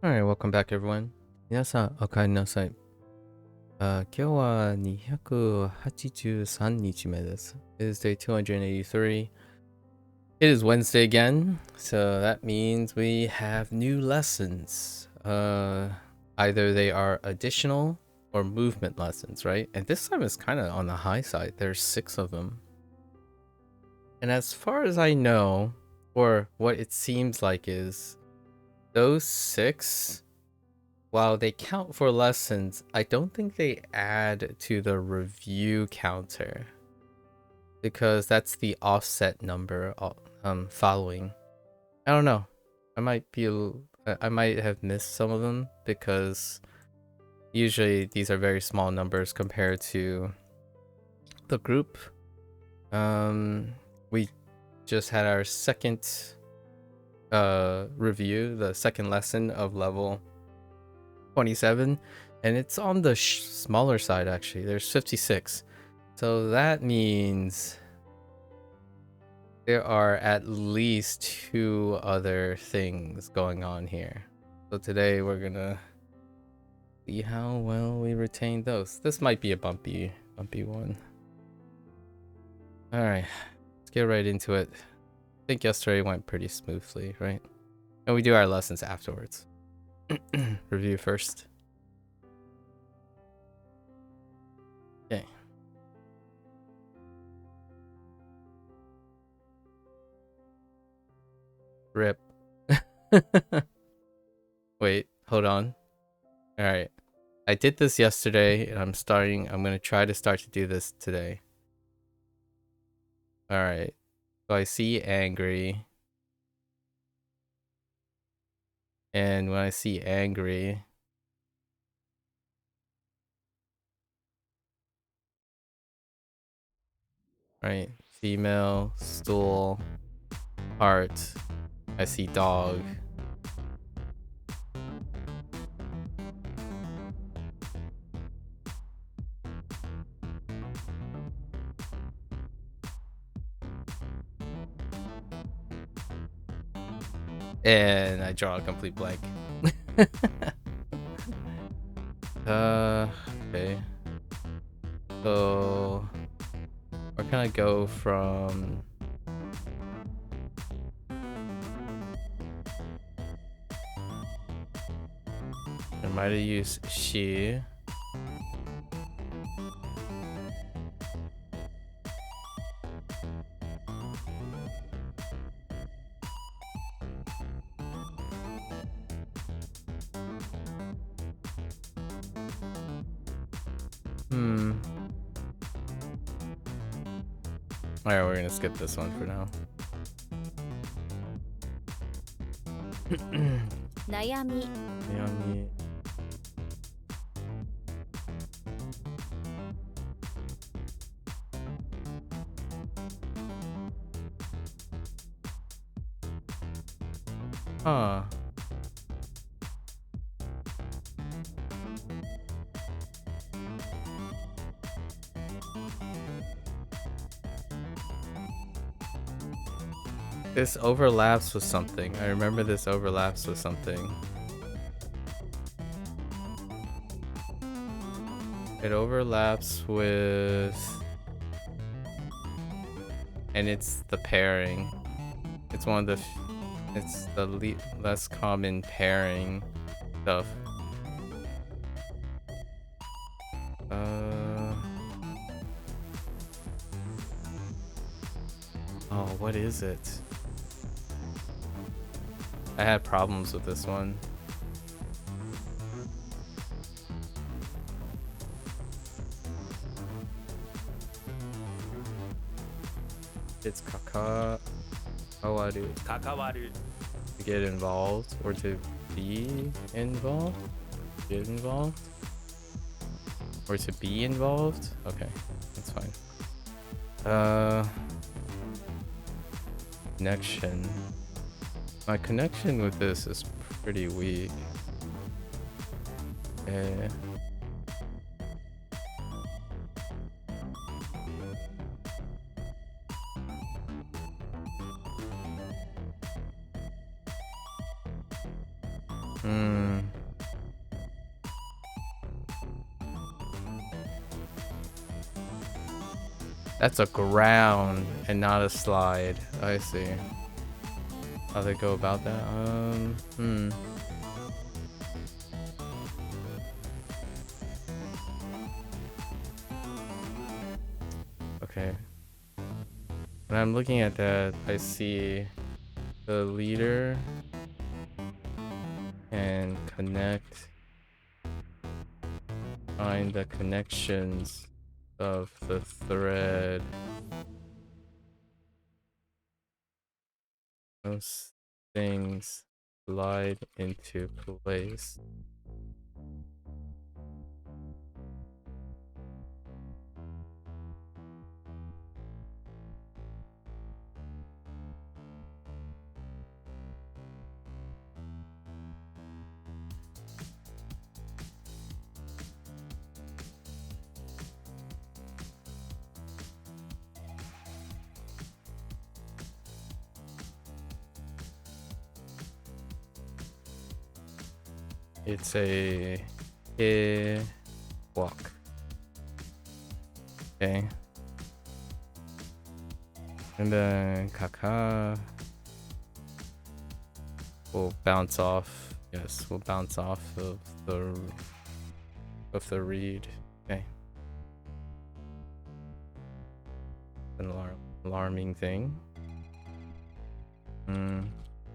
Alright, welcome back everyone. 皆さん、おかえりなさい。今日は283日目です。It is day 283. It is Wednesday again, so that means we have new lessons. Either they are additional or movement lessons, right? And this time is kind of on the high side. There's 6 of them. And as far as I know, or what it seems like is, those 6... while they count for lessons, I don't think they add to the review counter because that's the offset number following. I don't know. I might have missed some of them because usually these are very small numbers compared to the group. We just had our second review, the second lesson of level 27, and it's on the smaller side actually. There's 56, so that means there are at least 2 other things going on here. So today we're gonna see how well we retain those. This might be a bumpy one. All right, let's get right into it. I think yesterday went pretty smoothly, right? And we do our lessons afterwards. Review first. Okay. Rip. Wait, hold on. All right. I did this yesterday and I'm going to try to start to do this today. All right. So I see angry. And when I see angry, right? Female, stool, heart. I see dog. And I draw a complete blank. Okay. So where can I go from? I might have used she. Alright, we're gonna skip this one for now. 悩み Huh. This overlaps with something. I remember this overlaps with something. It overlaps with... and it's the pairing. It's one of the... it's the less common pairing stuff. Oh, what is it? I had problems with this one. It's kakawaru. To get involved or to be involved? Get involved? Or to be involved? Okay, that's fine. Connection. My connection with this is pretty weak. Hmm. That's a ground and not a slide. I see. How they go about that? Okay. When I'm looking at that, I see the leader can find the connections of the thread. Those things slide into place. It's a walk. Okay. And then Kaka will bounce off. Yes, we'll bounce off of the reed. Okay. An alarming thing.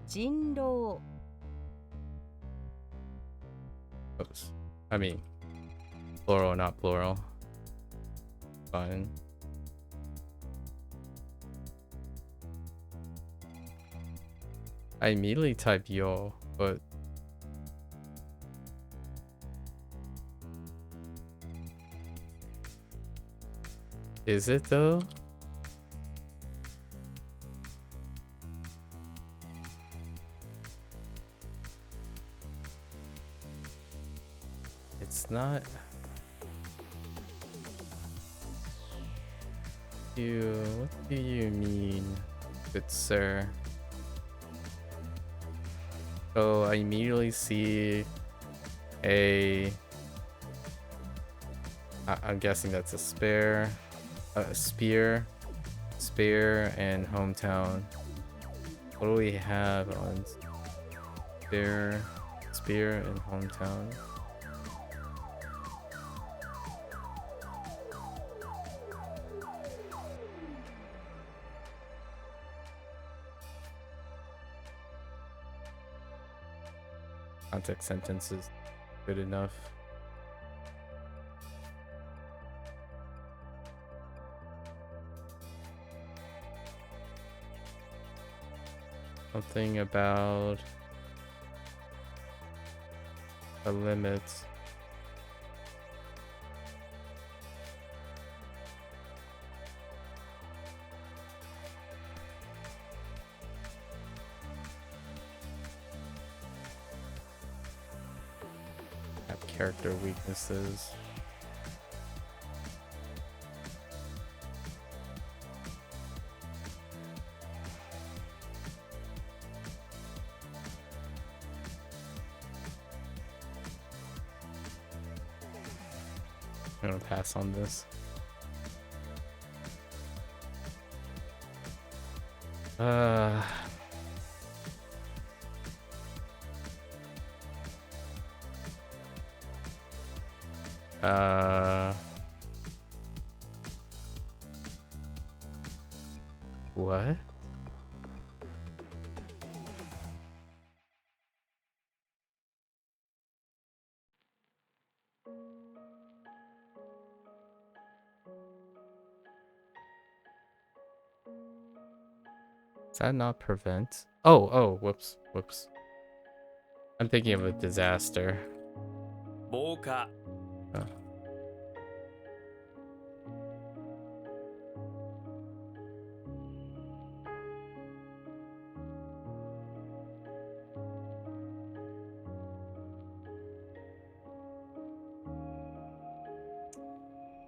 Jinro. Oops. I mean, plural, not plural. Fine. I immediately type yo, but is it though? It's not. What do you mean, good sir? So I immediately see I'm guessing that's a spear and hometown. What do we have on spear and hometown? Context sentences good enough. Something about a limit. Have character weaknesses. I'm gonna pass on this. What? Does that not prevent? Oh, whoops. I'm thinking of a disaster. Oh.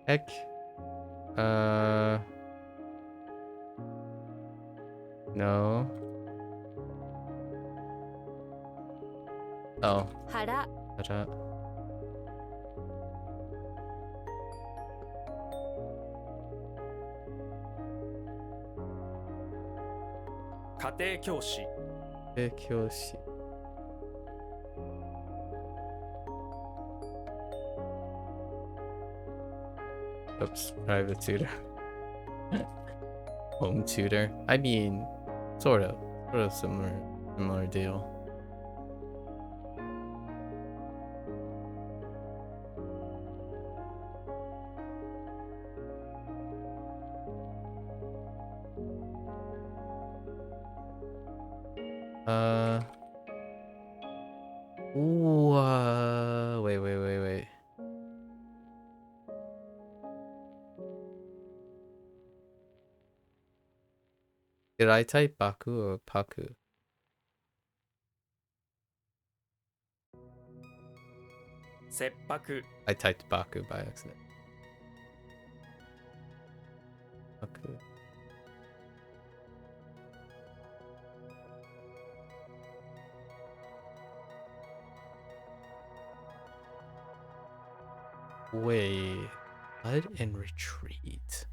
Heck. No. Oh. 腹 Hara. 家庭教師 Kyoshi. Oops, private tutor. Home tutor. I mean, sort of similar deal. Ooh, wait. Did I type Baku or Paku? 切迫 I typed Baku by accident. Baku. Wait, flood and retreat.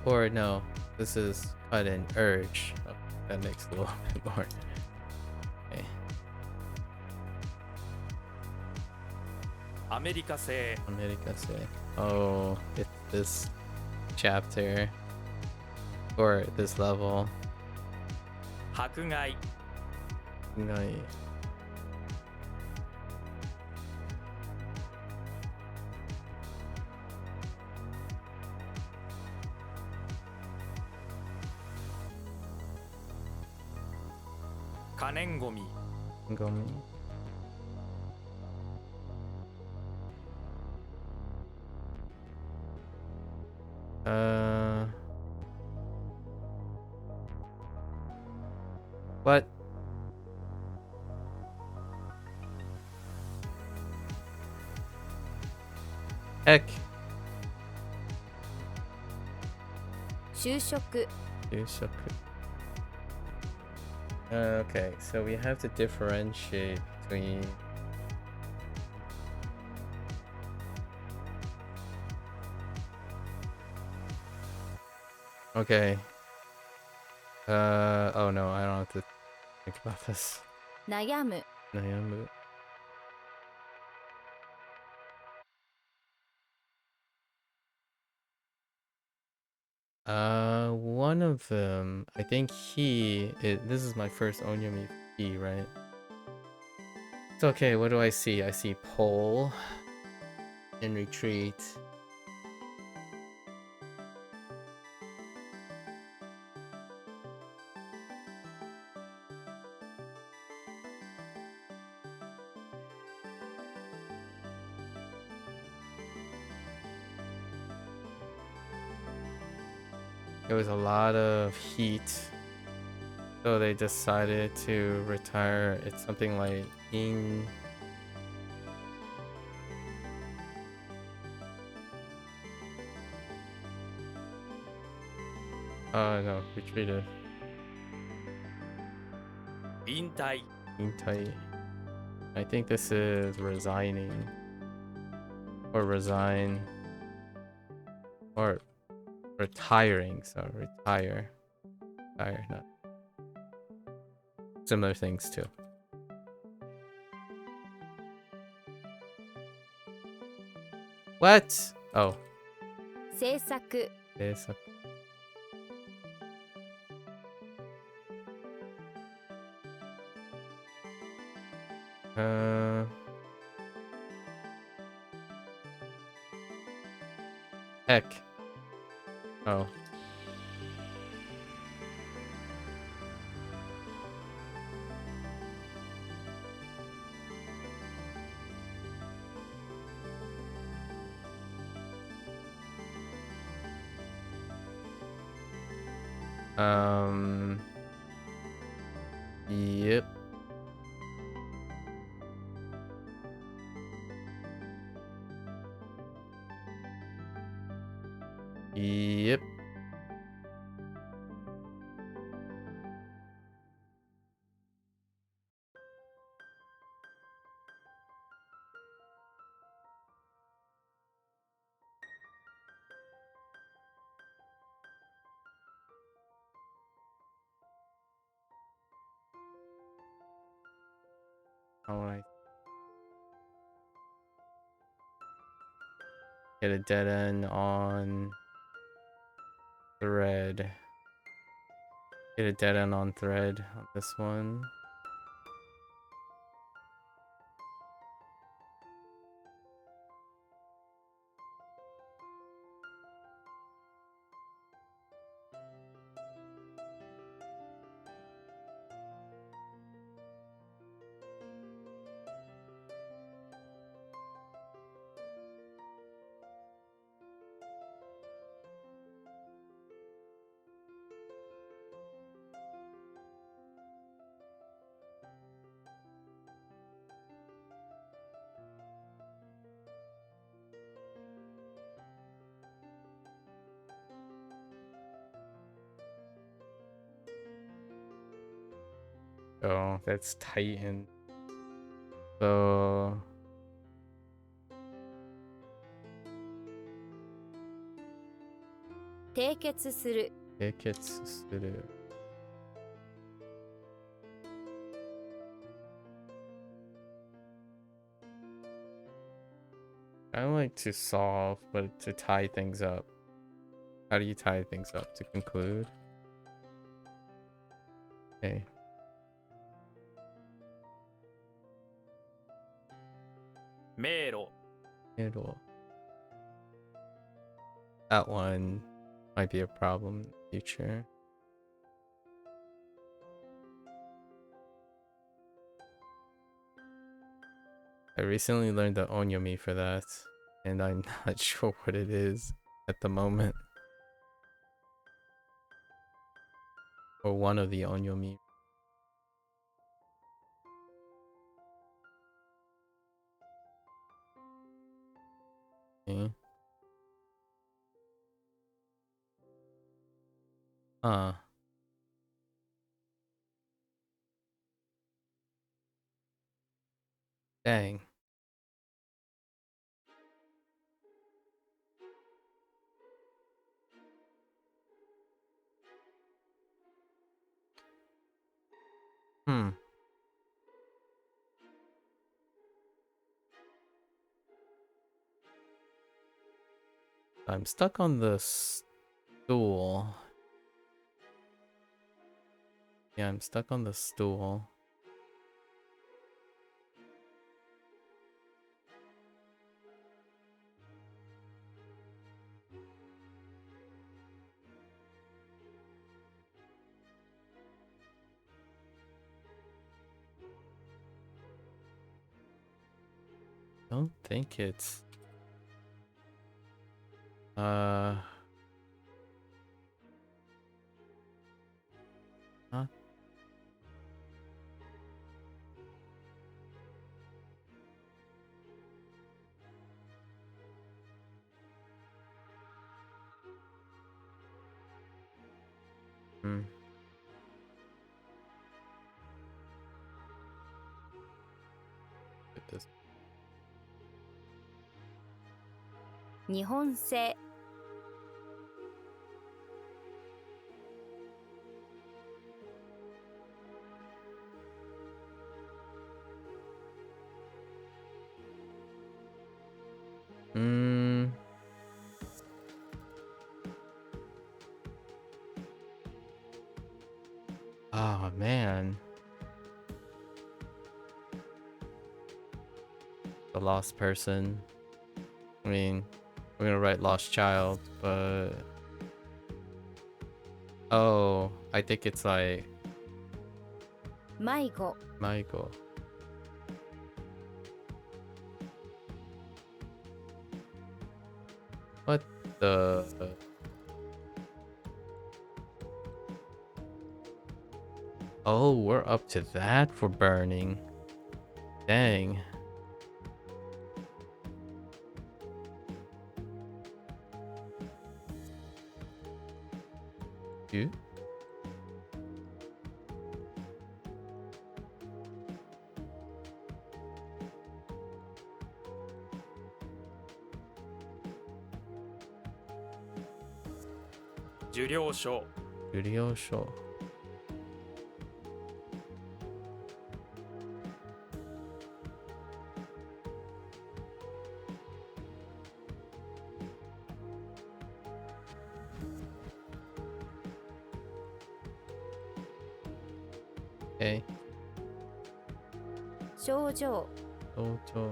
Or no, this is flood and urge. Oh, that makes a little bit more. Okay. アメリカ製 America say. Oh, it's this chapter or this level. 迫害 Nice. 可燃ごみ Gomi. What? Heck. 就職 Okay, so we have to differentiate between okay. Oh no, I don't have to think about this. 悩む Nayamu. One of them, I think this is my first Onyami he, right? It's okay, what do I see? I see pole and retreat. There was a lot of heat, so they decided to retire. It's something like in no, retreated. 引退 Intai. I think this is resigning or resign or retiring. So retire, not similar things too. What? Oh, 制作 this. Heck. Oh. Yep. Yep. Alright. Get a dead end on thread. Get a dead end on thread on this one. Oh, that's tightened. So 締結する it gets suited. I like to solve, but to tie things up. How do you tie things up? To conclude? Okay. 迷路 It'll. That one might be a problem in the future. I recently learned the onyomi for that, and I'm not sure what it is at the moment. Or one of the onyomi. Okay. Huh. Dang. Hmm. I'm stuck on the stool. Yeah, I'm stuck on the stool. Don't think it's not hmm. Get this. 日本製 Mm. Oh man. The lost person. I mean, we're gonna write lost child, but oh, I think it's like 迷子 Michael. What the? Oh, we're up to that for burning. Dang. You? Studio show. Studio show. Okay. 症状 Dojo.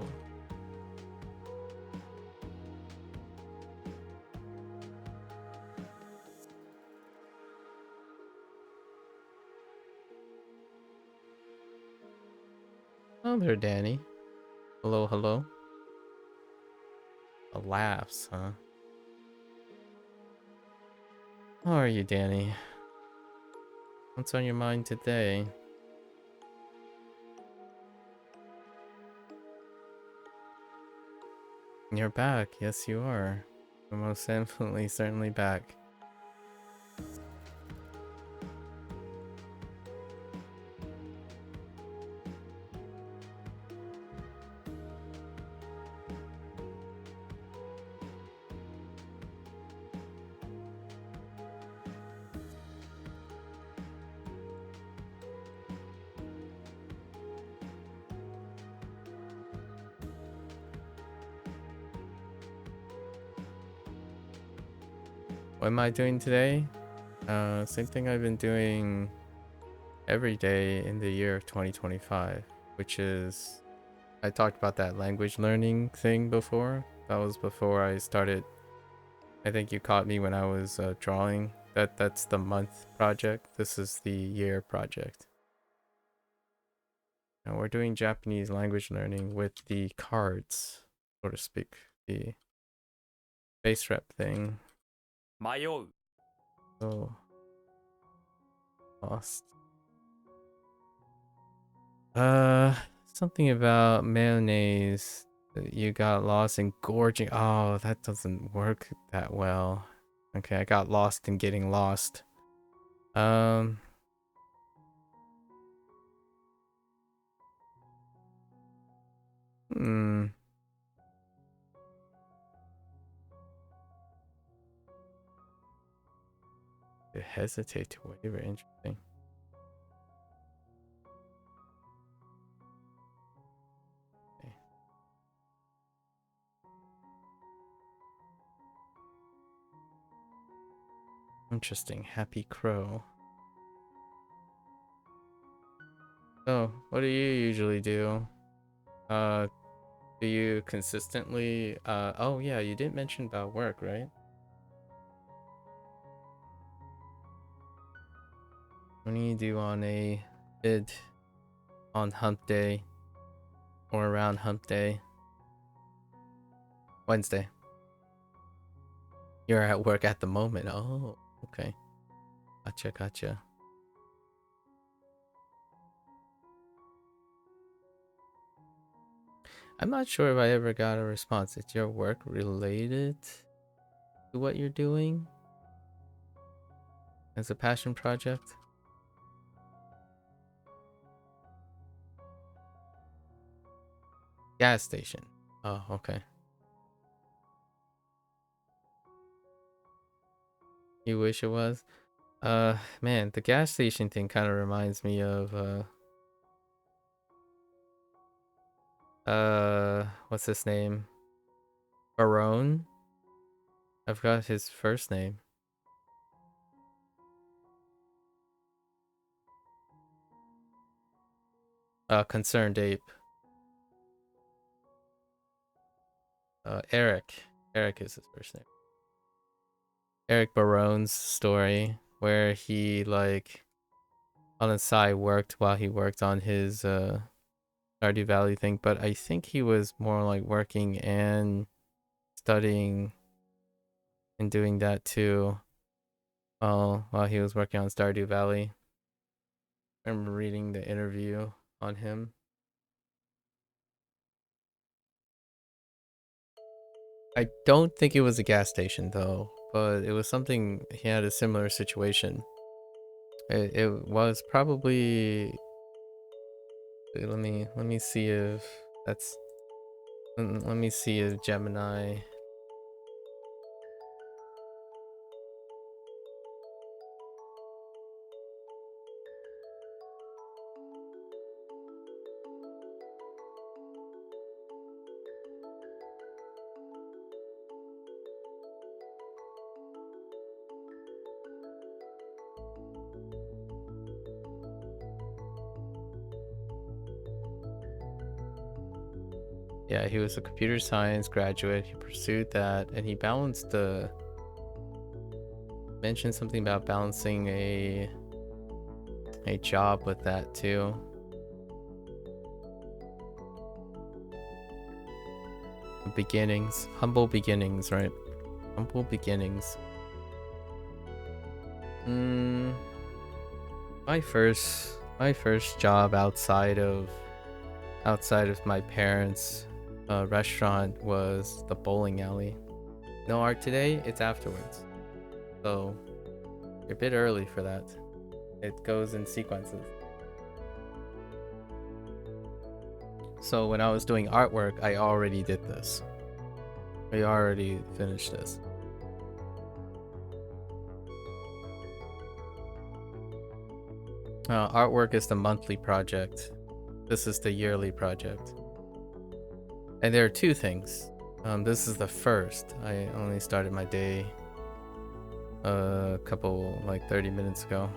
Oh, there, Danny. Hello, hello. The laughs, huh? How are you, Danny? What's on your mind today? You're back. Yes, you are. You're most definitely, certainly back. What am I doing today? Same thing I've been doing every day in the year of 2025, which is, I talked about that language learning thing before. That was before I started. I think you caught me when I was drawing. That's the month project. This is the year project. Now we're doing Japanese language learning with the cards, so to speak, the base rep thing. 迷う Oh, lost. Something about mayonnaise. You got lost in gorging. Oh, that doesn't work that well. Okay, I got lost in getting lost. Hmm. To hesitate to waver. Interesting. Okay. Interesting. Happy crow. So, what do you usually do? Do you consistently oh yeah, you didn't mention about work, right? What do you do on a id on hump day or around hump day? Wednesday. You're at work at the moment. Oh, okay. Gotcha, gotcha. I'm not sure if I ever got a response. Is your work related to what you're doing as a passion project? Gas station. Oh, okay. You wish it was? Man, the gas station thing kind of reminds me of what's his name? Barone? I forgot his first name. Concerned Ape. Eric. Eric is his first name. Eric Barone's story, where he like on the side worked while he worked on his Stardew Valley thing, but I think he was more like working and studying and doing that too while he was working on Stardew Valley. I remember reading the interview on him. I don't think it was a gas station though, but it was something. He had a similar situation. It was probably. Let me see if that's. Let me see if Gemini. Yeah, he was a computer science graduate. He pursued that, and he balanced the. Mentioned something about balancing a job with that too. Beginnings, humble beginnings, right? Humble beginnings. My first job outside of my parents' restaurant was the bowling alley. No art today, it's afterwards. So you're a bit early for that. It goes in sequences. So when I was doing artwork, I already did this. I already finished this. Artwork is the monthly project. This is the yearly project. And there are two things. This is the first. I only started my day a couple, like 30 minutes ago.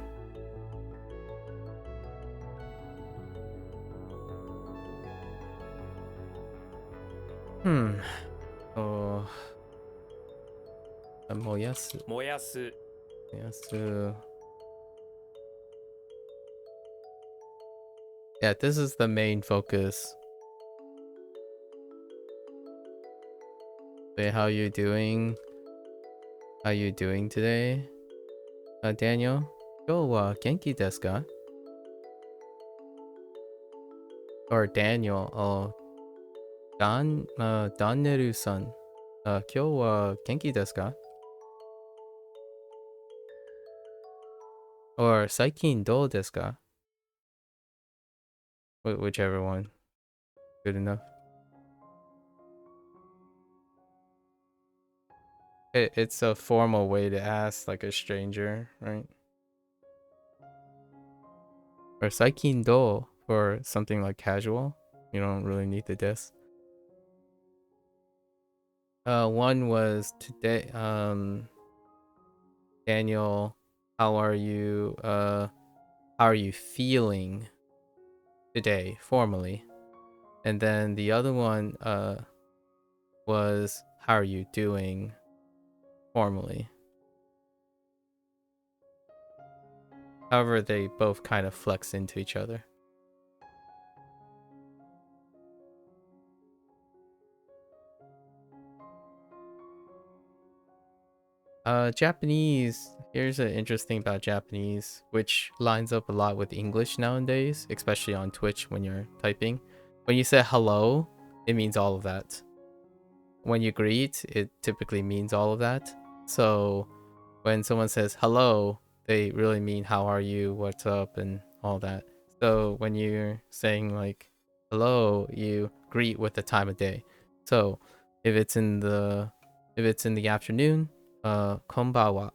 Oh. Moyasu. 燃やす Moyasu. Yeah, this is the main focus. Hey, how you doing? How you doing today? Daniel? 今日は元気ですか? Or Daniel. Oh. Daniel-san. 今日は元気ですか? Or 最近どうですか? Whichever one. Good enough. It's a formal way to ask like a stranger, right? Or 最近どう for something like casual. You don't really need the des. One was today. Daniel, how are you? How are you feeling today, formally? And then the other one was how are you doing, formally. However, they both kind of flex into each other. Japanese. Here's an interesting about Japanese, which lines up a lot with English nowadays, especially on Twitch when you're typing. When you say hello, it means all of that. When you greet, it typically means all of that. So when someone says hello, they really mean how are you, what's up, and all that. So when you're saying like hello, you greet with the time of day. So if it's in the afternoon, konbawa,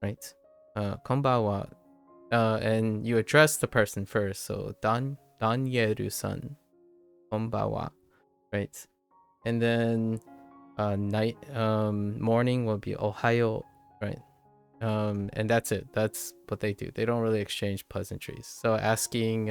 right? Konbawa. And you address the person first. So Danyeru-san, konbawa, right? And then night morning will be ohayo, right? And that's it. That's what they do. They don't really exchange pleasantries. So asking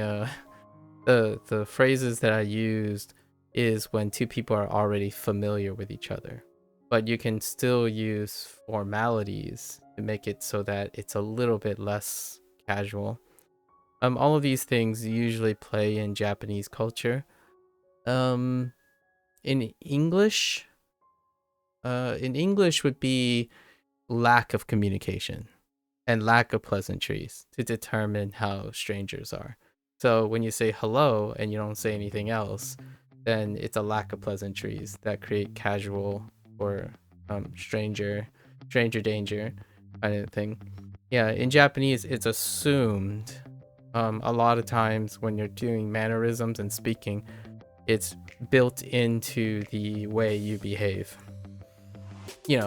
the phrases that I used is when two people are already familiar with each other. But you can still use formalities to make it so that it's a little bit less casual. All of these things usually play in Japanese culture. In English would be lack of communication and lack of pleasantries to determine how strangers are. So when you say hello and you don't say anything else, then it's a lack of pleasantries that create casual or stranger danger kind of thing. Yeah, in Japanese, it's assumed. A lot of times when you're doing mannerisms and speaking, it's built into the way you behave.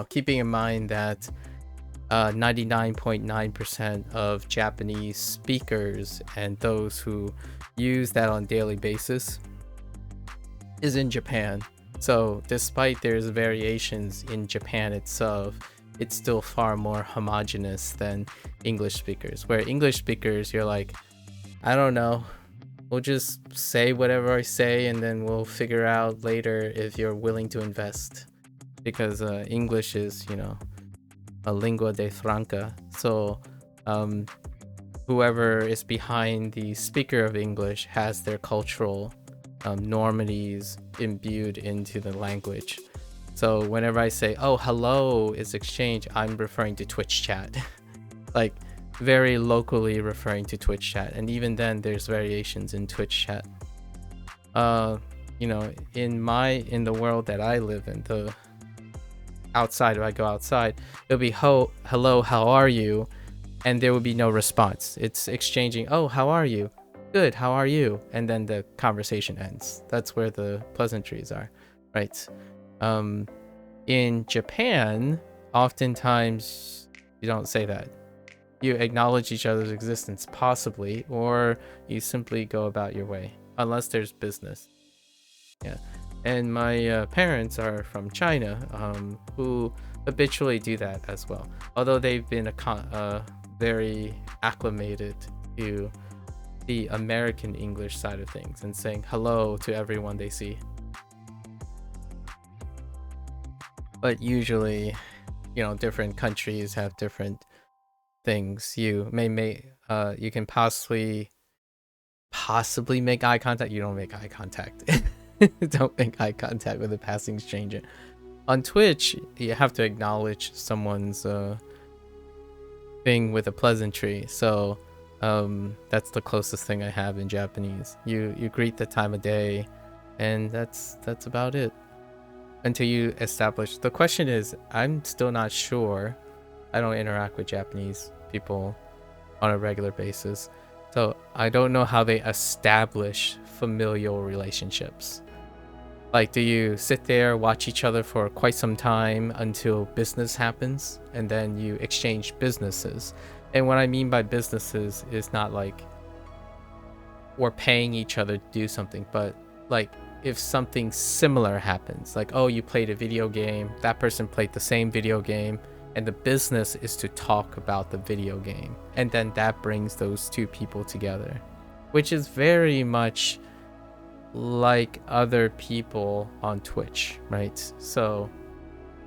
Keeping in mind that 99.9% of Japanese speakers and those who use that on a daily basis is in Japan. So despite there's variations in Japan itself, it's still far more homogenous than English speakers. Where English speakers, you're like, I don't know, we'll just say whatever I say and then we'll figure out later if you're willing to invest. Because English is, a lingua de franca. So whoever is behind the speaker of English has their cultural normities imbued into the language. So whenever I say, oh, hello is exchange, I'm referring to Twitch chat. Like very locally referring to Twitch chat. And even then there's variations in Twitch chat. In the world that I live in, the outside, if I go outside, it'll be hello, how are you? And there will be no response. It's exchanging, oh, how are you? Good, how are you? And then the conversation ends. That's where the pleasantries are, right? In Japan, oftentimes you don't say that. You acknowledge each other's existence, possibly, or you simply go about your way, unless there's business. Yeah. And my parents are from China, who habitually do that as well. Although they've been very acclimated to the American English side of things and saying hello to everyone they see. But usually, different countries have different things. You you can possibly make eye contact. You don't make eye contact. Don't make eye contact with a passing stranger. On Twitch, you have to acknowledge someone's thing with a pleasantry. So that's the closest thing I have in Japanese. You greet the time of day, and that's about it. Until you establish. The question is, I'm still not sure. I don't interact with Japanese people on a regular basis, so I don't know how they establish familial relationships. Like, do you sit there, watch each other for quite some time until business happens, and then you exchange businesses? And what I mean by businesses is not like we're paying each other to do something, but like if something similar happens, like, oh, you played a video game, that person played the same video game, and the business is to talk about the video game, and then that brings those two people together, which is very much like other people on Twitch, right? So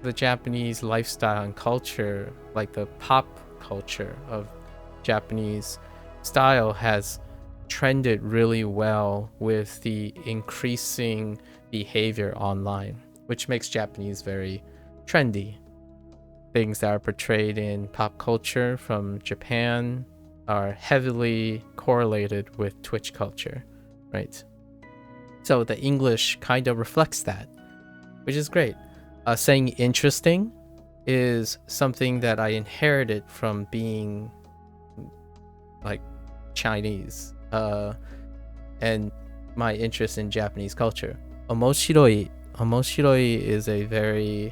the Japanese lifestyle and culture, like the pop culture of Japanese style, has trended really well with the increasing behavior online, which makes Japanese very trendy. Things that are portrayed in pop culture from Japan are heavily correlated with Twitch culture, right? So the English kind of reflects that, which is great. Saying interesting is something that I inherited from being like Chinese, and my interest in Japanese culture. Omoshiroi is a very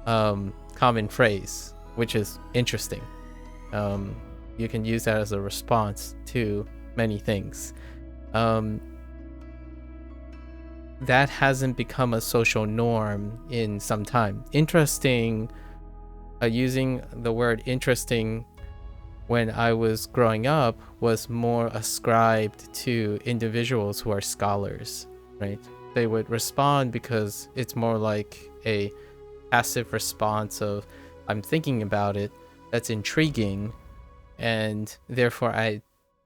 common phrase, which is interesting. You can use that as a response to many things. That hasn't become a social norm in some time. Interesting, using the word interesting when I was growing up was more ascribed to individuals who are scholars, right? They would respond because it's more like a passive response of, I'm thinking about it, that's intriguing, and therefore I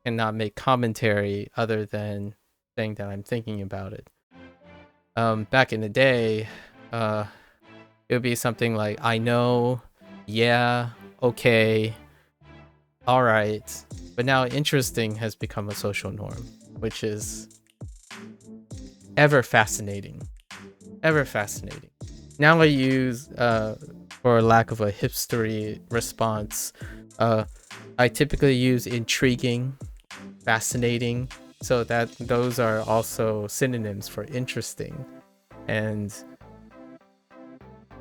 cannot make commentary other than saying that I'm thinking about it. Back in the day, it would be something like, I know, yeah, okay, alright. But now interesting has become a social norm, which is ever fascinating. Ever fascinating. Now I use for lack of a hipstery response, I typically use intriguing, fascinating, so that those are also synonyms for interesting. And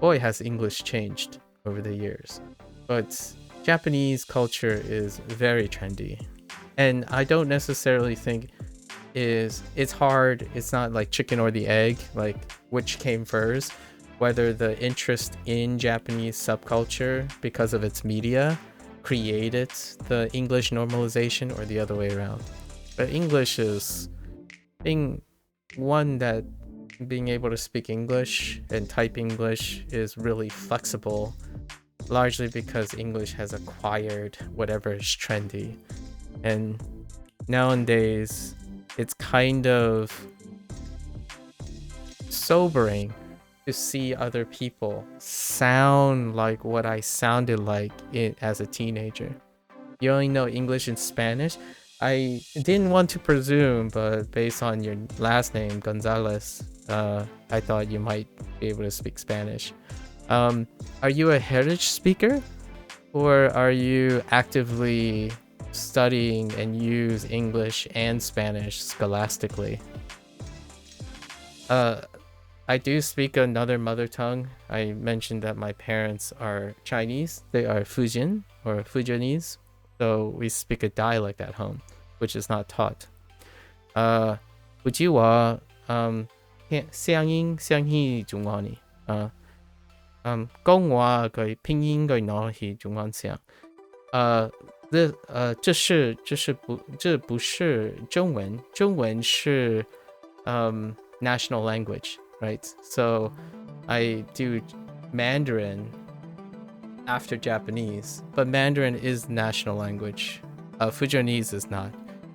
boy, has English changed over the years. But Japanese culture is very trendy. And I don't necessarily think it's hard. It's not like chicken or the egg, like which came first, whether the interest in Japanese subculture because of its media created the English normalization or the other way around. But English is being being able to speak English and type English is really flexible, largely because English has acquired whatever is trendy. And nowadays, it's kind of sobering to see other people sound like what I sounded like as a teenager. You only know English and Spanish. I didn't want to presume, but based on your last name, Gonzalez, I thought you might be able to speak Spanish. Are you a heritage speaker? Or are you actively studying and use English and Spanish scholastically? I do speak another mother tongue. I mentioned that my parents are Chinese. They are Fujian or Fujianese. So we speak a dialect at home, which is not taught. 不知我聲音中文呢？講話嘅拼音嘅呢是中文聲。這不是中文，中文是national language, right? So I do Mandarin after Japanese, but Mandarin is national language. Fujianese is not,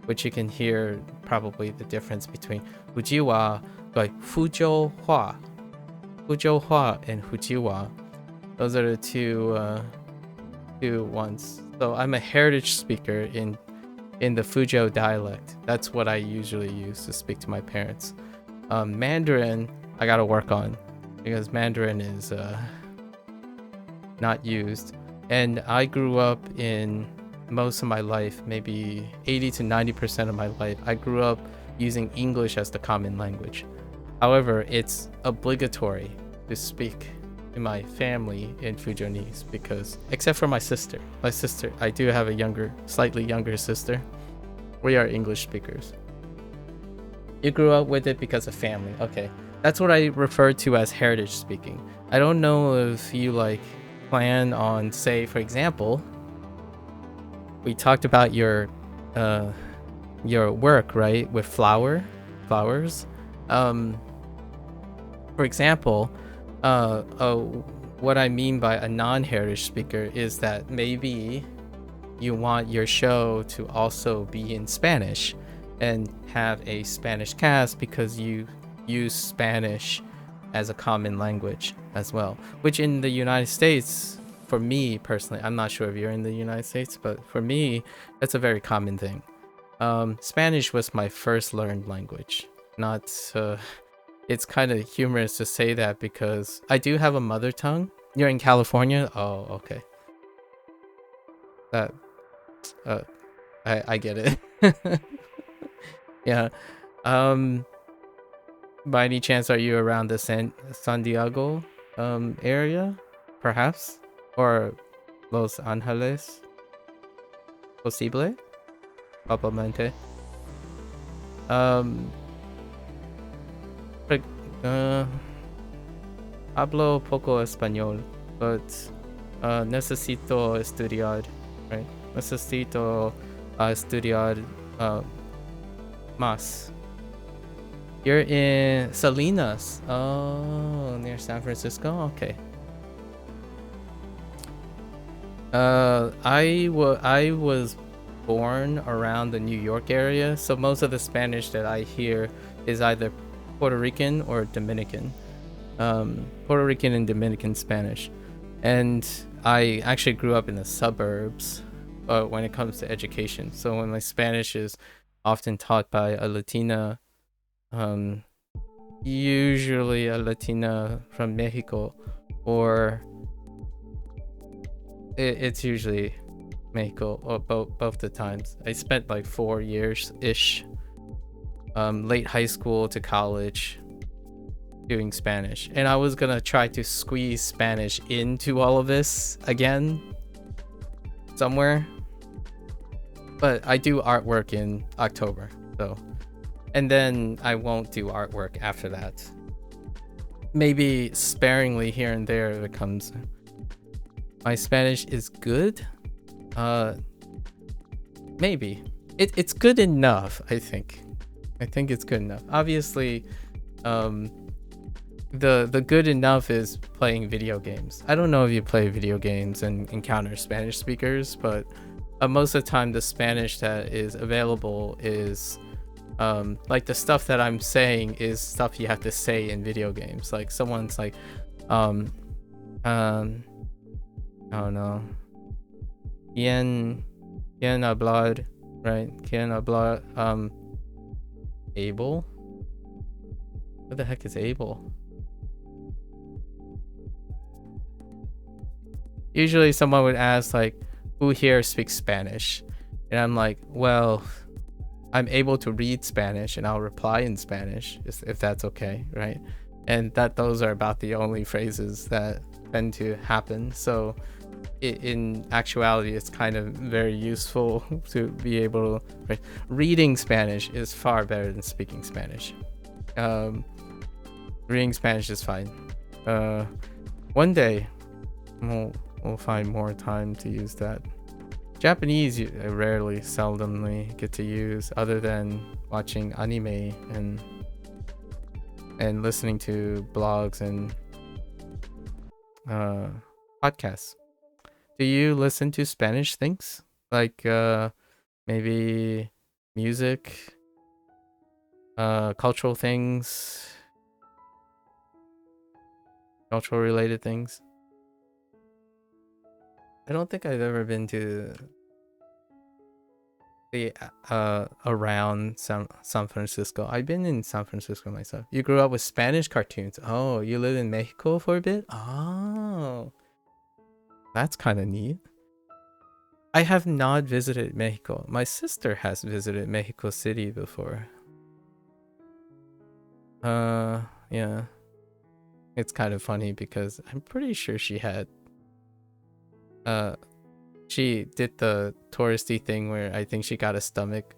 which you can hear probably the difference between Fujiwa, like Fuzhouhua and Fujiwa. Those are the two ones. So I'm a heritage speaker in the Fuzhou dialect. That's what I usually use to speak to my parents. Mandarin, I gotta work on because Mandarin is not used. And I grew up in most of my life, maybe 80 to 90% of my life, I grew up using English as the common language. However, it's obligatory to speak in my family in Fujianese because, except for my sister, I do have a slightly younger sister. We are English speakers. You grew up with it because of family. Okay. That's what I refer to as heritage speaking. I don't know if you plan on, say, for example, we talked about your work, right? With flowers. For example, what I mean by a non-heritage speaker is that maybe you want your show to also be in Spanish and have a Spanish cast because you use Spanish as a common language as well, which in the United States, for me personally, I'm not sure if you're in the United States, but for me, that's a very common thing. Spanish was my first learned language. It's kind of humorous to say that because I do have a mother tongue. You're in California? Oh, okay. I get it. Yeah. By any chance, are you around the San Diego area, perhaps, or Los Angeles? Posible, probablemente. Hablo poco español, but necesito estudiar, right? Necesito estudiar más. You're in Salinas. Oh, near San Francisco? Okay. I was born around the New York area, so most of the Spanish that I hear is either Puerto Rican or Dominican. Puerto Rican and Dominican Spanish. And I actually grew up in the suburbs when it comes to education. So when my Spanish is often taught by a Latina, usually a Latina from Mexico, or It's usually Mexico, or both the times. I spent like 4 years ish, late high school to college, doing Spanish, and I was gonna try to squeeze Spanish into all of this again somewhere, but I do artwork in October, so, and then I won't do artwork after that. Maybe sparingly here and there if it comes. My Spanish is good. Maybe it's good enough. I think it's good enough. Obviously, the good enough is playing video games. I don't know if you play video games and encounter Spanish speakers, but most of the time the Spanish that is available is like the stuff that I'm saying is stuff you have to say in video games. Like someone's like I don't know, quien hablar, right? Quien hablar able? What the heck is able? Usually someone would ask like, who here speaks Spanish? And I'm like, well, I'm able to read Spanish and I'll reply in Spanish if that's okay, right? And those are about the only phrases that tend to happen. So in actuality, it's kind of very useful to be able to, right? Reading Spanish is far better than speaking Spanish. Reading Spanish is fine. One day we'll find more time to use that. Japanese I rarely, seldomly get to use, other than watching anime and listening to blogs and podcasts. Do you listen to Spanish things? Like maybe music, cultural things, cultural related things? I don't think I've ever been to the around San Francisco. I've been in San Francisco myself. You grew up with Spanish cartoons. Oh, you lived in Mexico for a bit? Oh, that's kind of neat. I have not visited Mexico. My sister has visited Mexico City before. Yeah. It's kind of funny because I'm pretty sure she had she did the touristy thing where I think she got a stomach.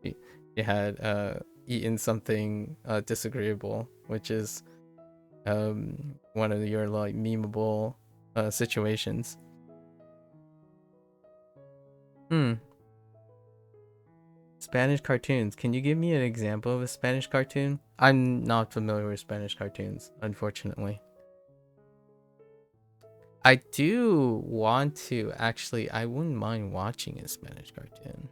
she had eaten something disagreeable, which is one of your like memeable situations. Spanish cartoons. Can you give me an example of a Spanish cartoon? I'm not familiar with Spanish cartoons, unfortunately. I do want to, actually, I wouldn't mind watching a Spanish cartoon.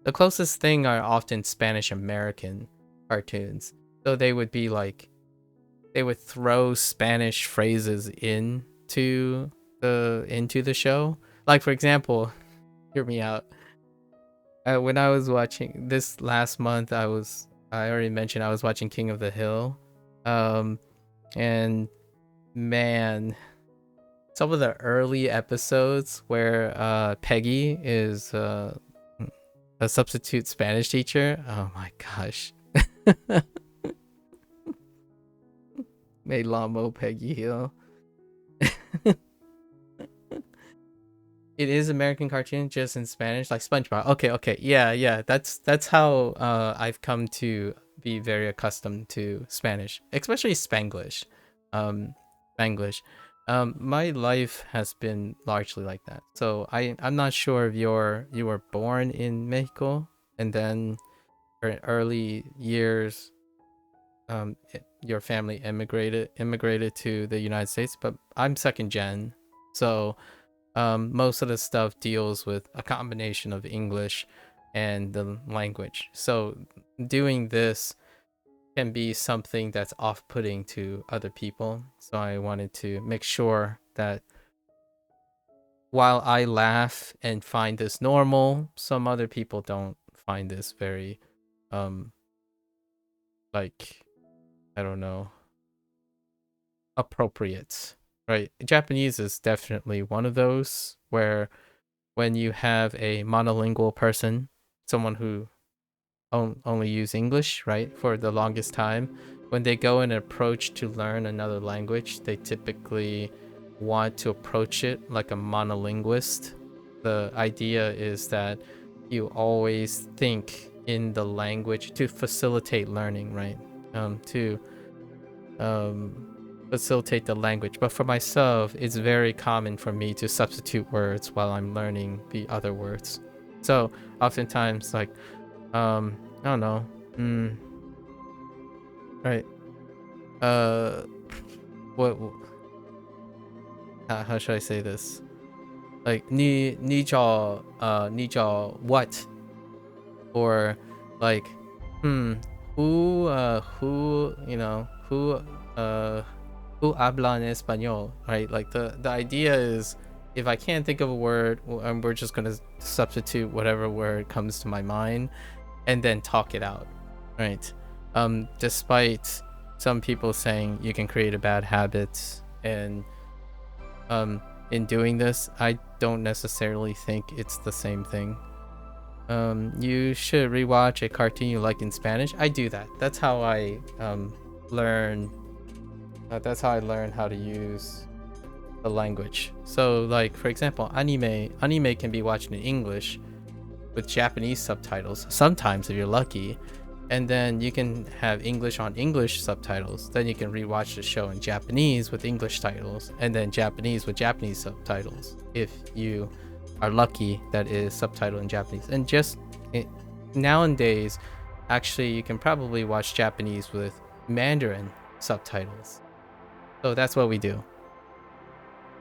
The closest thing are often Spanish American cartoons. So they would be like, they would throw Spanish phrases into the show. Like, for example, hear me out. When I was watching this last month, I already mentioned I was watching King of the Hill. And man, some of the early episodes where Peggy is a substitute Spanish teacher. Oh my gosh. Me lamo Peggy Hill. It is American cartoon, just in Spanish, like SpongeBob. Okay, yeah. That's how I've come to be very accustomed to Spanish, especially Spanglish. Spanglish. My life has been largely like that. So I'm not sure if you were born in Mexico and then in early years, your family immigrated to the United States, but I'm second gen, so most of the stuff deals with a combination of English and the language. So doing this can be something that's off-putting to other people. So I wanted to make sure that while I laugh and find this normal, some other people don't find this very, like, I don't know, appropriate, right? Japanese is definitely one of those where when you have a monolingual person, someone who only use English, right, for the longest time, when they go and approach to learn another language, they typically want to approach it like a monolinguist. The idea is that you always think in the language to facilitate learning, right? To facilitate the language. But for myself, it's very common for me to substitute words while I'm learning the other words. So oftentimes, like, I don't know. Right. What? How should I say this? Like, what? Or like, who habla en español, right? Like the idea is, if I can't think of a word, we're just gonna substitute whatever word comes to my mind and then talk it out, right? Despite some people saying you can create a bad habit, and in doing this, I don't necessarily think it's the same thing. You should rewatch a cartoon you like in Spanish. I do that. That's how I learn. That's how I learn how to use the language. So, like, for example, anime can be watched in English with Japanese subtitles sometimes if you're lucky, and then you can have English on English subtitles. Then you can rewatch the show in Japanese with English titles, and then Japanese with Japanese subtitles if you are lucky that is subtitled in Japanese. And just nowadays, actually, you can probably watch Japanese with Mandarin subtitles. So that's what we do.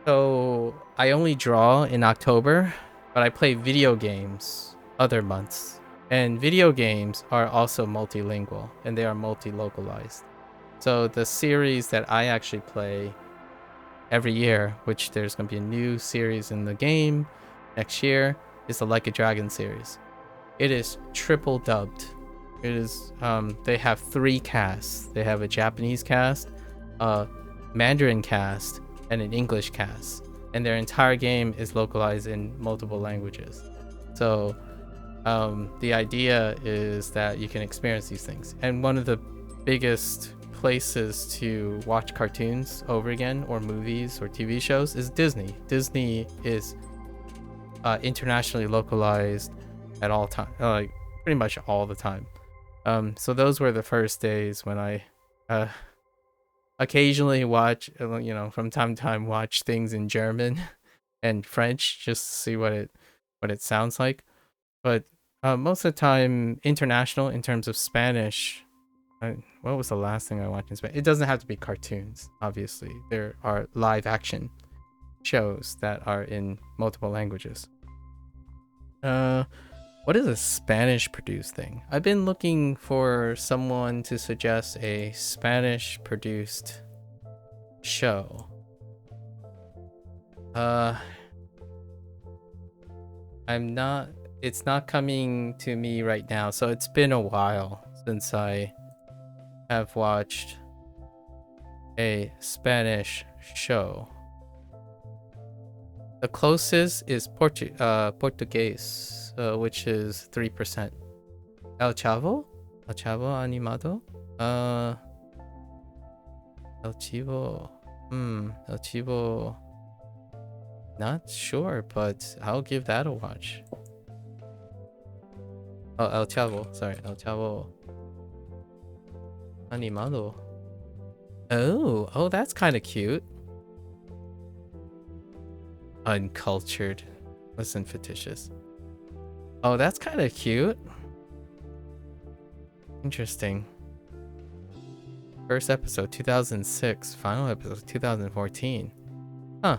So I only draw in October, but I play video games other months. And video games are also multilingual, and they are multi-localized. So the series that I actually play every year, which there's going to be a new series in the game next year, is the Like a Dragon series. It is triple dubbed. It is they have 3 casts. They have a Japanese cast, a Mandarin cast, and an English cast, and their entire game is localized in multiple languages. So the idea is that you can experience these things. And one of the biggest places to watch cartoons over again, or movies or TV shows, is Disney. Disney is internationally localized at all time, like pretty much all the time. So those were the first days when I occasionally watch, from time to time, watch things in German and French just to see what it sounds like. But most of the time, international in terms of Spanish. What was the last thing I watched in Spanish? It doesn't have to be cartoons, obviously. There are live action shows that are in multiple languages. What is a Spanish produced thing? I've been looking for someone to suggest a Spanish produced show. It's not coming to me right now, so it's been a while since I have watched a Spanish show. The closest is Portuguese, which is 3%. El Chavo animado. El Chivo. Not sure, but I'll give that a watch. Oh, El Chavo. Sorry, El Chavo animado. Oh, that's kind of cute. Uncultured. Listen, fictitious. Oh, that's kind of cute. Interesting. First episode 2006, final episode 2014. Huh.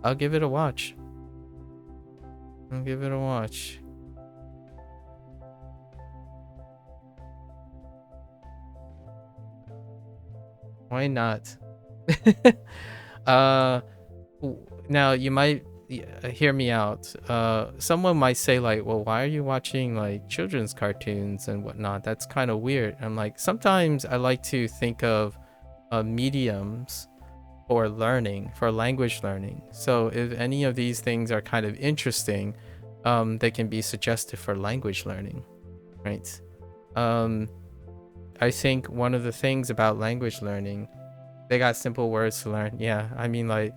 I'll give it a watch. Why not? Now you might hear me out. Someone might say, like, well, why are you watching like children's cartoons and whatnot? That's kind of weird. I'm like, sometimes I like to think of mediums for learning, for language learning. So if any of these things are kind of interesting, they can be suggested for language learning, right? I think one of the things about language learning, they got simple words to learn. Yeah, I mean, like,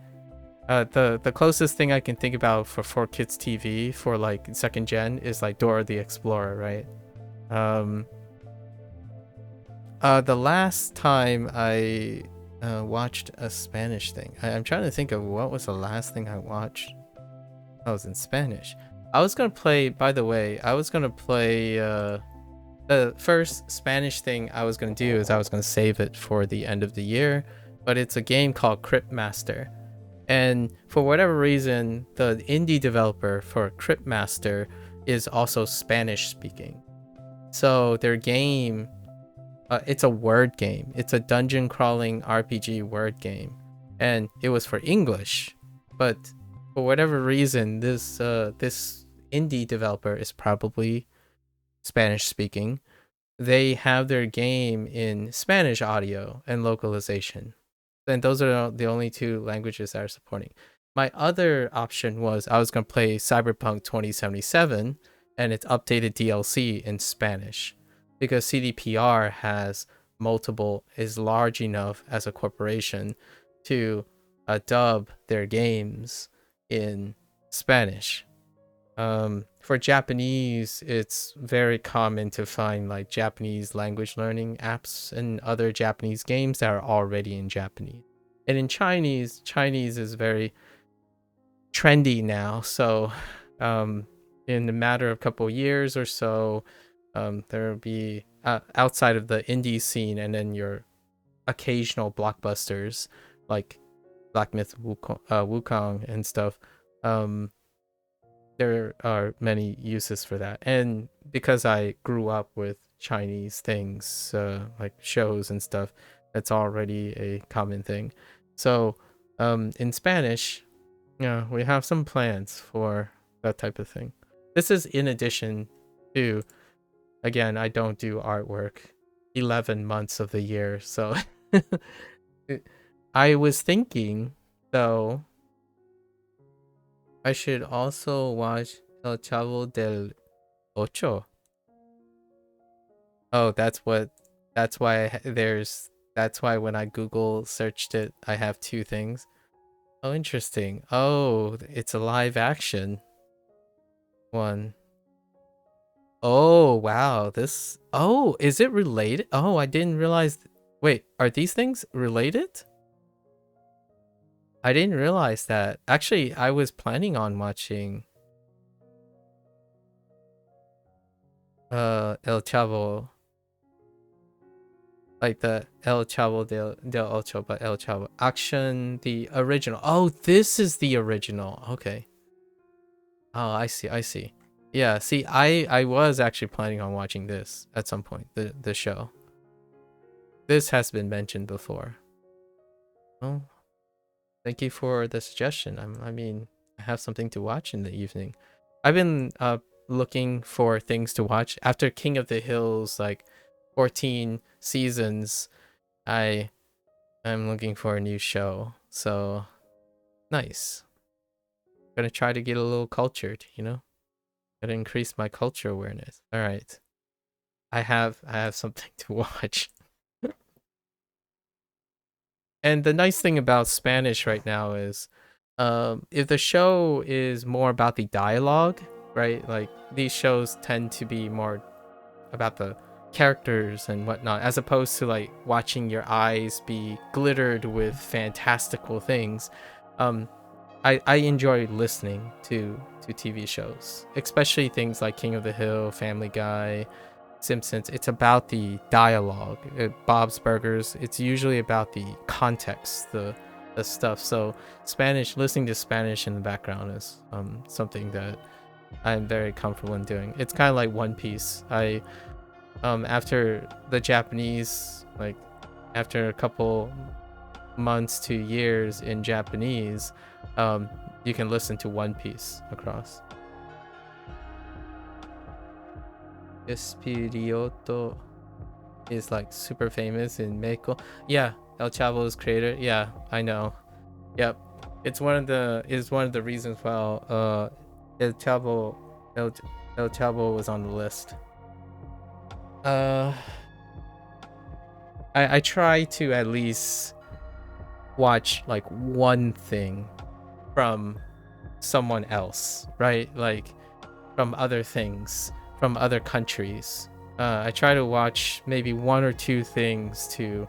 the closest thing I can think about for 4Kids TV for like second gen is like Dora the Explorer, right? The last time I watched a Spanish thing, I'm trying to think of what was the last thing I watched. I was in Spanish. I was gonna play. By the way, I was gonna play. The first Spanish thing I was gonna do is I was gonna save it for the end of the year, but it's a game called Crypt Master. And for whatever reason, the indie developer for Crypt Master is also Spanish speaking. So their game, it's a word game. It's a dungeon crawling RPG word game. And it was for English. But for whatever reason, this indie developer is probably Spanish speaking. They have their game in Spanish audio and localization. And those are the only two languages that are supporting. My other option was I was going to play Cyberpunk 2077 and its updated DLC in Spanish, because CDPR is large enough as a corporation to dub their games in Spanish. For Japanese, it's very common to find like Japanese language learning apps and other Japanese games that are already in Japanese. And in Chinese is very trendy now. So in a matter of a couple of years or so, there will be outside of the indie scene and then your occasional blockbusters like Black Myth Wukong and stuff. There are many uses for that. And because I grew up with Chinese things, like shows and stuff, that's already a common thing. So in Spanish, yeah, we have some plans for that type of thing. This is in addition to, again, I don't do artwork 11 months of the year. So I was thinking, though, I should also watch El Chavo del Ocho. Oh, that's why when I Google searched it, I have two things. Oh, interesting. Oh, it's a live action one. Oh, wow. Oh, is it related? Oh, I didn't realize. Wait, are these things related? I didn't realize that. Actually, I was planning on watching El Chavo, like the El Chavo del Ocho, but El Chavo Action, the original. Oh, this is the original. Okay. Oh, I see. Yeah, see, I was actually planning on watching this at some point, the show. This has been mentioned before. Oh, thank you for the suggestion. I mean, I have something to watch in the evening. I've been looking for things to watch after King of the Hills, like 14 seasons. I'm looking for a new show. So nice. Gonna try to get a little cultured, you know? Gotta increase my culture awareness. All right. I have something to watch. And the nice thing about Spanish right now is if the show is more about the dialogue, right? Like these shows tend to be more about the characters and whatnot, as opposed to like watching your eyes be glittered with fantastical things. I enjoy listening to TV shows, especially things like King of the Hill, Family Guy, Simpsons. It's about the dialogue. Bob's Burgers, it's usually about the context, the stuff. So listening to Spanish in the background is something that I'm very comfortable in doing. It's kind of like One Piece. After the Japanese, like after a couple months to years in Japanese, you can listen to One Piece across. Espirioto is like super famous in Mexico. Yeah, El Chavo's creator. Yeah, I know. Yep. It's one of the reasons why El, El Chavo was on the list. I try to at least watch like one thing from someone else, right? Like from other things, from other countries. I try to watch maybe one or two things to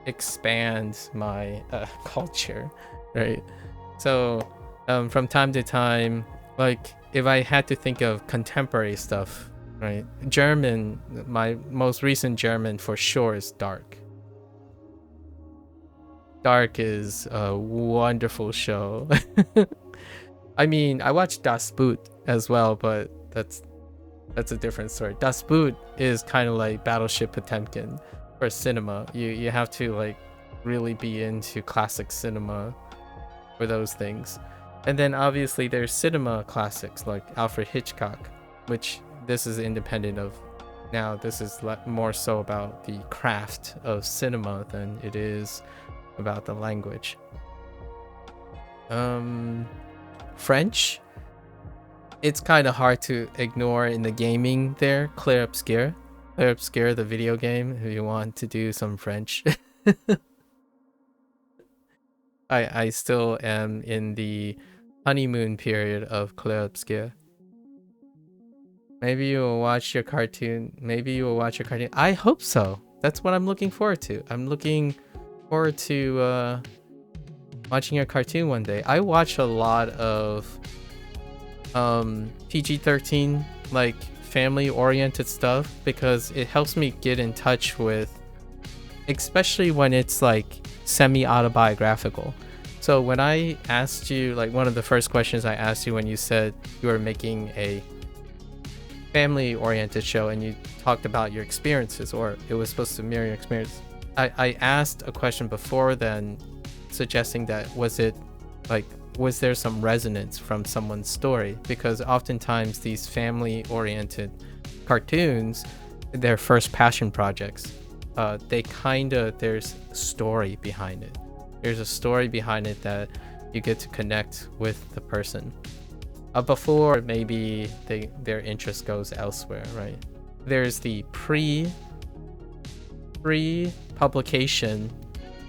expand my culture, right? So from time to time, like if I had to think of contemporary stuff, right? German, my most recent German for sure is Dark. Dark is a wonderful show. I mean, I watched Das Boot as well, but that's a different story. Das Boot is kind of like Battleship Potemkin for cinema. You have to like really be into classic cinema for those things. And then obviously there's cinema classics like Alfred Hitchcock, which this is independent of. Now this is more so about the craft of cinema than it is about the language. French, it's kind of hard to ignore in the gaming there. Clair Obscur, the video game, if you want to do some French. I still am in the honeymoon period of Clair Obscur. Maybe you will watch your cartoon. I hope so. That's what I'm looking forward to. I'm looking forward to watching a cartoon one day. I watch a lot of PG-13, like family-oriented stuff, because it helps me get in touch with, especially when it's like semi-autobiographical. So when I asked you, like one of the first questions I asked you when you said you were making a family-oriented show and you talked about your experiences, or it was supposed to mirror your experience, I asked a question before then suggesting that was there some resonance from someone's story, because oftentimes these family-oriented cartoons, their first passion projects, there's a story behind it. There's a story behind it that you get to connect with the person before maybe their interest goes elsewhere, right? There's the pre-publication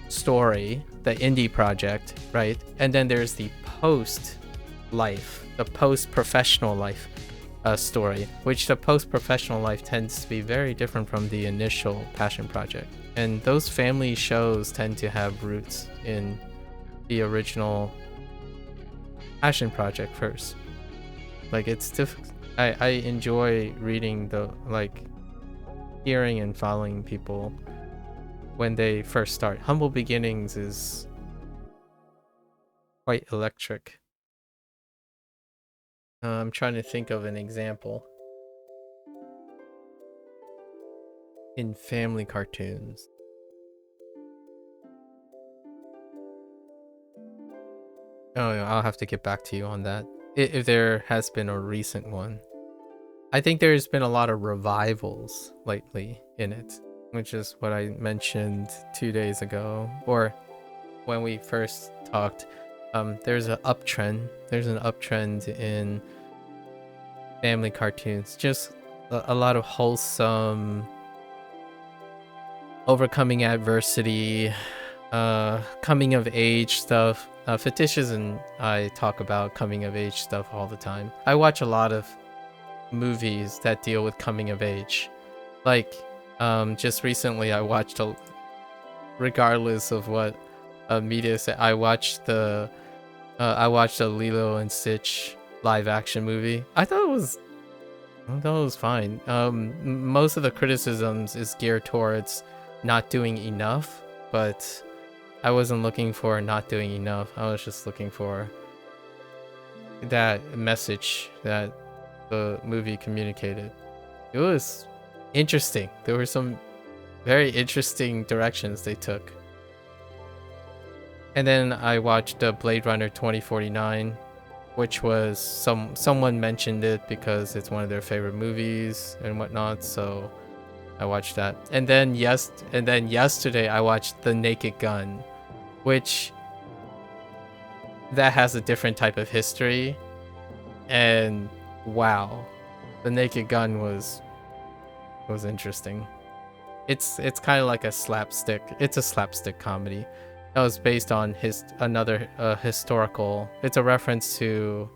story, the indie project, right? And then there's the post-professional life story, which the post-professional life tends to be very different from the initial passion project. And those family shows tend to have roots in the original passion project first. Like it's difficult. I enjoy reading hearing and following people when they first start. Humble Beginnings is quite electric. I'm trying to think of an example in family cartoons. Oh, I'll have to get back to you on that if there has been a recent one. I think there's been a lot of revivals lately in it, which is what I mentioned 2 days ago, or when we first talked. There's an uptrend in family cartoons, just a lot of wholesome, overcoming adversity, coming of age stuff. Fetishes and I talk about coming of age stuff all the time. I watch a lot of movies that deal with coming of age. Like, just recently I watched regardless of what media said, I watched a Lilo and Stitch live action movie. I thought it was fine. Most of the criticisms is geared towards not doing enough, but I wasn't looking for not doing enough. I was just looking for that message that the movie communicated. It was interesting. There were some very interesting directions they took. And then I watched Blade Runner 2049, which was someone mentioned it because it's one of their favorite movies and whatnot, so I watched that. And then yesterday I watched The Naked Gun, which that has a different type of history. And wow, The Naked Gun was interesting. It's kind of like a slapstick. It's a slapstick comedy that was based on another historical. It's a reference to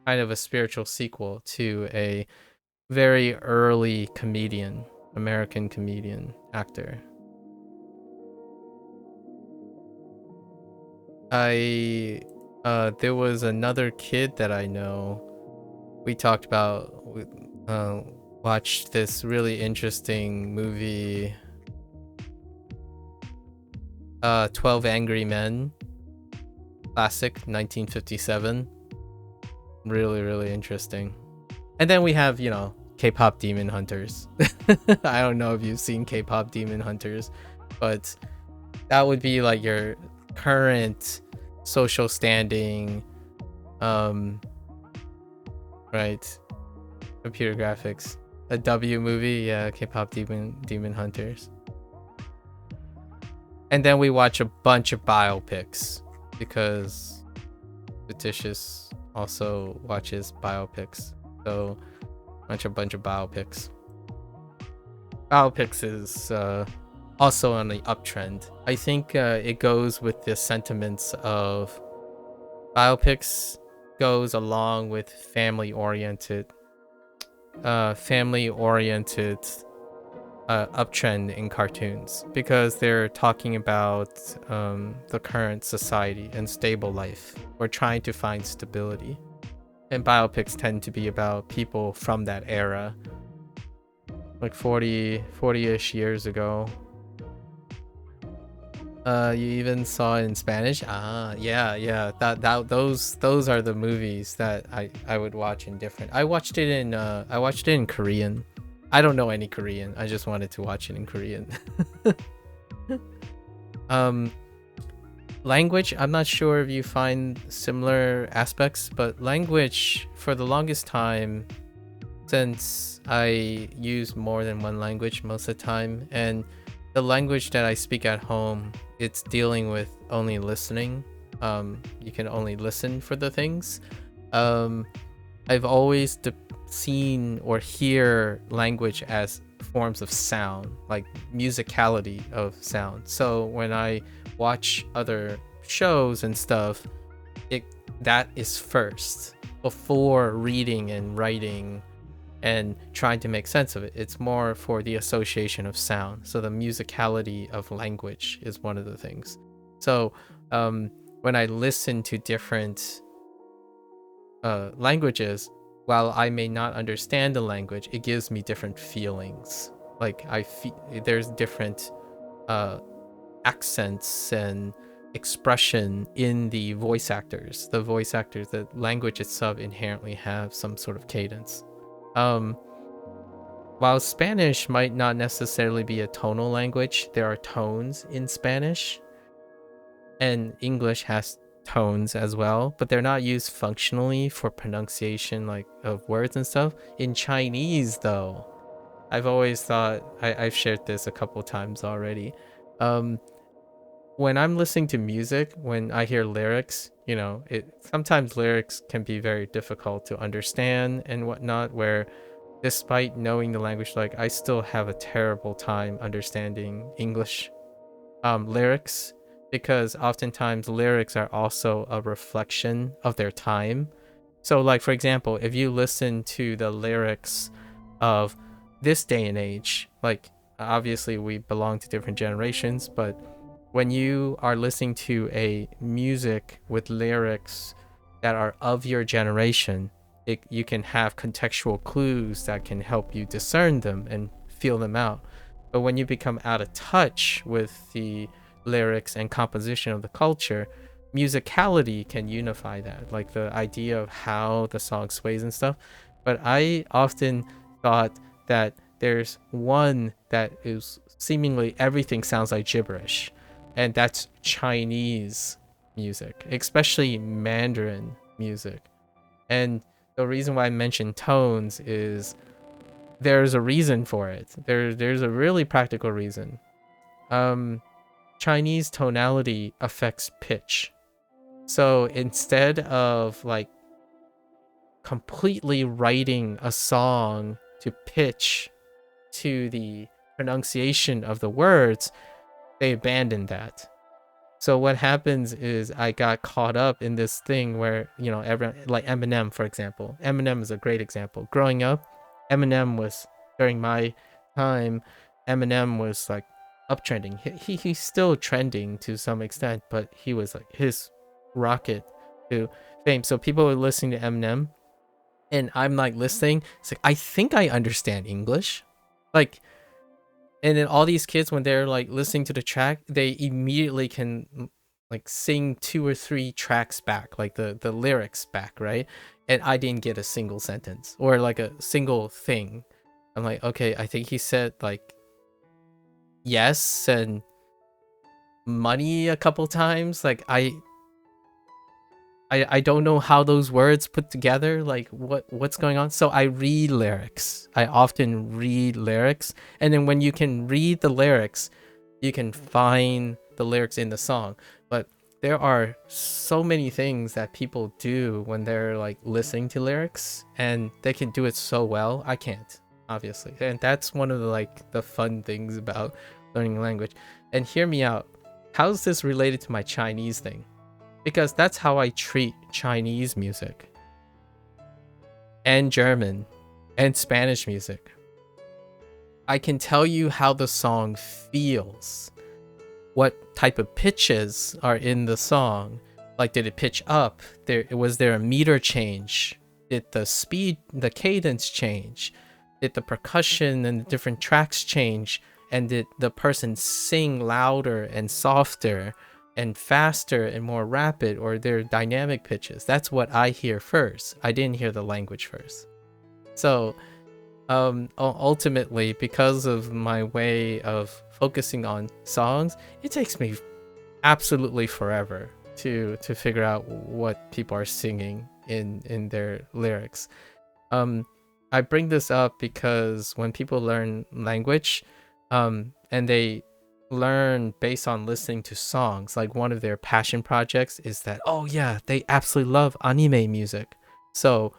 kind of a spiritual sequel to a very early comedian, American comedian actor. There was another kid that I know. We talked about watched this really interesting movie, 12 Angry Men, classic, 1957. Really, really interesting. And then we have, K-pop Demon Hunters. I don't know if you've seen K-pop Demon Hunters, but that would be like your current social standing, right? Computer graphics. A W movie, yeah, K-pop Demon Hunters. And then we watch a bunch of biopics because Fictitious also watches biopics. So watch a bunch of biopics. Biopics is also on the uptrend. I think it goes with the sentiments of biopics, goes along with family-oriented uptrend in cartoons, because they're talking about the current society and stable life. We're trying to find stability, and biopics tend to be about people from that era, like 40-ish years ago. You even saw it in Spanish? Yeah. Those are the movies that I would watch in different. I watched it in Korean. I don't know any Korean. I just wanted to watch it in Korean. Language, I'm not sure if you find similar aspects, but language, for the longest time, since I use more than one language most of the time, and the language that I speak at home, it's dealing with only listening. You can only listen for the things. I've always seen or hear language as forms of sound, like musicality of sound. So when I watch other shows and stuff, that is first before reading and writing and trying to make sense of it. It's more for the association of sound. So the musicality of language is one of the things. So when I listen to different languages, while I may not understand the language, it gives me different feelings. Like there's different accents and expression in the voice actors. The language itself inherently have some sort of cadence. While Spanish might not necessarily be a tonal language, there are tones in Spanish, and English has tones as well, but they're not used functionally for pronunciation, like of words and stuff. In Chinese, though, I've always thought, I've shared this a couple times already. When I'm listening to music, when I hear lyrics, sometimes lyrics can be very difficult to understand and whatnot, where despite knowing the language, like I still have a terrible time understanding English lyrics, because oftentimes lyrics are also a reflection of their time. So like, for example, if you listen to the lyrics of this day and age, like obviously we belong to different generations, but when you are listening to a music with lyrics that are of your generation, you can have contextual clues that can help you discern them and feel them out. But when you become out of touch with the lyrics and composition of the culture, musicality can unify that, like the idea of how the song sways and stuff. But I often thought that there's one that is seemingly everything sounds like gibberish, and that's Chinese music, especially Mandarin music. And the reason why I mention tones is there's a reason for it. There's a really practical reason. Chinese tonality affects pitch. So instead of like completely writing a song to pitch to the pronunciation of the words, they abandoned that. So what happens is I got caught up in this thing where, everyone, like Eminem, for example. Eminem is a great example. Growing up, Eminem was, during my time, Eminem was like uptrending. He's still trending to some extent, but he was like his rocket to fame. So people were listening to Eminem, and I'm like listening. It's like, I think I understand English. Like, and then all these kids, when they're like listening to the track, they immediately can like sing 2 or 3 tracks back, like the lyrics back, right? And I didn't get a single sentence or like a single thing. I'm like, okay, I think he said like yes and money a couple times. Like I don't know how those words put together, like what's going on. So I read lyrics. I often read lyrics, and then when you can read the lyrics, you can find the lyrics in the song. But there are so many things that people do when they're like listening to lyrics, and they can do it so well. I can't, obviously, and that's one of the like the fun things about learning a language. And hear me out. How's this related to my Chinese thing? Because that's how I treat Chinese music and German and Spanish music. I can tell you how the song feels, what type of pitches are in the song. Like, did it pitch up? Was there a meter change? Did the speed, the cadence change? Did the percussion and the different tracks change? And did the person sing louder and softer and faster and more rapid, or their dynamic pitches? That's what I hear first. I didn't hear the language first. So ultimately, because of my way of focusing on songs, it takes me absolutely forever to figure out what people are singing in their lyrics. I bring this up because when people learn language, and they learn based on listening to songs, like one of their passion projects is that, oh yeah, they absolutely love anime music. So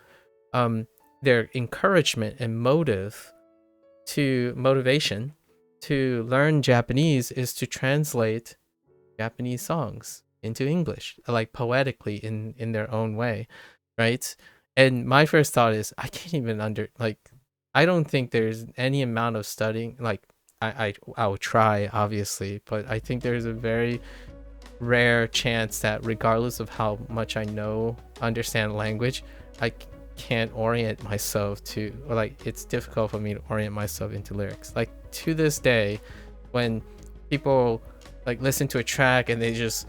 their encouragement and motivation to learn Japanese is to translate Japanese songs into English, like poetically in their own way, right? And my first thought is, I can't even I don't think there's any amount of studying, like I will try, obviously, but I think there's a very rare chance that regardless of how much I understand language, I can't orient myself to, or like it's difficult for me to orient myself into lyrics. Like to this day, when people like listen to a track and they just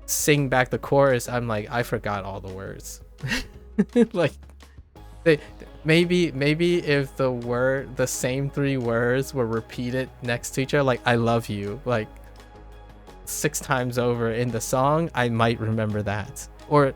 sing back the chorus, I'm like, I forgot all the words. Like maybe if the same 3 words were repeated next to each other, like I love you, like 6 times over in the song, I might remember that. Or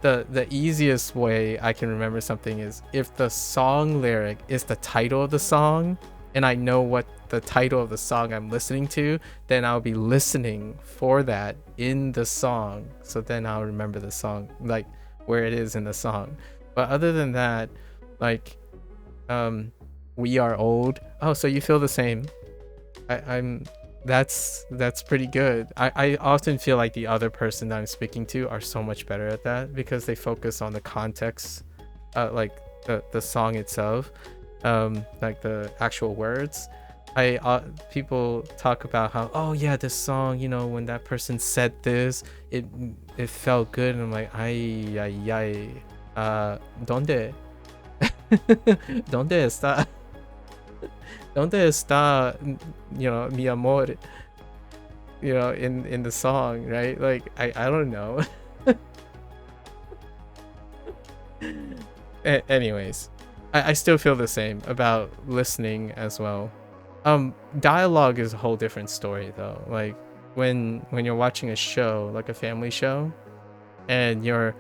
the easiest way I can remember something is if the song lyric is the title of the song and I know what the title of the song I'm listening to, then I'll be listening for that in the song, so then I'll remember the song, like where it is in the song. But other than that, like We Are Old. Oh, so you feel the same. That's pretty good. I often feel like the other person that I'm speaking to are so much better at that because they focus on the context, like the song itself, like the actual words. People talk about how, oh yeah, this song, when that person said this, it felt good, and I'm like, ay, ¿dónde? ¿Dónde está? ¿Dónde está, mi amor? In the song, right? Like, I don't know. Anyways, I still feel the same about listening as well. Dialogue is a whole different story though. Like when you're watching a show, like a family show, and you're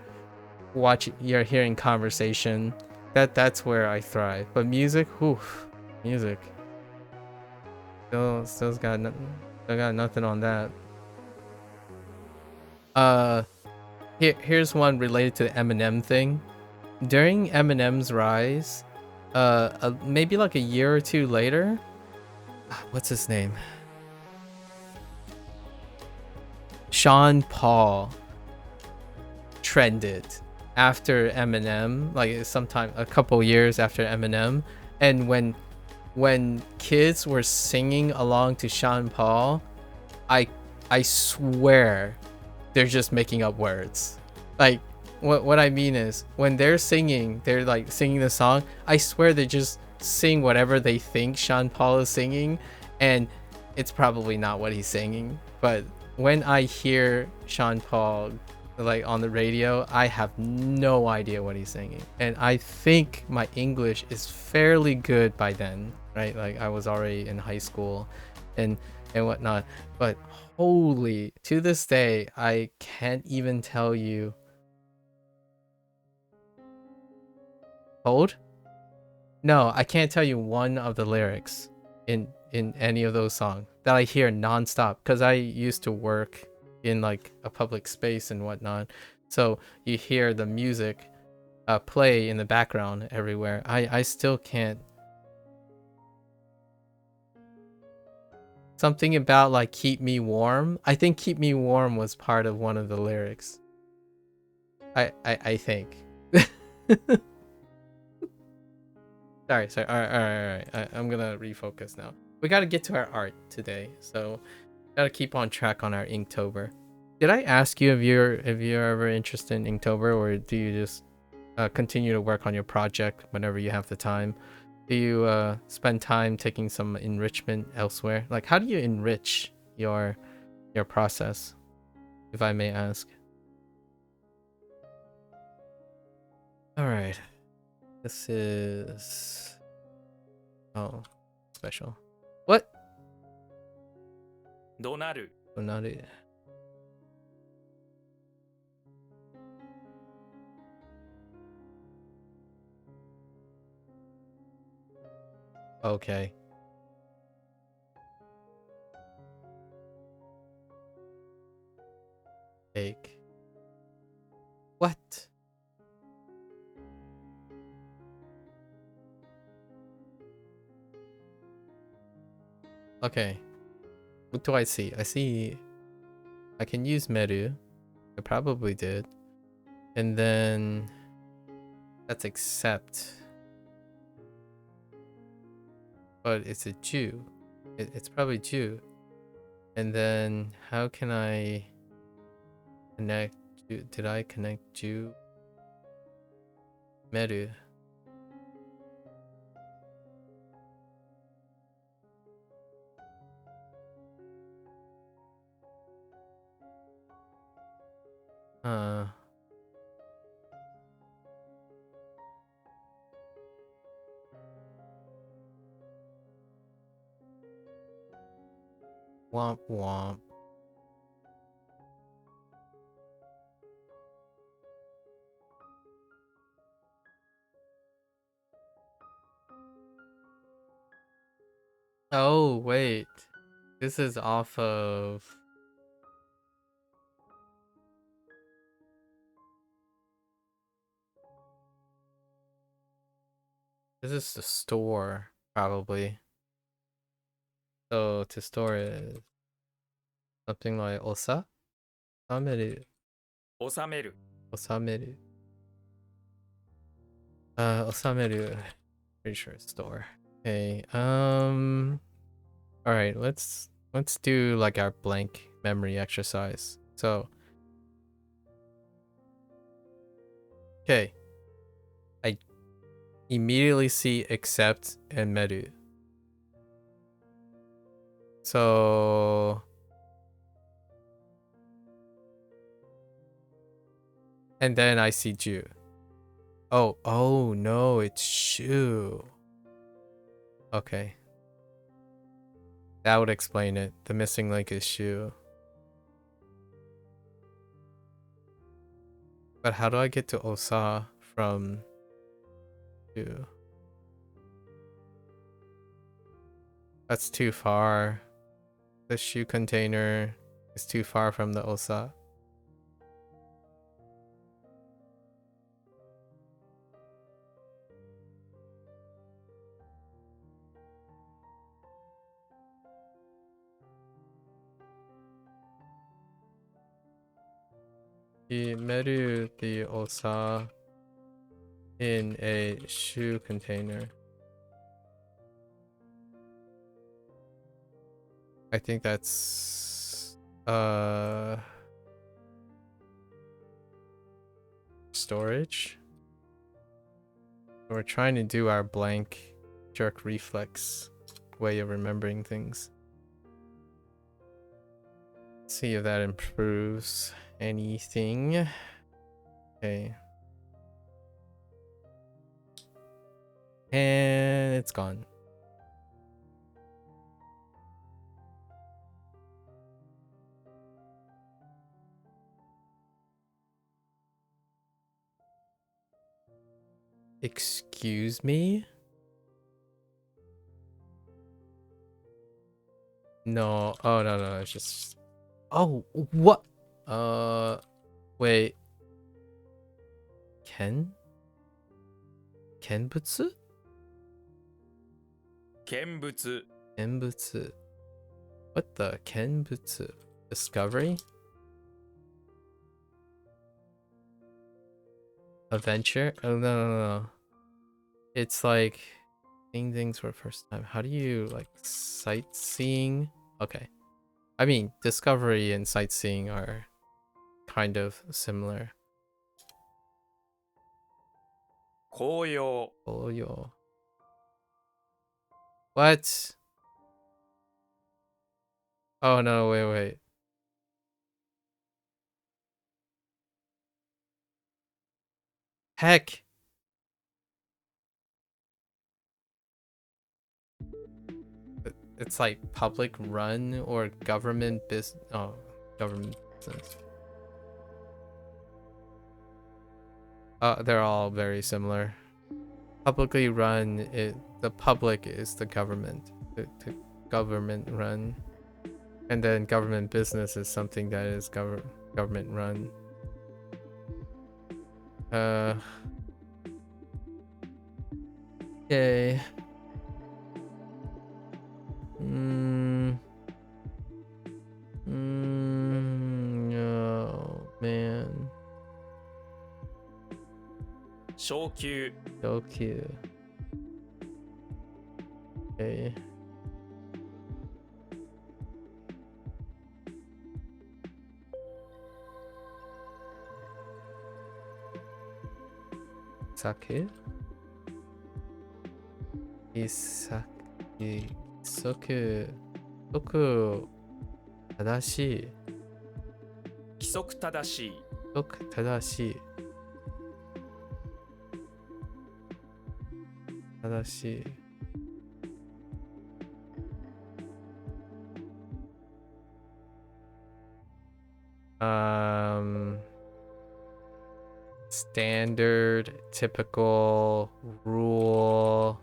hearing conversation, that's where I thrive. But music, music still got nothing on that. Uh, here's one related to the Eminem thing. During Eminem's rise, maybe like a year or two later, what's his name? Sean Paul trended after Eminem, like sometime a couple years after Eminem, and when kids were singing along to Sean Paul, I swear they're just making up words. Like what I mean is when they're singing, they're like singing the song. I swear they just sing whatever they think Sean Paul is singing, and it's probably not what he's singing. But when I hear Sean Paul like on the radio, I have no idea what he's singing, and I think my English is fairly good by then, right? Like I was already in high school and whatnot, but holy, to this day I can't even tell you. Hold? No, I can't tell you one of the lyrics in any of those songs that I hear nonstop, because I used to work in like a public space and whatnot, so you hear the music play in the background everywhere. I still can't. Something about like keep me warm. I think keep me warm was part of one of the lyrics. I think. Sorry. All right. I'm gonna refocus now. We gotta get to our art today, so gotta keep on track on our Inktober. Did I ask you if you're ever interested in Inktober, or do you just continue to work on your project whenever you have the time? Do you spend time taking some enrichment elsewhere? Like, how do you enrich your process, if I may ask? All right, this is special. What? どなる Not it. Okay. Cake. What? Okay. What do I see? I see I can use Meru. I probably did. And then that's accept. But it's a Jew. It's probably Jew. And then how can I connect? Did I connect Jew? Meru. Womp womp. Oh, wait. This is off of... This is the store, probably. So to store it, something like Osa? Osameru. 収める Osameru. Osameru. Pretty sure it's store. Okay. All right. Let's do like our blank memory exercise. So, okay. I immediately see accept and meru. So, and then I see Jew. Oh no, it's Shu. Okay. That would explain it. The missing link is Shu. But how do I get to Osa from Shu? That's too far. The Shu container is too far from the Osa. Imeru the osa in a shoe container. I think that's storage. We're trying to do our blank jerk reflex way of remembering things. See if that improves anything. Okay. And it's gone. Excuse me? No. Oh, no. It's just... Oh, what? Wait. Kenbutsu? Kenbutsu. Kenbutsu. What the? Kenbutsu? Discovery? Adventure? Oh, no. It's like seeing things for the first time. How do you, like, sightseeing? Okay. I mean, discovery and sightseeing are kind of similar. Koyo. Oh, yo. What? Oh, no, wait. Heck! It's like public run or government business. Oh, government business. They're all very similar. Publicly run, the public is the government. The government run. And then government business is something that is government run. Okay. Oh man. Shokyu. So cute. Okay. Sake? Isaki. Soku. Soku. Tadashi. 規則正しい。 Soku tadashi. Tadashi. Standard, typical, rule,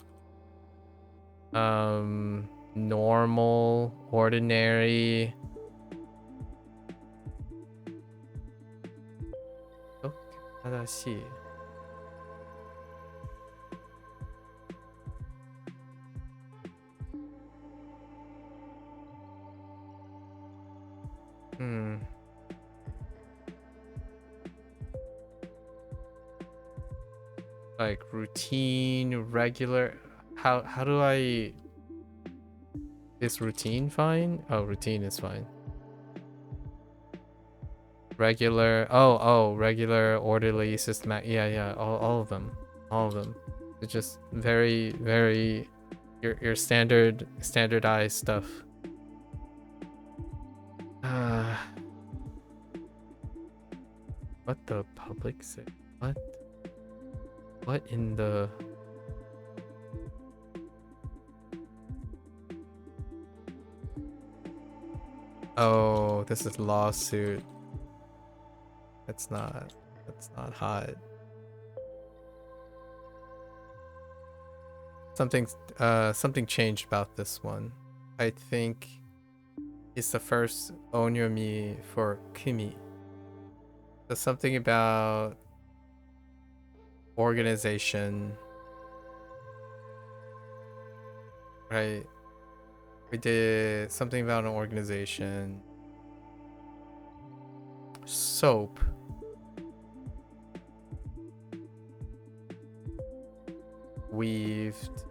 normal, ordinary. Oh, tadashi. Like routine, regular. How do I... Is routine fine? Oh, routine is fine. Regular. Oh, regular, orderly, systematic. Yeah. All of them. All of them. It's just very, very your standardized stuff. What the public say? What in the... Oh, this is lawsuit. That's not hot. Something changed about this one. I think it's the first onyomi for kumi. So something about organization, right? We did something about an organization. Soap. weaved.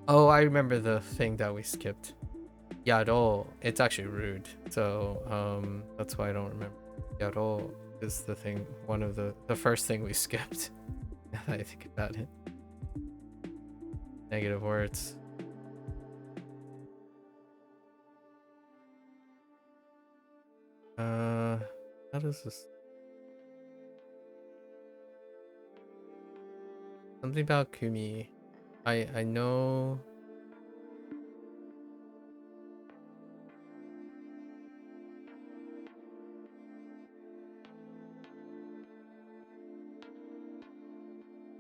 Oh, I remember the thing that we skipped. Yaro. It's actually rude. So, that's why I don't remember. Yaro is the thing, one of the first thing we skipped. Now that I think about it. Negative words. How does this? Something about Kumi. I know.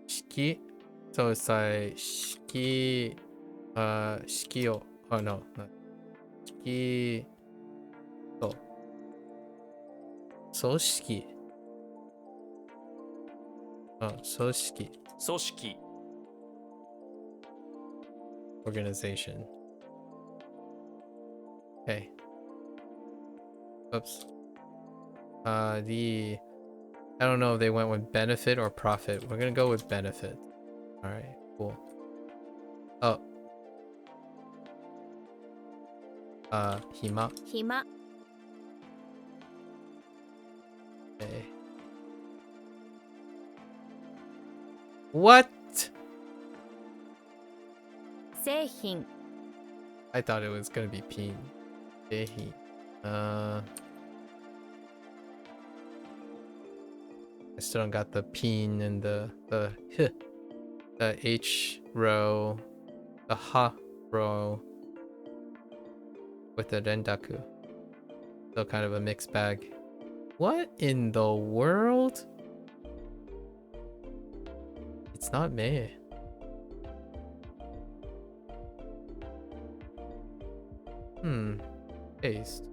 Shiki. So it's like shiki. Shikio. Oh no. Shiki. So. 組織 組織組織 organization. Okay. Oops. I don't know if they went with benefit or profit. We're gonna go with benefit. All right, cool. Oh. Hima. 暇 Okay. What? 製品 I thought it was gonna be pin. Dehi. I still don't got the pin and the H row, the ha row with the rendaku. Still kind of a mixed bag. What in the world? It's not me. Paste.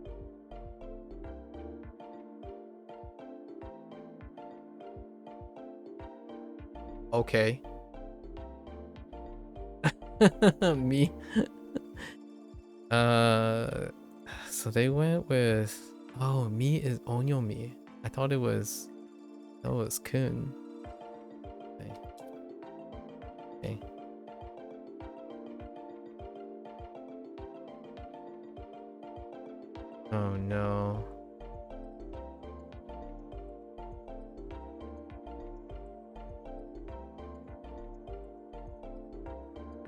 Okay. Me. So they went with, oh, me is onyomi. I thought it was, that was kun. Okay. Oh no.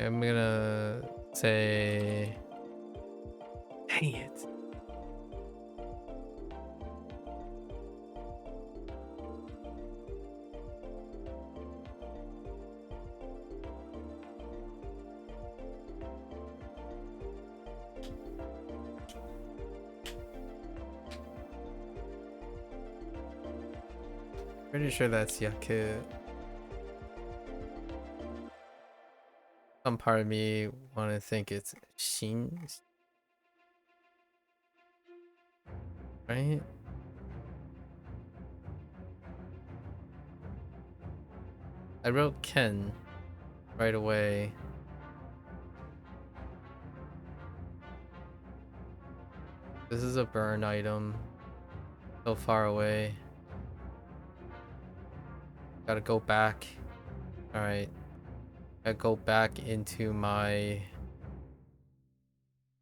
I'm gonna say, dang it. Pretty sure that's yaku. Some part of me want to think it's shin, right? I wrote Ken right away. This is a burn item. So far away. Gotta go back. Alright. Gotta go back into my...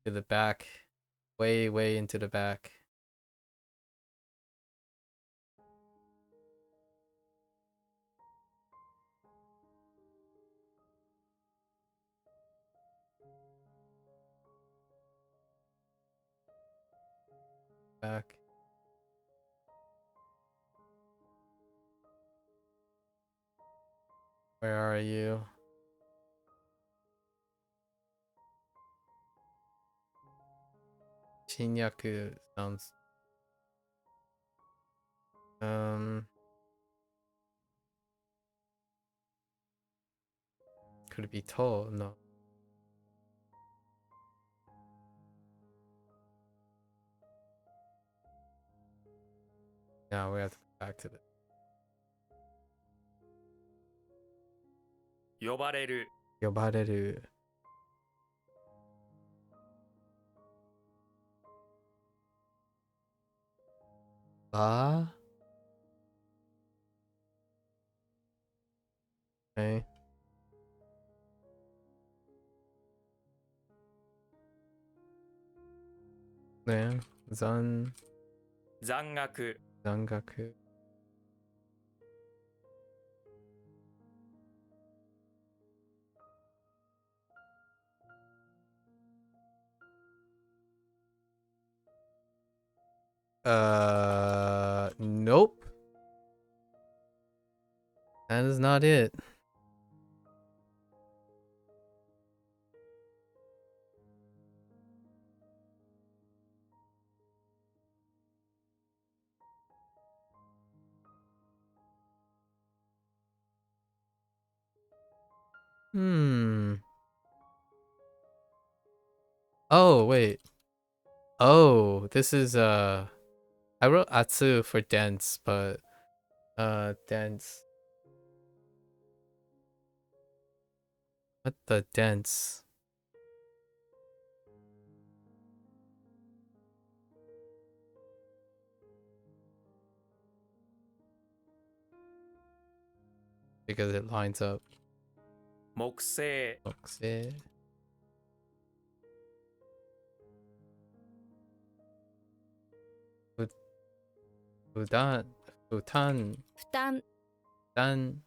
to the back. Way into the back. Back. Where are you? Shinyaku sounds... Could it be To? No. Yeah, we have to go back to the... 呼ばれる 呼ばれる Ah. Okay. Yeah. Zangaku. Zangaku. Nope. That is not it. Oh, wait. Oh, this is I wrote Atsu for dense, but dense. What the dense? Because it lines up. 木星。 Okay. Fudan. Futan. 負担 Dan.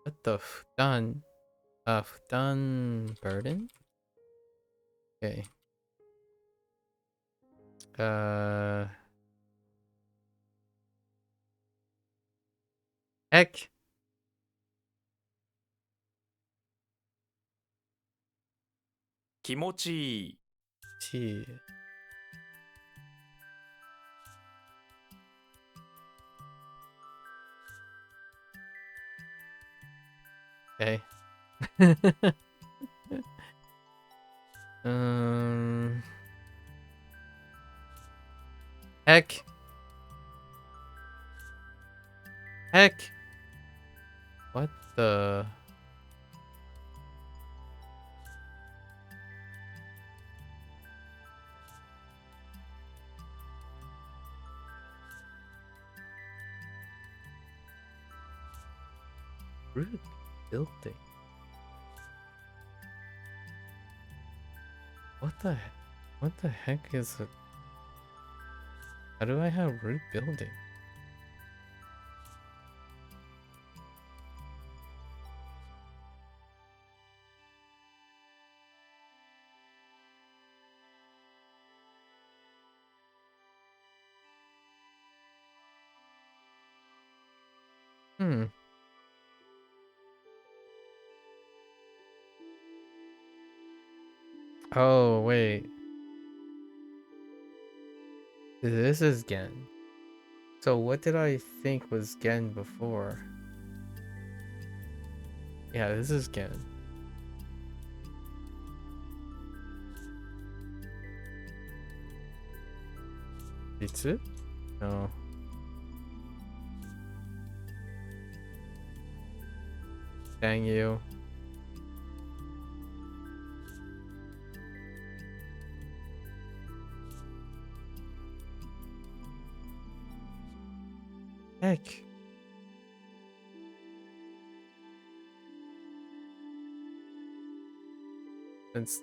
What the fudan? Fudan burden? Okay. Heck. 気持ちいい。 Chi. Okay. Heck. Heck. What the? Rude building. What the heck is it? How do I have root building? Oh, wait. This is Gen. So what did I think was Gen before? Yeah, this is Gen. Itsu? No. Dang you. Heck. It's,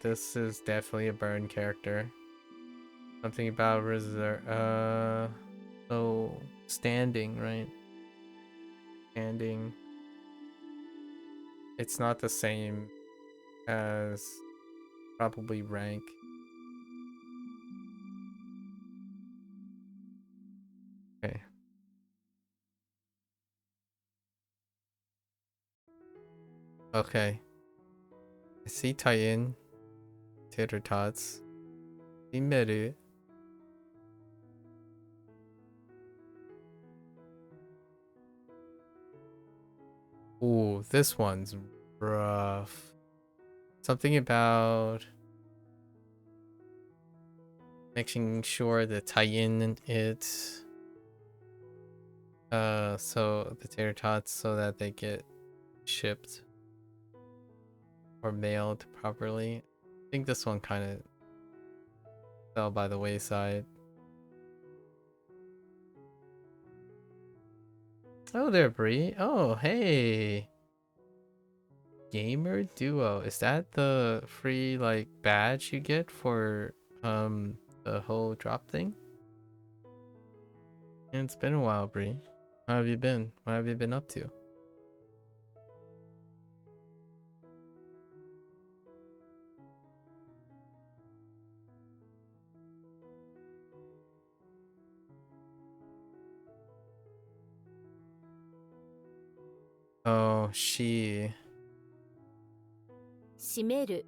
this is definitely a burn character. Something about reserve. So standing, right? Standing. It's not the same as probably rank. Okay. Okay. I see tie-in. Tater tots. See Meru. Ooh, this one's rough. Something about making sure the tie-in it. So the tater tots so that they get shipped or mailed properly. I think this one kind of fell by the wayside. Oh there, Bree. Oh, hey. Gamer Duo. Is that the free like badge you get for the whole drop thing? It's been a while, Bree. How have you been? What have you been up to? Oh, she. 閉める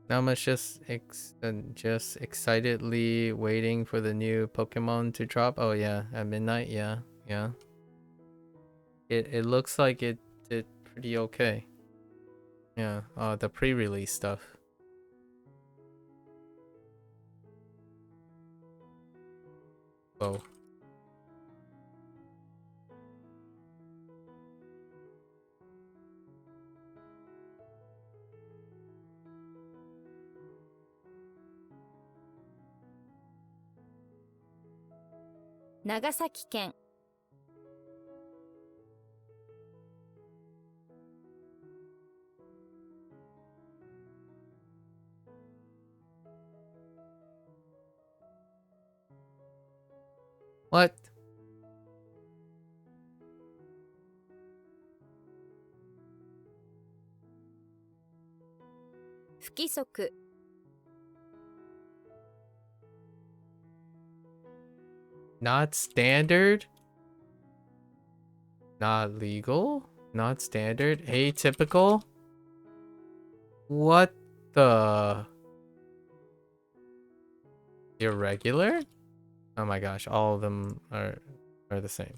Not much, just excitedly waiting for the new Pokemon to drop. Oh yeah, at midnight. Yeah, yeah. It looks like it did pretty okay. Yeah. The pre-release stuff. Whoa.長崎県 What?「不規則 Not standard? Not legal? Not standard? Atypical? What the? Irregular? Oh my gosh, all of them are the same.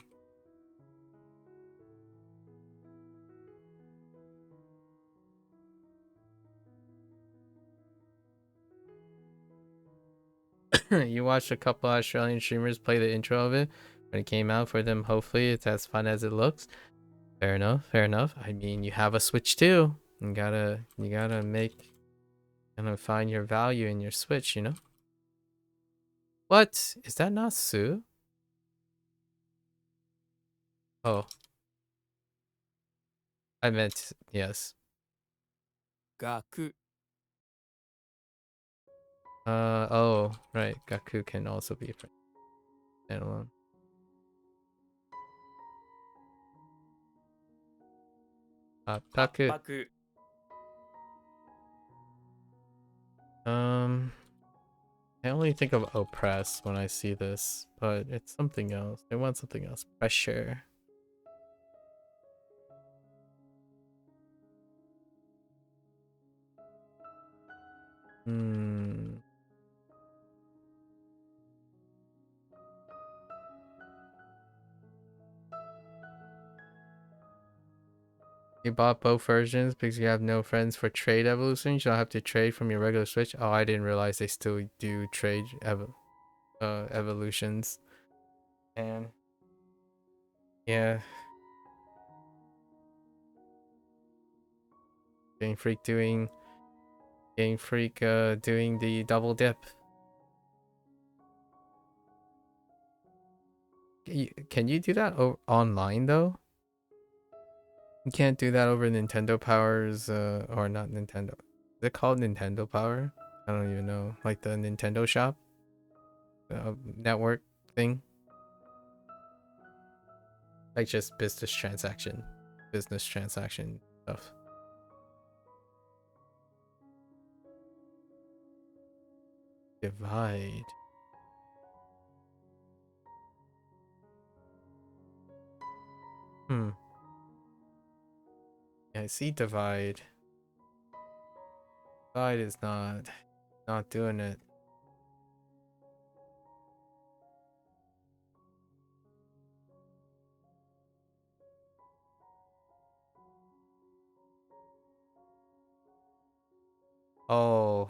You watched a couple Australian streamers play the intro of it when it came out for them. Hopefully it's as fun as it looks. Fair enough, fair enough. I mean, you have a Switch too. You gotta find your value in your Switch, you know? What? Is that not Sue? Oh. I meant, yes. 学 Oh, right. Gaku can also be standalone. Paku. 圧迫 I only think of oppress when I see this, but it's something else. They want something else. Pressure. Hmm. You bought both versions because you have no friends for trade evolutions. You don't have to trade from your regular Switch. Oh, I didn't realize they still do trade evolutions. And yeah, Game Freak doing the double dip. Can you do that online though? You can't do that over Nintendo Powers, or not Nintendo. Is it called Nintendo Power? I don't even know. Like the Nintendo Shop network thing. Like just business transaction stuff. Divide. Yeah, I see divide. Divide is not doing it. Oh.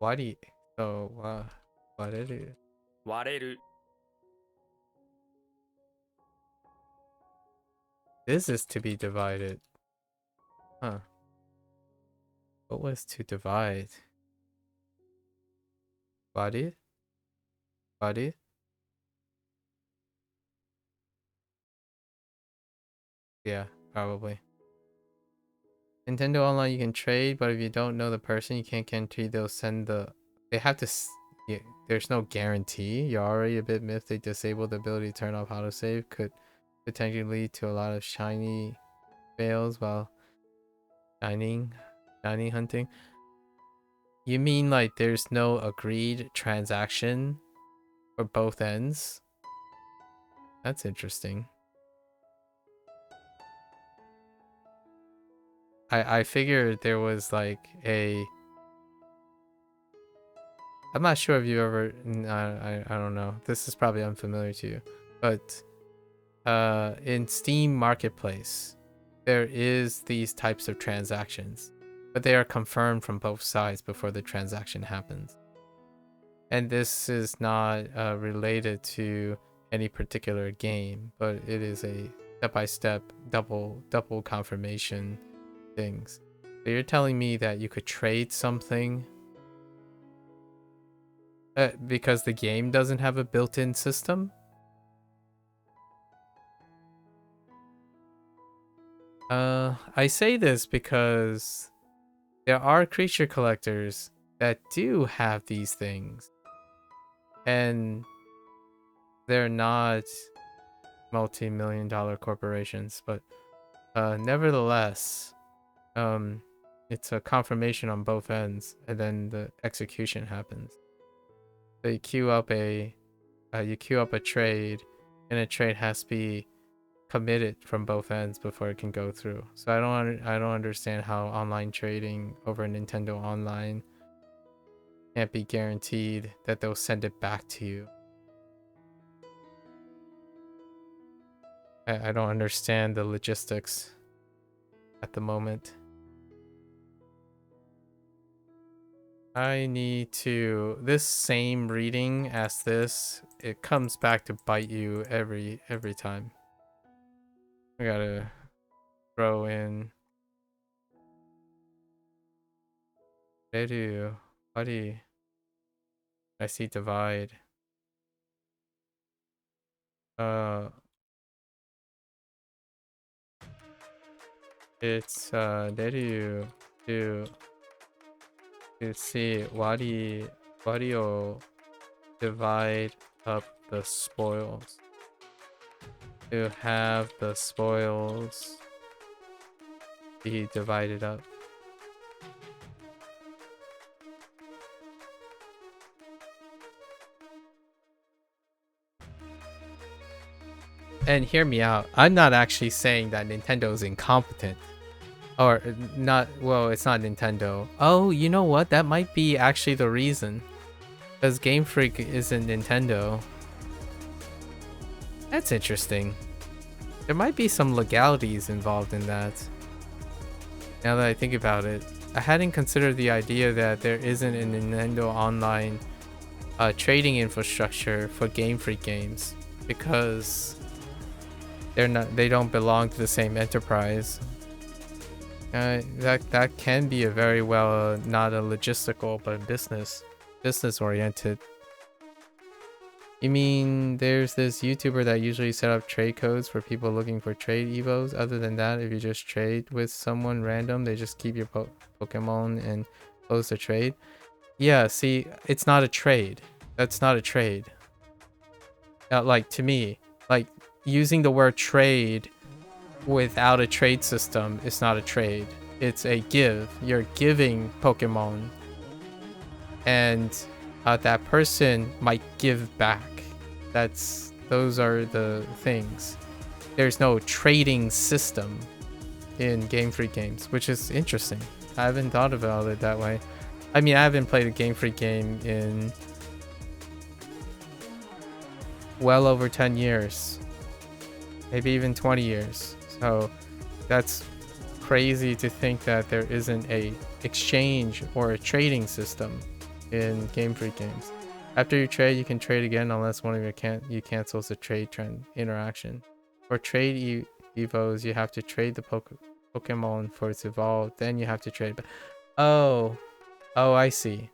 Why do you what did it? 割れる This is to be divided. Huh. What was to divide? Body? Body? Yeah, probably. Nintendo Online you can trade, but if you don't know the person, you can't guarantee they'll send the... They have to... Yeah, there's no guarantee. You're already a bit miffed they disabled the ability to turn off autosave. Could potentially lead to a lot of shiny fails while shiny hunting. You mean like there's no agreed transaction for both ends? That's interesting. I figured there was like a... I'm not sure if you ever... I don't know. This is probably unfamiliar to you. But in Steam Marketplace, there is these types of transactions. But they are confirmed from both sides before the transaction happens. And this is not related to any particular game, but it is a step-by-step double confirmation things. So you're telling me that you could trade something because the game doesn't have a built-in system? I say this because there are creature collectors that do have these things, and they're not multi-million-dollar corporations, but nevertheless, it's a confirmation on both ends, and then the execution happens. So you queue up a trade, and a trade has to be committed from both ends before it can go through. So I don't understand how online trading over Nintendo Online can't be guaranteed that they'll send it back to you. I don't understand the logistics at the moment. I need to... This same reading as this, it comes back to bite you every time. I gotta throw in... Redu, buddy. I see divide. It's Redu to see Wario divide up the spoils. To have the spoils be divided up. And hear me out. I'm not actually saying that Nintendo's incompetent. Or not, well, it's not Nintendo. Oh, you know what? That might be actually the reason. Because Game Freak isn't Nintendo. That's interesting. There might be some legalities involved in that. Now that I think about it. I hadn't considered the idea that there isn't a Nintendo Online trading infrastructure for Game Freak games. Because they don't belong to the same enterprise. That can be a very well not a logistical but business oriented. You mean there's this YouTuber that usually set up trade codes for people looking for trade evos? Other than that, if you just trade with someone random, they just keep your Pokemon and close the trade? Yeah, see, it's not a trade. That's not a trade. Like, to me, like, using the word trade without a trade system is not a trade. It's a give. You're giving Pokemon, and that person might give back. Those are the things. There's no trading system in Game Freak games, which is interesting. I haven't thought about it that way. I mean, I haven't played a Game Freak game in well over 10 years, maybe even 20 years. So that's crazy to think that there isn't a exchange or a trading system in Game Freak games. After you trade, you can trade again unless one of you cancels the trade interaction. For trade evos, you have to trade the Pokemon for its evolved, then you have to trade. Oh, I see.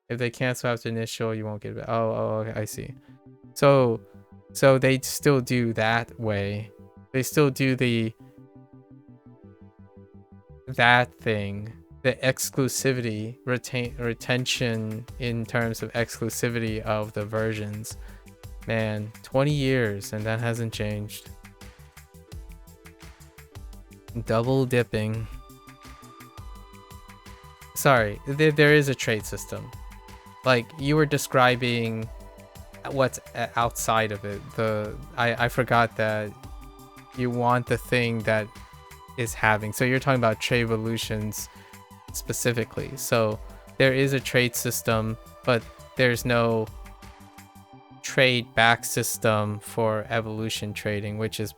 If they cancel after initial, you won't get it back. Okay, I see. So they still do that way. They still do that thing, the exclusivity, retention in terms of exclusivity of the versions. Man, 20 years and that hasn't changed. Double dipping. Sorry, there is a trade system. Like you were describing what's outside of it. I forgot that you want the thing that is having. So you're talking about trade evolutions specifically. So there is a trade system, but there's no trade back system for evolution trading, which is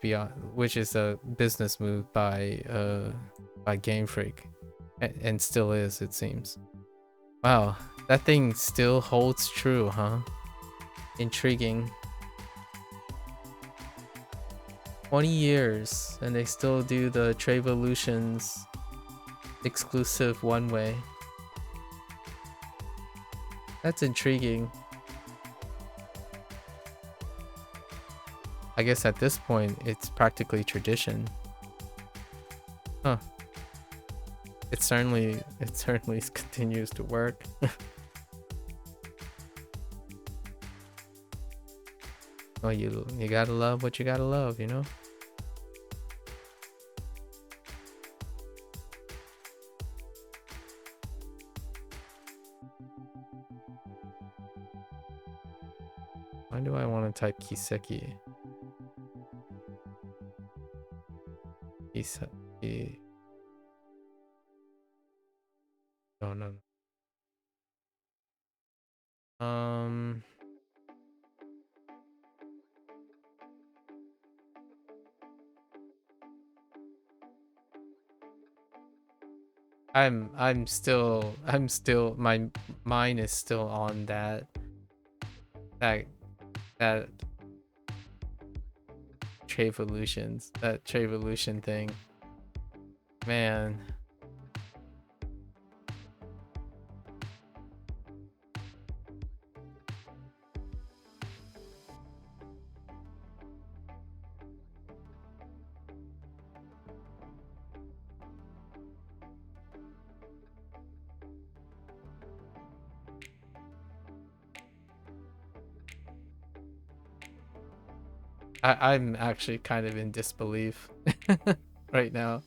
a business move by Game Freak, and still is, it seems. Wow, that thing still holds true, huh? Intriguing. 20 years and they still do the trade evolutions exclusive one way. That's intriguing. I guess at this point it's practically tradition. Huh. It certainly continues to work. Well, you gotta love what you gotta love, you know? Why do I want to type Kiseki? Kiseki. No. I'm still my mind is still on that trade evolution thing. Man. I'm actually kind of in disbelief right now.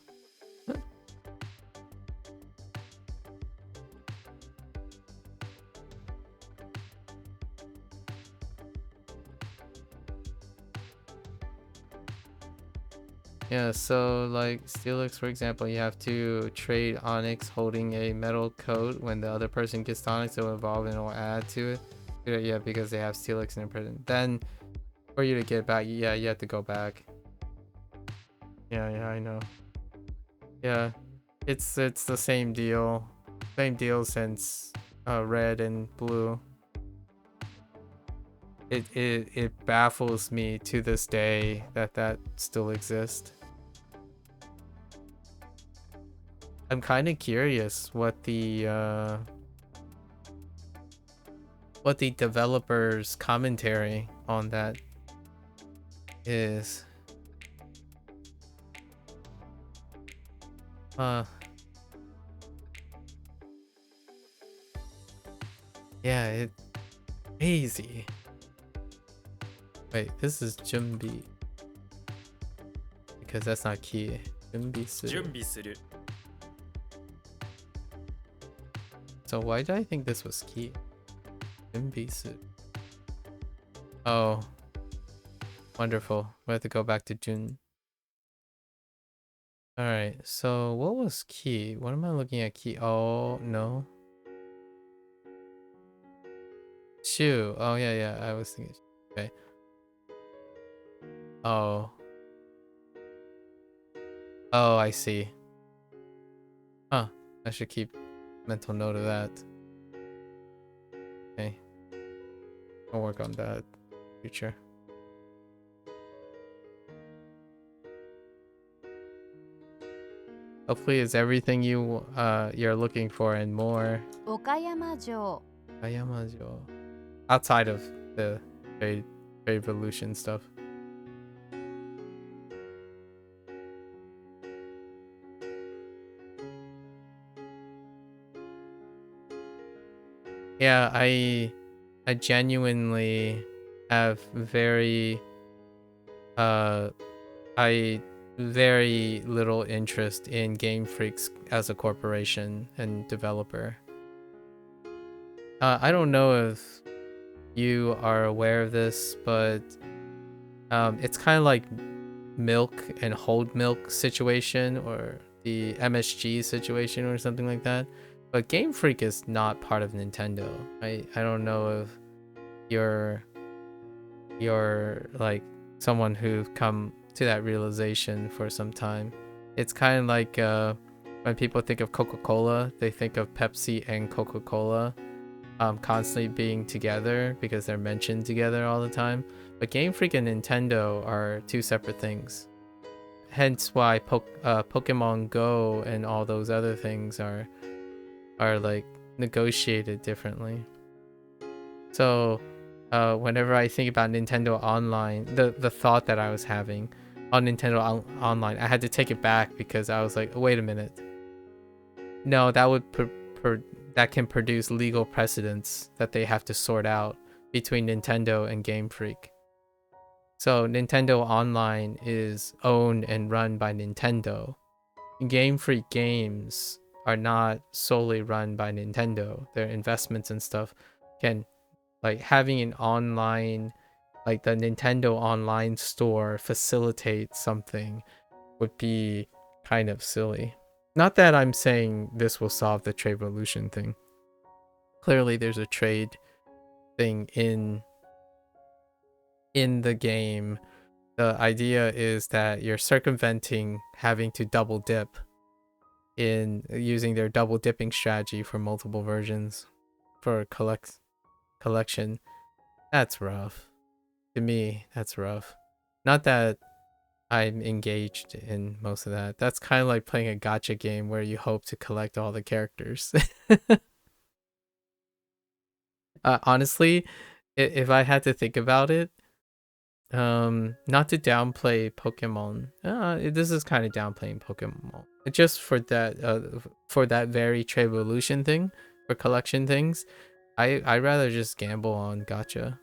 Yeah, so like Steelix, for example, you have to trade Onyx holding a metal coat. When the other person gets Onyx, it will evolve and it will add to it. Yeah, because they have Steelix in their prison. Then for you to get back, yeah, you have to go back. Yeah, I know. Yeah, it's the same deal. Same deal since red and blue. It baffles me to this day that still exists. I'm kind of curious what the developers' commentary on that is. Yeah, it's crazy. Wait, this is Junbi. Because that's not key. Junbi suru. So why did I think this was key? Junbi suru. Oh. Wonderful. We have to go back to Jun. Alright, so what was key? What am I looking at key? Oh, no. Shu. Oh, yeah, I was thinking. Okay. Oh. Oh, I see. Huh. I should keep mental note of that. Okay. I'll work on that in the future. Hopefully it's everything you're looking for and more. 岡山城 Ayamajo. Outside of the trade revolution stuff. Yeah, I genuinely have very very little interest in Game Freaks as a corporation and developer. I don't know if you are aware of this, but it's kind of like Milk and Hold Milk situation, or the MSG situation or something like that. But Game Freak is not part of Nintendo. I don't know if you're like someone who's come to that realization for some time. It's kind of like when people think of Coca-Cola, they think of Pepsi and Coca-Cola constantly being together because they're mentioned together all the time. But Game Freak and Nintendo are two separate things. Hence why Pokemon Go and all those other things are like negotiated differently. So whenever I think about Nintendo Online, the thought that I was having on Nintendo Online, I had to take it back because I was like, wait a minute. No, that would that can produce legal precedents that they have to sort out between Nintendo and Game Freak. So Nintendo Online is owned and run by Nintendo. Game Freak games are not solely run by Nintendo. Their investments and stuff can, like, having an online, like the Nintendo Online store facilitate something would be kind of silly. Not that I'm saying this will solve the trade revolution thing. Clearly there's a trade thing in the game. The idea is that you're circumventing having to double dip in using their double dipping strategy for multiple versions for collection. That's rough. To me, that's rough. Not that I'm engaged in most of that. That's kind of like playing a gacha game where you hope to collect all the characters. Honestly, if I had to think about it, not to downplay Pokemon. This is kind of downplaying Pokemon. Just for that very trade revolution thing, for collection things, I'd rather just gamble on gacha.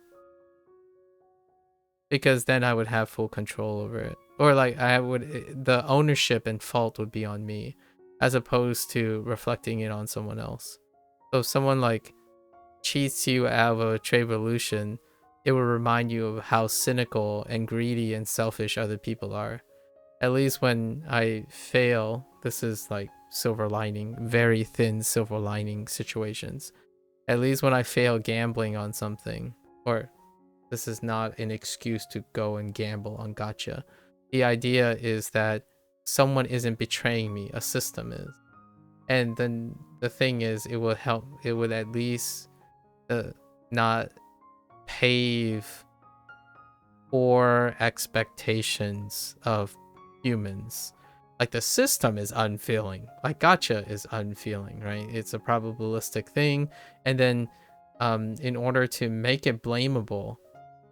Because then I would have full control over it. Or like the ownership and fault would be on me, as opposed to reflecting it on someone else. So if someone like cheats you out of a trade revolution, it will remind you of how cynical and greedy and selfish other people are. At least when I fail, this is like silver lining, very thin silver lining situations. At least when I fail gambling on something, or this is not an excuse to go and gamble on gacha. The idea is that someone isn't betraying me, a system is. And then the thing is, it would at least not pave poor expectations of humans. Like the system is unfeeling. Like gacha is unfeeling, right? It's a probabilistic thing. And then in order to make it blamable,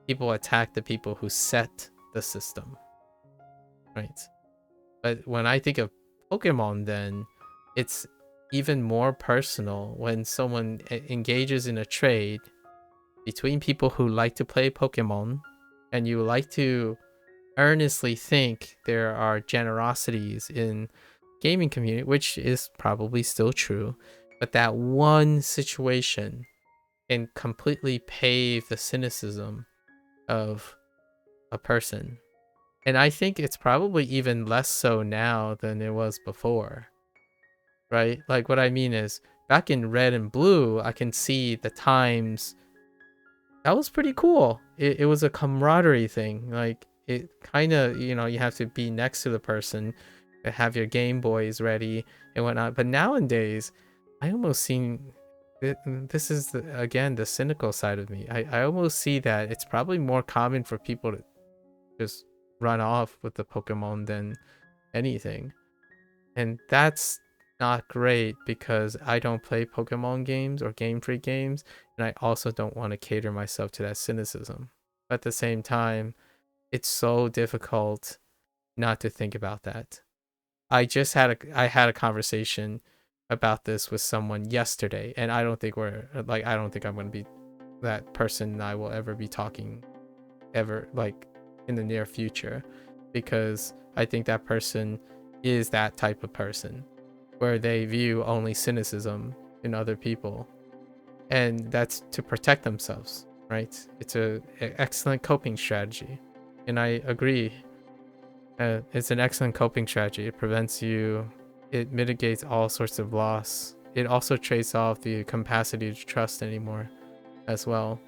people attack the people who set the system, right? But when I think of Pokemon, then it's even more personal when someone engages in a trade between people who like to play Pokemon, and you like to earnestly think there are generosities in gaming community, which is probably still true, but that one situation can completely pave the cynicism of a person. And I think it's probably even less so now than it was before, right? Like what I mean is, back in Red and Blue, I can see the times that was pretty cool. It was a camaraderie thing. Like it kind of, you have to be next to the person, have your Game Boys ready and whatnot. But nowadays, I almost seen this is again the cynical side of me. I almost see that it's probably more common for people to just run off with the Pokemon than anything. And that's not great because I don't play Pokemon games or Game Freak games, and I also don't want to cater myself to that cynicism. But at the same time, it's so difficult not to think about that. I had a conversation about this with someone yesterday, and I don't think I'm going to be that person I will ever be talking ever, like, in the near future, because I think that person is that type of person where they view only cynicism in other people, and that's to protect themselves, right? It's an excellent coping strategy, and I agree. It's an excellent coping strategy. It mitigates all sorts of loss. It also trades off the capacity to trust anymore as well.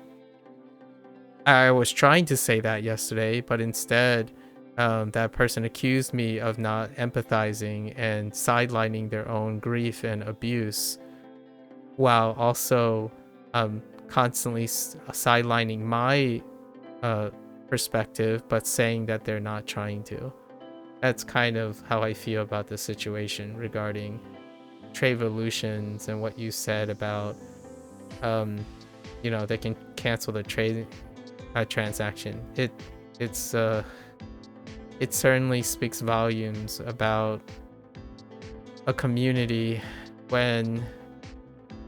I was trying to say that yesterday, but instead, that person accused me of not empathizing and sidelining their own grief and abuse, while also constantly sidelining my perspective, but saying that they're not trying to. That's kind of how I feel about the situation regarding trade evolutions and what you said about, they can cancel the trade transaction. It certainly speaks volumes about a community when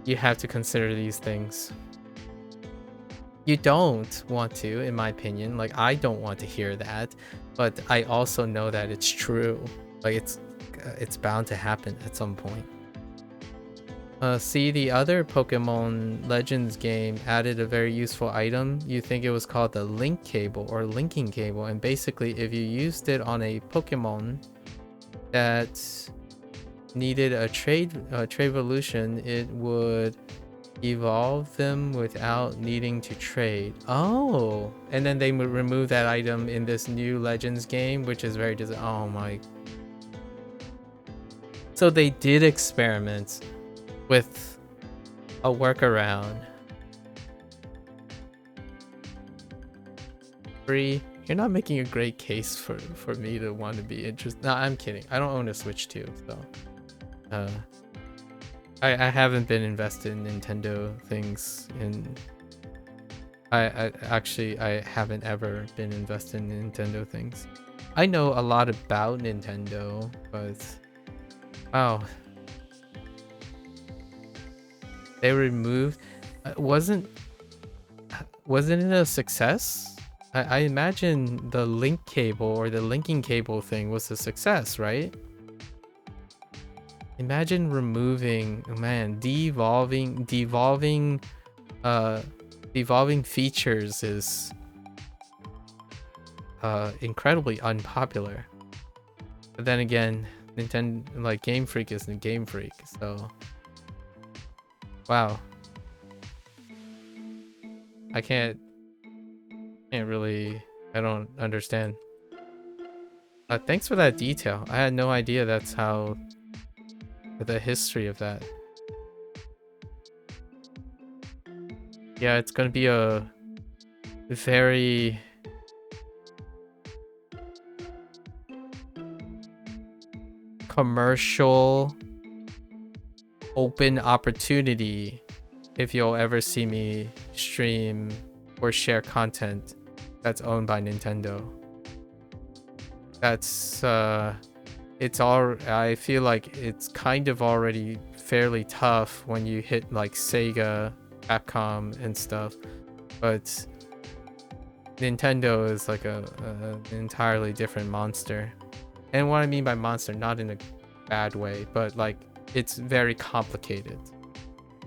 you have to consider these things. You don't want to, in my opinion. Like, I don't want to hear that, but I also know that it's true. Like, it's bound to happen at some point. See, the other Pokemon Legends game added a very useful item. You think it was called the link cable or linking cable, and basically if you used it on a Pokemon that needed a trade evolution, it would evolve them without needing to trade. Oh, and then they would remove that item in this new Legends game, which is very oh my. So they did experiments with a workaround. You're not making a great case for me to want to be interested. No, I'm kidding. I don't own a Switch 2, so I haven't been invested in Nintendo things I haven't ever been invested in Nintendo things. I know a lot about Nintendo, but wow. They removed wasn't it a success? I imagine the link cable or the linking cable thing was a success, right? Imagine removing, devolving features is incredibly unpopular. But then again, Nintendo, like, Game Freak isn't Game Freak, so wow. I don't understand. Thanks for that detail. I had no idea that's how the history of that. Yeah, it's gonna be a very commercial open opportunity if you'll ever see me stream or share content that's owned by Nintendo. That's I feel like it's kind of already fairly tough when you hit like Sega, Capcom and stuff, but Nintendo is like an entirely different monster. And what I mean by monster, not in a bad way, but like it's very complicated.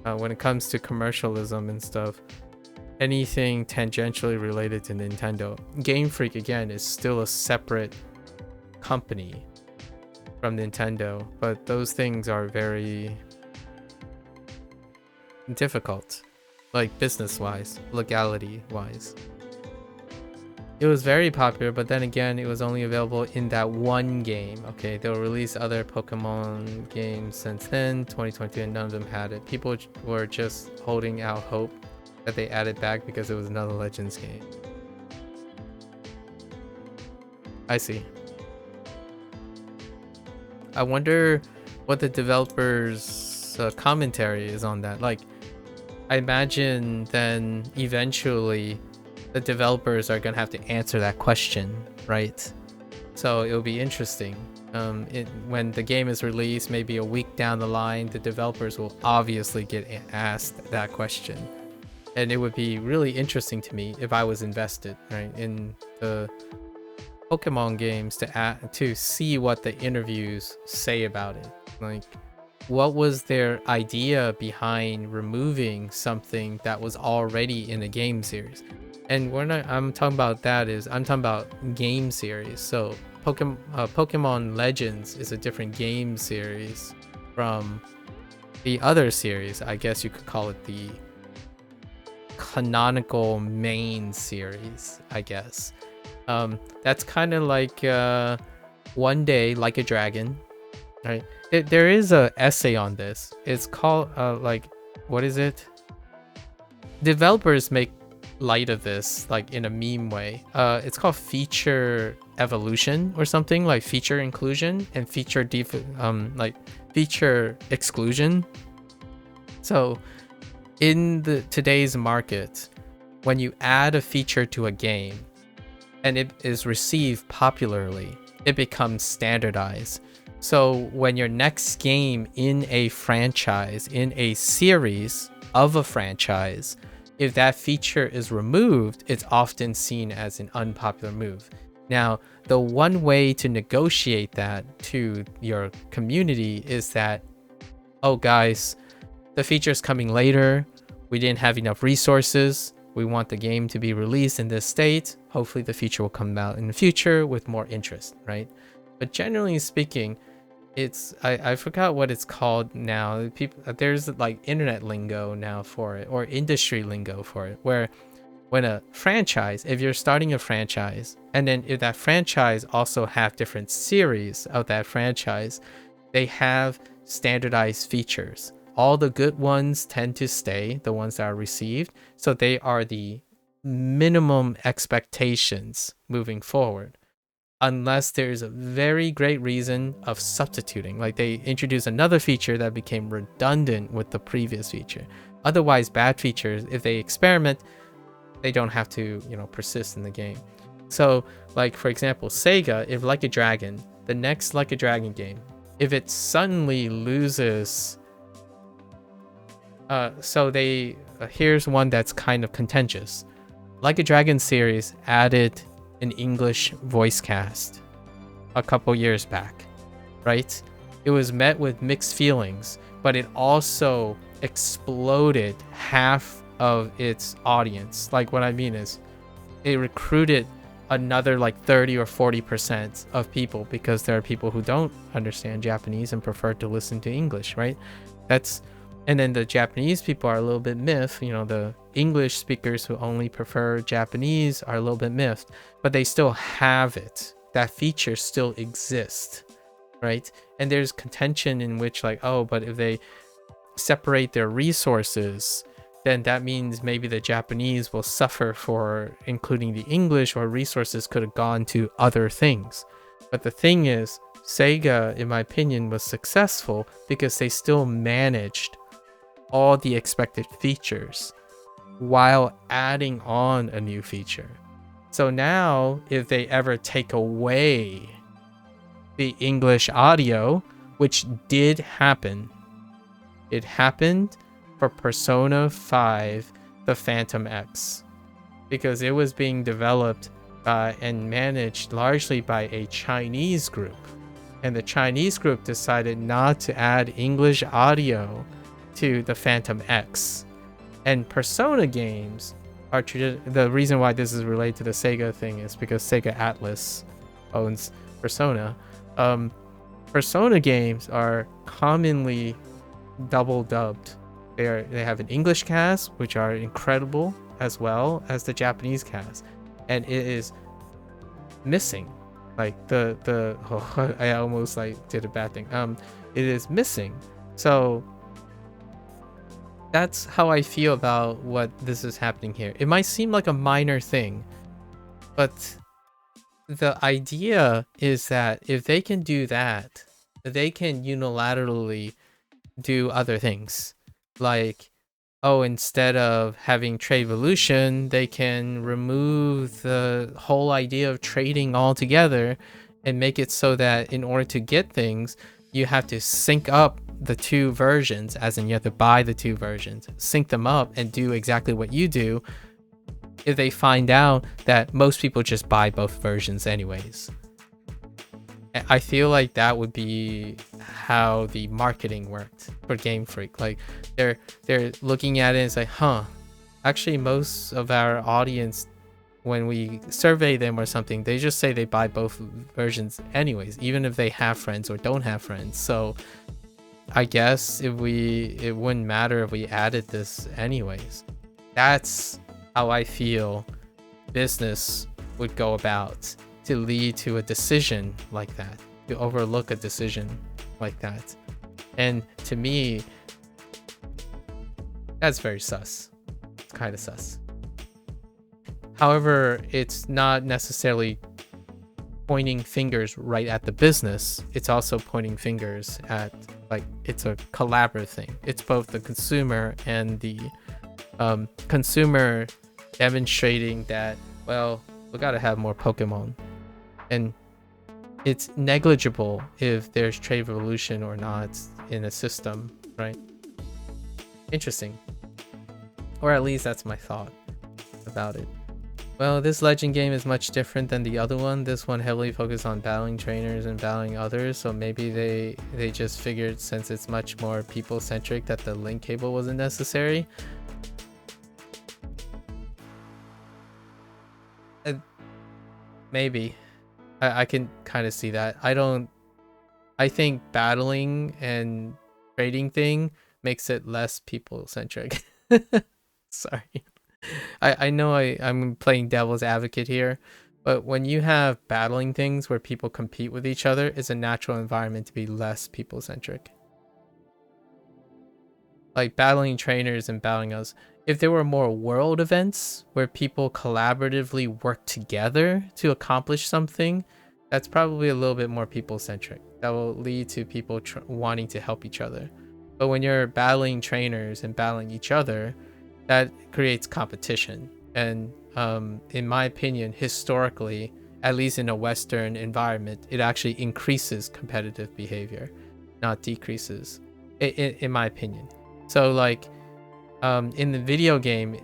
When it comes to commercialism and stuff, anything tangentially related to Nintendo, Game Freak again is still a separate company from Nintendo, but those things are very difficult, like business-wise, legality-wise. It was very popular, but then again, it was only available in that one game. Okay, they'll release other Pokemon games since then, 2022, and none of them had it. People were just holding out hope that they added back because it was another Legends game. I see. I wonder what the developers' commentary is on that. Like, I imagine then eventually the developers are gonna have to answer that question, right? So it'll be interesting. When the game is released, maybe a week down the line, the developers will obviously get asked that question, and it would be really interesting to me if I was invested, right, in the Pokemon games to see what the interviews say about it. Like, what was their idea behind removing something that was already in a game series? And when I'm talking about that is I'm talking about game series. So Pokemon Legends is a different game series from the other series. I guess you could call it the canonical main series, I guess. That's kind of like One Day Like a Dragon, right? There is a essay on this. It's called like, what is it? Developers make light of this like in a meme way. It's called feature evolution or something, like feature inclusion and feature like feature exclusion. So in today's market, when you add a feature to a game and it is received popularly, it becomes standardized. So when your next game in a franchise, in a series of a franchise, if that feature is removed, it's often seen as an unpopular move. Now, the one way to negotiate that to your community is that, oh guys, the feature's coming later. We didn't have enough resources. We want the game to be released in this state. Hopefully the feature will come out in the future with more interest, right? But generally speaking, it's I forgot what it's called now. There's like internet lingo now for it, or industry lingo for it, where when a franchise, if you're starting a franchise, and then if that franchise also have different series of that franchise, they have standardized features. All the good ones tend to stay, the ones that are received, so they are the minimum expectations moving forward, unless there's a very great reason of substituting, like they introduce another feature that became redundant with the previous feature. Otherwise, bad features, if they experiment, they don't have to, persist in the game. So, like for example, Sega, if Like a Dragon, the next Like a Dragon game, if it suddenly loses, here's one that's kind of contentious. Like a Dragon series added an English voice cast a couple years back, right? It was met with mixed feelings, but it also exploded half of its audience. Like, what I mean is it recruited another like 30 or 40% of people, because there are people who don't understand Japanese and prefer to listen to English, right? And then the Japanese people are a little bit miffed. The English speakers who only prefer Japanese are a little bit miffed, but they still have it. That feature still exists, right? And there's contention in which like, oh, but if they separate their resources, then that means maybe the Japanese will suffer for including the English, or resources could have gone to other things. But the thing is, Sega, in my opinion, was successful because they still managed all the expected features while adding on a new feature. So now, if they ever take away the English audio, which did happen, it happened for Persona 5, the Phantom X, because it was being developed and managed largely by a Chinese group. And the Chinese group decided not to add English audio to the Phantom X. And Persona games are the reason why this is related to the Sega thing is because Sega Atlas owns Persona. Persona games are commonly double dubbed. They have an English cast, which are incredible, as well as the Japanese cast, and it is missing. Like I almost like did a bad thing. It is missing. So that's how I feel about what this is happening here. It might seem like a minor thing, but the idea is that if they can do that, they can unilaterally do other things. Like, oh, instead of having trade revolution, they can remove the whole idea of trading altogether and make it so that in order to get things, you have to sync up the two versions, as in you have to buy the two versions, sync them up and do exactly what you do. If they find out that most people just buy both versions anyways, I feel like that would be how the marketing worked for Game Freak. Like they're looking at it and say, huh, actually most of our audience, when we survey them or something, they just say they buy both versions anyways, even if they have friends or don't have friends. So I guess it wouldn't matter if we added this anyways. That's how I feel business would go about to lead to a decision like that, to overlook a decision like that. And to me, that's very sus. It's kind of sus. However, it's not necessarily pointing fingers right at the business. It's also pointing fingers at, like, it's a collaborative thing. It's both the consumer and the consumer demonstrating that, well, we gotta have more Pokemon. And it's negligible if there's trade revolution or not in a system, right? Interesting. Or at least that's my thought about it. Well, this legend game is much different than the other one. This one heavily focused on battling trainers and battling others, so maybe they just figured since it's much more people-centric that the link cable wasn't necessary. Maybe. I can kind of see that. I think battling and trading thing makes it less people-centric. Sorry. I know I'm playing devil's advocate here, but when you have battling things where people compete with each other, it's a natural environment to be less people-centric. Like battling trainers and battling us. If there were more world events where people collaboratively work together to accomplish something, that's probably a little bit more people-centric. That will lead to people wanting to help each other. But when you're battling trainers and battling each other, that creates competition. And in my opinion, historically, at least in a Western environment, it actually increases competitive behavior, not decreases, in my opinion. So like in the video game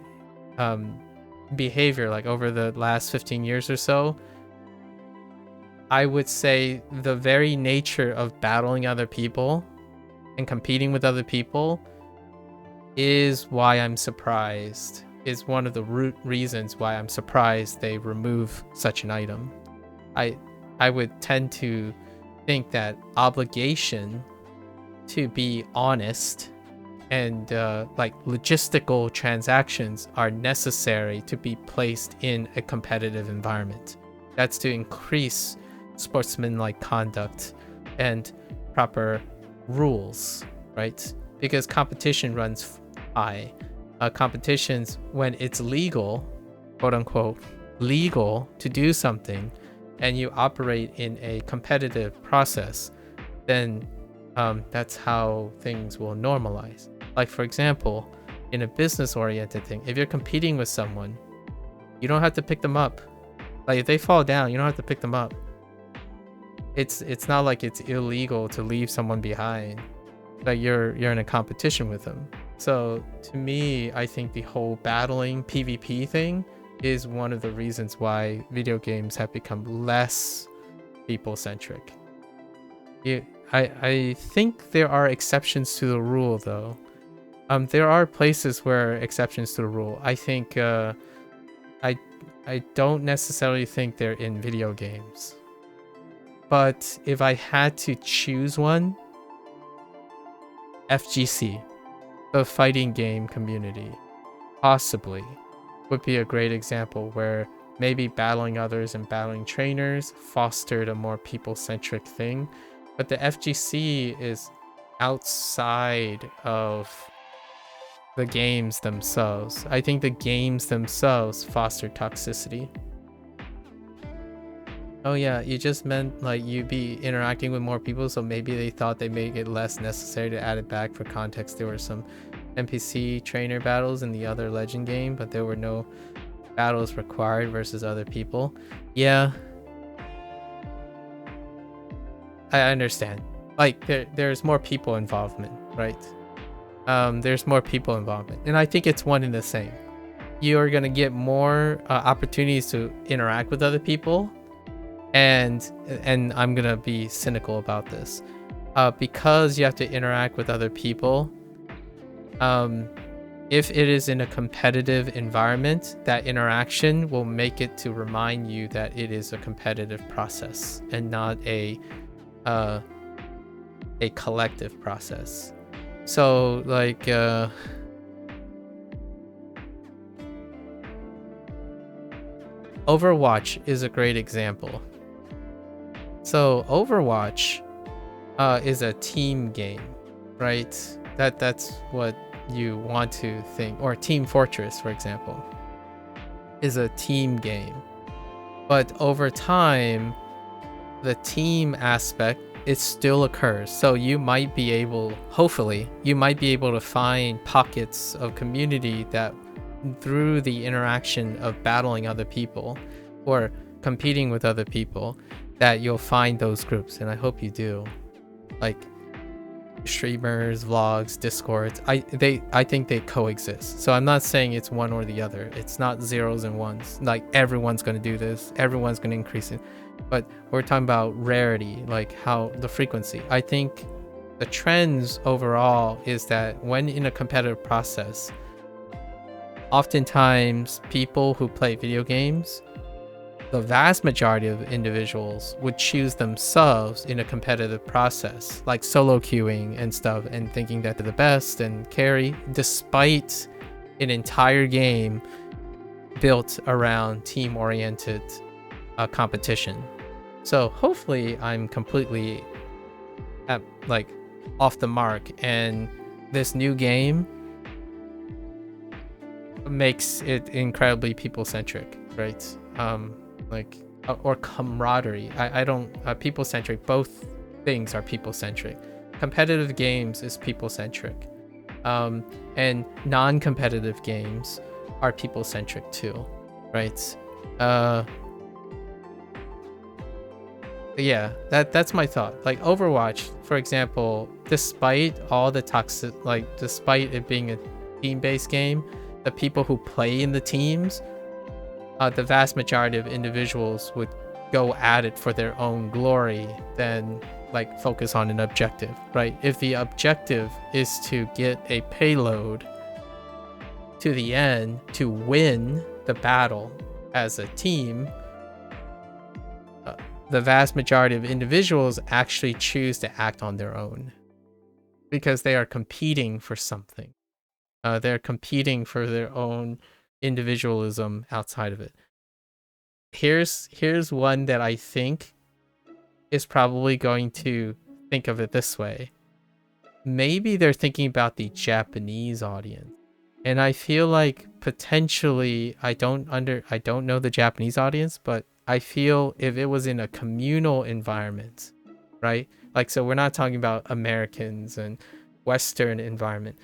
behavior, like over the last 15 years or so, I would say the very nature of battling other people and competing with other people is why I'm surprised, is one of the root reasons why I'm surprised they remove such an item. I would tend to think that obligation to be honest and like logistical transactions are necessary to be placed in a competitive environment. That's to increase sportsmanlike conduct and proper rules, right? Because competition runs high. Competitions, when it's legal, quote unquote, legal to do something, and you operate in a competitive process, then that's how things will normalize. Like, for example, in a business-oriented thing, if you're competing with someone, you don't have to pick them up. Like, if they fall down, you don't have to pick them up. It's not like it's illegal to leave someone behind. Like, you're in a competition with them. So to me, I think the whole battling PvP thing is one of the reasons why video games have become less people-centric. I think there are exceptions to the rule, though. There are places where exceptions to the rule. I think I don't necessarily think they're in video games. But if I had to choose one, FGC, the fighting game community, possibly would be a great example where maybe battling others and battling trainers fostered a more people-centric thing. But the FGC is outside of the games themselves. I think the games themselves foster toxicity. Oh yeah, you just meant like you'd be interacting with more people, so maybe they thought they make it less necessary to add it back. For context, there were some NPC trainer battles in the other Legend game, but there were no battles required versus other people. Yeah, I understand. Like there's more people involvement, right? There's more people involvement, and I think it's one and the same. You are gonna get more opportunities to interact with other people, and I'm gonna be cynical about this, because you have to interact with other people. If it is in a competitive environment, that interaction will make it to remind you that it is a competitive process and not a collective process. So like Overwatch is a great example. So Overwatch is a team game, right? That's what you want to think. Or Team Fortress, for example, is a team game. But over time, the team aspect, it still occurs. So you might be able, hopefully, you might be able to find pockets of community that through the interaction of battling other people or competing with other people, that you'll find those groups. And I hope you do. Like streamers, vlogs, discords, I think they coexist. So I'm not saying it's one or the other. It's not zeros and ones. Like everyone's going to do this, everyone's going to increase it. But we're talking about rarity, like how the frequency. I think the trends overall is that when in a competitive process, oftentimes people who play video games, the vast majority of individuals would choose themselves in a competitive process, like solo queuing and stuff, and thinking that they're the best and carry, despite an entire game built around team-oriented competition. So hopefully I'm completely off the mark, and this new game makes it incredibly people-centric, right? Or camaraderie. I don't people-centric. Both things are people-centric. Competitive games is people-centric, and non-competitive games are people-centric too, right? Yeah, that's my thought. Like Overwatch, for example, despite all the toxic, despite it being a team-based game, the people who play in the teams, the vast majority of individuals would go at it for their own glory than like focus on an objective, right? If the objective is to get a payload to the end to win the battle as a team, the vast majority of individuals actually choose to act on their own because they are competing for something. They're competing for their own individualism outside of it. Here's one that I think is probably going to think of it this way. Maybe they're thinking about the Japanese audience. And I feel like potentially I don't know the Japanese audience, but I feel if it was in a communal environment, right? Like, so we're not talking about Americans and Western environment.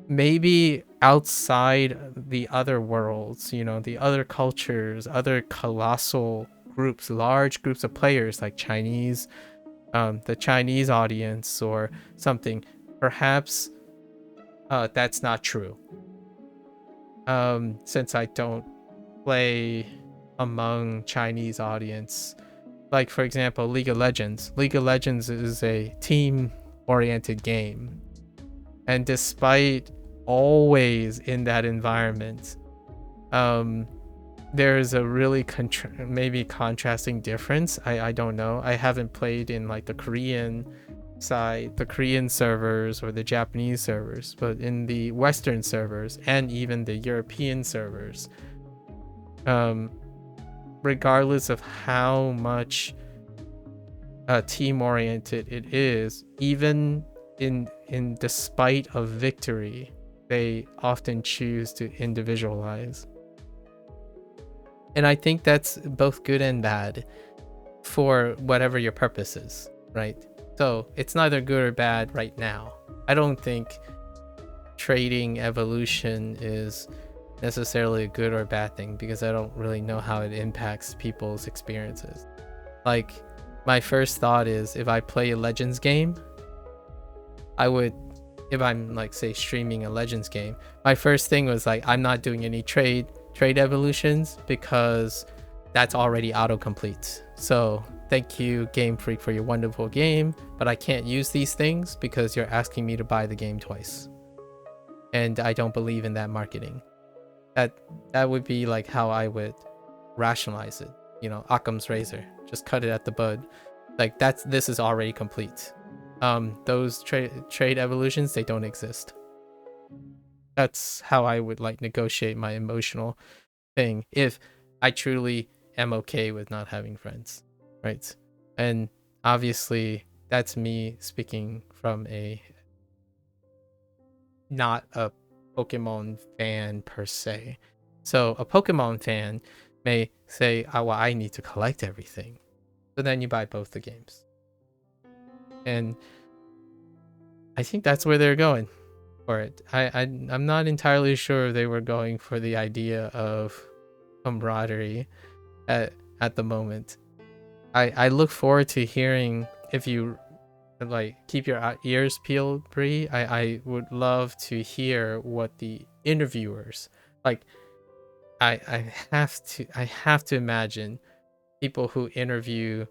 Maybe outside the other worlds, you know, the other cultures, other colossal groups, large groups of players like Chinese, the Chinese audience or something, perhaps that's not true. Since I don't play among Chinese audience, like for example, League of Legends. League of Legends is a team-oriented game. And despite always in that environment, there's a really maybe contrasting difference. I don't know. I haven't played in like the Korean side, the Korean servers or the Japanese servers, but in the Western servers and even the European servers, regardless of how much team-oriented it is, even in despite of victory, they often choose to individualize. And I think that's both good and bad. for whatever your purpose is, right? So it's neither good or bad right now. I don't think trading evolution is necessarily a good or bad thing because I don't really know how it impacts people's experiences. Like, my first thought is if I play a Legends game, I would, if I'm like say streaming a Legends game, my first thing was like, I'm not doing any trade evolutions because that's already autocomplete. So thank you, Game Freak, for your wonderful game, but I can't use these things because you're asking me to buy the game twice. And I don't believe in that marketing. That would be like how I would rationalize it. You know, Occam's razor. Just cut it at the bud. Like this is already complete. Those trade evolutions, they don't exist. That's how I would like negotiate my emotional thing if I truly am okay with not having friends, right? And obviously that's me speaking from a not a Pokemon fan per se. So a Pokemon fan may say, oh, well, I need to collect everything. So then you buy both the games. And I think that's where they're going for it. I'm not entirely sure they were going for the idea of camaraderie at the moment. I look forward to hearing, if you like keep your ears peeled, Bree, I would love to hear what the interviewers like. I have to imagine people who interview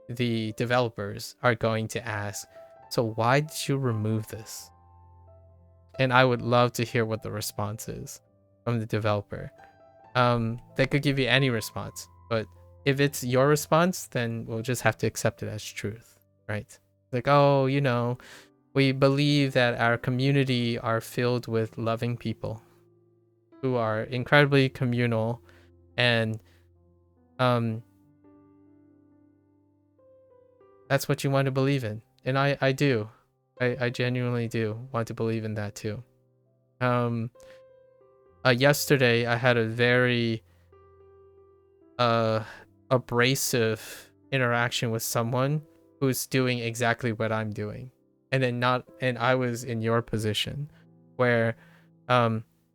the developers are going to ask, so why did you remove this? And I would love to hear what the response is from the developer. They could give you any response, but if it's your response, then we'll just have to accept it as truth, right? Like, oh, you know, we believe that our community are filled with loving people who are incredibly communal, and that's what you want to believe in. And I do. I genuinely do want to believe in that too. Yesterday I had a very abrasive interaction with someone who's doing exactly what I'm doing. And I was in your position where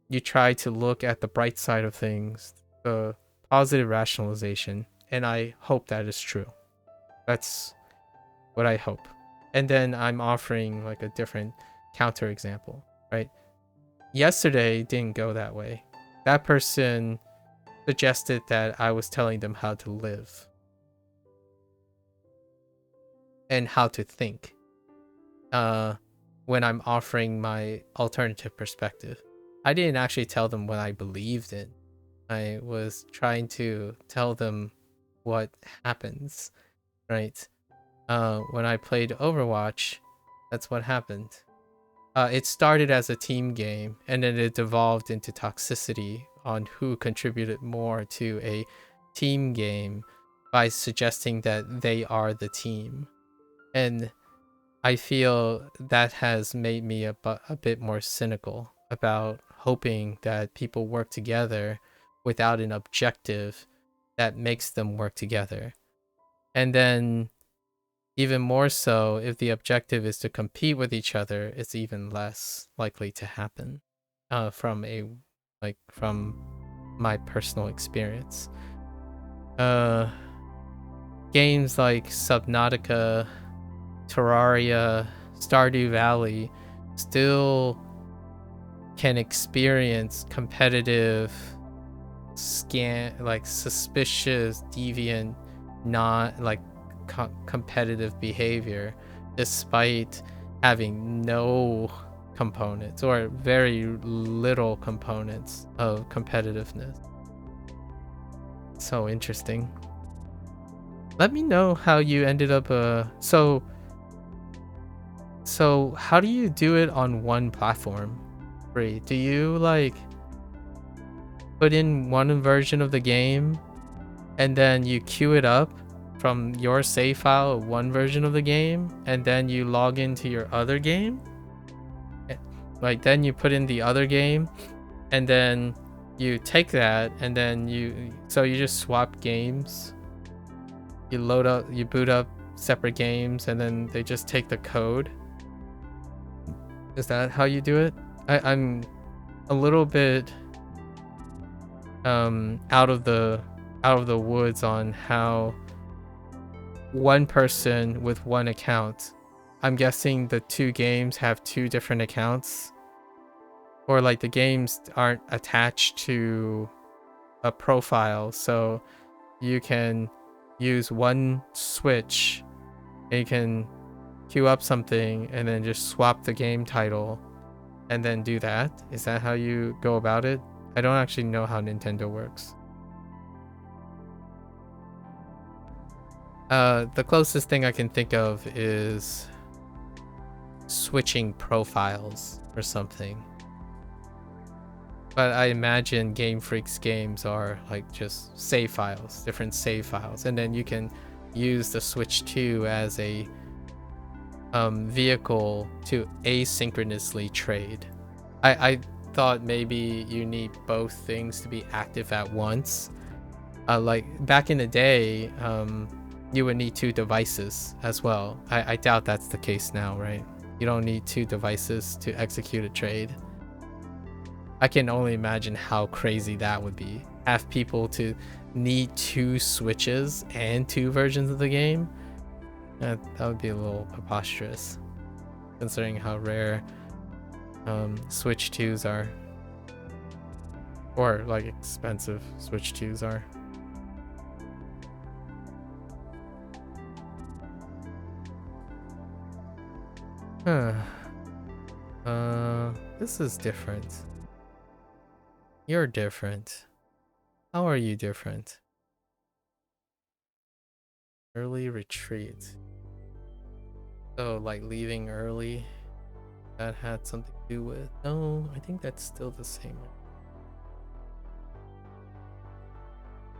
you try to look at the bright side of things, the positive rationalization, and I hope that is true. That's what I hope. And then I'm offering like a different counter example, right? Yesterday didn't go that way. That person suggested that I was telling them how to live and how to think when I'm offering my alternative perspective. I didn't actually tell them what I believed in. I was trying to tell them what happens, right? When I played Overwatch, that's what happened. It started as a team game, and then it devolved into toxicity on who contributed more to a team game by suggesting that they are the team. And I feel that has made me a bit more cynical about hoping that people work together without an objective that makes them work together. And then even more so, if the objective is to compete with each other, it's even less likely to happen from my personal experience. Games like Subnautica, Terraria, Stardew Valley still can experience competitive, suspicious, deviant, not like competitive behavior, despite having no components or very little components of competitiveness. So interesting. Let me know how you ended up so how do you do it on one platform? Bree, do you like put in one version of the game and then you queue it up from your save file of one version of the game, and then you log into your other game? Like, then you put in the other game, and then you take that, and then you just swap games? you boot up separate games, and then they just take the code. Is that how you do it? I'm a little bit out of the woods on how one person with one account. I'm guessing the two games have two different accounts, or like the games aren't attached to a profile, so you can use one switch and you can queue up something and then just swap the game title and then do that. Is that how you go about it? I don't actually know how Nintendo works. The closest thing I can think of is switching profiles or something. But I imagine Game Freak's games are like just save files, different save files, and then you can use the Switch 2 as a vehicle to asynchronously trade. I thought maybe you need both things to be active at once. Like back in the day, you would need two devices as well. I doubt that's the case now, right? You don't need two devices to execute a trade. I can only imagine how crazy that would be. Have people to need two switches and two versions of the game. That would be a little preposterous, considering how rare Switch 2s are. Or like expensive Switch 2s are. This is different. You're different. How are you different? Early retreat. So like leaving early, that had something to do with... No, I think that's still the same.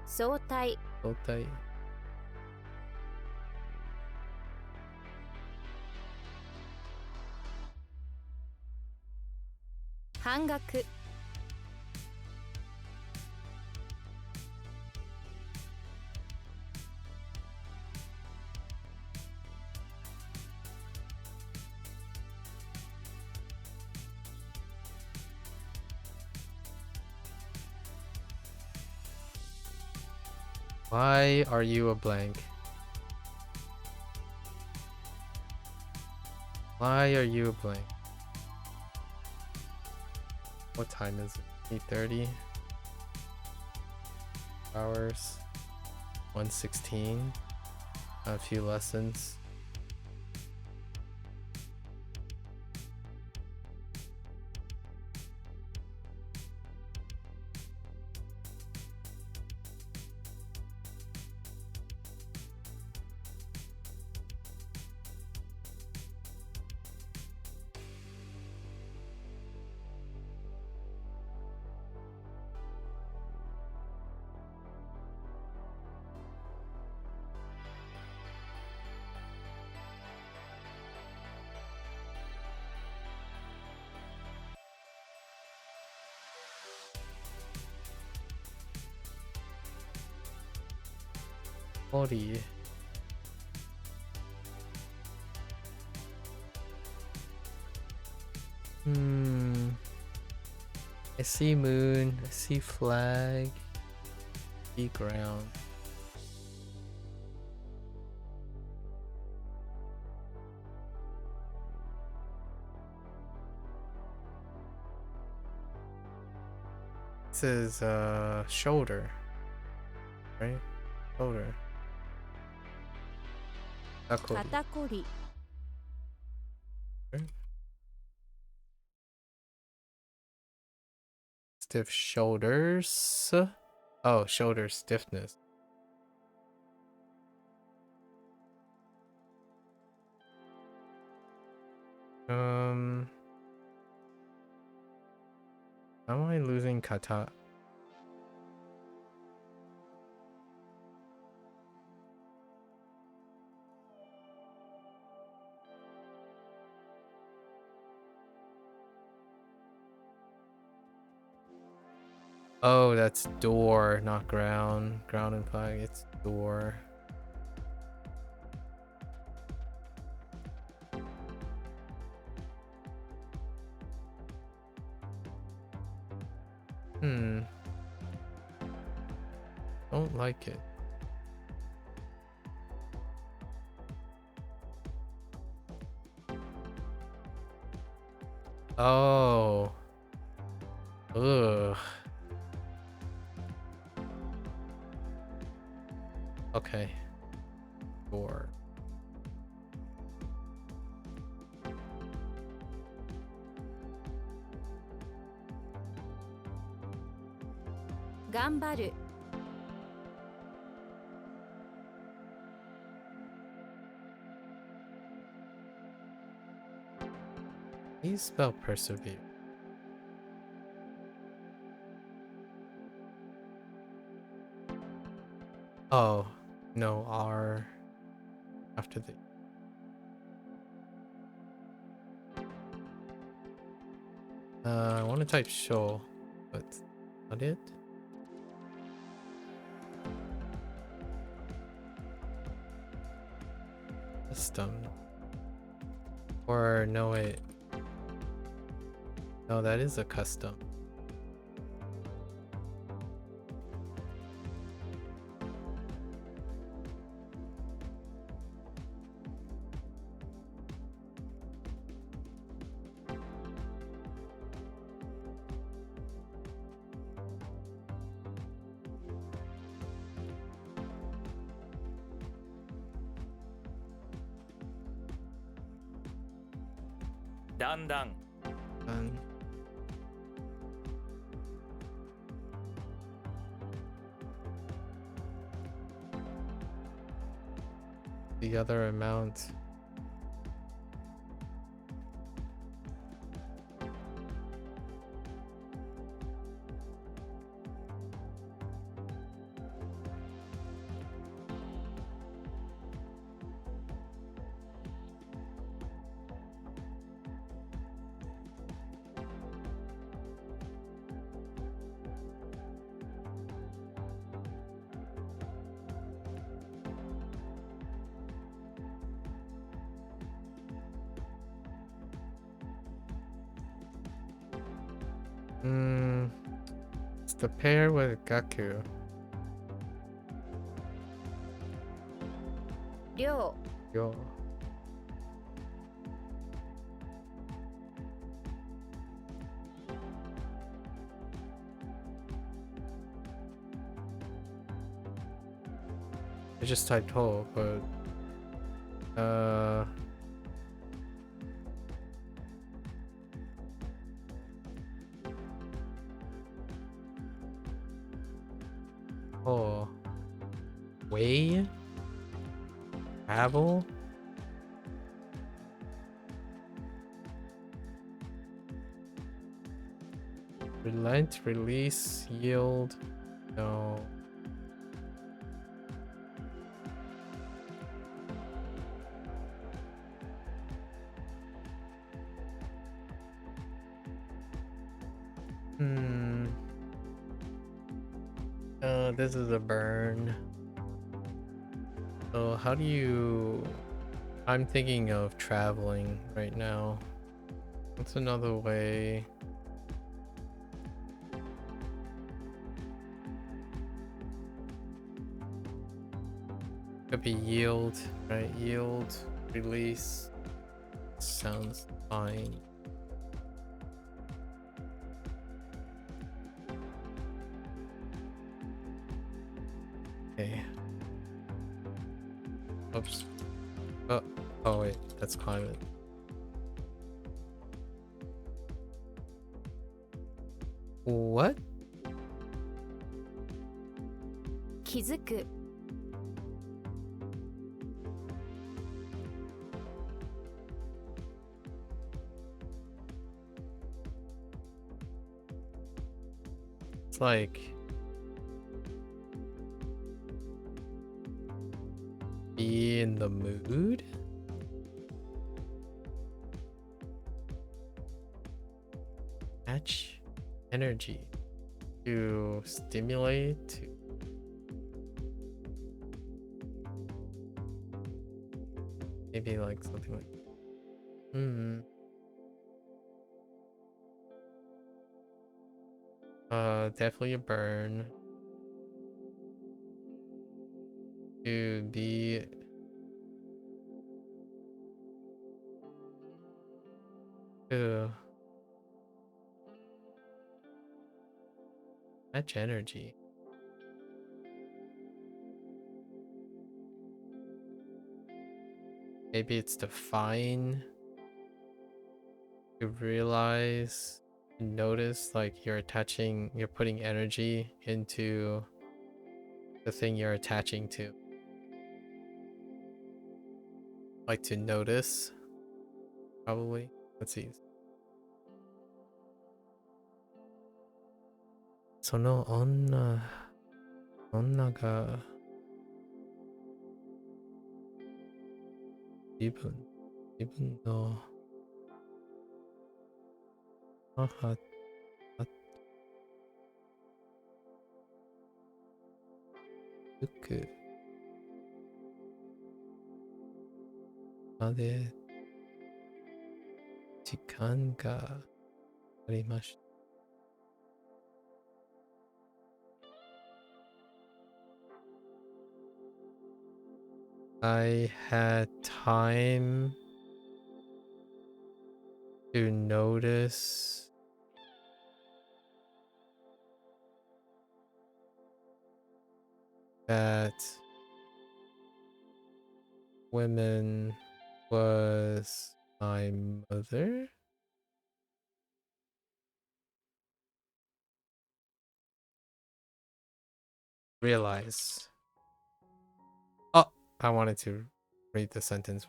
相対 Okay. 半額 Why are you a blank? Why are you a blank? What time is it? 8:30 hours. 1:16. A few lessons. Body. I see moon, I see flag, I see ground. This is shoulder, right? Shoulder. 肩こり Stiff shoulders. Oh, shoulder stiffness. How am I losing kata? Oh, that's door, not ground. Ground and flag, it's door. Don't like it. Oh. Ugh. Okay. Sure. Gambaru. Please spell persevere. Oh, no, R after the. I want to type show, but not it. Custom. Or no, wait. No, that is a custom. Dandan. And the other amount. It's the pair with Gaku. 量 Yo. I just typed whole, but oh, way, travel. Relent, release, yield. No. This is a burn. So how do you... I'm thinking of traveling right now. What's another way? Could be yield, right? Yield, release. Sounds fine. Okay. Oops. Oh wait, that's climate. What? 気づく It's like be in the mood. Match energy to stimulate to maybe like something like Definitely a burn. To be much energy. Maybe it's to find, to realize, to notice like you're putting energy into the thing you're attaching to. Like to notice, probably. Let's see. その女が自分の母だとくまで時間がありました。I had time to notice that women was my mother. Realize. Oh, I wanted to read the sentence.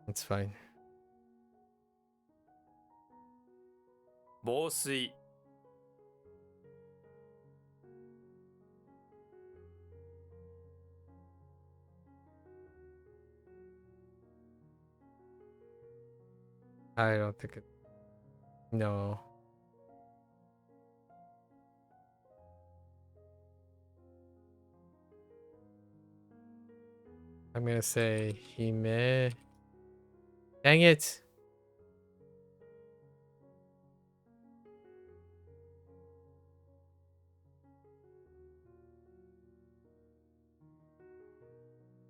It's fine. 防水 I don't think it. No. I'm gonna say Hime. Dang it!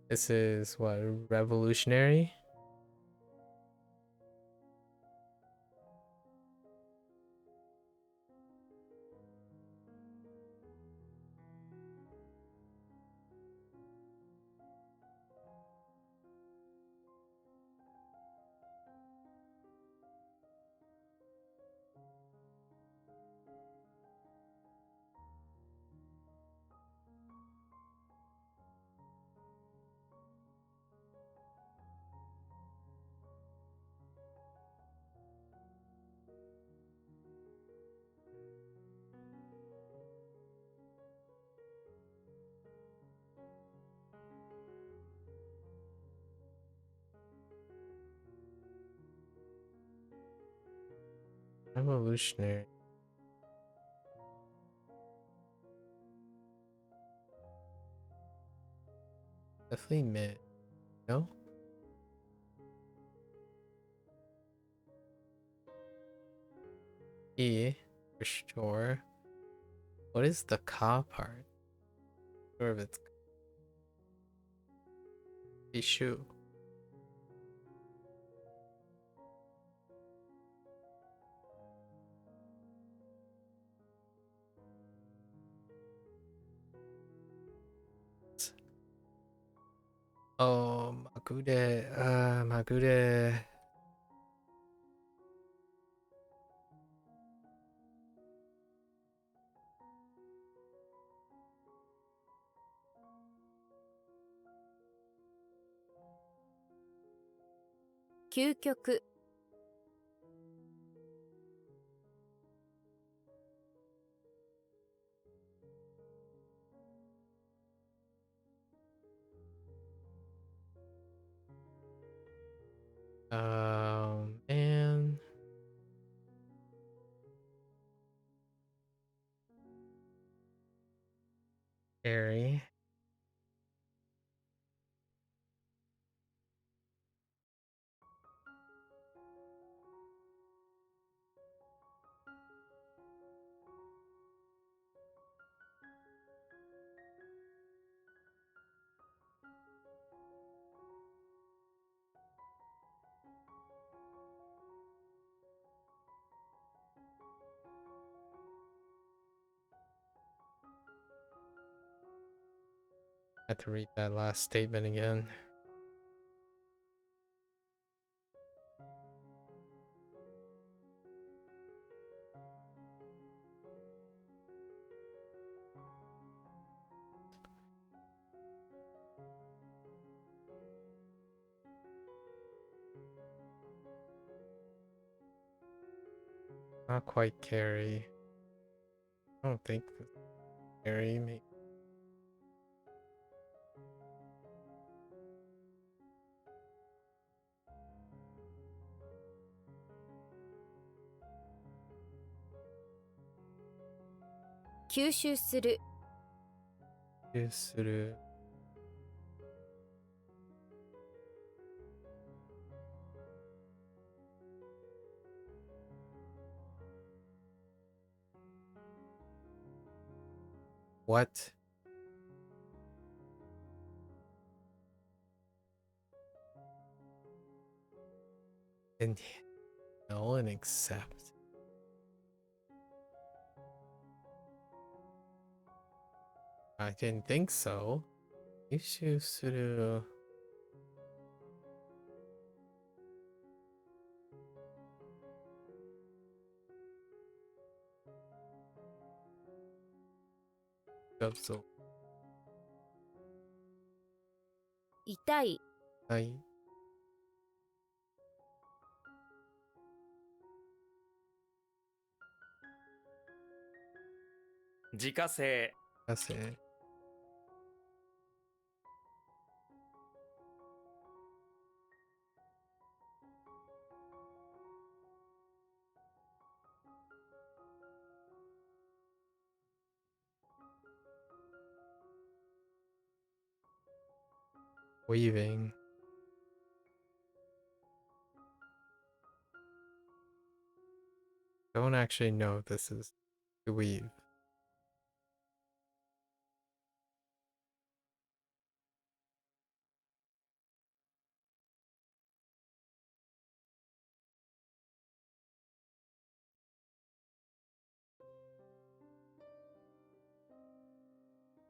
This is what, revolutionary? Revolutionary. Definitely mid. No? E for sure. What is the ka part? Sure if it's issue. Oh, Makude. Makude.「究極」 And Harry. had to read that last statement again. Not quite carry. I don't think carry, maybe.吸収する Yusuru. What? Inhale and accept. I didn't think so. Yusuru. Absorb. 痛い I 自家製 that's it. Weaving. Don't actually know if this is to weave.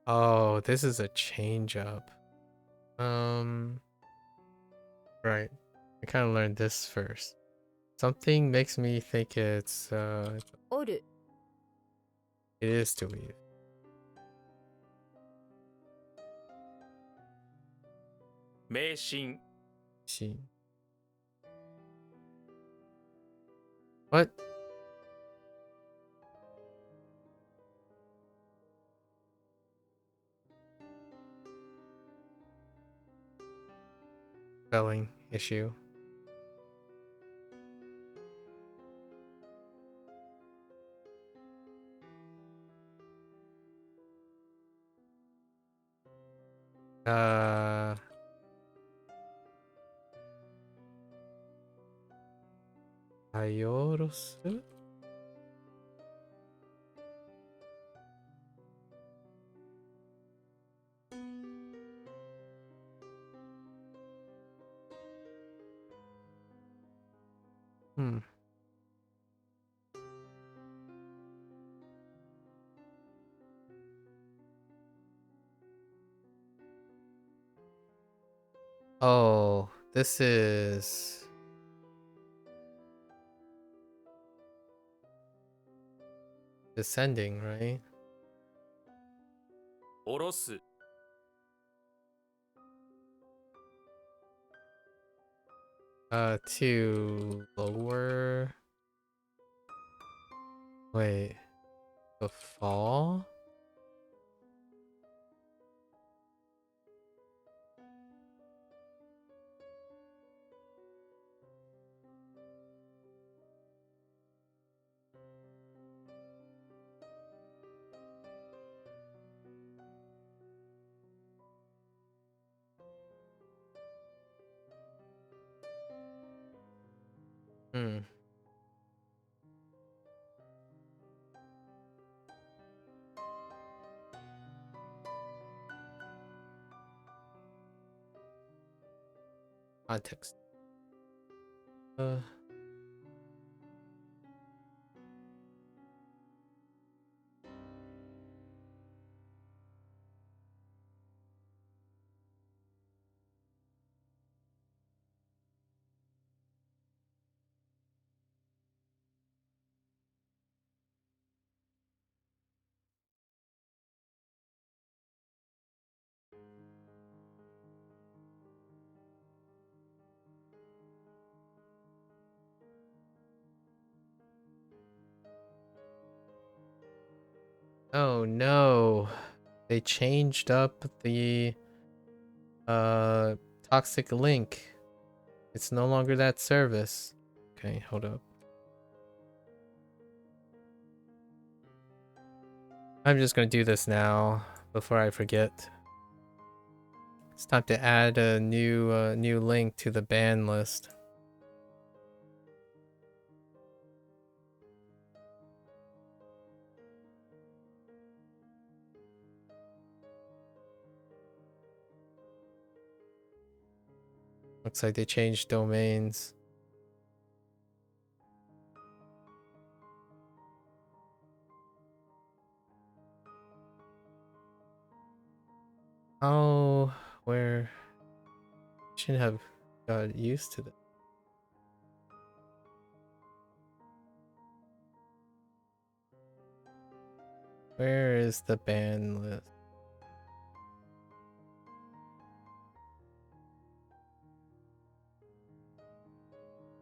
Oh, this is a change up. Right. I kind of learned this first. Something makes me think it 折る is to weave. 迷信 She. What? Spelling issue. Uh. Ayorosu? Hmm. Oh, this is descending, right? 下ろす To lower. Wait, the fall? Hmm. Context. Oh no. They changed up the toxic link. It's no longer that service. Okay, hold up. I'm just gonna do this now before I forget. It's time to add a new link to the ban list. Looks like they changed domains. Oh, where shouldn't have got used to this. Where is the ban list?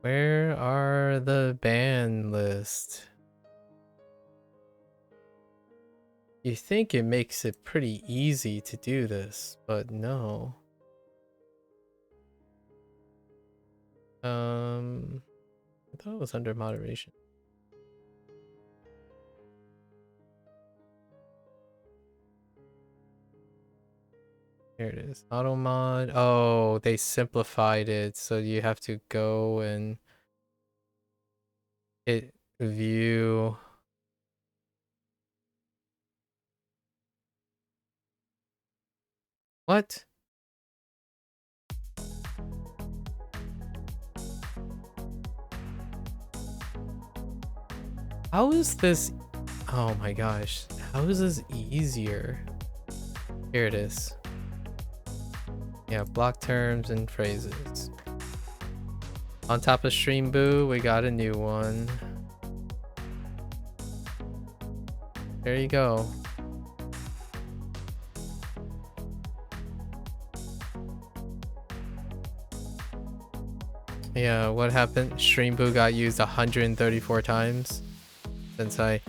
Where are the ban list? You think it makes it pretty easy to do this, but no. I thought it was under moderation. Here it is. Auto mod. Oh, they simplified it, so you have to go and hit view. What? How is this? Oh my gosh. How is this easier? Here it is. Yeah, block terms and phrases. On top of Stream Boo, we got a new one. There you go. Yeah, what happened? Stream Boo got used 134 times since I...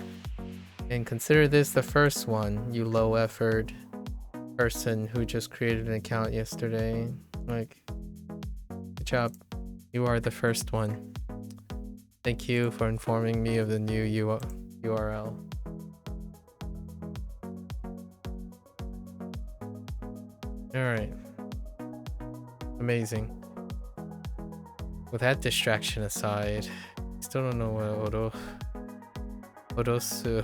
And consider this the first one, you low effort person who just created an account yesterday. Like, good job. You are the first one. Thank you for informing me of the new URL. Alright. Amazing. With that distraction aside, still don't know what Orosu.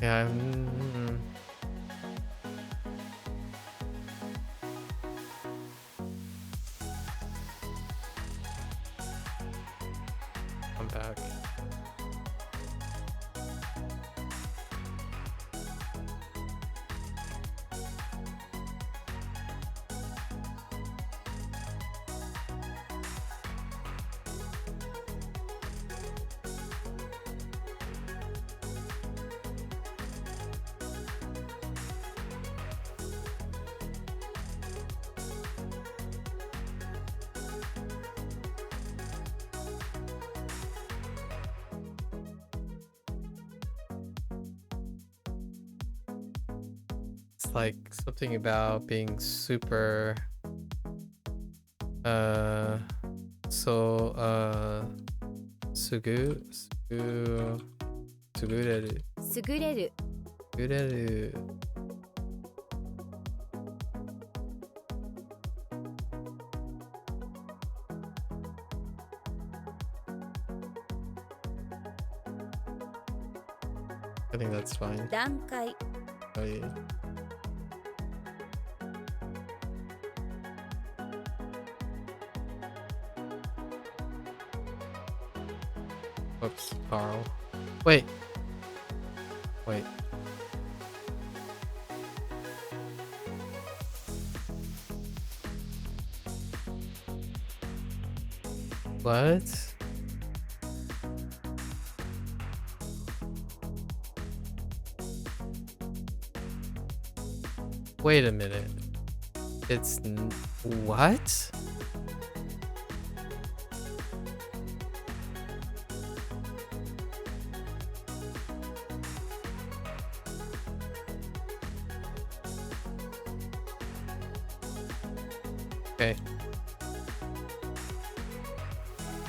Yeah, I'm back. Like something about being super sugureru. I think that's fine. 段階 Oh yeah. Whoops, Carl. Wait. Wait. What? Wait a minute. It's what? Okay.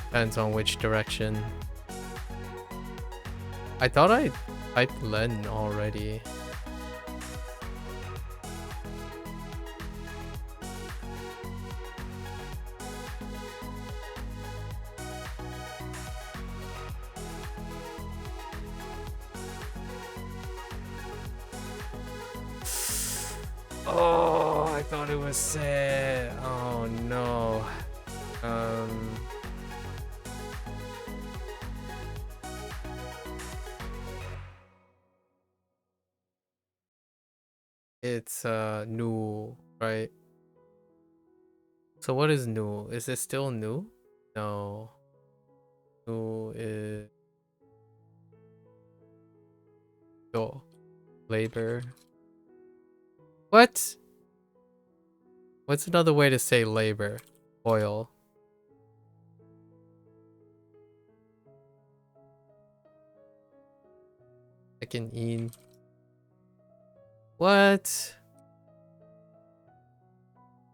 Depends on which direction. I thought I typed Len already. Oh, I thought it was set. Oh no. It's new, right? So what is new? Is it still new? No. New is yo labor. What? What's another way to say labor? Oil. I can eat. What?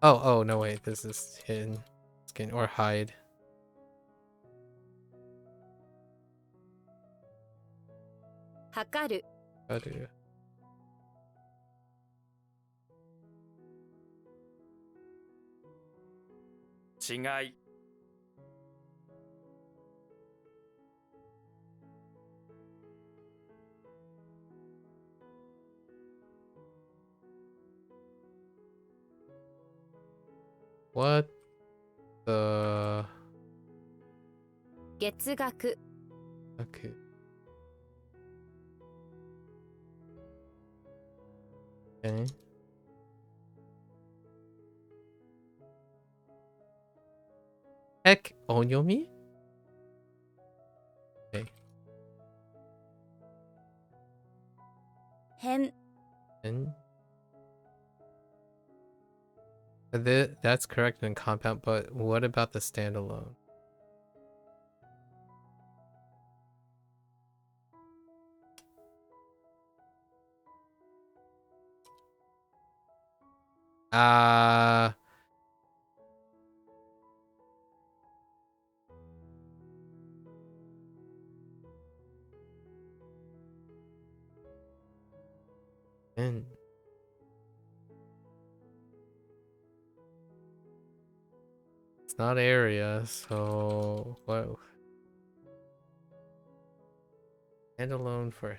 Oh no wait, this is hidden. Skin or hide. 測る How do 違い what the 月額 okay. Okay. Heck, onyomi? Okay. 変 And that's correct in compound, but what about the standalone? And it's not area, so what? Standalone for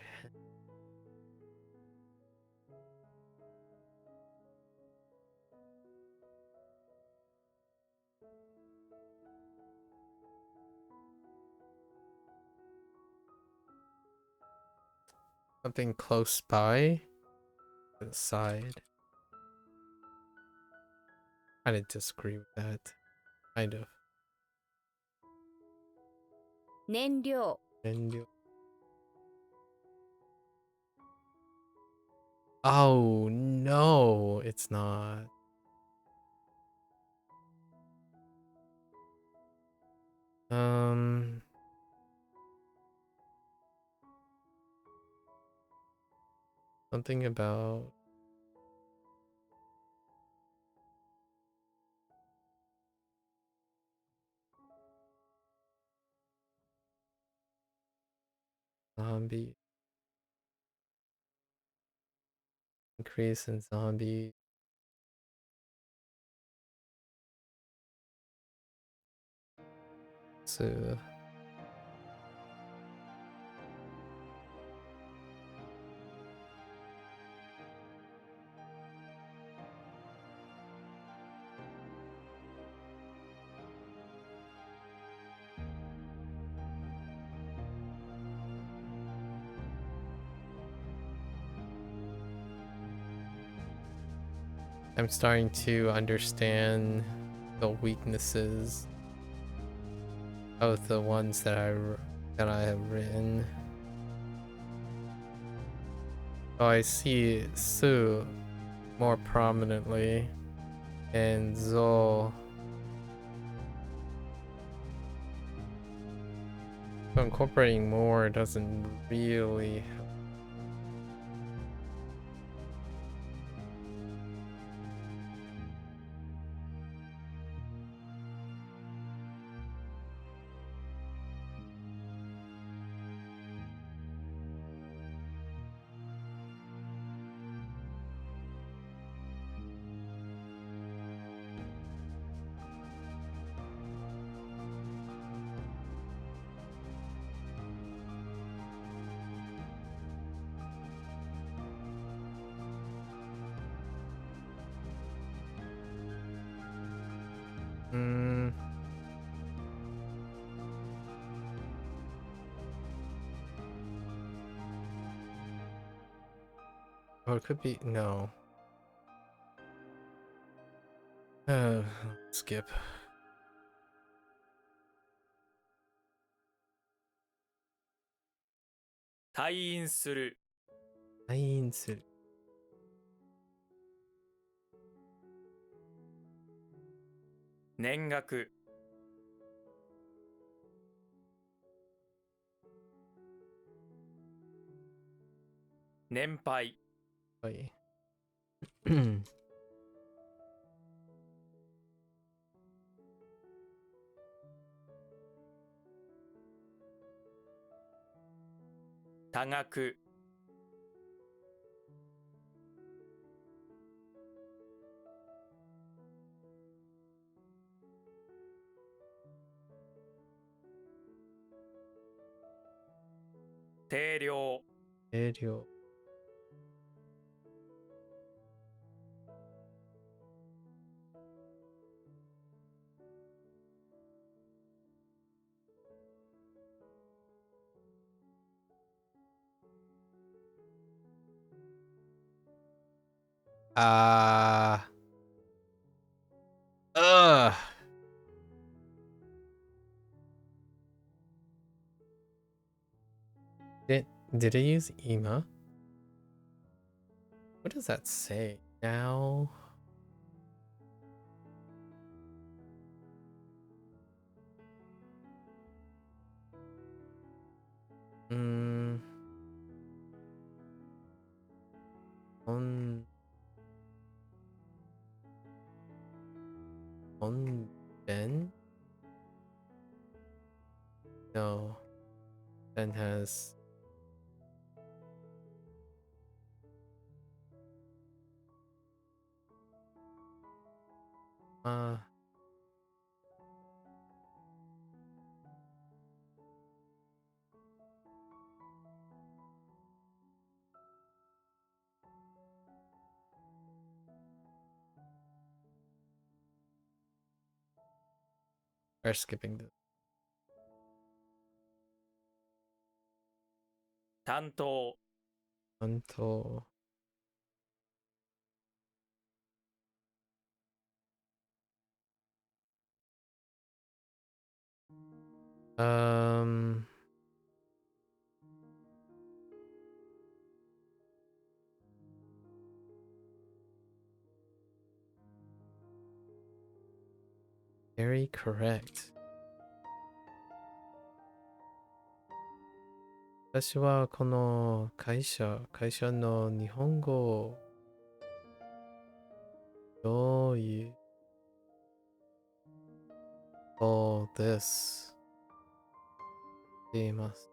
something close by to the side. Kind of disagree with that. Kind of. 燃料 And oh no, it's not. Something about zombie increase in zombie. So I'm starting to understand the weaknesses of the ones that I have written. Oh, I see Su more prominently, and zo. So incorporating more doesn't really help. Oh, it could be no. Skip. 退院する。退院する。年額。年配。はい。多額。定量。定量。Ugh. Did I use Ema? What does that say? Now. On Ben? No. Ben has we're skipping this. 担当。担当。Very correct. 私はこの会社の日本語をどういうそうですって言います。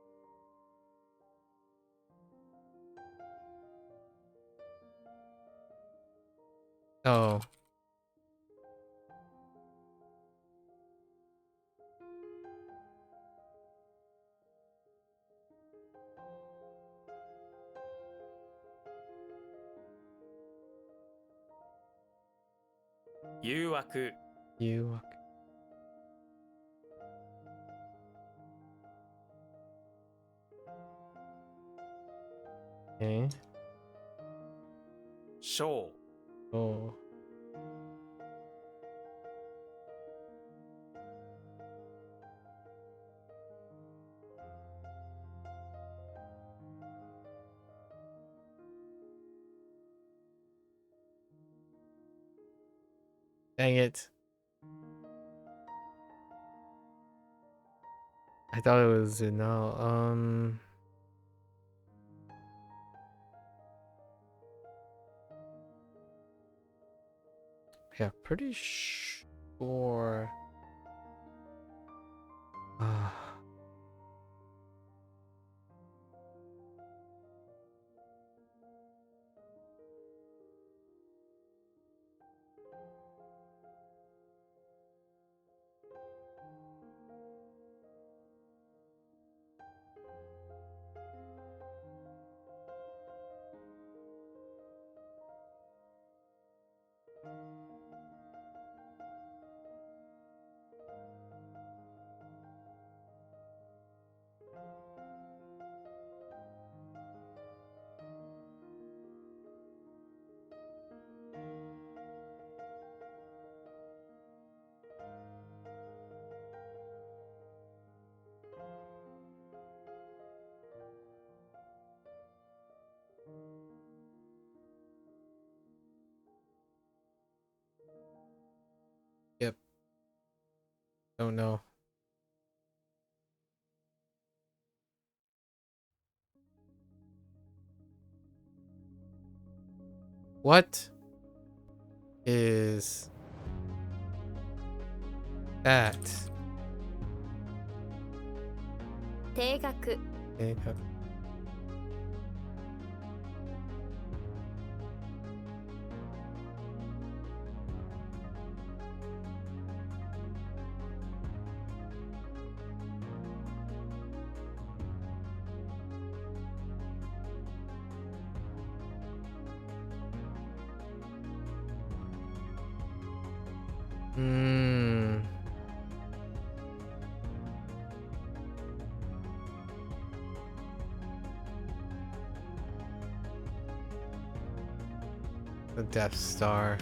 Oh.誘惑。誘惑。賞。そう。Dang it. I thought it was no. Yeah, pretty sure. Yep. Don't know. What is that? 定額 The Death Star.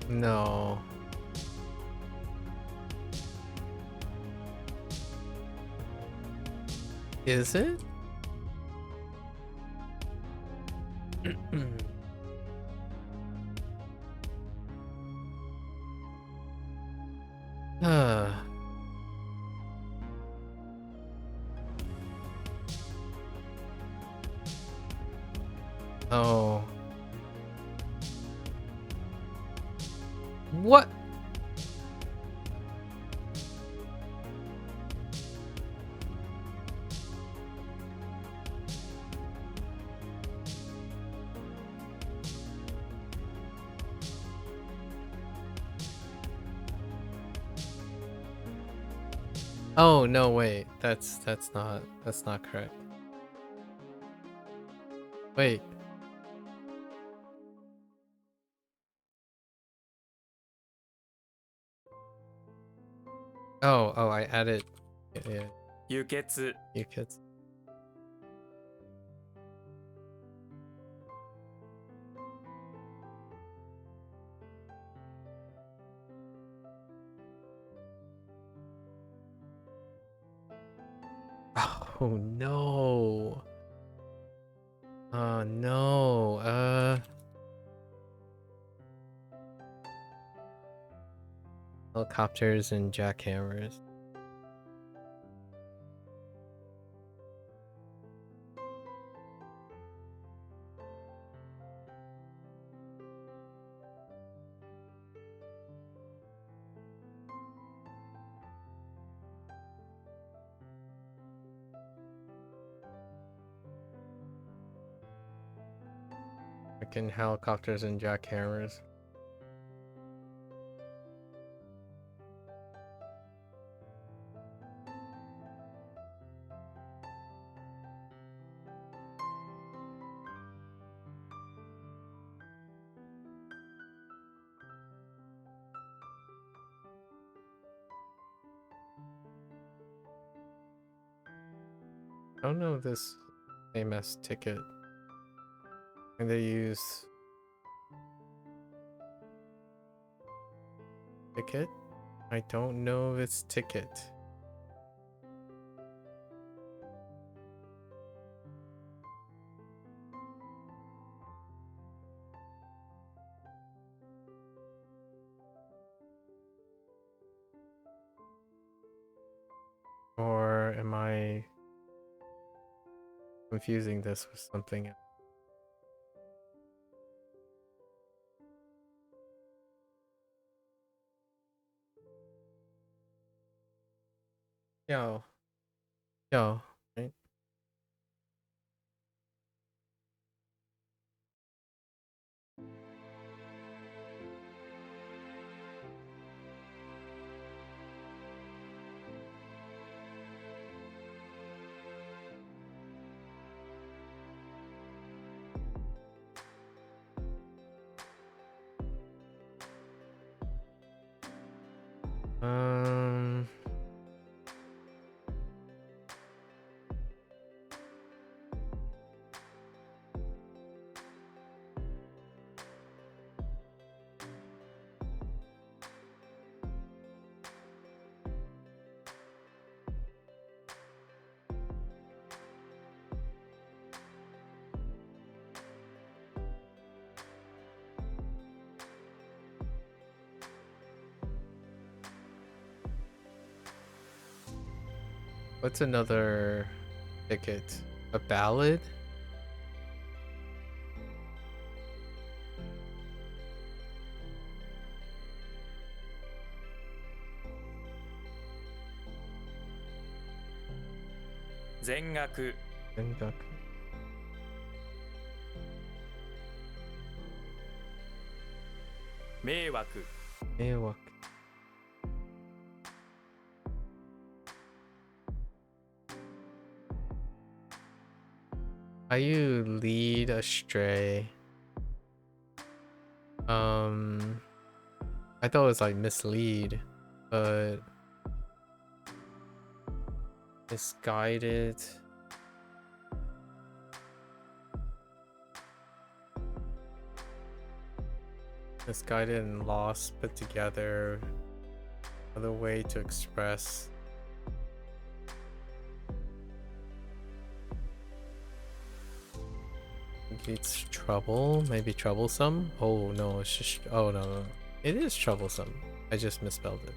No. Is it? Oh. What? Oh no, wait. That's not correct. Wait. Oh, I added. Yeah, 輸血 you kids. Oh no. Oh no. Helicopters and jackhammers. Freaking helicopters and jackhammers. I don't know this famous ticket. And they use ticket? I don't know if it's ticket. Or am I confusing this with something else? Yo. Yo. Right? Um. What's another ticket? A ballad? Zengaku. Zengaku. Meiwaku. Meiwaku. How you lead astray? I thought it was like mislead, but misguided. Misguided and lost put together. Another way to express. It's trouble, maybe troublesome. Oh no, it's just, oh no, it is troublesome. I just misspelled it.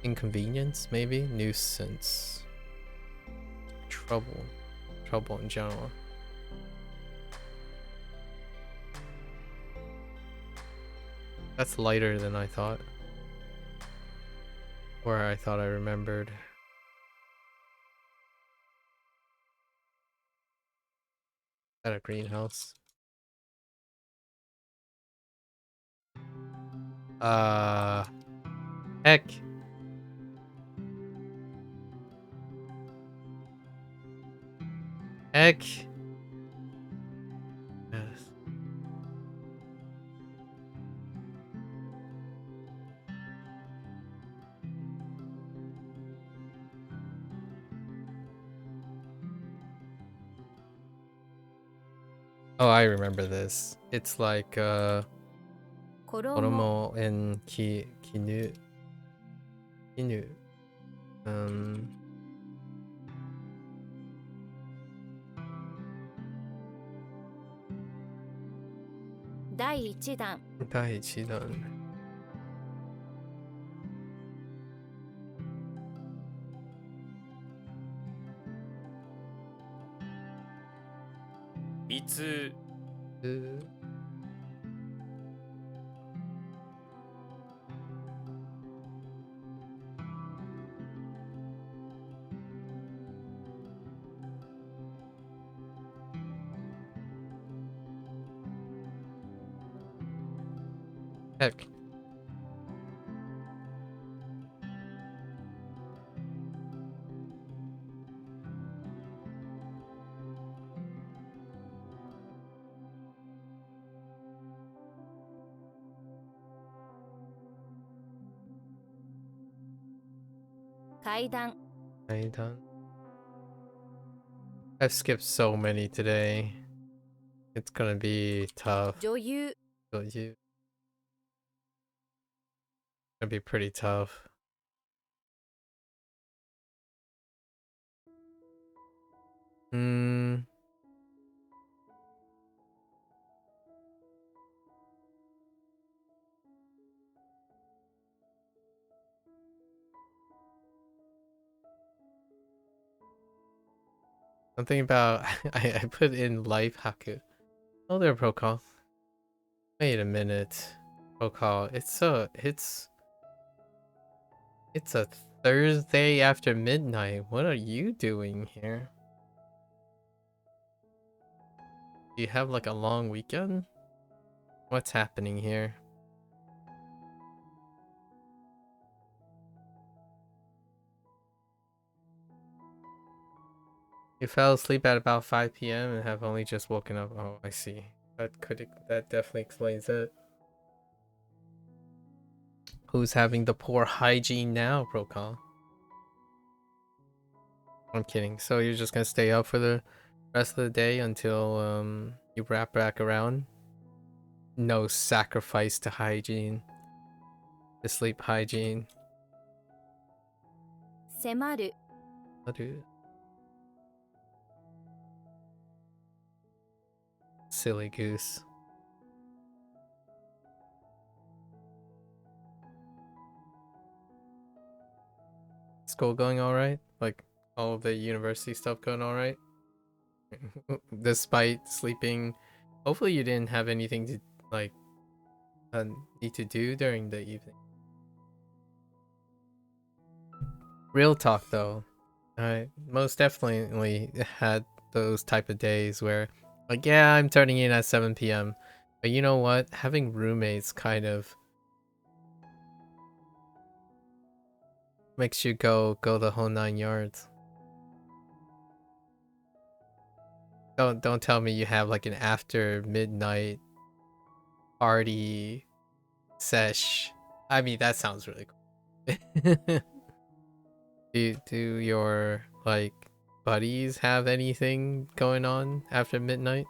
Inconvenience, maybe. Nuisance. Trouble in general. That's lighter than I thought, or I thought I remembered. At a greenhouse. Heck. Heck. Yes. Oh, I remember this. It's like Koromo and Kinu.第1弾第1弾。いつ Heck.階段 I've skipped so many today. It's gonna be tough. 女優 It's gonna be pretty tough. Something about I put in life haku. Oh, there, pro call. Wait a minute, pro call. It's a Thursday after midnight. What are you doing here? Do you have like a long weekend? What's happening here? You fell asleep at about 5 p.m. and have only just woken up. Oh, I see. That definitely explains it. Who's having the poor hygiene now, Procon? I'm kidding. So you're just gonna stay up for the rest of the day until you wrap back around? No sacrifice to hygiene. To sleep hygiene. 迫る Silly goose. School going alright? Like all of the university stuff going alright? Despite sleeping, hopefully you didn't have anything to like need to do during the evening. Real talk though, I most definitely had those type of days where like, yeah, I'm turning in at 7 p.m. But you know what? Having roommates kind of makes you go the whole 9 yards. Don't tell me you have like an after midnight party sesh. I mean, that sounds really cool. Do your like buddies have anything going on after midnight?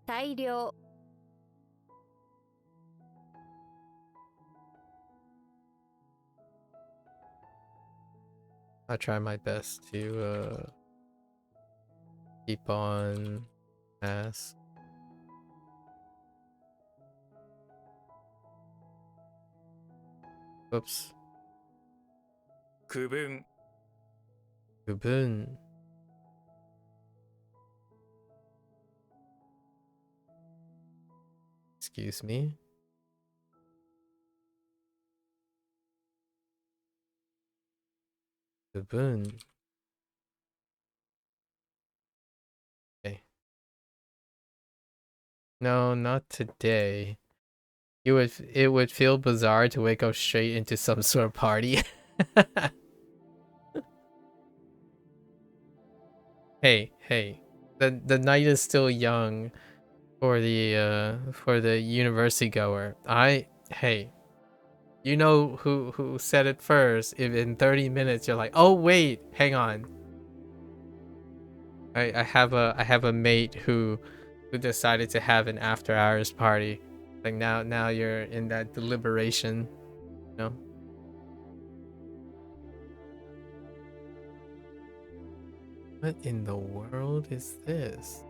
Dairyo I'll try my best to keep on task. Whoops. 区分 Gubun. Excuse me. Gubun. Okay. No, not today. It would feel bizarre to wake up straight into some sort of party. Hey. The night is still young for the university goer. Hey, you know who said it first. If in 30 minutes you're like, "Oh wait, hang on." I have a mate who decided to have an after hours party. Like now you're in that deliberation, you know? What in the world is this?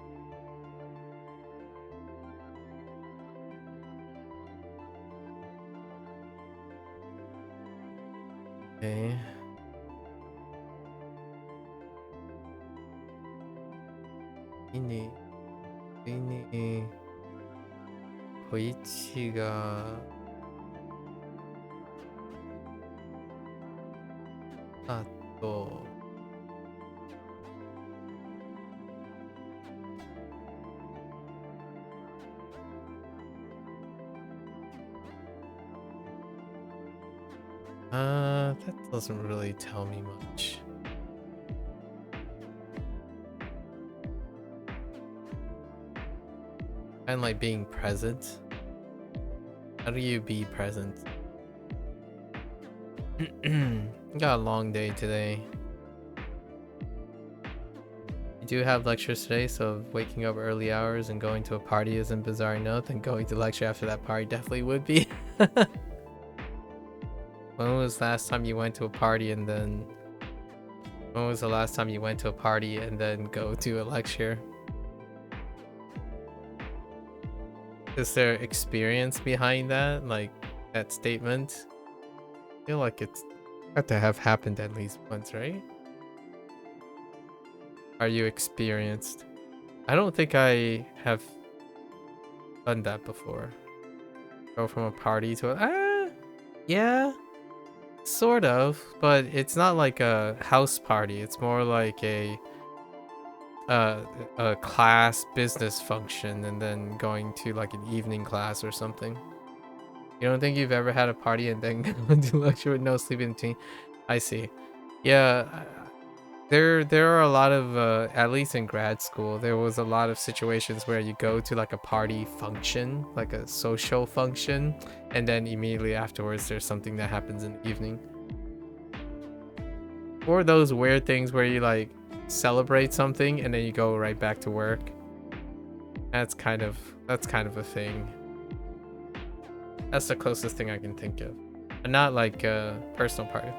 Okay. ini Koichiがあとthat doesn't really tell me much. And like being present. How do you be present? Got a long day today. I do have lectures today, so waking up early hours and going to a party isn't bizarre enough, and going to lecture after that party definitely would be. When was the last time you went to a party and then... When was the last time you went to a party and then go to a lecture? Is there experience behind that? Like, that statement. I feel like it's got to have happened at least once, right? Are you experienced? I don't think I have done that before. Go from a party to a... yeah, sort of, but it's not like a house party. It's more like a class business function and then going to like an evening class or something. You don't think you've ever had a party and then gone to lecture with no sleep in between? I see. Yeah, there are a lot of at least in grad school, there was a lot of situations where you go to like a party function, like a social function, and then immediately afterwards there's something that happens in the evening. Or those weird things where you like celebrate something and then you go right back to work. That's kind of a thing. That's the closest thing I can think of. But not like a personal party.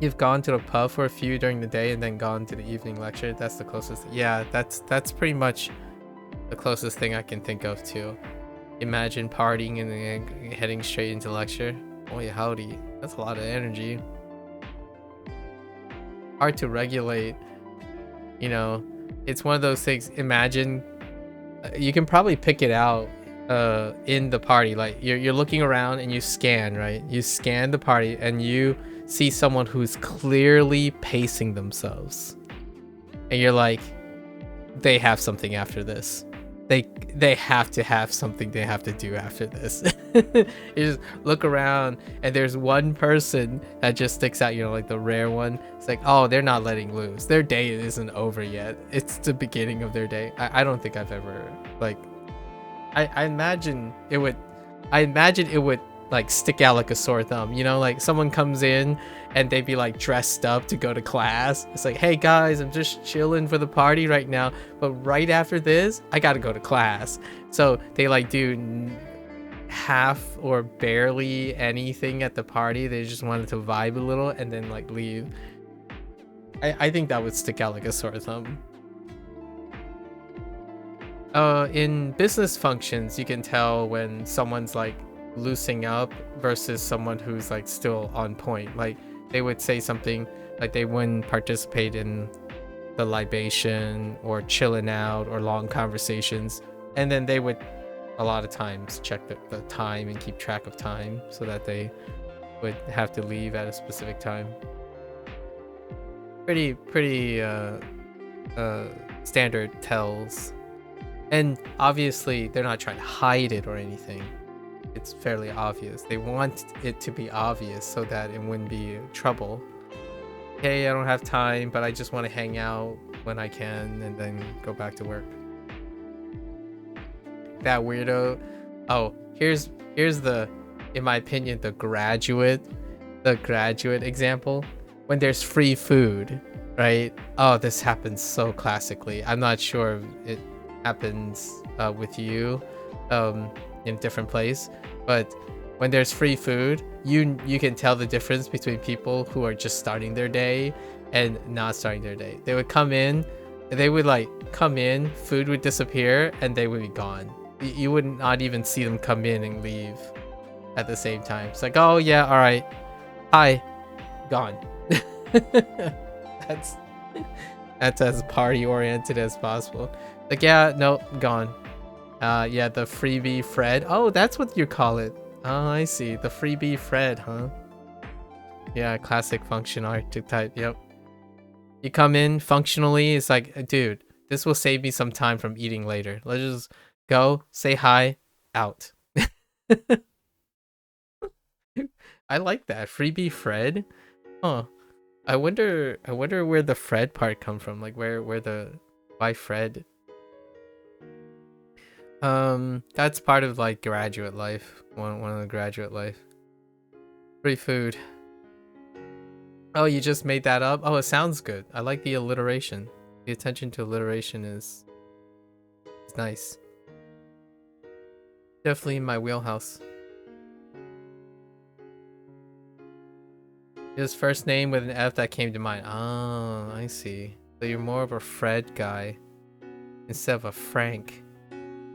You've gone to the pub for a few during the day and then gone to the evening lecture. That's the closest. Yeah, that's pretty much the closest thing I can think of too. Imagine partying and then heading straight into lecture. Boy, howdy. That's a lot of energy. Hard to regulate. You know, it's one of those things. Imagine, you can probably pick it out in the party. Like you're looking around and you scan, right? You scan the party and you see someone who's clearly pacing themselves, and you're like, they have something after this. They have to have something they have to do after this. You just look around and there's one person that just sticks out, you know, like the rare one. It's like, oh, they're not letting loose. Their day isn't over yet. It's the beginning of their day. I don't think I've ever like I imagine it would like stick out like a sore thumb, you know, like someone comes in and they'd be like dressed up to go to class. It's like, hey guys, I'm just chilling for the party right now, but right after this I gotta go to class. So they like do half or barely anything at the party. They just wanted to vibe a little and then like leave. I think that would stick out like a sore thumb. In business functions, you can tell when someone's like loosening up versus someone who's like still on point. Like they would say something like they wouldn't participate in the libation or chilling out or long conversations, and then they would a lot of times check the time and keep track of time so that they would have to leave at a specific time. Pretty standard tells. And obviously they're not trying to hide it or anything. It's fairly obvious. They want it to be obvious so that it wouldn't be trouble. Hey, I don't have time, but I just want to hang out when I can and then go back to work. That weirdo. Oh, here's the, in my opinion, the graduate example. When there's free food, right? Oh, this happens so classically. I'm not sure if it happens with you in a different place, but when there's free food, you can tell the difference between people who are just starting their day and not starting their day. They would come in, food would disappear, and they would be gone. You would not even see them come in and leave at the same time. It's like, oh yeah, all right, hi, gone. That's as party oriented as possible. Like, yeah, no, gone. Yeah, the freebie Fred. Oh, that's what you call it. Oh, I see. The freebie Fred, huh? Yeah, classic function archetype. Yep. You come in functionally, it's like, dude, this will save me some time from eating later. Let's just go, say hi, out. I like that. Freebie Fred. Huh. I wonder where the Fred part come from. Like why Fred? That's part of like graduate life. One of the graduate life. Free food. Oh, you just made that up? Oh, it sounds good. I like the alliteration. The attention to alliteration is nice. Definitely in my wheelhouse. His first name with an F that came to mind. Oh, I see. So you're more of a Fred guy instead of a Frank.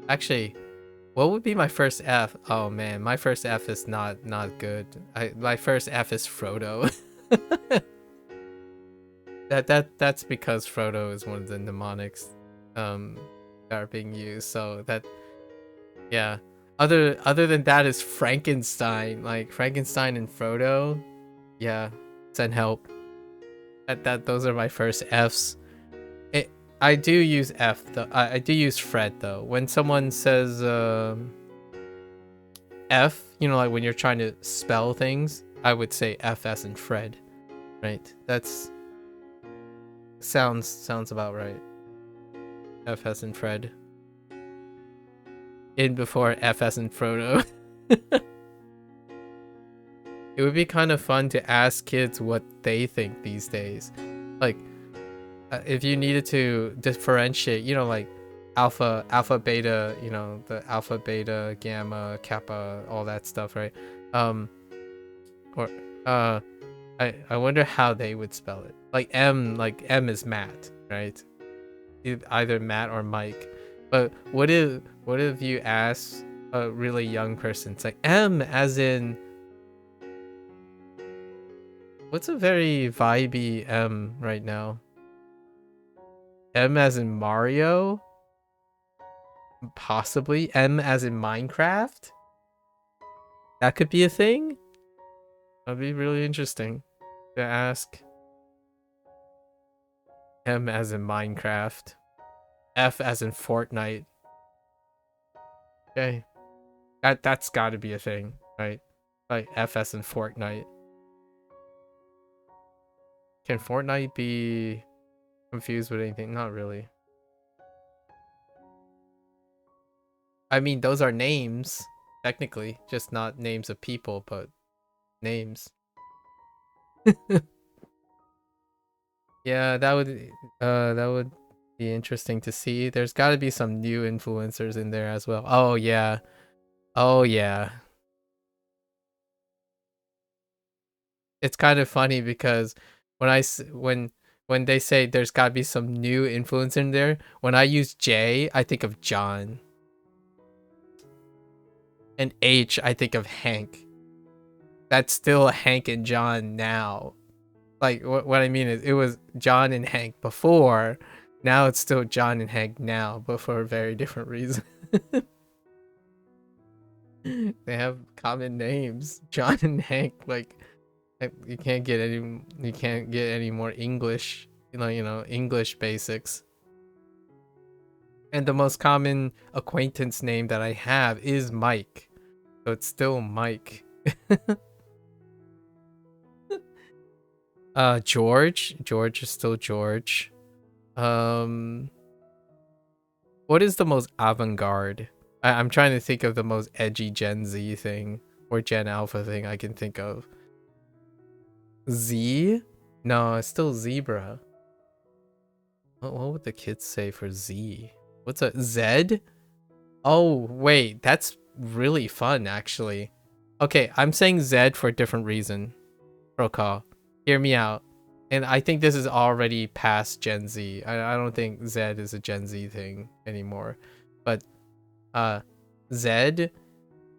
Actually, What would be my first F? Oh man, my first F is not good. My first F is Frodo. That's because Frodo is one of the mnemonics that are being used. So that, yeah. Other than that is Frankenstein. Like Frankenstein and Frodo. Yeah, send help. Those are my first Fs. I do use F though. I do use Fred though. When someone says F, you know, like when you're trying to spell things, I would say F as in Fred, right? That's sounds about right. F as in Fred. In before F as in Frodo. It would be kind of fun to ask kids what they think these days. Like, if you needed to differentiate, you know, like alpha, beta, you know, the alpha, beta, gamma, kappa, all that stuff, right? Or I wonder how they would spell it. Like M is Matt, right? Either Matt or Mike. But what if you ask a really young person? It's like M as in, what's a very vibey M right now? M as in Mario? Possibly. M as in Minecraft? That could be a thing? That'd be really interesting to ask. M as in Minecraft. F as in Fortnite. Okay. That's gotta be a thing, right? Like F as in Fortnite. Can Fortnite be confused with anything? Not really. I mean, those are names, technically. Just not names of people, but names. Yeah, that would be interesting to see. There's got to be some new influencers in there as well. Oh yeah. Oh yeah. It's kind of funny because when they say there's got to be some new influencer in there, when I use J, I think of John. And H, I think of Hank. That's still Hank and John now. Like what I mean is, it was John and Hank before. Now it's still John and Hank now, but for a very different reason. They have common names, John and Hank. Like you can't get any more English. You know English basics. And the most common acquaintance name that I have is Mike, so it's still Mike. George is still George. What is the most avant-garde? I'm trying to think of the most edgy Gen Z thing or Gen Alpha thing I can think of. Z? No, it's still zebra. What would the kids say for Z? What's a Z? Oh, wait, that's really fun, actually. Okay, I'm saying Z for a different reason. Prokal, hear me out. And I think this is already past Gen Z. I don't think Z is a Gen Z thing anymore. But Z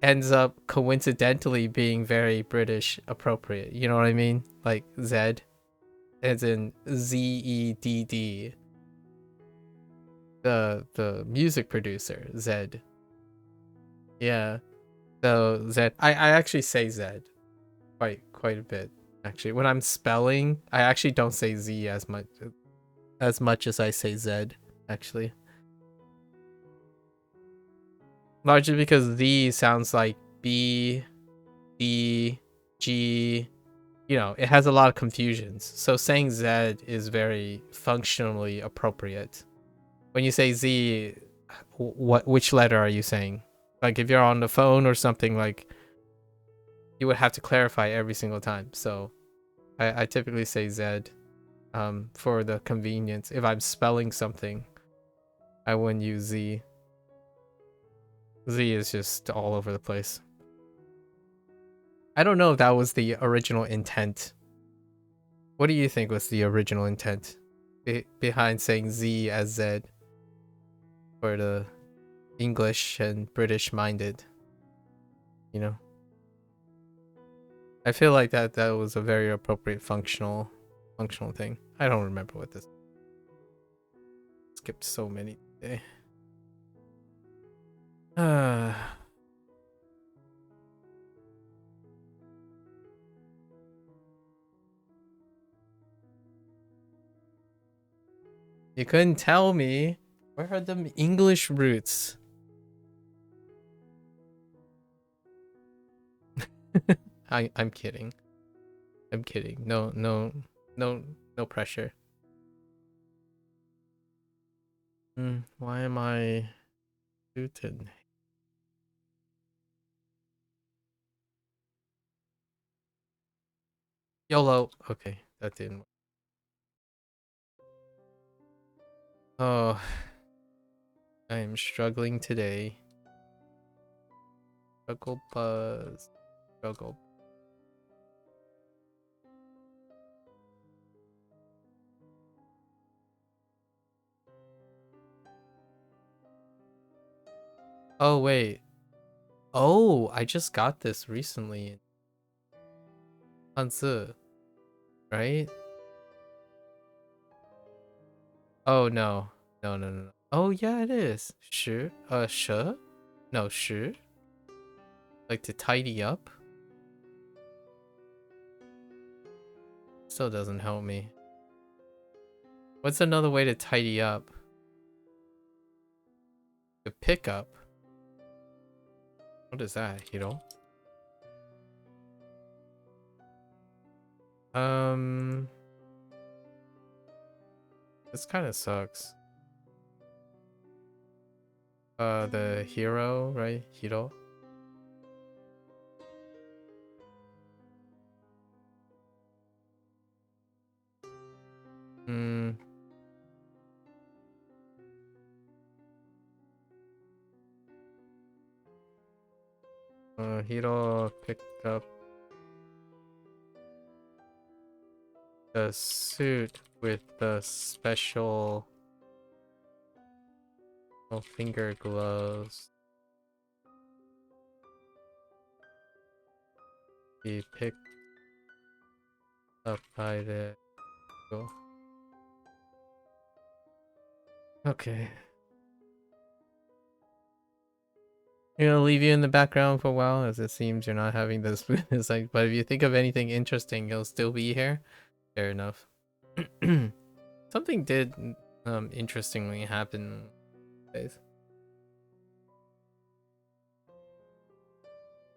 ends up coincidentally being very British appropriate. You know what I mean? Like Z as in ZEDD. The music producer, Zed. Yeah. So Zed, I actually say Zed quite a bit. Actually, when I'm spelling, I actually don't say Z as much as I say Zed, actually. Largely because Z sounds like B, D, G, you know, it has a lot of confusions. So saying Z is very functionally appropriate. When you say Z, which letter are you saying? Like if you're on the phone or something, like you would have to clarify every single time. So I typically say Z for the convenience. If I'm spelling something, I wouldn't use Z. Z is just all over the place. I don't know if that was the original intent. What do you think was the original intent behind saying Z as Z for the English and British minded, you know. I feel like that was a very appropriate functional thing. I don't remember what this. Skipped so many today. You couldn't tell me. Where are the English roots? I'm kidding. I'm kidding. No pressure. Why am I suited? YOLO. Okay, that didn't work. Oh, I am struggling today. Struggle plus struggle. Oh wait. Oh, I just got this recently. Hanzi, right? Oh no. No. Oh yeah, it is. Shi. Shi? No, shi. Like to tidy up. Still doesn't help me. What's another way to tidy up? To pick up. What is that, Hiro? This kind of sucks. The hero, right? Hiro. Hiro picked up the suit with the special finger gloves. He picked up by the Okay. I'm gonna leave you in the background for a while, as it seems you're not having this. It's like, but if you think of anything interesting, you'll still be here. Fair enough. Something did interestingly happen.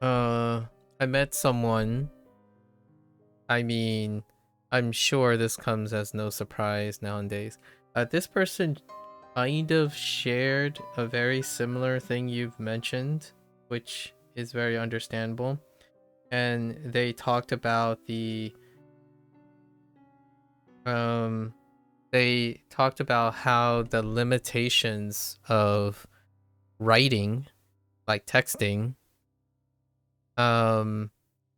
I met someone. I mean, I'm sure this comes as no surprise nowadays. This person kind of shared a very similar thing you've mentioned, which is very understandable. And they talked about they talked about how the limitations of writing, like texting, and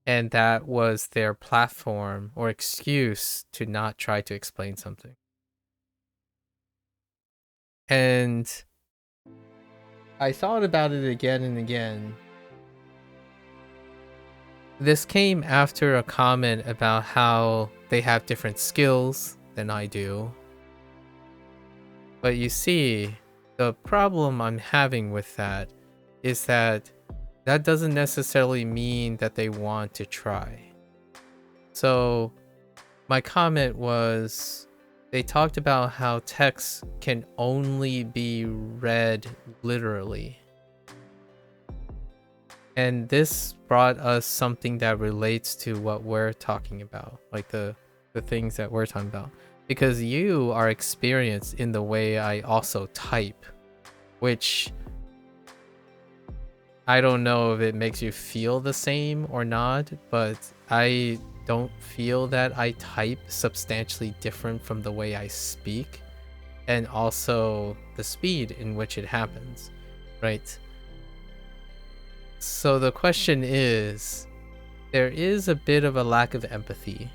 that was their platform or excuse to not try to explain something. And I thought about it again and again. This came after a comment about how they have different skills than I do. But you see, the problem I'm having with that is that that doesn't necessarily mean that they want to try. So my comment was, they talked about how text can only be read literally. And this brought us something that relates to what we're talking about, like the things that we're talking about. Because you are experienced in the way I also type, which I don't know if it makes you feel the same or not, but I don't feel that I type substantially different from the way I speak, and also the speed in which it happens, right? So the question is, there is a bit of a lack of empathy.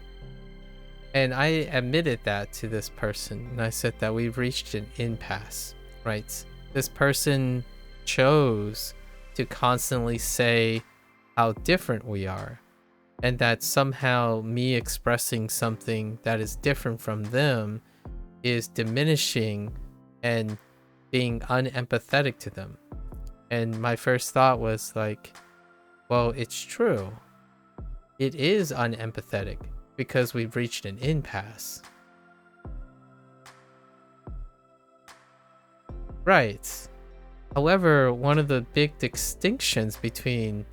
And I admitted that to this person, and I said that we've reached an impasse, right? This person chose to constantly say how different we are, and that somehow me expressing something that is different from them is diminishing and being unempathetic to them. And my first thought was like, well, it's true. It is unempathetic because we've reached an impasse. Right. However, one of the big distinctions between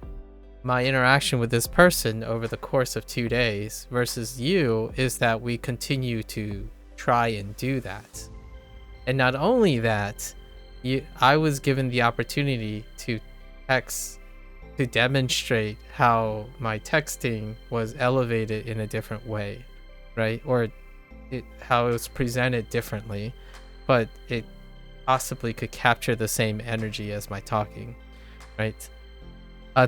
my interaction with this person over the course of 2 days versus you is that we continue to try and do that. And not only that, I was given the opportunity to text to demonstrate how my texting was elevated in a different way, right? Or how it was presented differently, but it possibly could capture the same energy as my talking, right?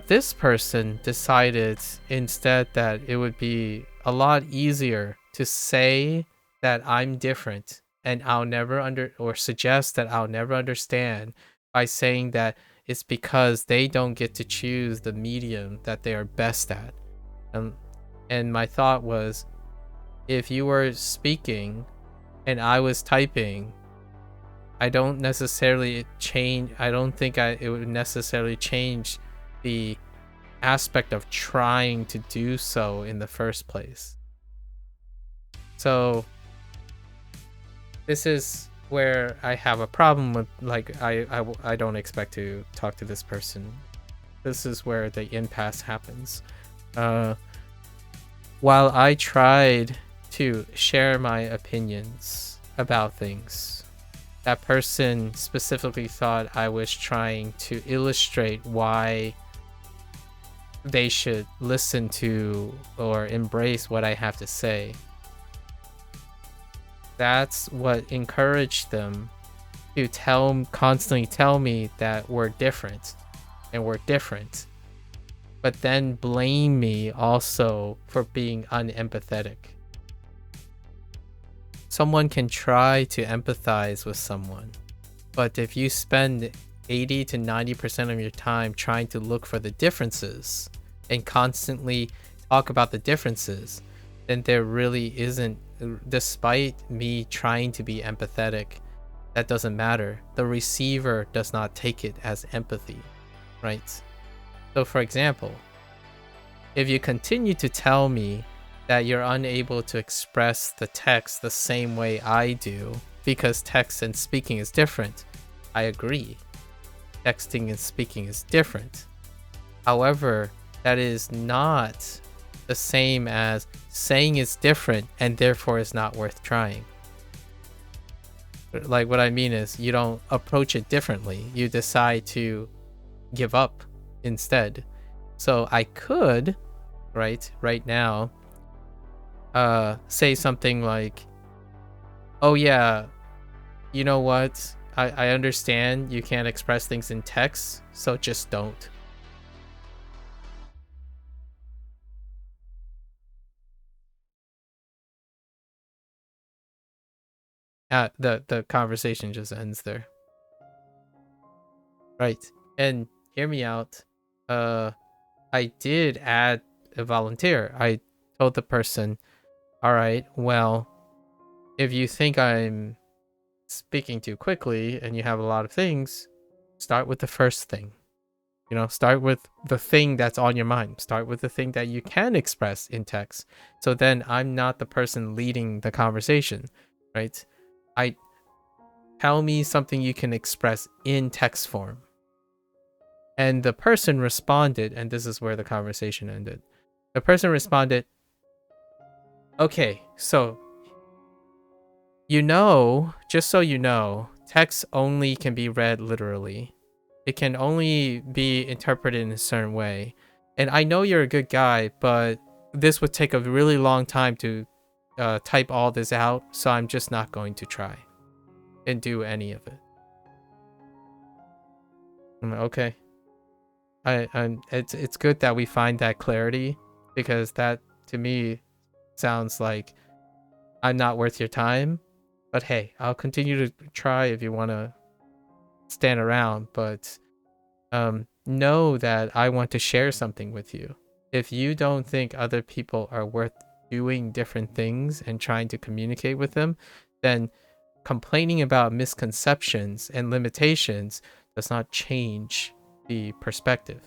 This person decided instead that it would be a lot easier to say that I'm different and I'll never suggest that I'll never understand by saying that it's because they don't get to choose the medium that they are best at. And my thought was, if you were speaking and I was typing, I don't think it would necessarily change the aspect of trying to do so in the first place. So this is where I have a problem with, like, I don't expect to talk to this person. This is where the impasse happens. While I tried to share my opinions about things, that person specifically thought I was trying to illustrate why they should listen to or embrace what I have to say. That's what encouraged them to constantly tell me that we're different and we're different, but then blame me also for being unempathetic. Someone can try to empathize with someone, but if you spend 80 to 90% of your time trying to look for the differences and constantly talk about the differences, then there really isn't, despite me trying to be empathetic, that doesn't matter. The receiver does not take it as empathy, right? So for example, if you continue to tell me that you're unable to express the text the same way I do because text and speaking is different, I agree. Texting and speaking is different. However, that is not the same as saying it's different and therefore it's not worth trying. Like, what I mean is, you don't approach it differently. You decide to give up instead. So I could, right now, say something like, oh yeah, you know what? I understand you can't express things in text, so just don't. The conversation just ends there. Right. And hear me out. I did add a volunteer. I told the person, all right, well, if you think I'm speaking too quickly and you have a lot of things, start with the first thing. Start with the thing that's on your mind. Start with the thing that you can express in text. So then I'm not the person leading the conversation, right? Tell me something you can express in text form. And the person responded, and this is where the conversation ended. The person responded, okay, so just so you know, text only can be read literally. It can only be interpreted in a certain way. And I know you're a good guy, but this would take a really long time to type all this out, so I'm just not going to try and do any of it. I'm like, okay. It's good that we find that clarity, because that to me sounds like I'm not worth your time. But hey, I'll continue to try if you want to stand around, but know that I want to share something with you. If you don't think other people are worth doing different things and trying to communicate with them, then complaining about misconceptions and limitations does not change the perspective.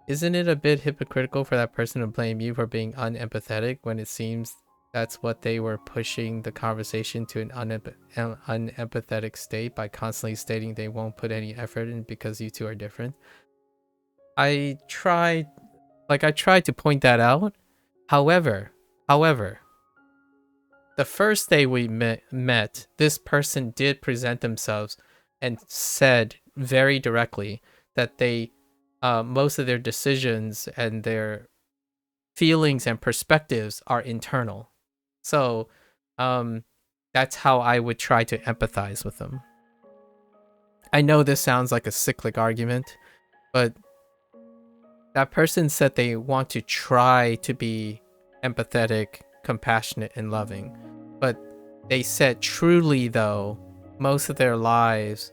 Isn't it a bit hypocritical for that person to blame you for being unempathetic when it seems that's what they were pushing the conversation to an unempathetic state by constantly stating they won't put any effort in because you two are different? I tried to point that out. However, the first day we met, this person did present themselves and said very directly that they most of their decisions and their feelings and perspectives are internal. So that's how I would try to empathize with them. I know this sounds like a cyclic argument, but that person said they want to try to be empathetic, compassionate, and loving. But they said truly, though, most of their lives,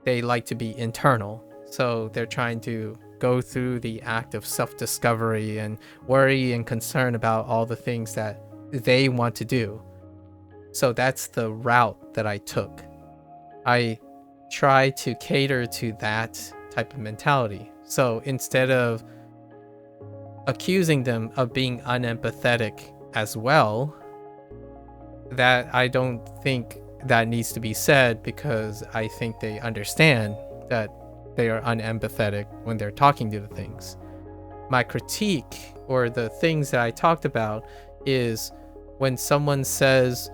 they like to be internal. So they're trying to go through the act of self-discovery and worry and concern about all the things that they want to do. So that's the route that I took. I try to cater to that type of mentality. So instead of accusing them of being unempathetic as well, that I don't think that needs to be said, because I think they understand that they are unempathetic when they're talking to the things. My critique, or the things that I talked about, is when someone says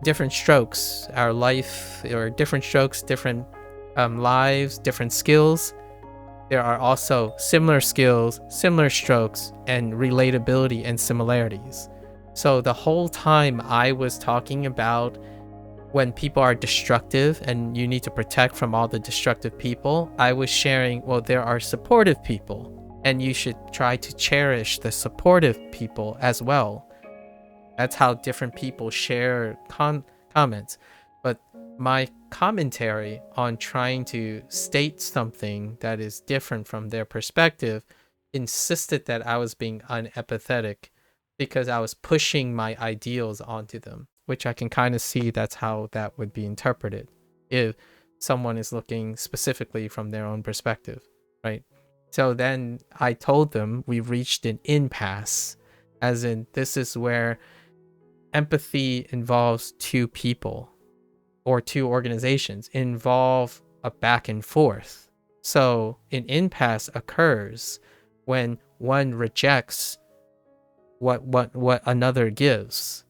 different strokes, our life, or different strokes, different lives, different skills, there are also similar skills, similar strokes, and relatability and similarities. So the whole time I was talking about when people are destructive and you need to protect from all the destructive people, I was sharing, well, there are supportive people, and you should try to cherish the supportive people as well. That's how different people share comments. But my commentary on trying to state something that is different from their perspective insisted that I was being unempathetic because I was pushing my ideals onto them, which I can kind of see that's how that would be interpreted if someone is looking specifically from their own perspective, right? So then I told them we've reached an impasse, as in this is where empathy involves two people or two organizations, involve a back and forth. So an impasse occurs when one rejects what another gives.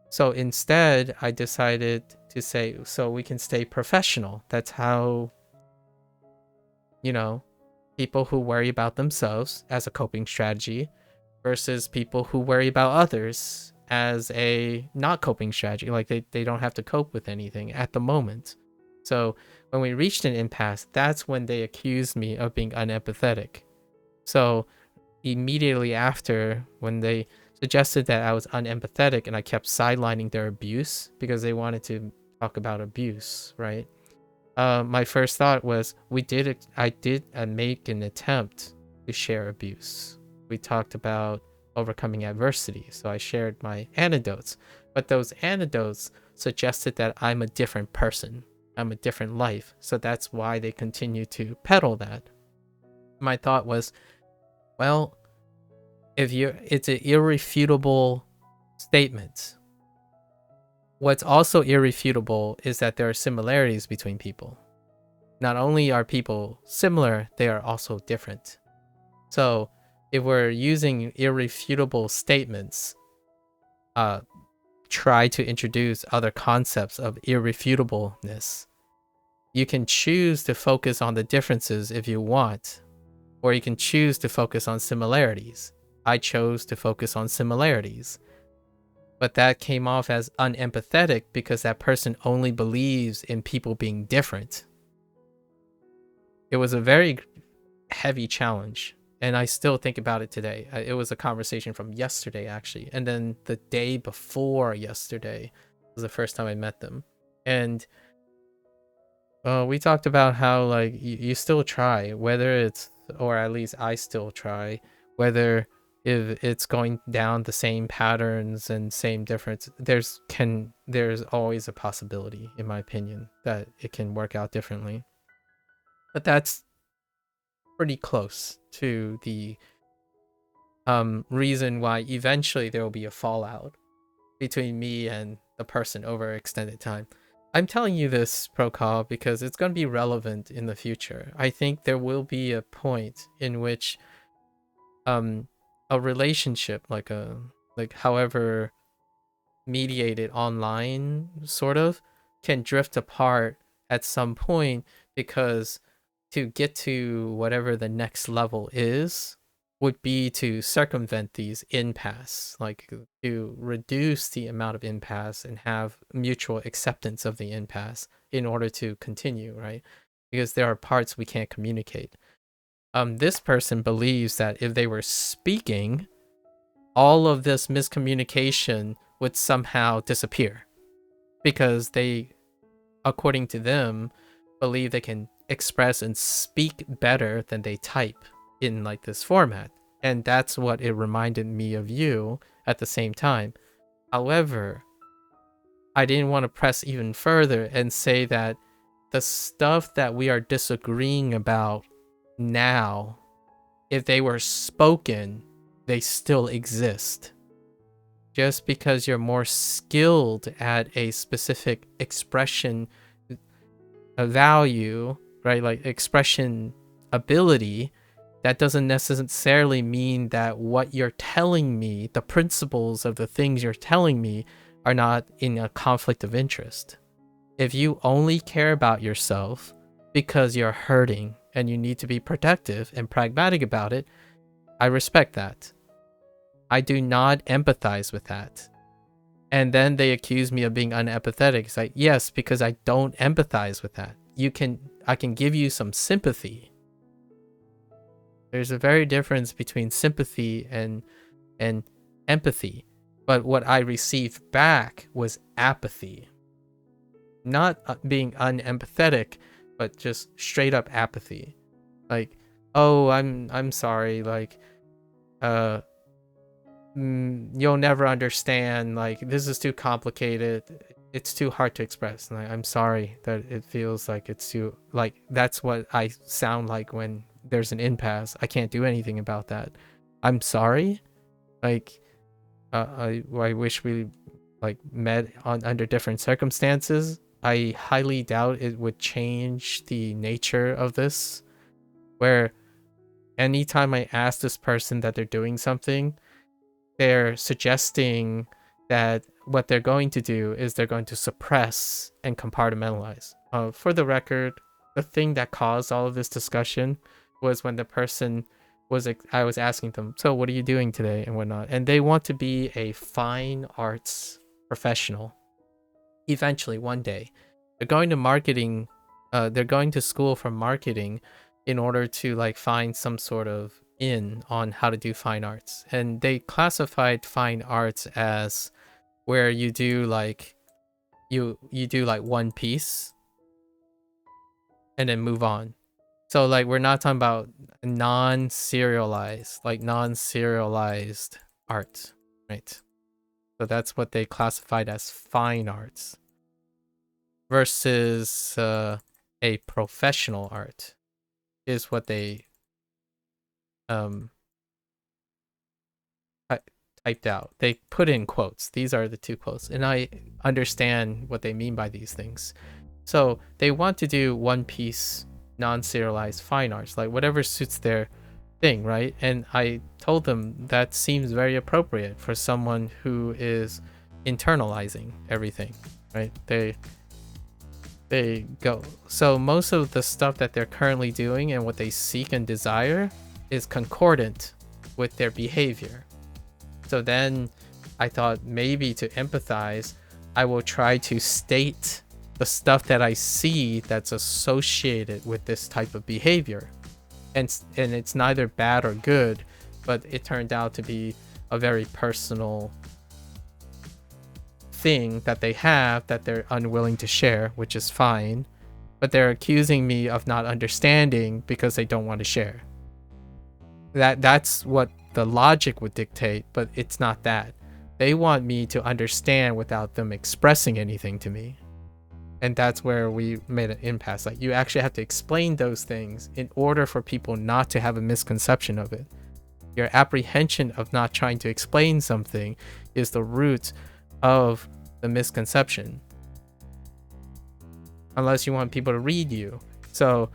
So instead, I decided to say, so we can stay professional. That's how, people who worry about themselves as a coping strategy versus people who worry about others as a not coping strategy. Like they don't have to cope with anything at the moment. So when we reached an impasse, that's when they accused me of being unempathetic. So immediately after, when they suggested that I was unempathetic and I kept sidelining their abuse because they wanted to talk about abuse, right? My first thought was I did make an attempt to share abuse. We talked about overcoming adversity, so I shared my anecdotes, but those anecdotes suggested that I'm a different person, I'm a different life, so that's why they continue to peddle that. My thought was, well, it's an irrefutable statement. What's also irrefutable is that there are similarities between people. Not only are people similar, they are also different. So if we're using irrefutable statements, try to introduce other concepts of irrefutableness. You can choose to focus on the differences if you want, or you can choose to focus on similarities. I chose to focus on similarities. But that came off as unempathetic because that person only believes in people being different. It was a very heavy challenge, and I still think about it today. It was a conversation from yesterday, actually. And then the day before yesterday was the first time I met them. And We talked about how like you still try, whether it's, or at least I still try, whether if it's going down the same patterns and same difference, there's always a possibility, in my opinion, that it can work out differently. But that's pretty close to the reason why eventually there will be a fallout between me and the person over extended time. I'm telling you this, Procol, because it's going to be relevant in the future. I think there will be a point in which a relationship, like however mediated online, sort of, can drift apart at some point, because to get to whatever the next level is would be to circumvent these impasse, like to reduce the amount of impasse and have mutual acceptance of the impasse in order to continue, right? Because there are parts we can't communicate. This person believes that if they were speaking, all of this miscommunication would somehow disappear, because they, according to them, believe they can express and speak better than they type in like this format. And that's what it reminded me of you at the same time. However, I didn't want to press even further and say that the stuff that we are disagreeing about now, if they were spoken, they still exist. Just because you're more skilled at a specific expression, a value, right? Like expression ability, that doesn't necessarily mean that what you're telling me, the principles of the things you're telling me, are not in a conflict of interest. If you only care about yourself because you're hurting and you need to be protective and pragmatic about it, I respect that. I do not empathize with that. And then they accuse me of being unempathetic. It's like, yes, because I don't empathize with that. I can give you some sympathy. There's a very difference between sympathy and empathy. But what I received back was apathy. Not being unempathetic, but just straight up apathy. Like, oh, I'm sorry, like, you'll never understand, like, this is too complicated, it's too hard to express, and I'm sorry that it feels like it's too, like, that's what I sound like when there's an impasse. I can't do anything about that. I'm sorry. Like, I wish we like met under different circumstances. I highly doubt it would change the nature of this, where anytime I ask this person that they're doing something, they're suggesting that what they're going to do is they're going to suppress and compartmentalize. For the record, the thing that caused all of this discussion was when the person I was asking them, so what are you doing today and whatnot? And they want to be a fine arts professional. Eventually, one day, they're going to marketing, they're going to school for marketing in order to like find some sort of in on how to do fine arts. And they classified fine arts as where you do like you do like one piece and then move on. So like we're not talking about non-serialized art, right? So that's what they classified as fine arts versus a professional art is what they typed out. They put in quotes. These are the two quotes, and I understand what they mean by these things. So they want to do one piece non-serialized fine arts, like whatever suits their thing, right? And I told them that seems very appropriate for someone who is internalizing everything, right? They go. So most of the stuff that they're currently doing and what they seek and desire is concordant with their behavior. So then I thought maybe to empathize, I will try to state the stuff that I see that's associated with this type of behavior. And it's neither bad or good, but it turned out to be a very personal thing that they have that they're unwilling to share, which is fine. but they're accusing me of not understanding because they don't want to share. That's what the logic would dictate, but it's not that. They want me to understand without them expressing anything to me. And that's where we made an impasse. Like, you actually have to explain those things in order for people not to have a misconception of it. Your apprehension of not trying to explain something is the root of the misconception. Unless you want people to read you. So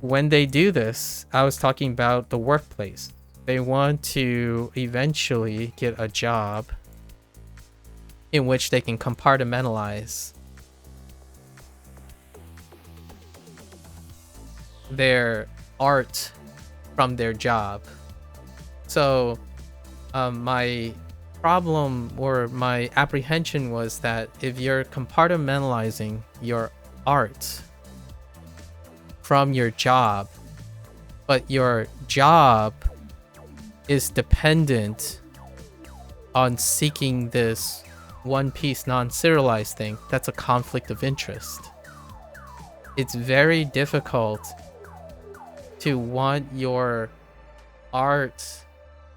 when they do this, I was talking about the workplace. They want to eventually get a job in which they can compartmentalize their art from their job. So my problem or my apprehension was that if you're compartmentalizing your art from your job, but your job is dependent on seeking this one piece non-serialized thing, that's a conflict of interest. It's very difficult to want your art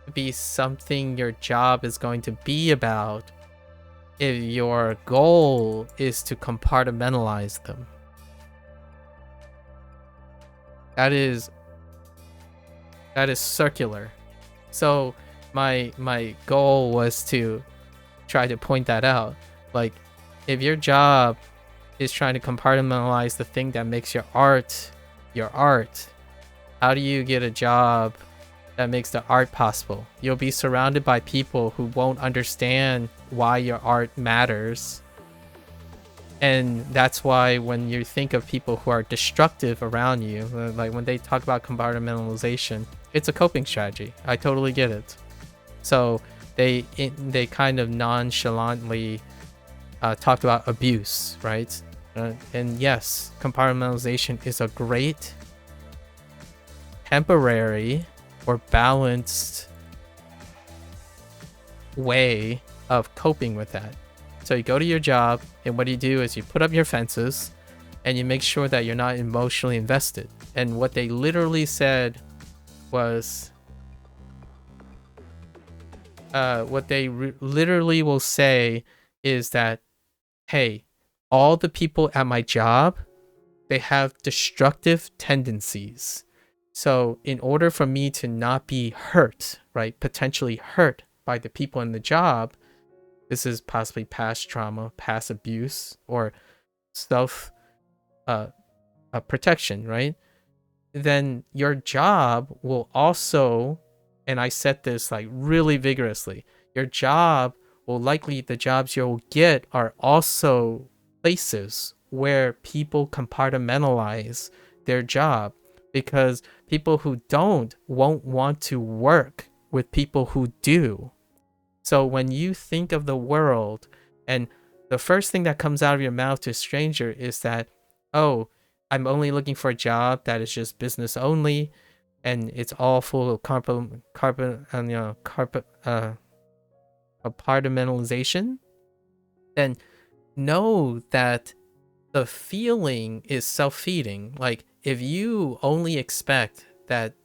to be something your job is going to be about if your goal is to compartmentalize them. That is circular. So my goal was to try to point that out. Like, if your job is trying to compartmentalize the thing that makes your art, how do you get a job that makes the art possible? You'll be surrounded by people who won't understand why your art matters. And that's why when you think of people who are destructive around you, like when they talk about compartmentalization, it's a coping strategy. I totally get it. So they kind of nonchalantly talked about abuse, right? And yes, compartmentalization is a great temporary or balanced way of coping with that. So you go to your job, and what you do is you put up your fences and you make sure that you're not emotionally invested. And what they literally said was, what they literally will say is that, hey, all the people at my job, they have destructive tendencies. So in order for me to not be hurt, right, potentially hurt by the people in the job, this is possibly past trauma, past abuse, or self protection, right? Then your job will also, and I said this like really vigorously, your job will likely, the jobs you'll get are also places where people compartmentalize their job, because people who don't won't want to work with people who do. So when you think of the world, and the first thing that comes out of your mouth to a stranger is that, oh, I'm only looking for a job that is just business only, and it's all full of compartmentalization, then know that the feeling is self-feeding. Like, if you only expect that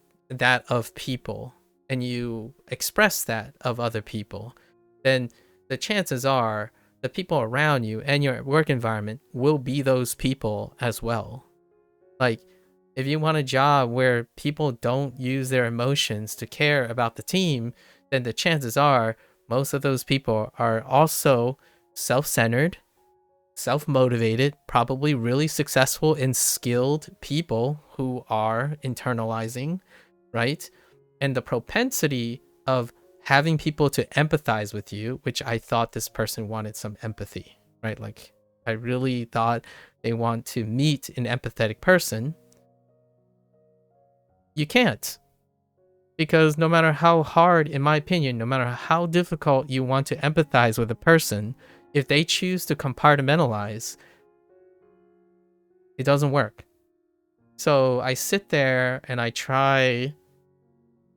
of people, and you express that of other people, then the chances are the people around you and your work environment will be those people as well. Like, if you want a job where people don't use their emotions to care about the team, then the chances are most of those people are also self-centered, self-motivated, probably really successful and skilled people who are internalizing, right? And the propensity of having people to empathize with you, which I thought this person wanted some empathy, right? Like, I really thought they want to meet an empathetic person. You can't. Because no matter how hard, in my opinion, no matter how difficult you want to empathize with a person, if they choose to compartmentalize, it doesn't work. So I sit there and I try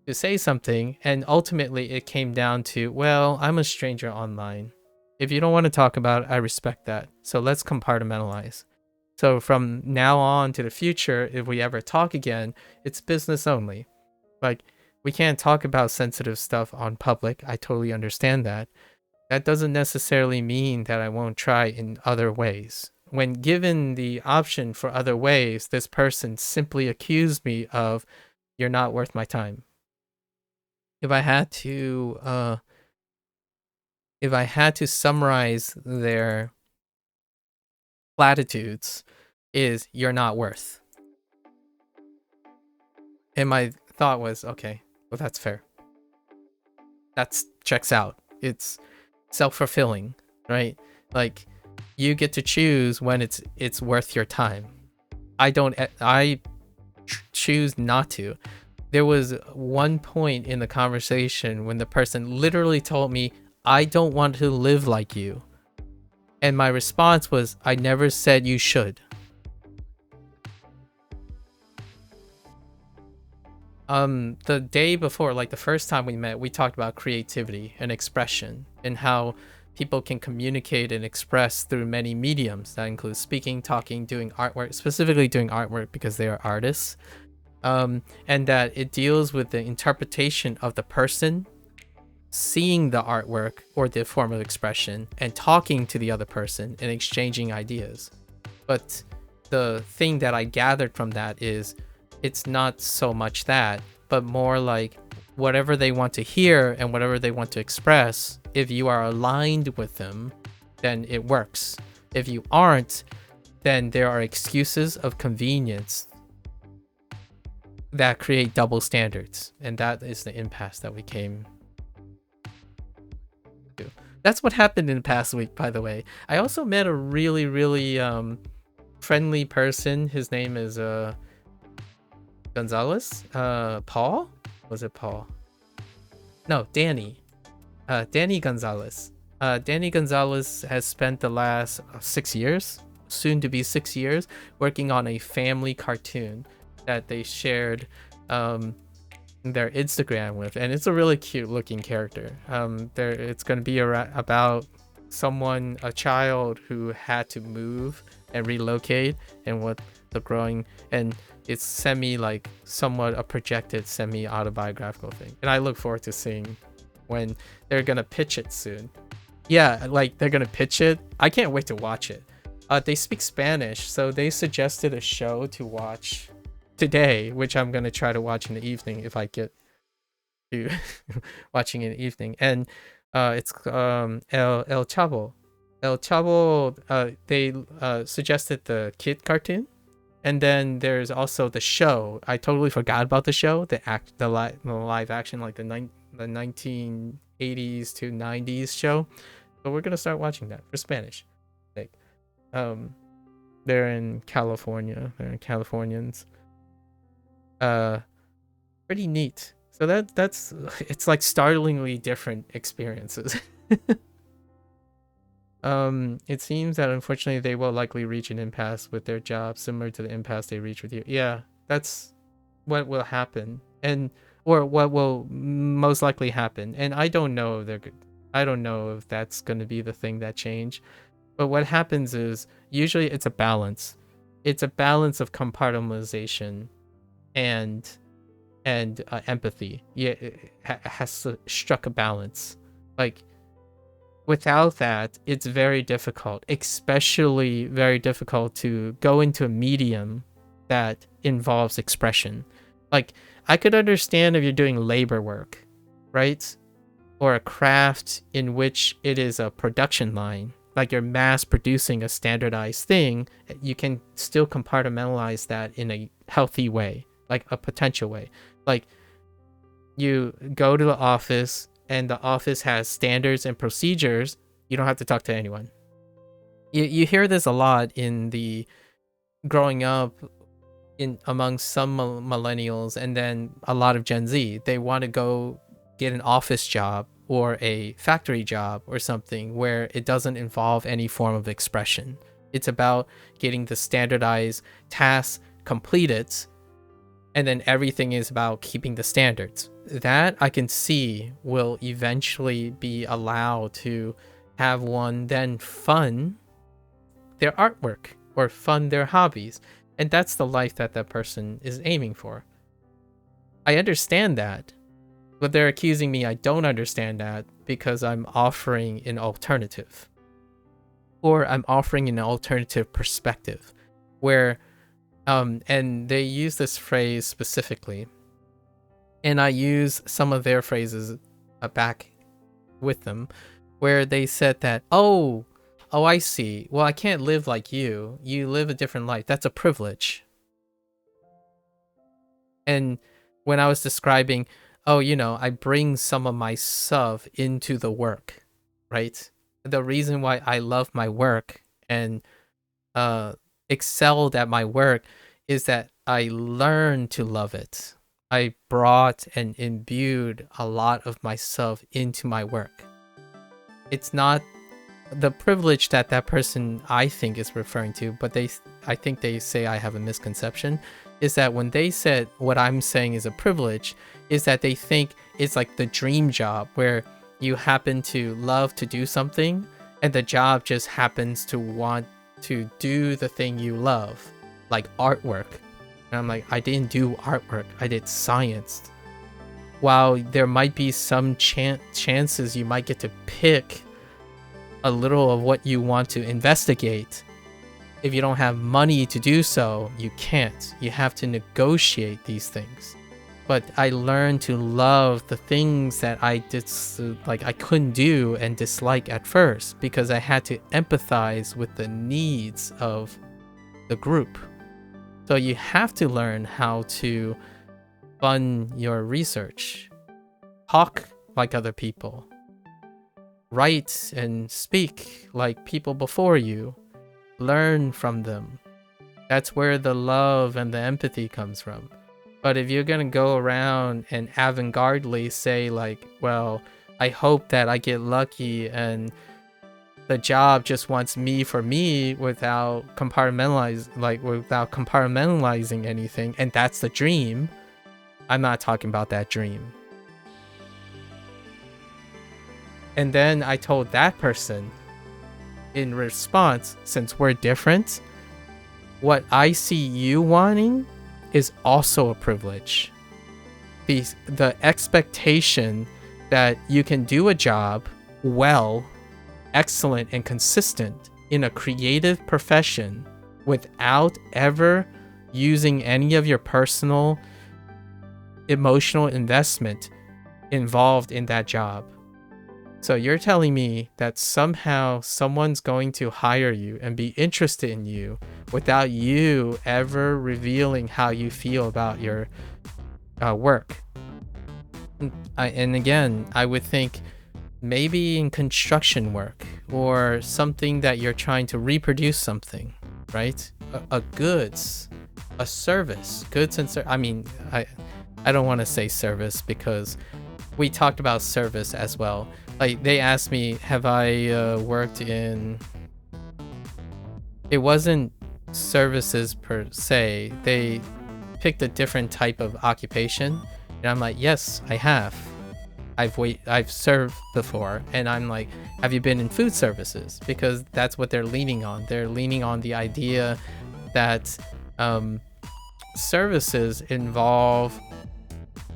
to say something, and ultimately it came down to, well, I'm a stranger online. If you don't want to talk about it, I respect that. So let's compartmentalize. So from now on to the future, if we ever talk again, it's business only. Like, we can't talk about sensitive stuff on public. I totally understand that. That doesn't necessarily mean that I won't try in other ways. When given the option for other ways, this person simply accused me of, "You're not worth my time." If I had to summarize their platitudes, is "You're not worth." And my thought was, okay, well, that's fair. That's checks out. It's self-fulfilling, right? Like, you get to choose when it's worth your time. I choose not to. There was one point in the conversation when the person literally told me, "I don't want to live like you." And my response was, "I never said you should." The day before, like the first time we met, we talked about creativity and expression and how people can communicate and express through many mediums. That includes speaking, talking, doing artwork, specifically doing artwork because they are artists. And that it deals with the interpretation of the person seeing the artwork or the form of expression and talking to the other person and exchanging ideas. But the thing that I gathered from that is it's not so much that, but more like whatever they want to hear and whatever they want to express, if you are aligned with them, then it works. If you aren't, then there are excuses of convenience that create double standards. And that is the impasse that we came to. That's what happened in the past week, by the way. I also met a really, really friendly person. His name is Gonzalez. Paul? Was it Paul? No, Danny. Danny Gonzalez. Danny Gonzalez has spent the last 6 years, soon to be 6 years, working on a family cartoon that they shared their Instagram with, and it's a really cute looking character. It's going to be about a child who had to move and relocate, and what the growing, and it's somewhat a projected semi-autobiographical thing. And I look forward to seeing when they're gonna pitch it soon. Yeah, like they're gonna pitch it. I can't wait to watch it. They speak Spanish, so they suggested a show to watch today, which I'm gonna try to watch in the evening if I get to watching in the evening. And it's El Chavo. El Chavo. They suggested the kid cartoon. And then there's also the show. I totally forgot about the show, the live action, like the 1980s to 90s show. But we're gonna start watching that for Spanish. Like, they're in California. They're Californians. Pretty neat. So that's it's like startlingly different experiences. It seems that unfortunately they will likely reach an impasse with their job, similar to the impasse they reach with you. Yeah, that's what will happen, or what will most likely happen. And I don't know if that's going to be the thing that change. But what happens is usually it's a balance. It's a balance of compartmentalization and empathy. Yeah, it has to struck a balance. Like, without that, it's very difficult, especially very difficult to go into a medium that involves expression. Like, I could understand if you're doing labor work, right? Or a craft in which it is a production line, like you're mass producing a standardized thing, you can still compartmentalize that in a healthy way, like a potential way. Like, you go to the office, and the office has standards and procedures. You don't have to talk to anyone. You hear this a lot in the growing up among some millennials, and then a lot of Gen Z. They want to go get an office job or a factory job or something where it doesn't involve any form of expression. It's about getting the standardized tasks completed, and then everything is about keeping the standards. That I can see will eventually be allowed to have one then fund their artwork or fund their hobbies. And that's the life that that person is aiming for. I understand that, but they're accusing me I don't understand that because I'm offering an alternative. Or I'm offering an alternative perspective where, and they use this phrase specifically, and I use some of their phrases back with them, where they said that, oh, I see. Well, I can't live like you. You live a different life. That's a privilege. And when I was describing, oh, I bring some of myself into the work, right? The reason why I love my work and excelled at my work is that I learned to love it. I brought and imbued a lot of myself into my work. It's not the privilege that that person I think is referring to, but I think they say I have a misconception, is that when they said what I'm saying is a privilege, is that they think it's like the dream job where you happen to love to do something and the job just happens to want to do the thing you love, like artwork. And I'm like, I didn't do artwork, I did science. While there might be some chances you might get to pick a little of what you want to investigate, if you don't have money to do so, you can't. You have to negotiate these things. But I learned to love the things that I couldn't do and dislike at first because I had to empathize with the needs of the group. So you have to learn how to fund your research, talk like other people, write and speak like people before you, learn from them. That's where the love and the empathy comes from. But if you're gonna go around and avant-gardely say like, well, I hope that I get lucky and the job just wants me for me without compartmentalizing anything, and that's the dream, I'm not talking about that dream. And then I told that person in response, since we're different, what I see you wanting is also a privilege. The expectation that you can do a job well, excellent and consistent in a creative profession without ever using any of your personal emotional investment involved in that job. So you're telling me that somehow someone's going to hire you and be interested in you without you ever revealing how you feel about your work. And again, I would think maybe in construction work or something that you're trying to reproduce something, right? A goods, a service, goods and I mean, I don't want to say service because we talked about service as well. Like they asked me, have I worked in, it wasn't services per se, they picked a different type of occupation, and I'm like, yes, I have. I've served before, and I'm like, have you been in food services? Because that's what they're leaning on. They're leaning on the idea that services involve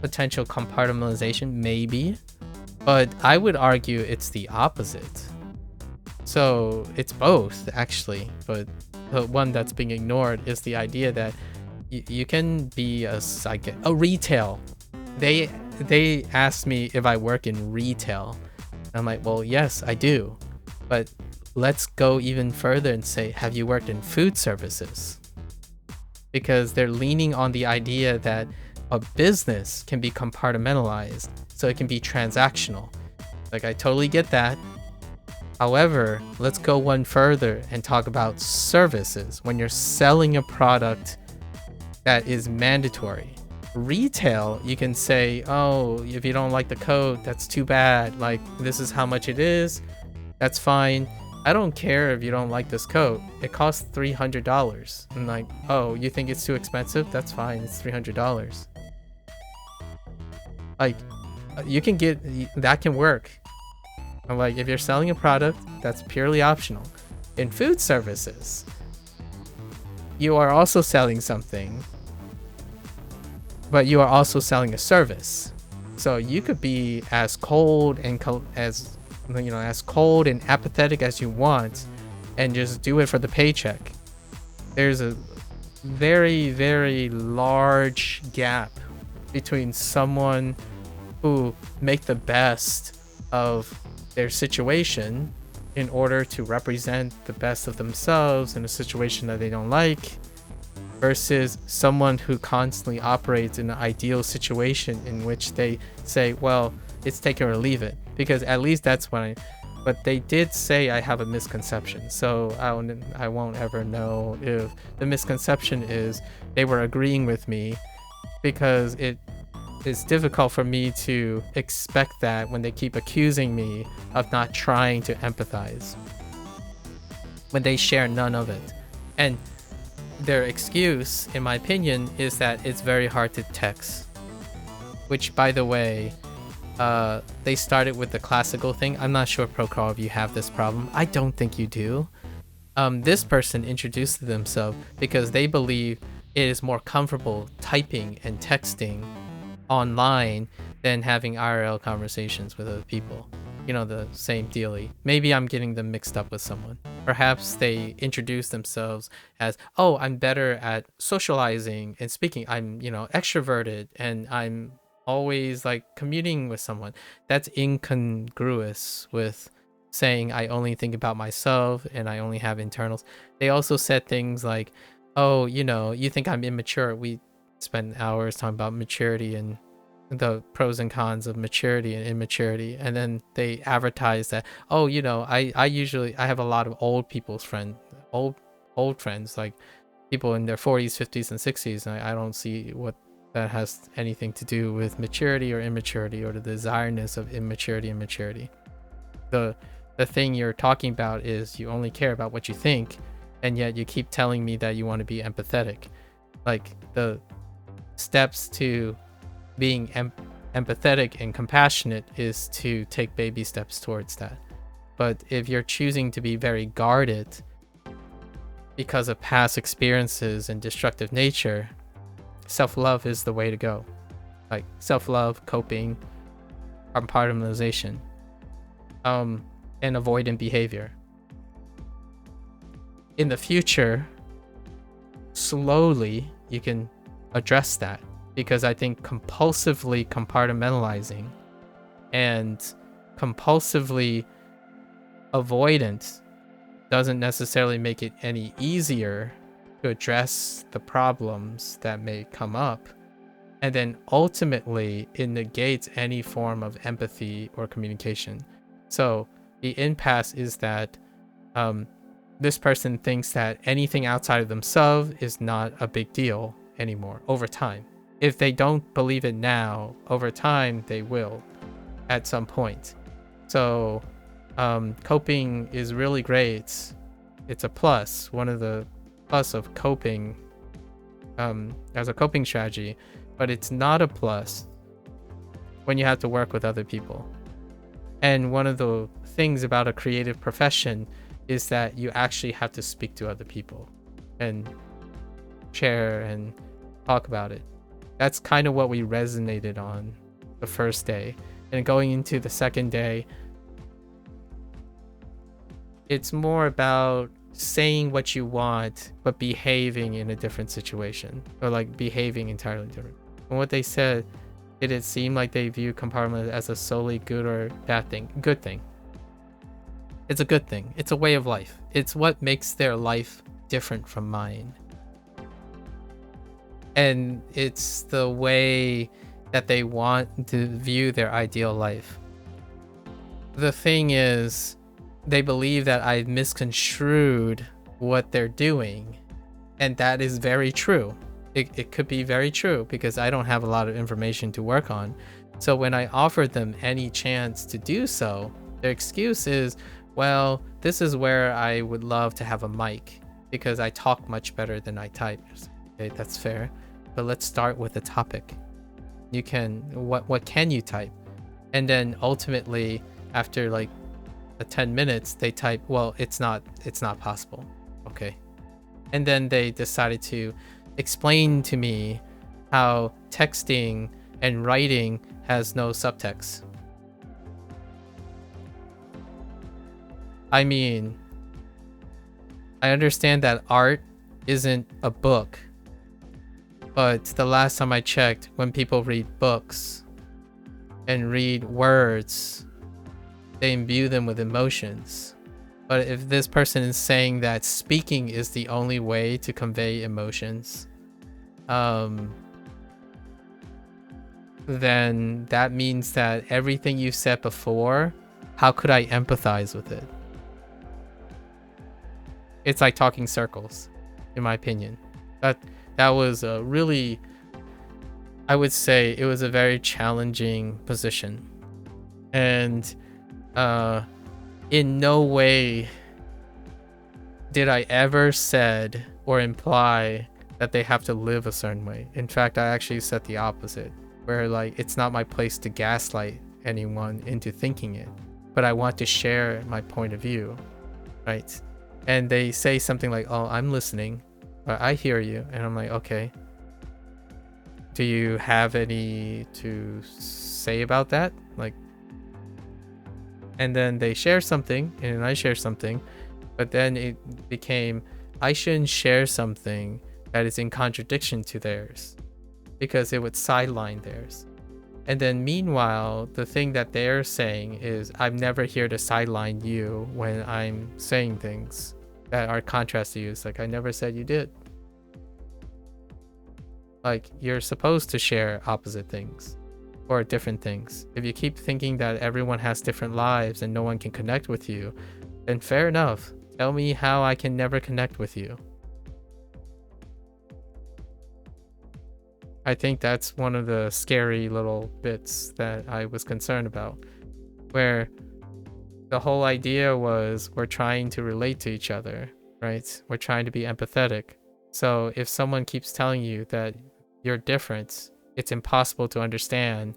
potential compartmentalization, maybe, but I would argue it's the opposite. So it's both, actually, but the one that's being ignored is the idea that you can be a retail. They asked me if I work in retail. I'm like, well, yes, I do. But let's go even further and say, have you worked in food services? Because they're leaning on the idea that a business can be compartmentalized, so it can be transactional. Like, I totally get that. However, let's go one further and talk about services when you're selling a product that is mandatory. Retail, you can say, oh, if you don't like the coat, that's too bad. Like, this is how much it is. That's fine. I don't care if you don't like this coat. It costs $300. I'm like, oh, you think it's too expensive? That's fine. It's $300. Like, you can get, that can work. I'm like, if you're selling a product, that's purely optional. In food services, you are also selling something, but you are also selling a service. So you could be as cold and as cold and apathetic as you want, and just do it for the paycheck. There's a very, very large gap between someone who make the best of their situation in order to represent the best of themselves in a situation that they don't like, versus someone who constantly operates in an ideal situation in which they say, well, it's take it or leave it. Because at least that's when but they did say I have a misconception, so I won't ever know if the misconception is they were agreeing with me, because it's difficult for me to expect that when they keep accusing me of not trying to empathize, when they share none of it. And their excuse, in my opinion, is that it's very hard to text. Which, by the way, they started with the classical thing. I'm not sure, Procol, if you have this problem. I don't think you do. This person introduced themselves because they believe it is more comfortable typing and texting online than having IRL conversations with other people. You know, the same dealy. Maybe I'm getting them mixed up with someone. Perhaps they introduce themselves as, oh, I'm better at socializing and speaking. I'm, extroverted, and I'm always like commuting with someone. That's incongruous with saying I only think about myself and I only have internals. They also said things like, oh, you think I'm immature. We spend hours talking about maturity and the pros and cons of maturity and immaturity, and then they advertise that, oh, I have a lot of old friends, like people in their 40s, 50s, and 60s, and I don't see what that has anything to do with maturity or immaturity, or the desiredness of immaturity and maturity. The thing you're talking about is you only care about what you think, and yet you keep telling me that you want to be empathetic. Like, the steps to being empathetic and compassionate is to take baby steps towards that. But if you're choosing to be very guarded because of past experiences and destructive nature, self-love is the way to go. Like self-love, coping, compartmentalization, and avoidant behavior. In the future, slowly you can address that, because I think compulsively compartmentalizing and compulsively avoidant doesn't necessarily make it any easier to address the problems that may come up. And then ultimately it negates any form of empathy or communication. So the impasse is that this person thinks that anything outside of themselves is not a big deal anymore over time. If they don't believe it now, over time they will at some point. So coping is really great. It's a plus, one of the plus of coping as a coping strategy, but it's not a plus when you have to work with other people. And one of the things about a creative profession is that you actually have to speak to other people and share and talk about it. That's kind of what we resonated on the first day. And going into the second day, it's more about saying what you want, but behaving in a different situation, or like behaving entirely different. And what they said, it seemed like they view compartment as a solely good or bad thing. Good thing. It's a good thing. It's a way of life. It's what makes their life different from mine. And it's the way that they want to view their ideal life. The thing is, they believe that I've misconstrued what they're doing. And that is very true. It could be very true, because I don't have a lot of information to work on. So when I offered them any chance to do so, their excuse is, well, this is where I would love to have a mic, because I talk much better than I type. Okay, that's fair. But let's start with a topic. You can, what can you type? And then ultimately, after like a 10 minutes, they type, well, it's not possible. Okay. And then they decided to explain to me how texting and writing has no subtext. I mean, I understand that art isn't a book, but the last time I checked, when people read books and read words, they imbue them with emotions. But if this person is saying that speaking is the only way to convey emotions, then that means that everything you said before, how could I empathize with it? It's like talking circles, in my opinion. That was a really, I would say it was a very challenging position. And in no way did I ever said or imply that they have to live a certain way. In fact, I actually said the opposite, where like it's not my place to gaslight anyone into thinking it, but I want to share my point of view, right? And they say something like, "Oh, I'm listening, but I hear you," and I'm like, "Okay. Do you have any to say about that?" Like, and then they share something, and I share something, but then it became, I shouldn't share something that is in contradiction to theirs, because it would sideline theirs. And then meanwhile, the thing that they're saying is, I'm never here to sideline you when I'm saying things that are contrast to you. It's like, I never said you did. Like, you're supposed to share opposite things or different things. If you keep thinking that everyone has different lives and no one can connect with you, then fair enough. Tell me how I can never connect with you. I think that's one of the scary little bits that I was concerned about, where the whole idea was we're trying to relate to each other, right? We're trying to be empathetic. So if someone keeps telling you that you're different, it's impossible to understand,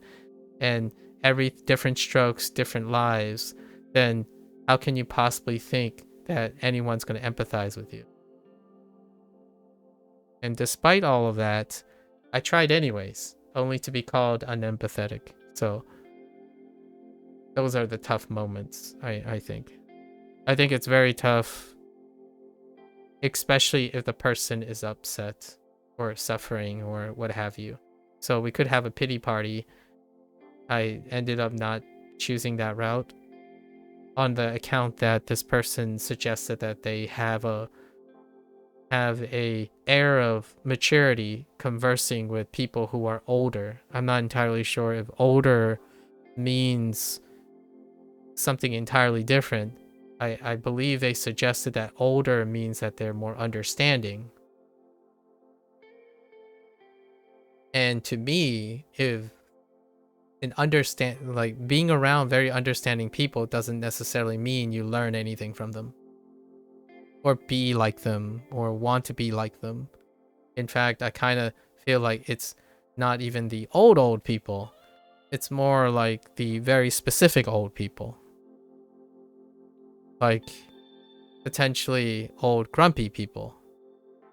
and every different strokes, different lives, then how can you possibly think that anyone's going to empathize with you? And despite all of that, I tried anyways, only to be called unempathetic. So those are the tough moments, I think. I think it's very tough, especially if the person is upset or suffering or what have you. So we could have a pity party. I ended up not choosing that route on the account that this person suggested that they have a air of maturity conversing with people who are older. I'm not entirely sure if older means something entirely different. I believe they suggested that older means that they're more understanding. And to me, if being around very understanding people doesn't necessarily mean you learn anything from them, or be like them, or want to be like them. In fact, I kind of feel like it's not even the old people. It's more like the very specific old people. Like potentially old grumpy people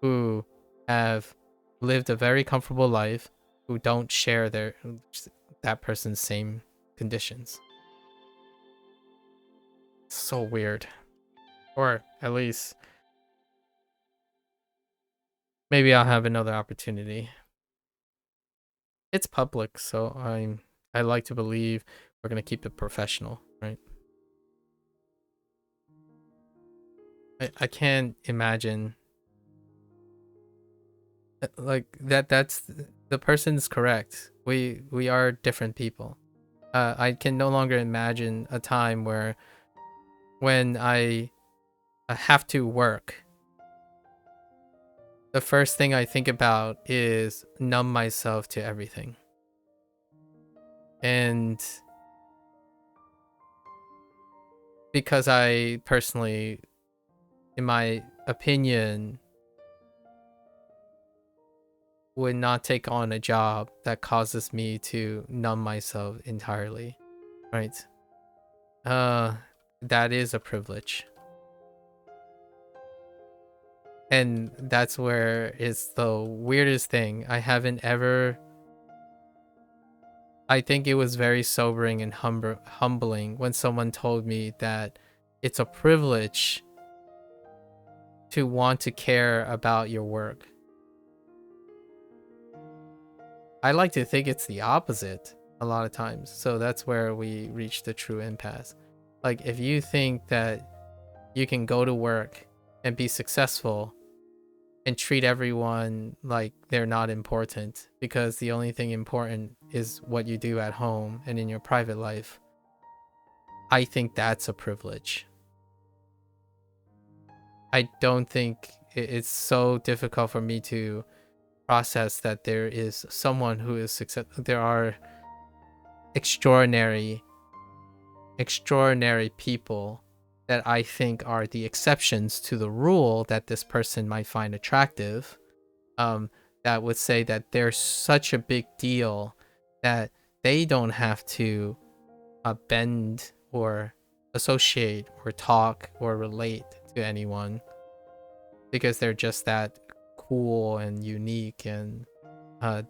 who have lived a very comfortable life, who don't share that person's same conditions. It's so weird. Or at least maybe I'll have another opportunity. It's public, so I like to believe we're gonna keep it professional, right? I can't imagine like that's the person's correct. We are different people. I can no longer imagine a time where when I have to work, the first thing I think about is numb myself to everything. And because I personally, in my opinion, would not take on a job that causes me to numb myself entirely, right? That is a privilege. And that's where it's the weirdest thing. I think it was very sobering and humbling when someone told me that it's a privilege to want to care about your work. I like to think it's the opposite a lot of times. So that's where we reach the true impasse. Like, if you think that you can go to work and be successful and treat everyone like they're not important because the only thing important is what you do at home and in your private life, I think that's a privilege. I don't think it's so difficult for me to process that there is someone who is successful. There are extraordinary people that I think are the exceptions to the rule that this person might find attractive, that would say that they're such a big deal that they don't have to bend or associate or talk or relate to anyone because they're just that cool and unique and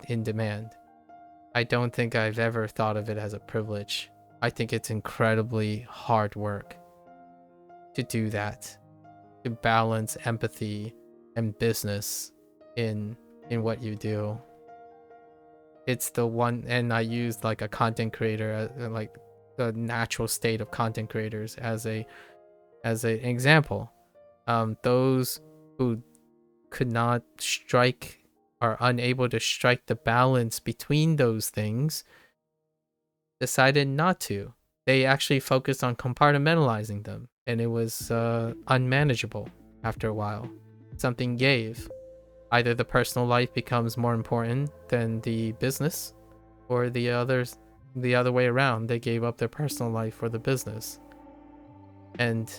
in demand. I don't think I've ever thought of it as a privilege. I think it's incredibly hard work to do that, to balance empathy and business in what you do. It's the one, and I used like a content creator, like the natural state of content creators as an example. Those who could not strike, are unable to strike the balance between those things, decided not to. They actually focused on compartmentalizing them, and it was unmanageable after a while. Something gave. Either the personal life becomes more important than the business, or the other way around. They gave up their personal life for the business. And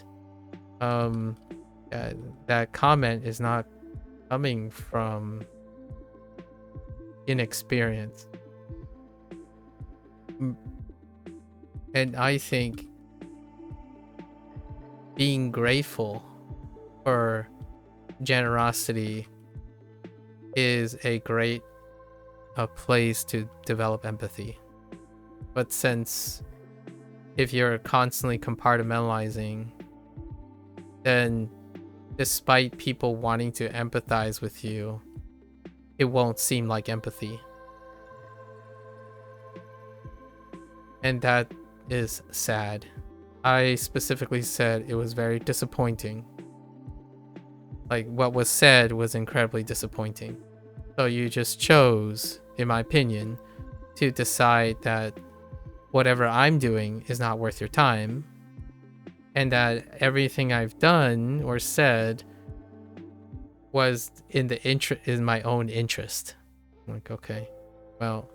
that comment is not coming from inexperience. And I think being grateful for generosity is a great place to develop empathy. But since if you're constantly compartmentalizing, then despite people wanting to empathize with you, it won't seem like empathy. And that is sad. I specifically said it was very disappointing. Like, what was said was incredibly disappointing. So you just chose, in my opinion, to decide that whatever I'm doing is not worth your time, and that everything I've done or said was in my own interest. I'm like, okay, well,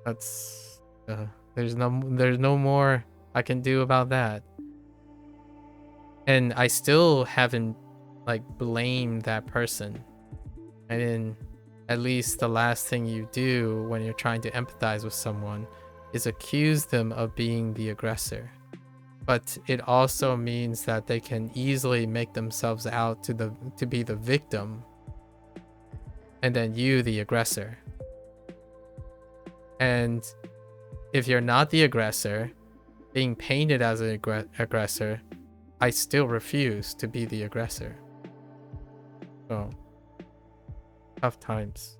that's there's no more I can do about that. And I still haven't like blamed that person. I mean, at least the last thing you do when you're trying to empathize with someone is accuse them of being the aggressor. But it also means that they can easily make themselves out to be the victim, and then you the aggressor. And if you're not the aggressor, being painted as an aggressor, I still refuse to be the aggressor. So, tough times.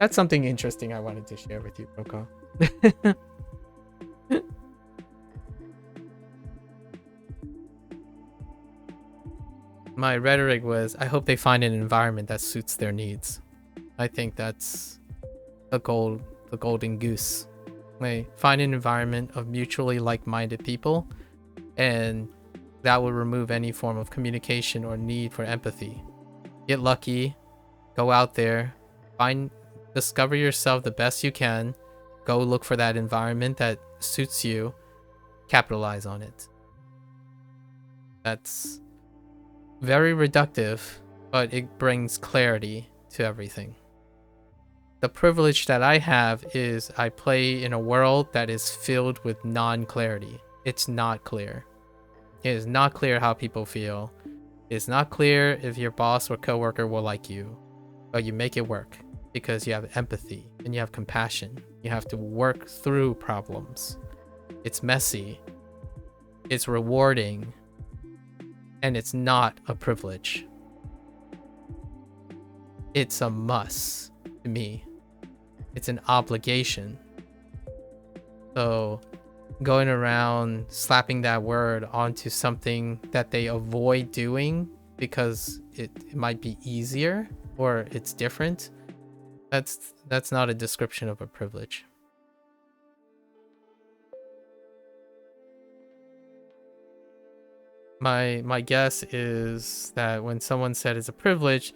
That's something interesting I wanted to share with you, Brokaw. My rhetoric was, I hope they find an environment that suits their needs. I think that's the golden goose. They find an environment of mutually like-minded people, and that will remove any form of communication or need for empathy. Get lucky, go out there, discover yourself the best you can, go look for that environment that suits you, capitalize on it. That's very reductive, but it brings clarity to everything. The privilege that I have is I play in a world that is filled with non-clarity. It's not clear. It is not clear how people feel. It's not clear if your boss or coworker will like you, but you make it work because you have empathy and you have compassion. You have to work through problems. It's messy. It's rewarding. And it's not a privilege. It's a must to me. It's an obligation. So going around slapping that word onto something that they avoid doing because it might be easier or it's different, that's not a description of a privilege. My guess is that when someone said it's a privilege,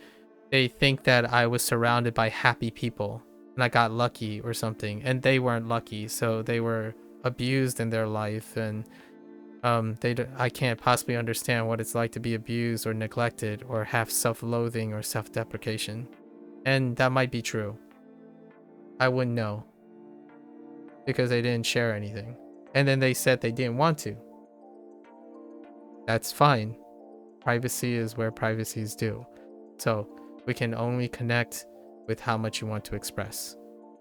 they think that I was surrounded by happy people and I got lucky or something, and they weren't lucky, so they were abused in their life, and I can't possibly understand what it's like to be abused or neglected or have self-loathing or self-deprecation. And that might be true. I wouldn't know because they didn't share anything, and then they said they didn't want to. That's fine. Privacy is where privacy is due. So we can only connect with how much you want to express,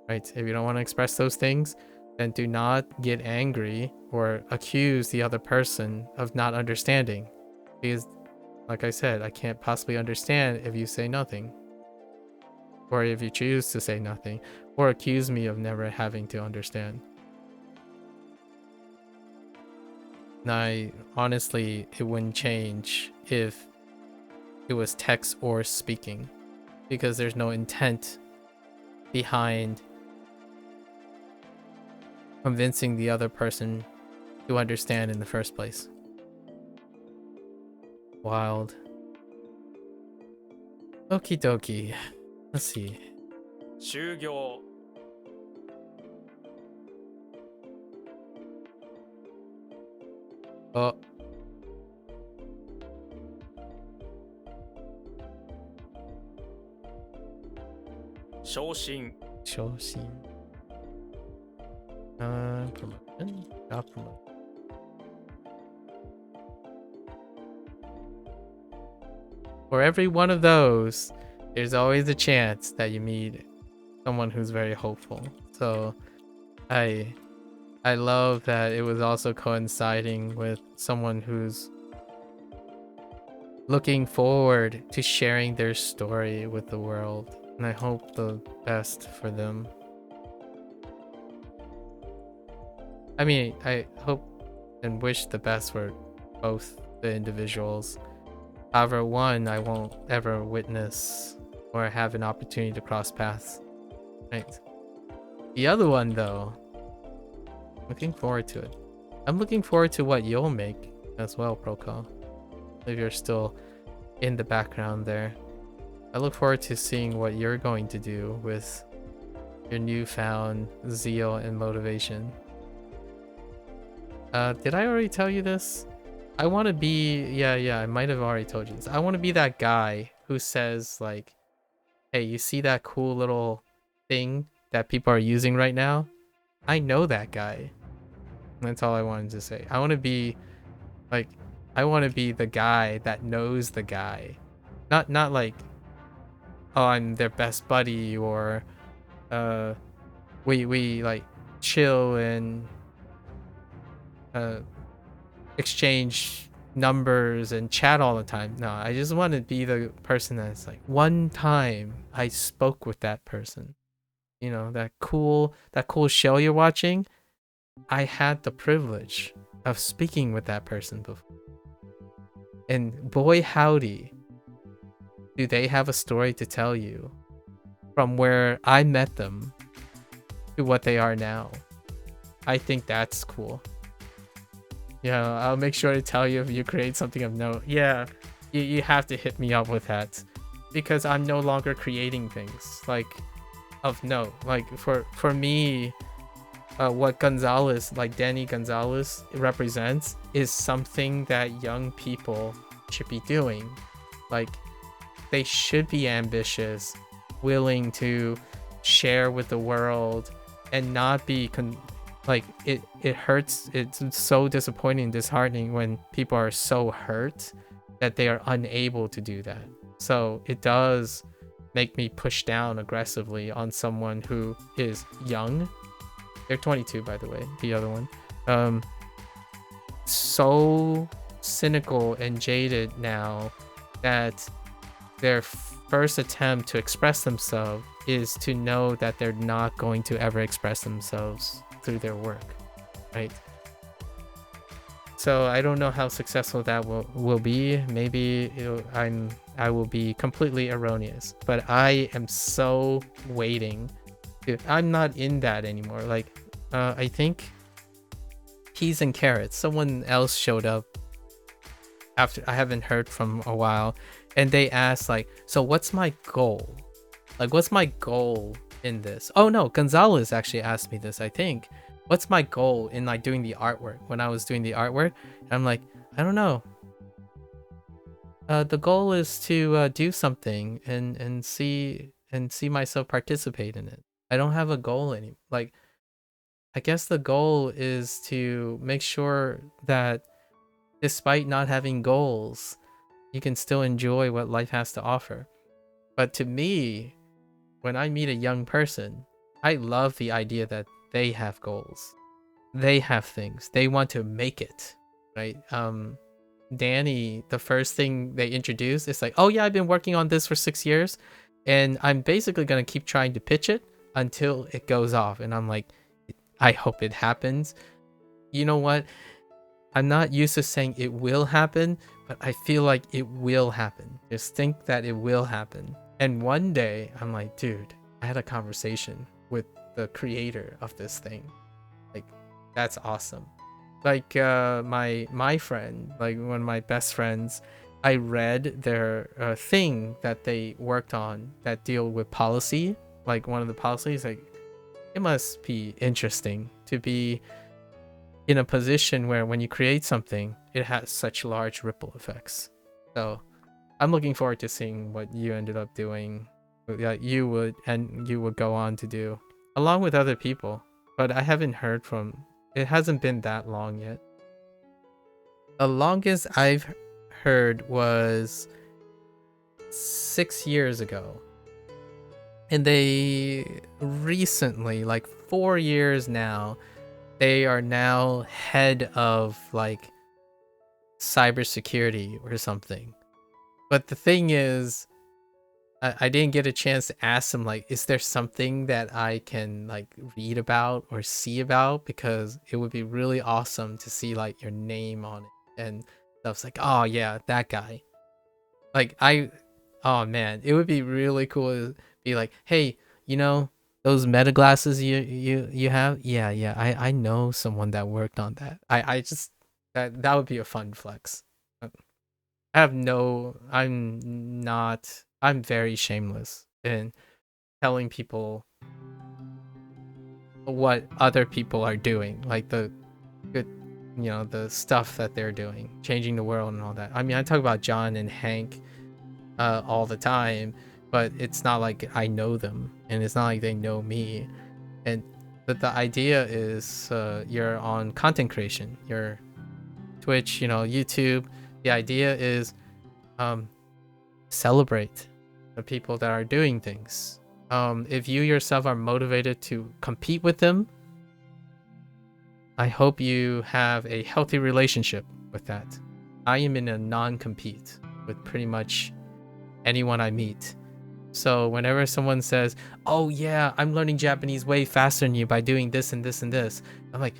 right? If you don't want to express those things, then do not get angry or accuse the other person of not understanding. Because, like I said, I can't possibly understand if you say nothing, or if you choose to say nothing, or accuse me of never having to understand. Now, honestly, it wouldn't change if it was text or speaking, because there's no intent behind convincing the other person to understand in the first place. Wild. Okie dokie. Let's see. 就業 Oh, 昇進 昇進. Promotion. Job promotion. For every one of those, there's always a chance that you meet someone who's very hopeful. So I love that it was also coinciding with someone who's looking forward to sharing their story with the world. And I hope the best for them. I mean, I hope and wish the best for both the individuals. However, one I won't ever witness or have an opportunity to cross paths. Right. The other one, though, looking forward to it. I'm looking forward to what you'll make as well, Proko. If you're still in the background there. I look forward to seeing what you're going to do with your newfound zeal and motivation. Did I already tell you this? I want to be... Yeah, I might have already told you this. I want to be that guy who says, like, hey, you see that cool little thing that people are using right now? I know that guy. That's all I wanted to say. I want to be, like, I want to be the guy that knows the guy. Not like, oh, I'm their best buddy, or we like chill and exchange numbers and chat all the time. No, I just want to be the person that's like, one time I spoke with that person. You know, that cool show you're watching, I had the privilege of speaking with that person before. And boy howdy, do they have a story to tell you from where I met them to what they are now. I think that's cool. Yeah, I'll make sure to tell you if you create something of note. Yeah, you have to hit me up with that, because I'm no longer creating things like of note. Like for me, what Gonzalez, like Danny Gonzalez, represents is something that young people should be doing. Like, they should be ambitious, willing to share with the world, and not be like it hurts. It's so disappointing, disheartening when people are so hurt that they are unable to do that. So it does make me push down aggressively on someone who is young. They're 22, by the way, the other one. So cynical and jaded now that their first attempt to express themselves is to know that they're not going to ever express themselves through their work, right? So I don't know how successful that will be. Maybe I will be completely erroneous, but I am so waiting. I'm not in that anymore. Like, I think Peas and Carrots, someone else showed up after I haven't heard from a while, and they asked like, so what's my goal? Like, what's my goal in this? Oh no, Gonzalez actually asked me this, I think. What's my goal in like doing the artwork? When I was doing the artwork, I'm like, I don't know. The goal is to do something and see myself participate in it. I don't have a goal anymore. Like, I guess the goal is to make sure that despite not having goals, you can still enjoy what life has to offer. But to me, when I meet a young person, I love the idea that they have goals. They have things. They want to make it, right? Danny, the first thing they introduced is like, oh yeah, I've been working on this for 6 years, and I'm basically going to keep trying to pitch it until it goes off. And I'm like, I hope it happens. You know what? I'm not used to saying it will happen, but I feel like it will happen. Just think that it will happen. And one day, I'm like, dude, I had a conversation with the creator of this thing. Like, that's awesome. Like, my friend, like one of my best friends, I read their thing that they worked on that deal with policy. Like, one of the policies, like, it must be interesting to be in a position where when you create something, it has such large ripple effects. So I'm looking forward to seeing what you ended up doing. You would go on to do along with other people, but I haven't heard from, it hasn't been that long yet. The longest I've heard was 6 years ago. And they recently, like 4 years now, they are now head of like cybersecurity or something. But the thing is, I didn't get a chance to ask them like, is there something that I can like read about or see about? Because it would be really awesome to see like your name on it and stuff's like, oh yeah, that guy. Like oh man, it would be really cool to be like, hey, you know, those meta glasses you have? Yeah, I know someone that worked on that. I just that would be a fun flex. I'm very shameless in telling people what other people are doing, like the good, the stuff that they're doing, changing the world and all that. I mean, I talk about John and Hank all the time, but it's not like I know them, and it's not like they know me. And but the idea is you're on content creation, you're Twitch, YouTube. The idea is celebrate the people that are doing things. If you yourself are motivated to compete with them, I hope you have a healthy relationship with that. I am in a non-compete with pretty much anyone I meet. So whenever someone says, oh yeah, I'm learning Japanese way faster than you by doing this and this and this, I'm like,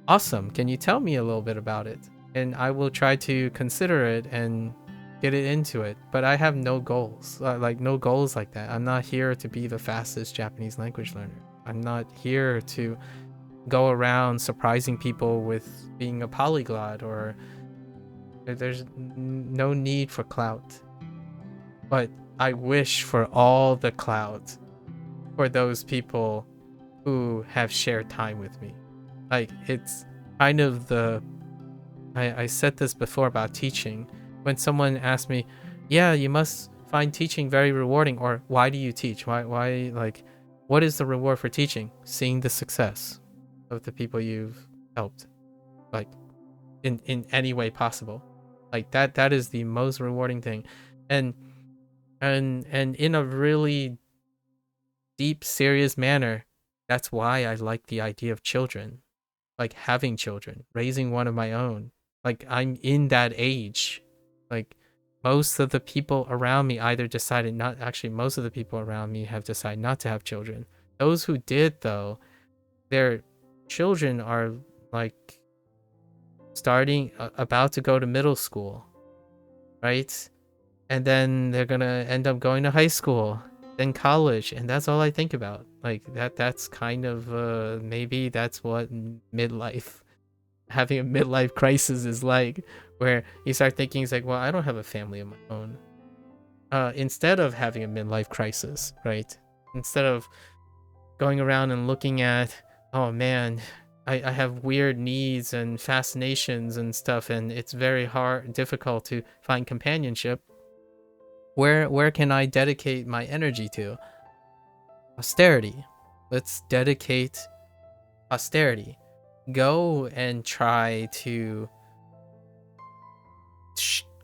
awesome, can you tell me a little bit about it? And I will try to consider it and get it into it. But I have no goals, no goals like that. I'm not here to be the fastest Japanese language learner. I'm not here to go around surprising people with being a polyglot, or there's no need for clout. But I wish for all the clout for those people who have shared time with me. Like, it's kind of I said this before about teaching. When someone asks me, yeah, you must find teaching very rewarding, or why do you teach? Why like, what is the reward for teaching? Seeing the success. of the people you've helped, like in any way possible. Like that is the most rewarding thing. And in a really deep, serious manner, that's why I like the idea of children, like having children, raising one of my own. Like I'm in that age. Like most of the people around me either decided not, actually most of the people around me have decided not to have children. Those who did though, their children are like about to go to middle school, right? And then they're gonna end up going to high school, then college, and that's all I think about. Like that's kind of maybe that's what midlife, having a midlife crisis is like, where you start thinking, it's like, well, I don't have a family of my own. Instead of having a midlife crisis, right? Instead of going around and looking at, oh man, I have weird needs and fascinations and stuff, and it's very difficult to find companionship. Where can I dedicate my energy to? Posterity. Let's dedicate posterity. Go and try to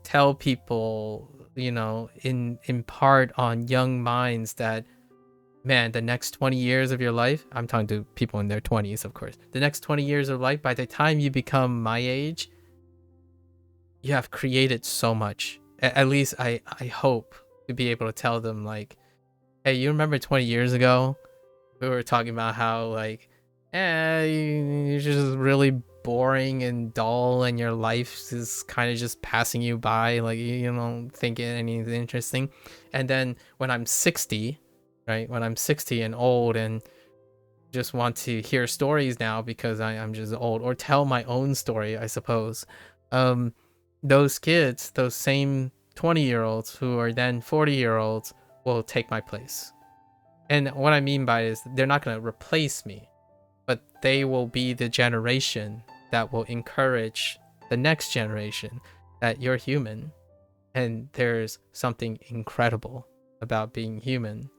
tell people, impart on young minds that, man, the next 20 years of your life, I'm talking to people in their 20s, of course. The next 20 years of life, by the time you become my age, you have created so much. At least I hope to be able to tell them, like, hey, you remember 20 years ago? We were talking about how, like, you're just really boring and dull and your life is kind of just passing you by. Like, you don't think anything interesting. And then when I'm 60, right? When I'm 60 and old and just want to hear stories now because I'm just old, or tell my own story, I suppose. Those kids, those same 20-year-olds who are then 40-year-olds will take my place. And what I mean by it is they're not going to replace me, but they will be the generation that will encourage the next generation that you're human. And there's something incredible about being human.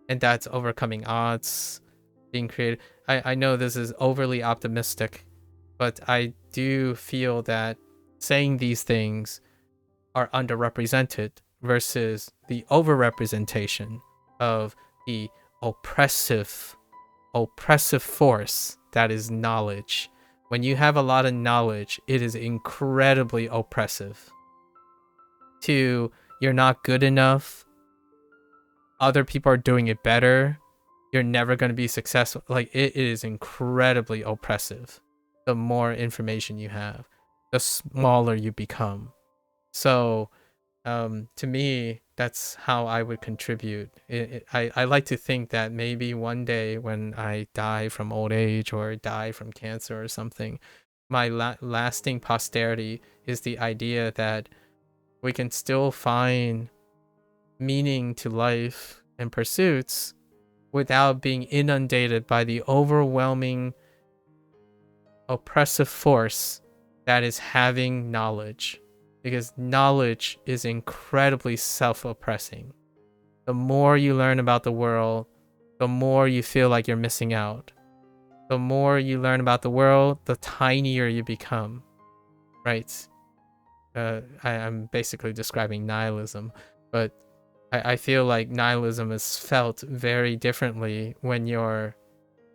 And that's overcoming odds, being creative. I know this is overly optimistic, but I do feel that saying these things are underrepresented versus the overrepresentation of the oppressive force that is knowledge. When you have a lot of knowledge, it is incredibly oppressive. To, you're not good enough, other people are doing it better, you're never going to be successful. Like, it is incredibly oppressive. The more information you have, the smaller you become. So to me, that's how I would contribute. I like to think that maybe one day when I die from old age or die from cancer or something, my lasting posterity is the idea that we can still find meaning to life and pursuits without being inundated by the overwhelming oppressive force that is having knowledge. Because knowledge is incredibly self-oppressing. The more you learn about the world, the more you feel like you're missing out. The more you learn about the world, the tinier you become, right? I'm basically describing nihilism, but I feel like nihilism is felt very differently when you're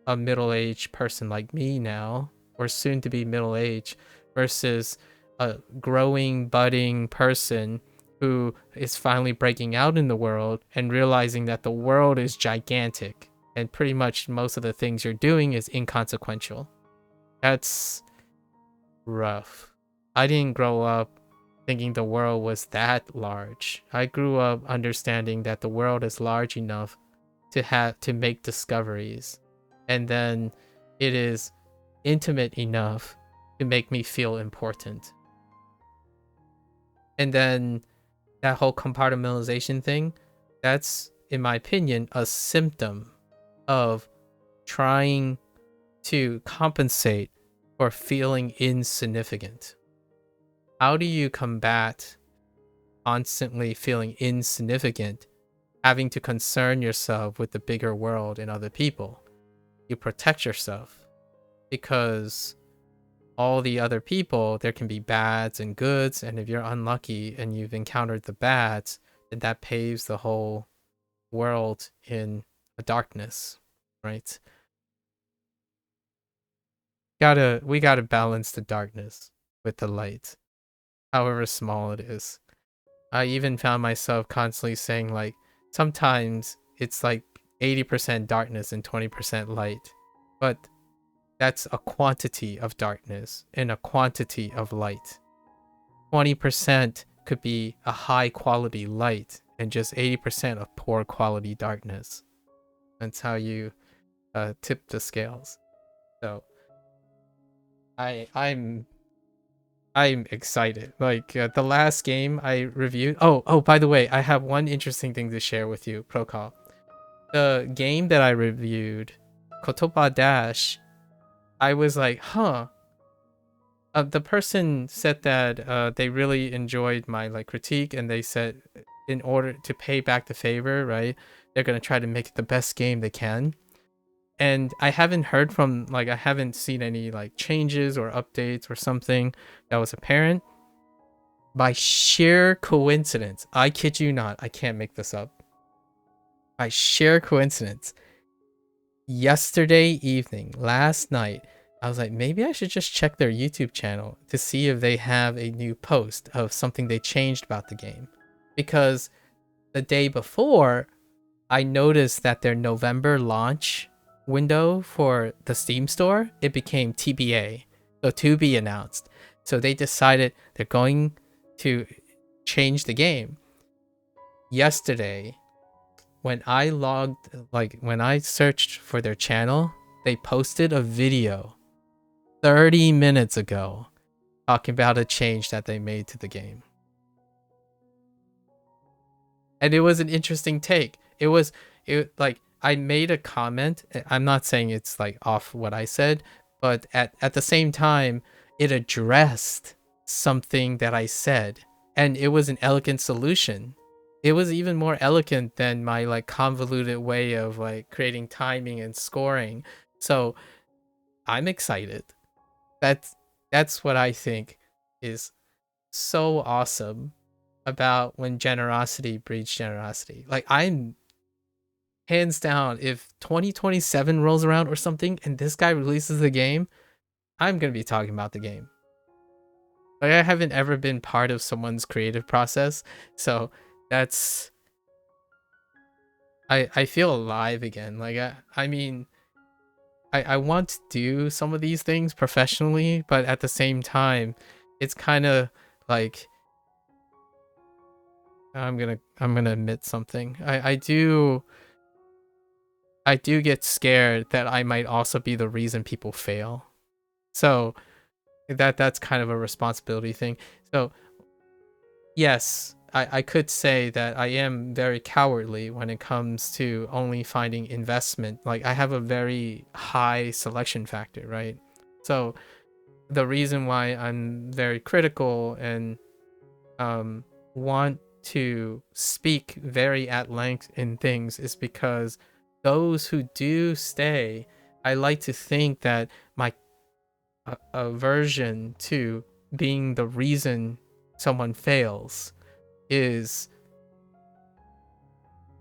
a middle-aged person like me now, or soon to be middle-aged, versus a growing, budding person who is finally breaking out in the world and realizing that the world is gigantic and pretty much most of the things you're doing is inconsequential. That's rough. I didn't grow up thinking the world was that large. I grew up understanding that the world is large enough to make discoveries, and then it is intimate enough to make me feel important. And then that whole compartmentalization thing, that's, in my opinion, a symptom of trying to compensate for feeling insignificant. How do you combat constantly feeling insignificant, having to concern yourself with the bigger world and other people? You protect yourself. because all the other people, there can be bads and goods, and if you're unlucky and you've encountered the bads, then that paves the whole world in a darkness, right? We gotta balance the darkness with the light, however small it is. I even found myself constantly saying, like, sometimes it's like 80% darkness and 20% light, but that's a quantity of darkness and a quantity of light. 20% could be a high quality light and just 80% of poor quality darkness. That's how you tip the scales. So I'm excited. Like the last game I reviewed. Oh, by the way, I have one interesting thing to share with you, Protocol. The game that I reviewed, Kotoba Dash, I was like, huh. The person said that they really enjoyed my like critique, and they said in order to pay back the favor, right, they're gonna try to make it the best game they can. And I haven't heard from, like, I haven't seen any like changes or updates or something that was apparent. By sheer coincidence, I kid you not, I can't make this up. By sheer coincidence, yesterday evening, last night, I was like, maybe I should just check their YouTube channel to see if they have a new post of something they changed about the game. Because the day before, I noticed that their November launch window for the Steam store, it became TBA, so to be announced. So they decided they're going to change the game. Yesterday, when I searched for their channel, they posted a video 30 minutes ago talking about a change that they made to the game. And it was an interesting take. It like, I made a comment. I'm not saying it's like off what I said, but at the same time, it addressed something that I said, and it was an elegant solution. It was even more elegant than my like convoluted way of like creating timing and scoring. So I'm excited. That's what I think is so awesome about when generosity breeds generosity. Like, I'm hands down, if 2027 rolls around or something and this guy releases the game, I'm gonna be talking about the game. Like, I haven't ever been part of someone's creative process, so that's, I feel alive again. Like, I mean, I want to do some of these things professionally, but at the same time, it's kind of like, I'm gonna admit something. I do get scared that I might also be the reason people fail. So that's kind of a responsibility thing. So yes, I could say that I am very cowardly when it comes to only finding investment. Like, I have a very high selection factor, right? So the reason why I'm very critical and want to speak very at length in things is because those who do stay, I like to think that my aversion to being the reason someone fails is,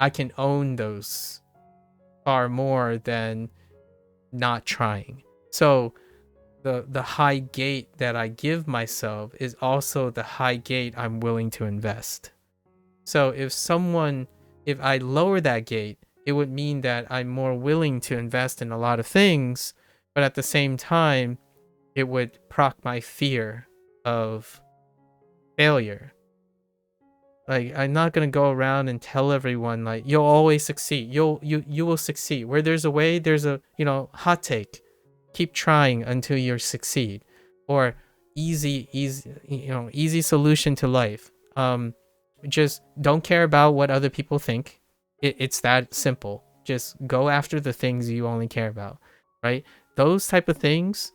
I can own those far more than not trying. So the high gate that I give myself is also the high gate I'm willing to invest. So if I lower that gate, it would mean that I'm more willing to invest in a lot of things, but at the same time, it would proc my fear of failure. Like, I'm not gonna go around and tell everyone like, you'll always succeed. You will succeed. Where there's a way, there's a, hot take. Keep trying until you succeed. Or easy solution to life. Just don't care about what other people think. It's that simple. Just go after the things you only care about, right? Those type of things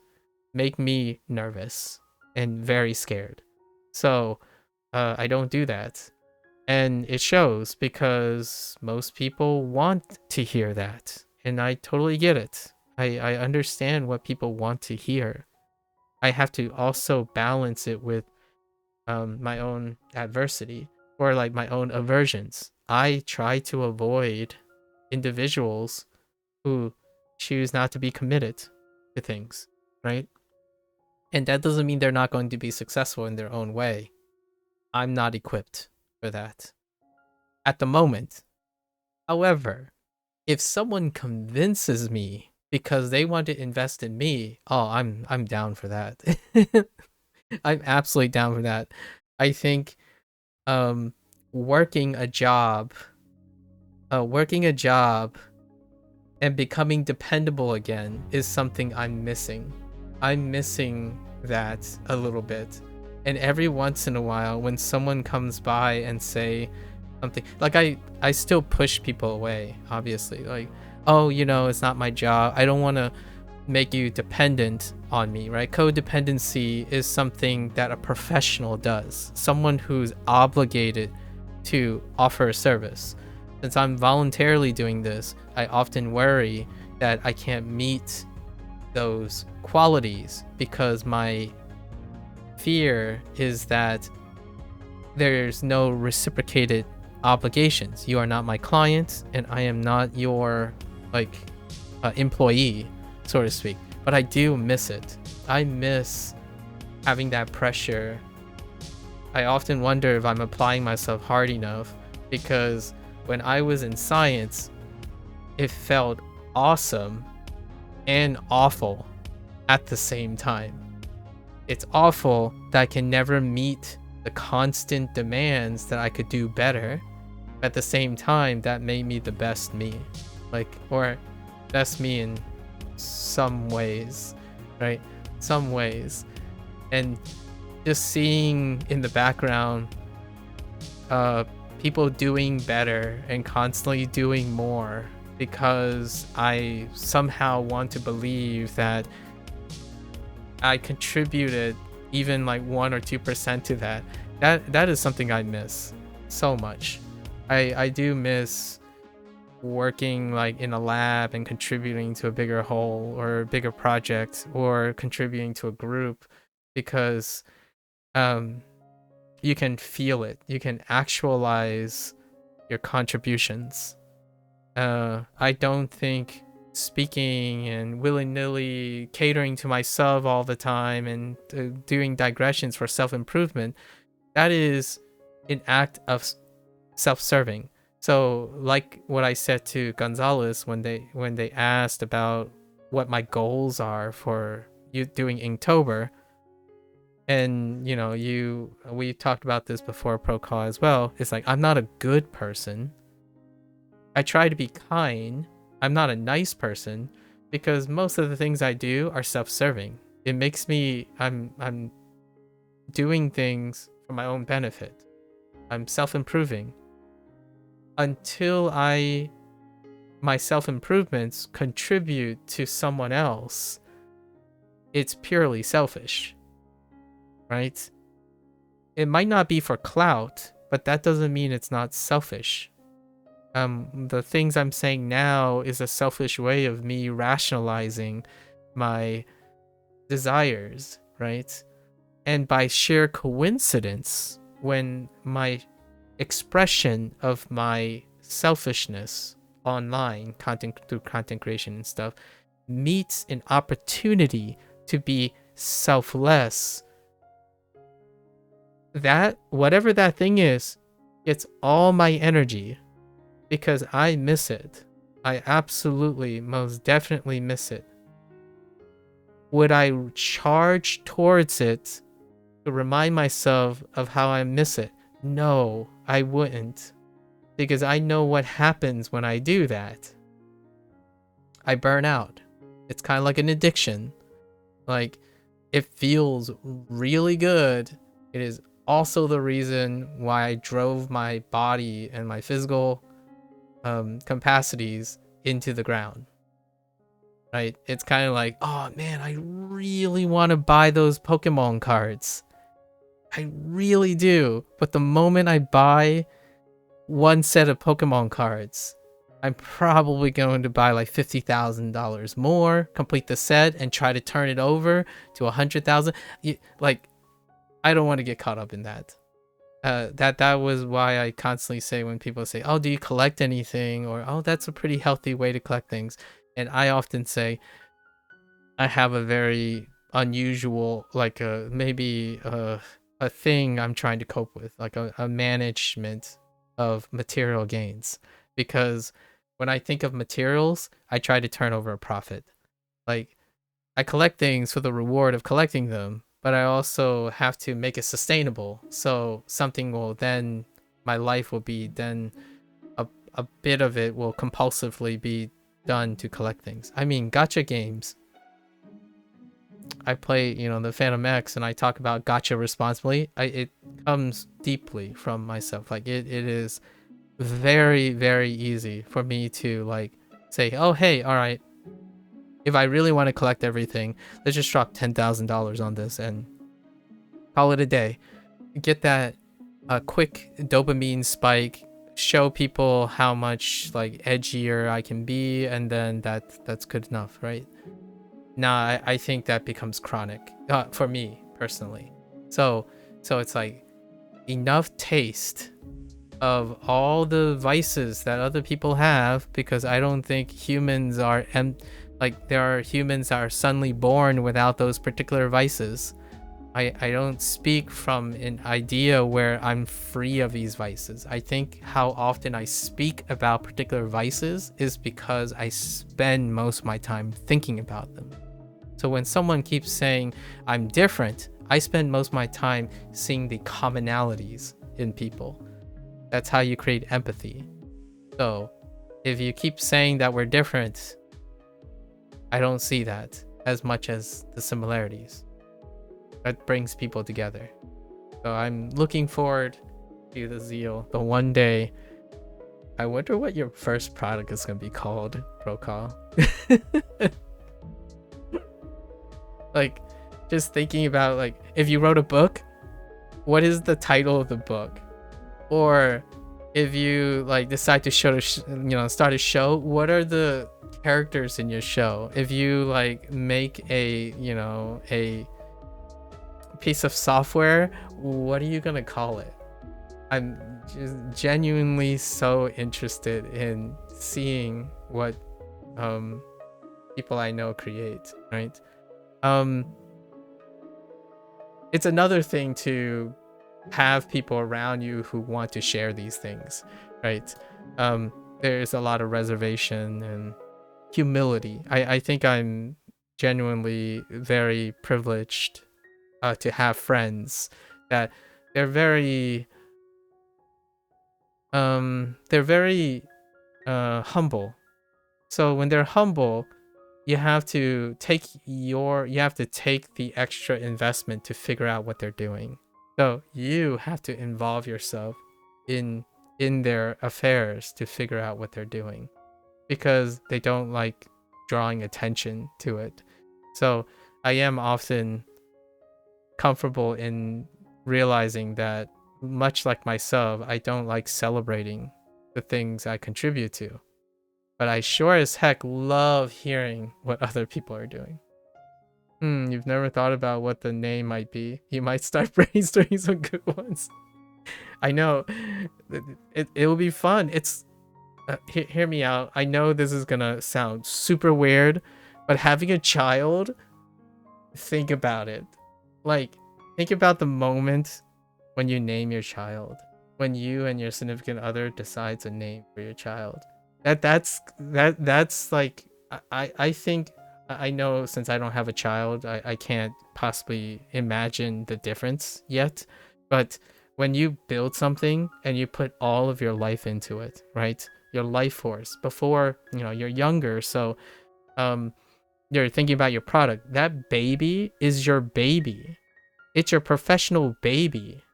make me nervous and very scared. So I don't do that. And it shows because most people want to hear that. And I totally get it. I understand what people want to hear. I have to also balance it with my own adversity or like my own aversions. I try to avoid individuals who choose not to be committed to things, right? And that doesn't mean they're not going to be successful in their own way. I'm not equipped for that at the moment. However, if someone convinces me because they want to invest in me, oh, I'm down for that. I'm absolutely down for that. I think working a job and becoming dependable again is something I'm missing. I'm missing that a little bit. And every once in a while when someone comes by and say something, like I still push people away, obviously. Like, oh, it's not my job. I don't want to make you dependent on me, right? Codependency is something that a professional does. Someone who's obligated to offer a service. Since I'm voluntarily doing this, I often worry that I can't meet those qualities because my fear is that there's no reciprocated obligations. You are not my client and I am not your employee, so to speak. But I do miss it. I miss having that pressure. I often wonder if I'm applying myself hard enough, because when I was in science, it felt awesome and awful at the same time. It's awful that I can never meet the constant demands that I could do better. At the same time, that made me the best me. Or best me in some ways, right? Some ways. And just seeing in the background people doing better and constantly doing more because I somehow want to believe that I contributed even 1 or 2% to that is something I miss so much. I do miss working in a lab and contributing to a bigger whole or a bigger project or contributing to a group, because you can feel it. You can actualize your contributions. I don't think speaking and willy-nilly catering to myself all the time and doing digressions for self-improvement, that is an act of self-serving. So like what I said to Gonzalez when they asked about what my goals are for you doing Inktober, and we talked about this before Procall as well. It's I'm not a good person. I try to be kind. I'm not a nice person because most of the things I do are self-serving. It makes me I'm doing things for my own benefit. I'm self-improving. Until my self-improvements contribute to someone else, it's purely selfish, right? It might not be for clout, but that doesn't mean it's not selfish. The things I'm saying now is a selfish way of me rationalizing my desires, right? And by sheer coincidence, when my expression of my selfishness online, through content creation and stuff, meets an opportunity to be selfless, that whatever that thing is, it's all my energy, because I miss it. I absolutely, most definitely miss it. Would I charge towards it to remind myself of how I miss it? No, I wouldn't, because I know what happens when I do that. I burn out. It's kind of like an addiction. It feels really good. It is also the reason why I drove my body and my physical capacities into the ground, right? It's kind of oh man, I really want to buy those Pokemon cards. I really do. But the moment I buy one set of Pokemon cards, I'm probably going to buy like $50,000 more, complete the set, and try to turn it over to 100,000. Like, I don't want to get caught up in that. That was why I constantly say when people say, "Oh, do you collect anything?" or "Oh, that's a pretty healthy way to collect things," and I often say, I have a very unusual, like maybe a thing I'm trying to cope with, like a management of material gains, because when I think of materials, I try to turn over a profit. Like, I collect things for the reward of collecting them, but I also have to make it sustainable. So something will then, my life will be then, a bit of it will compulsively be done to collect things. I mean, gacha games. I play, the Phantom X, and I talk about gacha responsibly. It comes deeply from myself. Like, it is very, very easy for me to like say, oh, hey, all right, if I really want to collect everything, let's just drop $10,000 on this and call it a day. Get that quick dopamine spike, show people how much like edgier I can be, and then that's good enough, right? Nah, I think that becomes chronic for me personally. So it's like enough taste of all the vices that other people have, because I don't think humans are like, there are humans that are suddenly born without those particular vices. I don't speak from an idea where I'm free of these vices. I think how often I speak about particular vices is because I spend most of my time thinking about them. So when someone keeps saying I'm different, I spend most of my time seeing the commonalities in people. That's how you create empathy. So if you keep saying that we're different, I don't see that as much as the similarities. That brings people together. So I'm looking forward to the zeal. The one day, I wonder what your first product is going to be called, Prokal. Like, just thinking about, like, if you wrote a book, what is the title of the book? Or if you like decide to start a show, what are the characters in your show? If you like make a piece of software, what are you gonna call it? I'm just genuinely so interested in seeing what people I know create, right? It's another thing to have people around you who want to share these things, right? There's a lot of reservation and humility. I think I'm genuinely very privileged to have friends that they're very humble. So when they're humble, you have to take the extra investment to figure out what they're doing. So you have to involve yourself in their affairs to figure out what they're doing, because they don't like drawing attention to it. So I am often comfortable in realizing that, much like myself, I don't like celebrating the things I contribute to, but I sure as heck love hearing what other people are doing. You've never thought about what the name might be. You might start brainstorming some good ones. I know. It will be fun. It's hear me out. I know this is gonna sound super weird, but having a child, think about it. Like, think about the moment when you name your child, when you and your significant other decides a name for your child. That's like, I think, I know, since I don't have a child, I can't possibly imagine the difference yet, but when you build something and you put all of your life into it, right? Your life force before, you're younger, so you're thinking about your product. That baby is your baby. It's your professional baby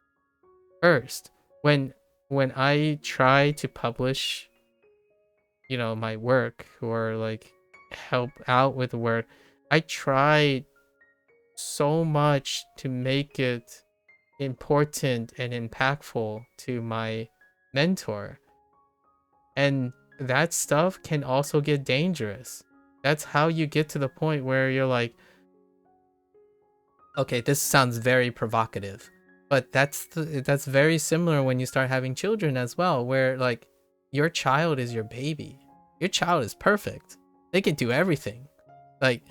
first. When I try to publish my work, or like help out with work, I try so much to make it important and impactful to my mentor. And that stuff can also get dangerous. That's how you get to the point where you're like, okay, this sounds very provocative, but that's very similar when you start having children as well, where like your child is your baby. Your child is perfect. They can do everything. Like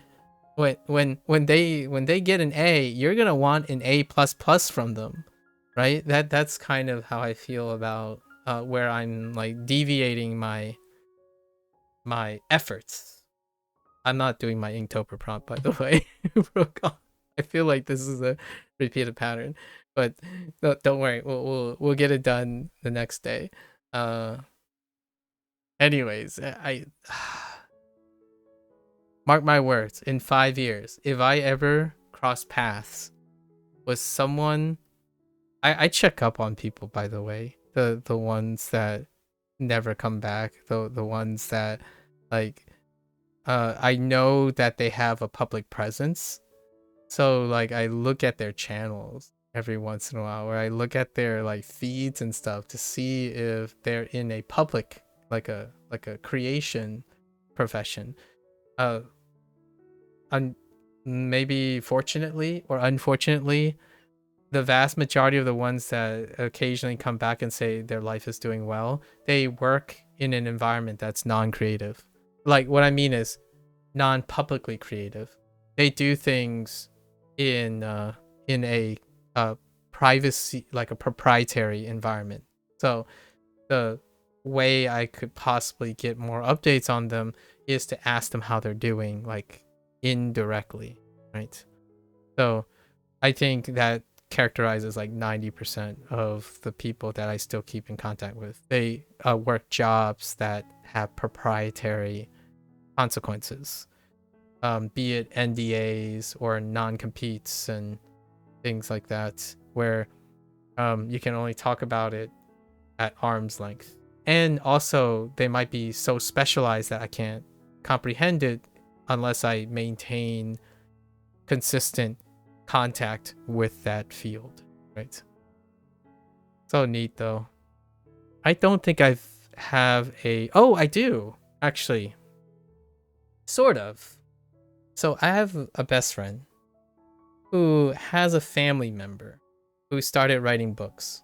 when they get an A, you're gonna want an A plus plus from them, right? That's kind of how I feel about where I'm like deviating my efforts. I'm not doing my Inktober prompt, by the way. I feel like this is a repeated pattern, but no, don't worry, we'll get it done the next day. Anyways, I mark my words, in 5 years, if I ever cross paths with someone, I check up on people, by the way, the ones that never come back, the ones that like I know that they have a public presence. So like I look at their channels every once in a while, or I look at their like feeds and stuff to see if they're in a public like a creation profession. Maybe fortunately or unfortunately, the vast majority of the ones that occasionally come back and say their life is doing well, they work in an environment that's non-creative. Like what I mean is non-publicly creative. They do things in a privacy, like a proprietary environment. So the way I could possibly get more updates on them is to ask them how they're doing, like indirectly, right? So I think that characterizes like 90% of the people that I still keep in contact with. They work jobs that have proprietary consequences, be it NDAs or non-competes and things like that, where you can only talk about it at arm's length. And also, they might be so specialized that I can't comprehend it unless I maintain consistent contact with that field, right? So neat, though. I don't think I have a... Oh, I do, actually. Sort of. So I have a best friend who has a family member who started writing books.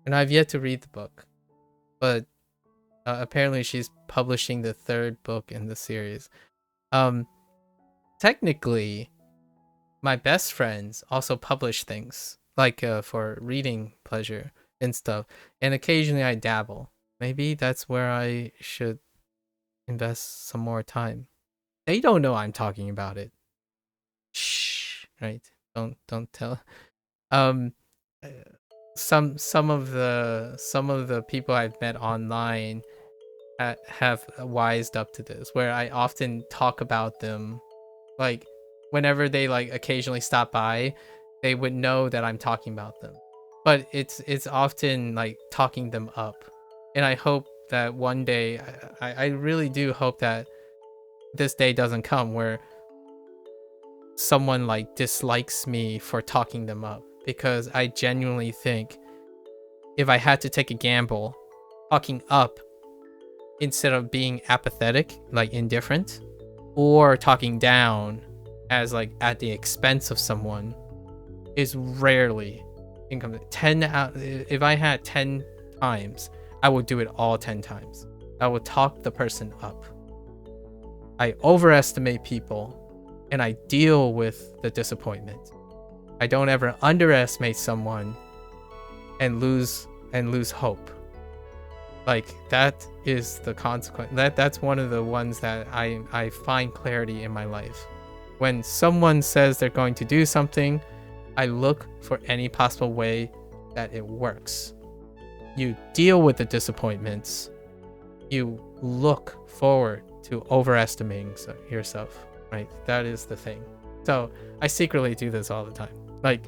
And I've yet to read the book. But apparently she's publishing the 3rd book in the series. Technically, my best friends also publish things, like for reading pleasure and stuff. And occasionally I dabble. Maybe that's where I should invest some more time. They don't know I'm talking about it. Shh, right? Don't tell. Some of the people I've met online have wised up to this, where I often talk about them, like whenever they like occasionally stop by, they would know that I'm talking about them. But it's often like talking them up, and I hope that one day, I really do hope that this day doesn't come where someone like dislikes me for talking them up, because I genuinely think if I had to take a gamble, talking up instead of being apathetic, like indifferent, or talking down as like at the expense of someone is rarely income. 10 out, if I had 10 times, I would do it all 10 times. I would talk the person up. I overestimate people and I deal with the disappointment. I don't ever underestimate someone and lose hope. Like that is the consequence. That's one of the ones that I find clarity in my life. When someone says they're going to do something, I look for any possible way that it works. You deal with the disappointments. You look forward to overestimating yourself, right? That is the thing. So I secretly do this all the time. Like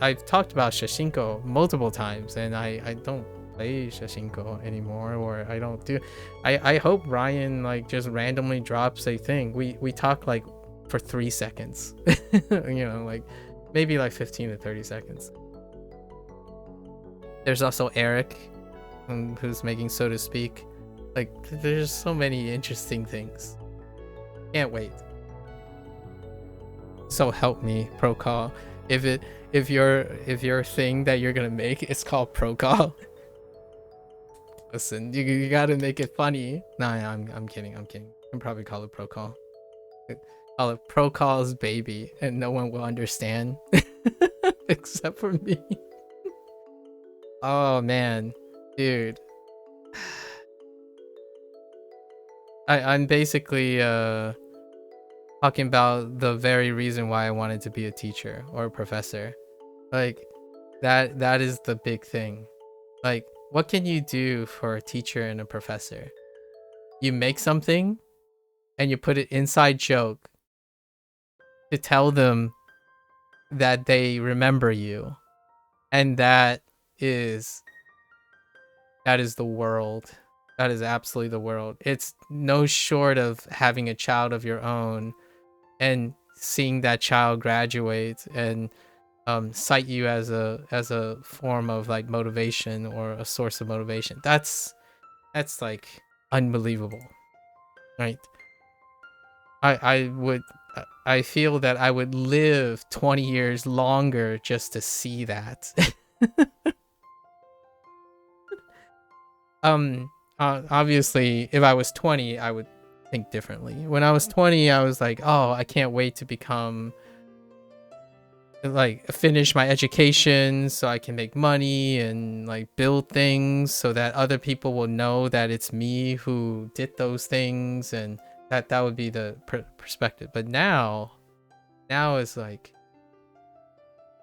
I've talked about Shashinko multiple times, and I don't play Shashinko anymore, or I don't do. I hope Ryan like just randomly drops a thing. We talk like for 3 seconds, you know, like maybe like 15 to 30 seconds. There's also Eric, who's making So to Speak. Like, there's so many interesting things. Can't wait. So help me, pro call. If your thing that you're gonna make is called pro call, listen, you gotta make it funny. Nah, I'm kidding. I'm kidding. I'll probably call it pro call. Call it pro call's baby, and no one will understand except for me. Oh man, dude. I'm basically talking about the very reason why I wanted to be a teacher or a professor. Like that is the big thing. Like, what can you do for a teacher and a professor? You make something and you put an inside joke to tell them that they remember you. And that is the world. That is absolutely the world. It's no short of having a child of your own and seeing that child graduate and cite you as a form of like motivation or a source of motivation. That's like unbelievable, right? I feel that I would live 20 years longer just to see that. Obviously, if I was 20, I would think differently. When I was 20, I was like, oh, I can't wait to become like finish my education so I can make money and like build things so that other people will know that it's me who did those things, and that would be the perspective. But now it's like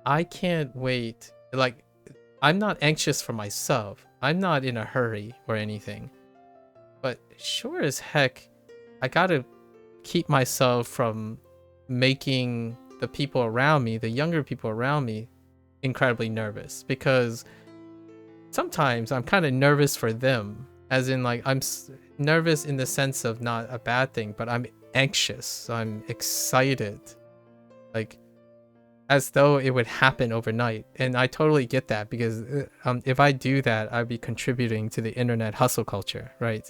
I can't wait. Like, I'm not anxious for myself. I'm not in a hurry or anything. But sure as heck, I gotta keep myself from making the people around me, the younger people around me, incredibly nervous, because sometimes I'm kind of nervous for them, as in like I'm nervous in the sense of not a bad thing, but I'm anxious, I'm excited, like as though it would happen overnight. And I totally get that, because if I do that, I'd be contributing to the internet hustle culture, right?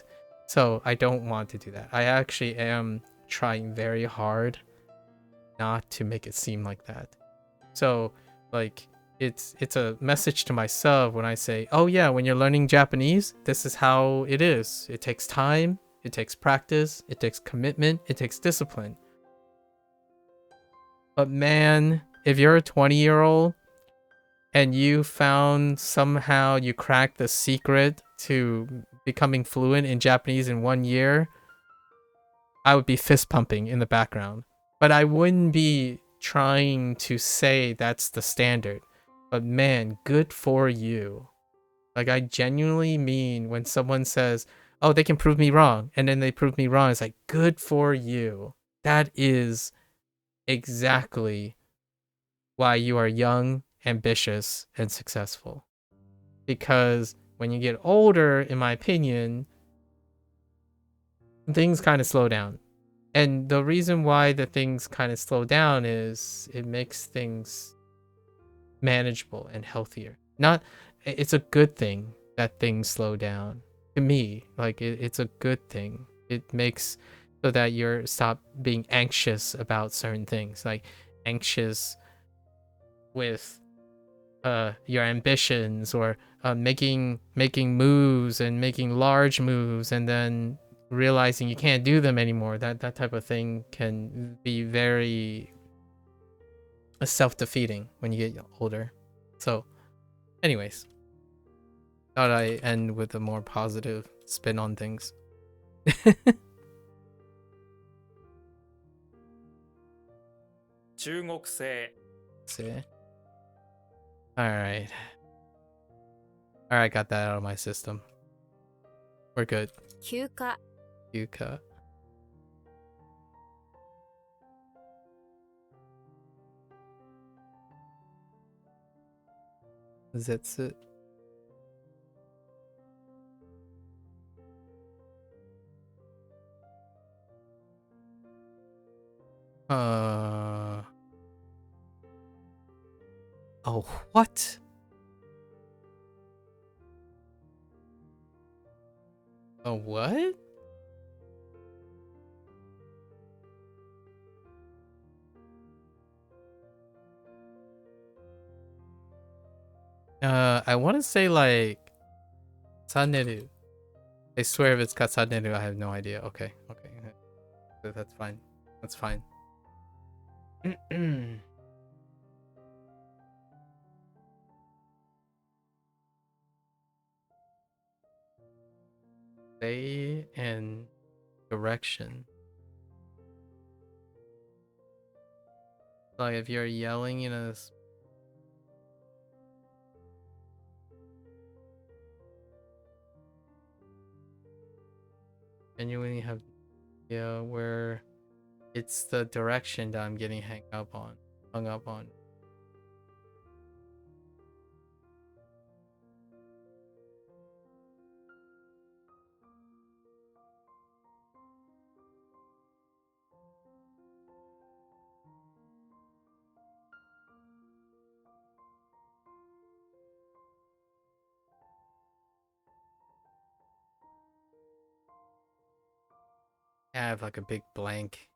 So I don't want to do that. I actually am trying very hard not to make it seem like that. So like it's a message to myself when I say, oh yeah, when you're learning Japanese, this is how it is. It takes time, it takes practice, it takes commitment, it takes discipline. But man, if you're a 20-year-old and you found somehow you cracked the secret to becoming fluent in Japanese in 1 year, I would be fist pumping in the background. But I wouldn't be trying to say that's the standard. But man, good for you. Like, I genuinely mean when someone says, oh, they can prove me wrong, and then they prove me wrong, it's like, good for you. That is exactly why you are young, ambitious, and successful. Because when you get older, in my opinion, things kind of slow down. And the reason why the things kind of slow down is it makes things manageable and healthier. Not, it's a good thing that things slow down. To me, like it's a good thing. It makes so that you're stop being anxious about certain things, like anxious with your ambitions, or making moves and making large moves and then realizing you can't do them anymore. That type of thing can be very self-defeating when you get older. So anyways, thought I end with a more positive spin on things. See? Alright, got that out of my system. We're good. 休暇 Yuka. Zetsu. Oh, what? A what? I want to say like Saneru. I swear if it's Katsaneru, I have no idea. Okay, okay. That's fine. That's fine. Say and direction. Like if you're yelling in a genuinely have where it's the direction that I'm getting hung up on. I have like a big blank.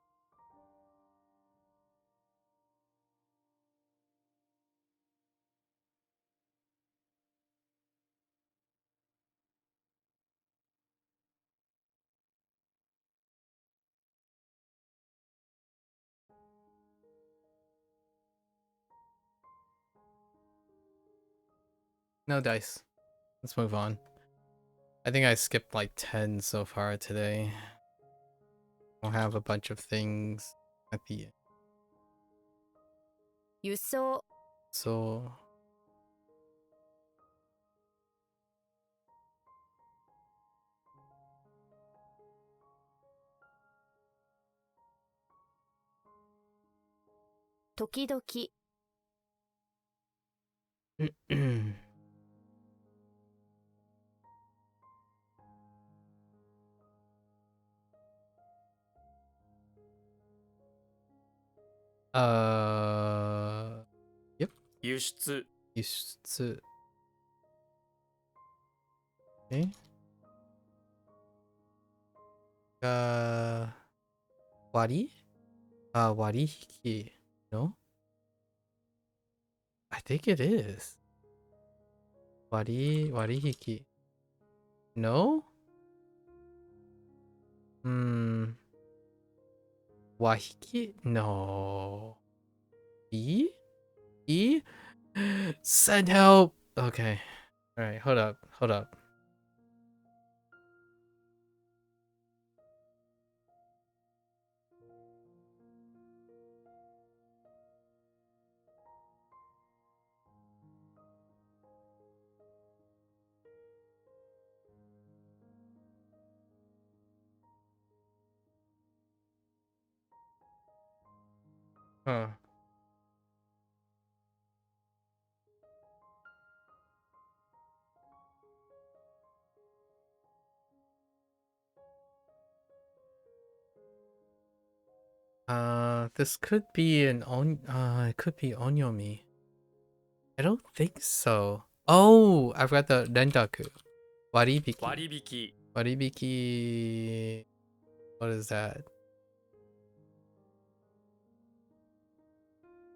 No dice. Let's move on. I think I skipped like 10 so far today. I'll have a bunch of things at the end. 輸送 So 時々 yep. 輸出、輸出. Okay. Wari? Warihiki. No? I think it is. Warihiki. No? Wahiki? No. E? E? Send help! Okay. Alright, hold up. Huh. This could be it could be onyomi. I don't think so. Oh, I've got the rendaku. Waribiki. 割引、 Waribiki. What is that?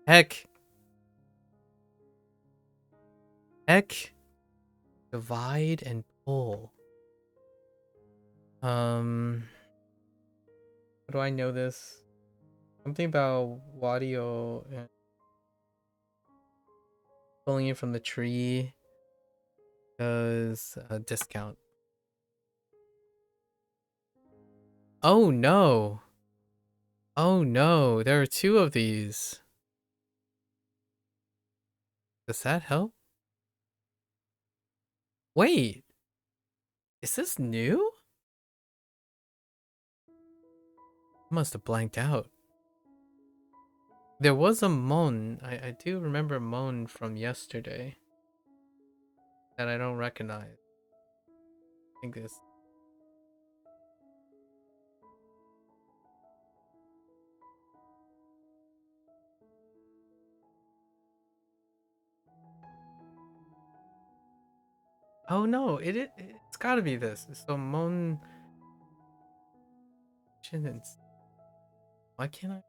Heck. Divide and pull. How do I know this? Something about Wadio and pulling it from the tree does a discount. Oh no! Oh no, there are 2 of these. Does that help? Wait! Is this new? I must have blanked out. There was a Mon. I do remember Mon from yesterday. That I don't recognize. I think this. Oh no, it's It's gotta be this. So Mon shouldn't. Why can't I?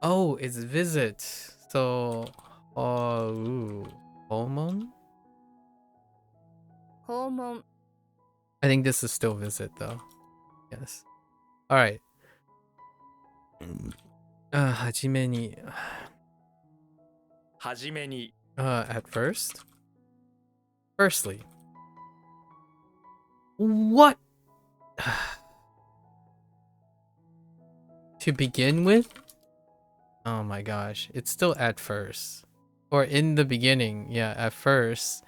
Oh, it's visit. So Homon? 訪問 I think this is still visit though. Yes. Alright. はじめにはじめに at first? Firstly. What? To begin with? Oh my gosh. It's still at first. Or in the beginning. Yeah, at first.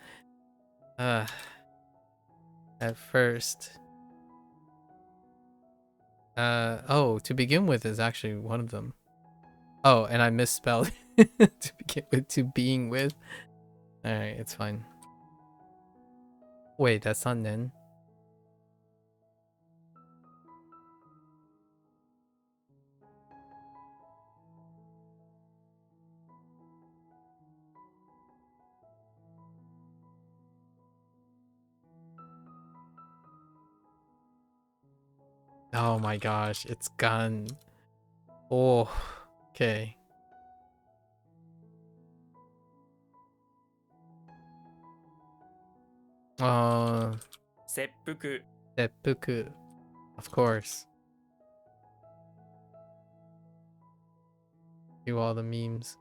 At first. Oh, to begin with is actually one of them. Oh, and I misspelled to begin with to being with. Alright, it's fine. Wait, that's not Nen. Oh my gosh, it's gone. Oh, okay.切腹 Seppuku. Of course. Do all the memes.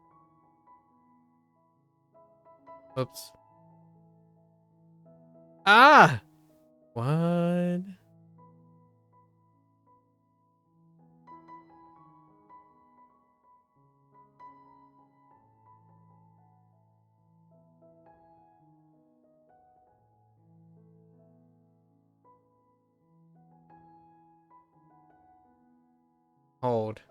Oops. Ah! What? Hold.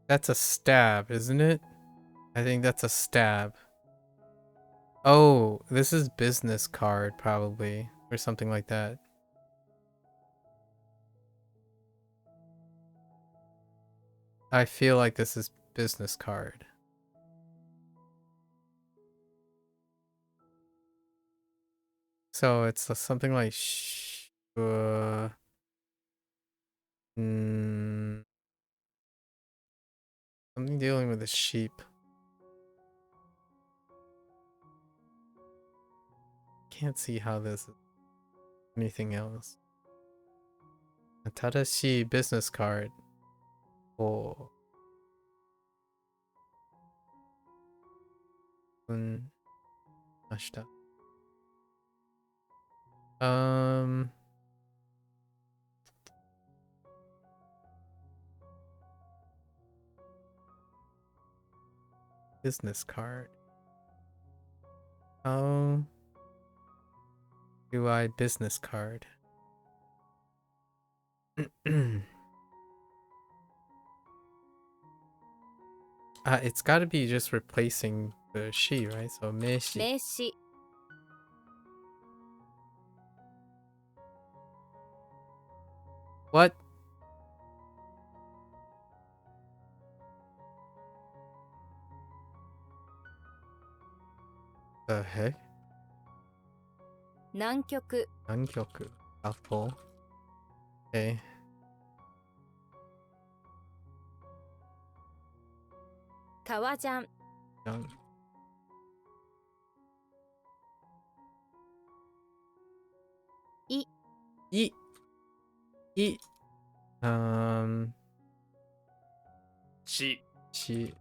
That's a stab, isn't it? I think that's a stab. Oh, this is business card probably, or something like that. I feel like this is business card. So it's something like something dealing with a sheep. Can't see how this is anything else. A Tadashi business card. Oh. Mashita. Business card. Oh. UI business card. It's got to be just replacing the she, right? So meshi. 名詞 What? The heck? 南極 Nankyoku. Apple. Okay. 革ジャン Young. I. I. I. し She.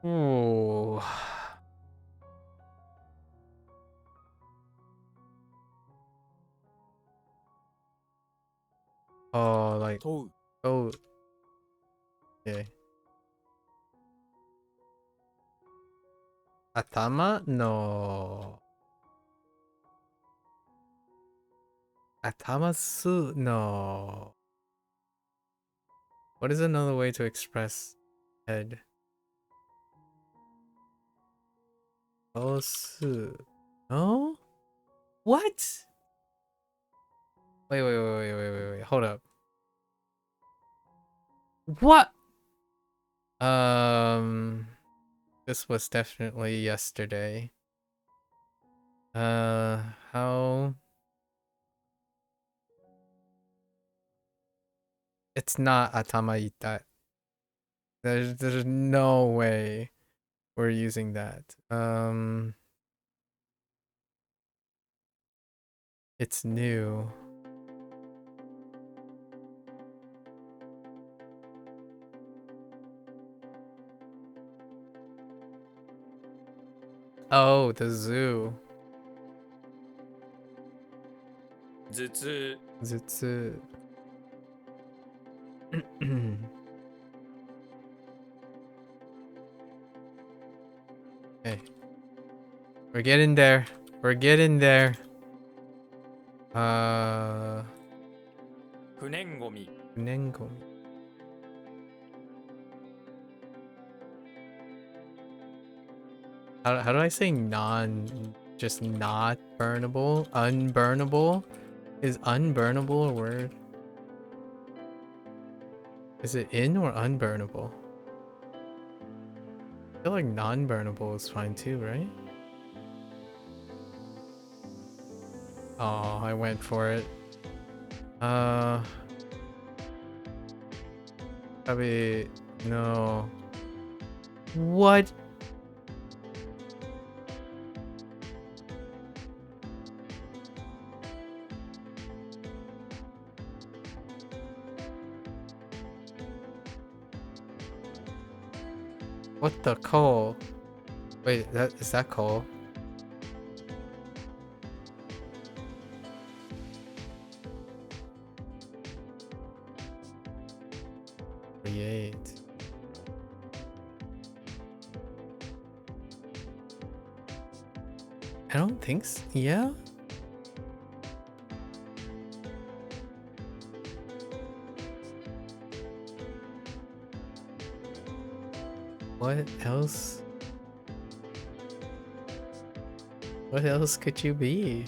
Ooh. Oh, like, 問う oh, okay. Atama? No. Atamasu? No. What is another way to express head? Osu. No? What? Wait. Hold up. What? This was definitely yesterday. How? It's not atama itai. There's no way we're using that. It's new. Oh, the zoo. 頭痛 Zutsu. Hey. We're getting there. We're getting there. 不燃ゴミ Nengomi. How do I say just not burnable? Unburnable? Is unburnable a word? Is it in or unburnable? I feel like non-burnable is fine too, right? Oh, I went for it. Probably no. What? What the coal? Wait, is that coal? Create. I don't think so. Yeah? What else? What else could you be?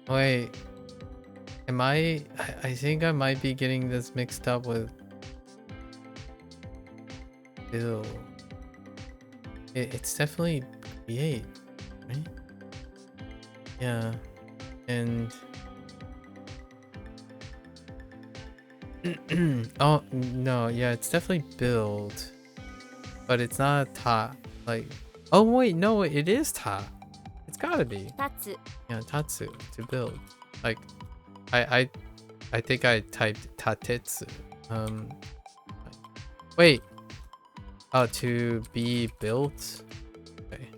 Wait. Am I think I might be getting this mixed up with Bill. It's definitely create, right? Yeah. And oh no, yeah, it's definitely build, but it's not a ta. Like, oh wait, no, it is ta. It's gotta be. 立つ Yeah, tatsu to build. Like, I think I typed tatetsu. Wait. Oh, to be built. Okay.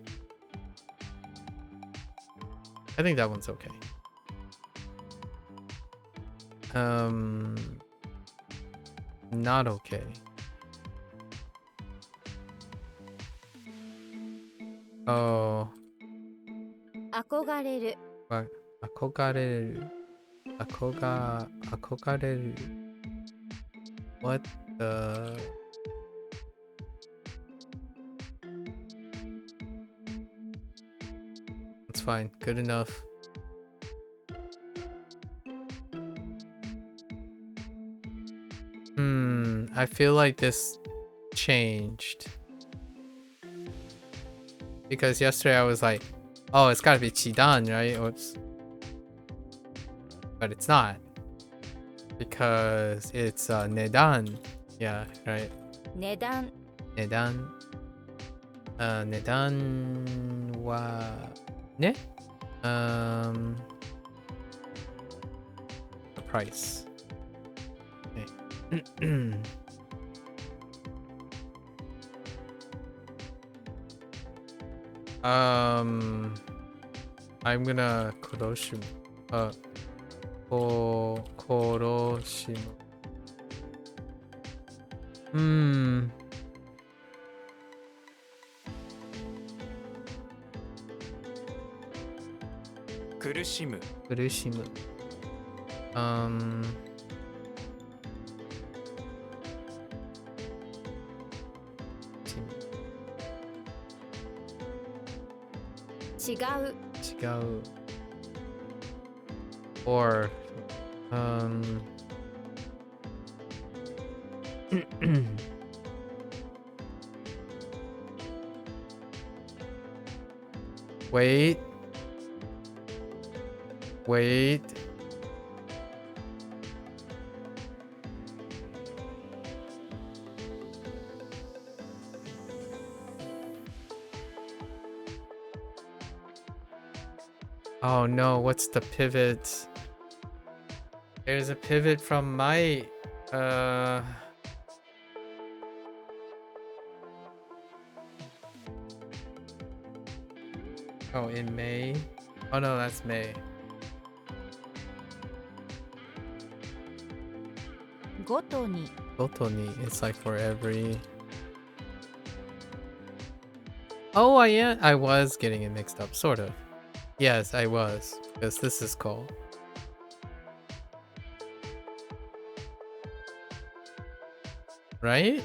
I think that one's okay. Not okay. Oh. 憧れる Akogareru. Akogareru. What the? It's fine. Good enough. I feel like this changed. Because yesterday I was like, oh, it's gotta be Chidan, right? But it's not. Because it's Nedan. Yeah, right. 値段 Nedan. Nedan wa ne? The price. Okay. I'm gonna Kuroshimu. Kuroshimu. 苦しむ Kuroshimu. Shimu. 違う 違う Or wait. Wait. Oh no, what's the pivot? There's a pivot from my oh, in May. Oh no, that's May. ごとに Totoni, it's like for every. Oh, I was getting it mixed up, sort of. Yes, I was, because this is called. Right?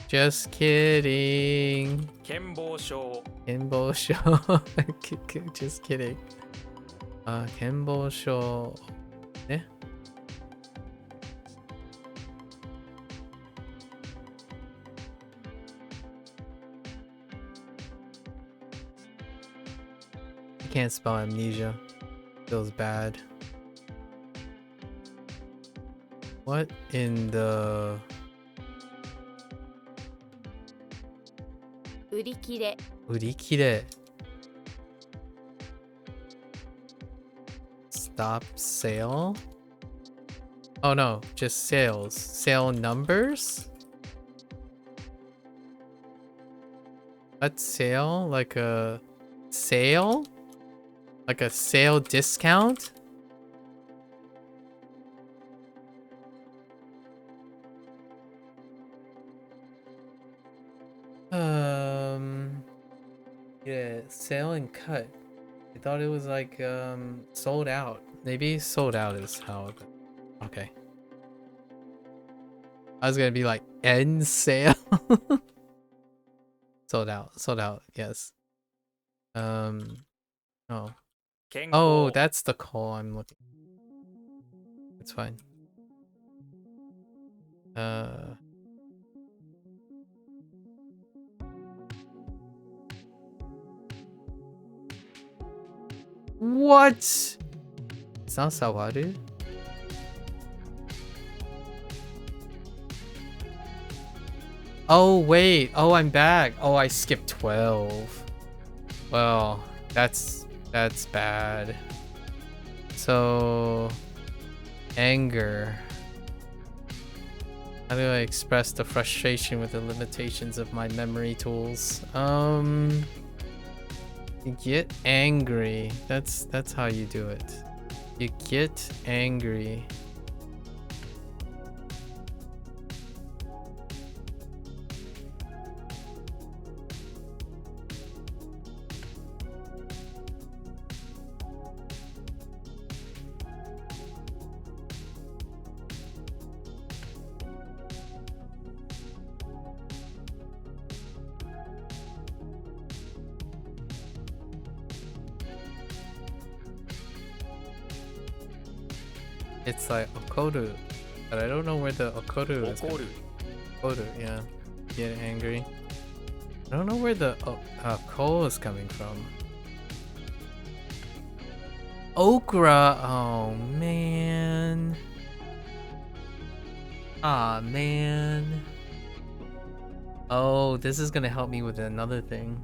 Just kidding. 健忘症 Kenbosho. Just kidding. Kenbosho. Eh? I can't spell amnesia. Feels bad. What in the... 売り切れ Urikire. Stop sale? Oh no, just sales. Sale numbers? What sale? Like a sale? Like a sale discount? Yeah, sale and cut. I thought it was like sold out. Maybe sold out is how. Okay. I was gonna be like end sale. Sold out. Yes. Oh. 健 Oh, 康 that's the call I'm looking. It's fine. What? It's not Sawaru? Oh wait. Oh, I'm back. Oh, I skipped 12. Well, that's bad. So anger. How do I express the frustration with the limitations of my memory tools? You get angry. That's how you do it. You get angry. It's like okoru, but I don't know where the okoru is. 怒る Okoru, yeah. Get angry. I don't know where the ko is coming from. Okra. Oh man. Ah man. Oh, this is gonna help me with another thing.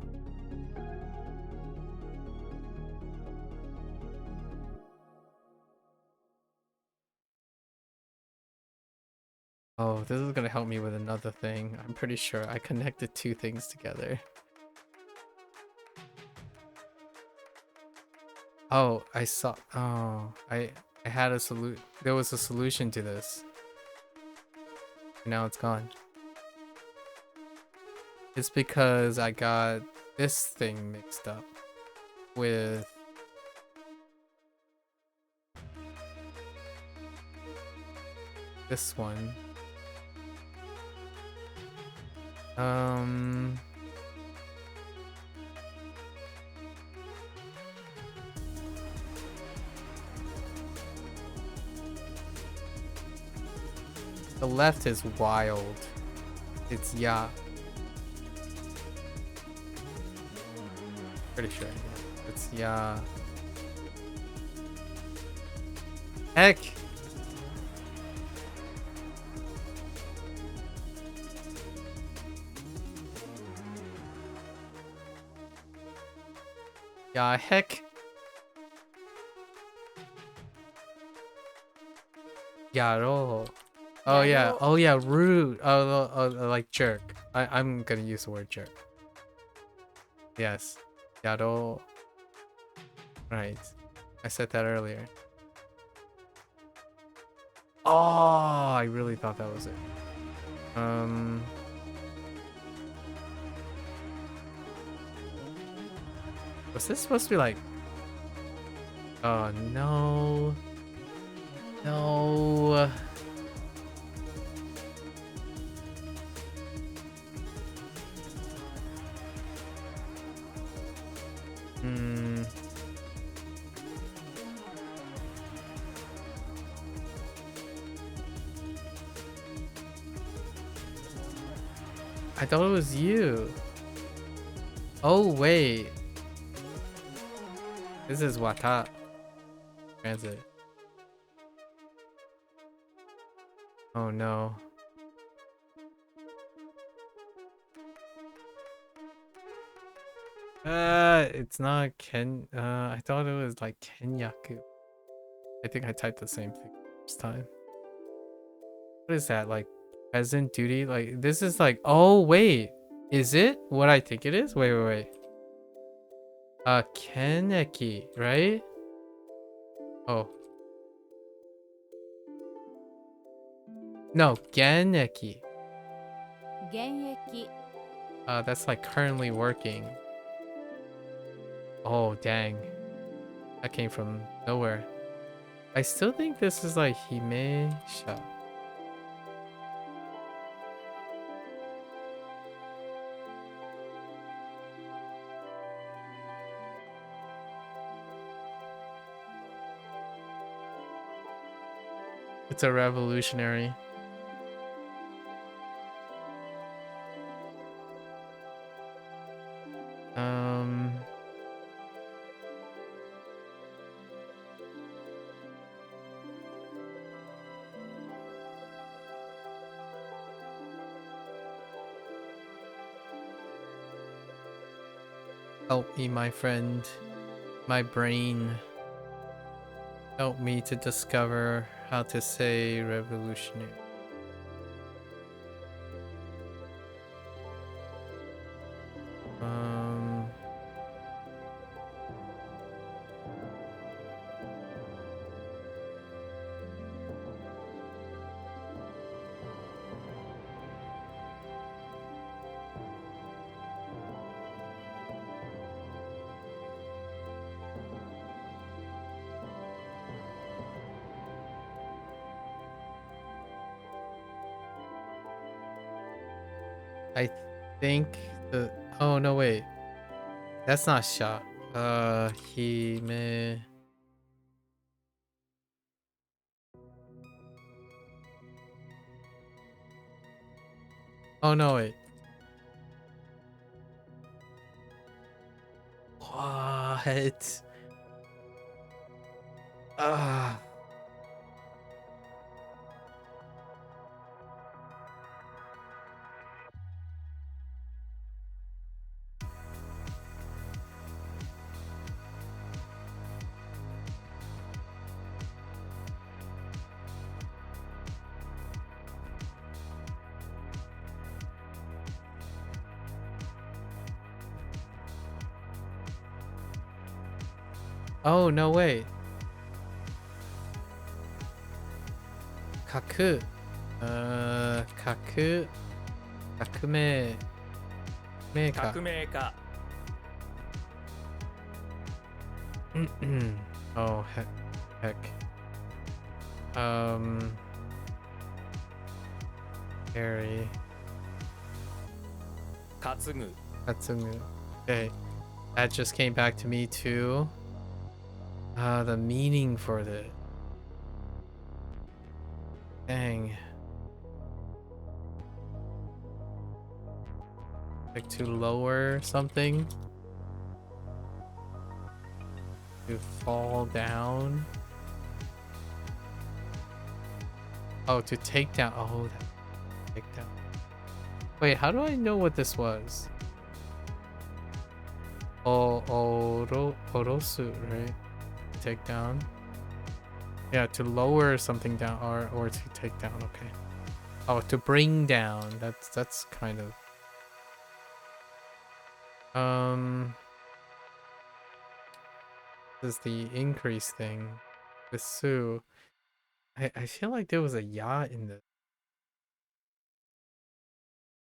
Oh, this is gonna help me with another thing. I'm pretty sure I connected two things together. Oh, I saw. Oh, I had a solution. There was a solution to this. Now it's gone. It's because I got this thing mixed up with this one. The left is wild. It's ya. Pretty sure. It's ya. Heck. Yeah, heck. Yaro. Oh yeah. Yaro. Oh yeah. Rude. Oh, like jerk. I'm gonna use the word jerk. Yes. Yaro. Right. I said that earlier. Oh, I really thought that was it. Was this supposed to be like... Oh, no. No. I thought it was you. Oh, wait. This is Wata. Transit. Oh, no. It's not Ken. I thought it was like Kenyaku. I think I typed the same thing this time. What is that? Like present duty? Like this is like, oh wait. Is it what I think it is? Wait. Keneki, right? Oh. No, Geneki. 現役 That's like currently working. Oh, dang. That came from nowhere. I still think this is like Himesha. It's a revolutionary. Help me, my friend. My brain. Help me to discover how to say revolutionary. I think the... Oh, no, wait. That's not Sha. Hime... Oh, no, wait. What? Oh, no, wait. Kaku. Kaku. Kakume. Meka. 革命家 Oh, heck. Harry. 担ぐ Katsumu. Okay. That just came back to me too. The meaning for the... Dang. Like to lower something. To fall down. Oh, to take down. Oh, that take down. Wait, how do I know what this was? Orosu, right? Take down. Yeah, to lower something down or to take down. Okay. Oh, to bring down. That's kind of. This is the increase thing. The Su. I feel like there was a ya in this.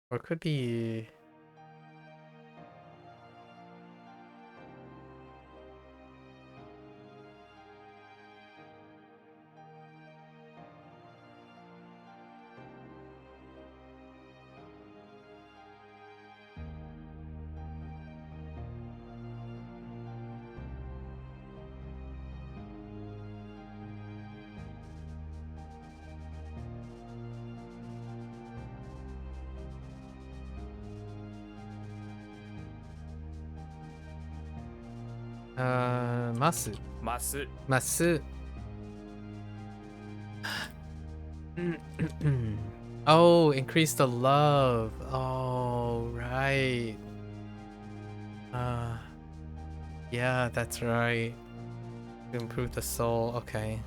Or it could be. Masu. ます Masu. Oh, increase the love. Oh, right. Yeah, that's right. To improve the soul. Okay.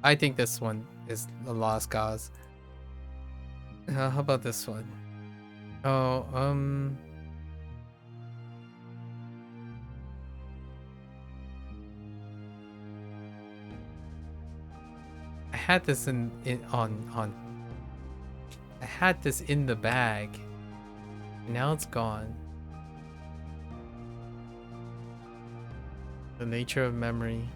I think this one is the lost cause. How about this one? Oh, I had this on I had this in the bag. And now it's gone. The nature of memory.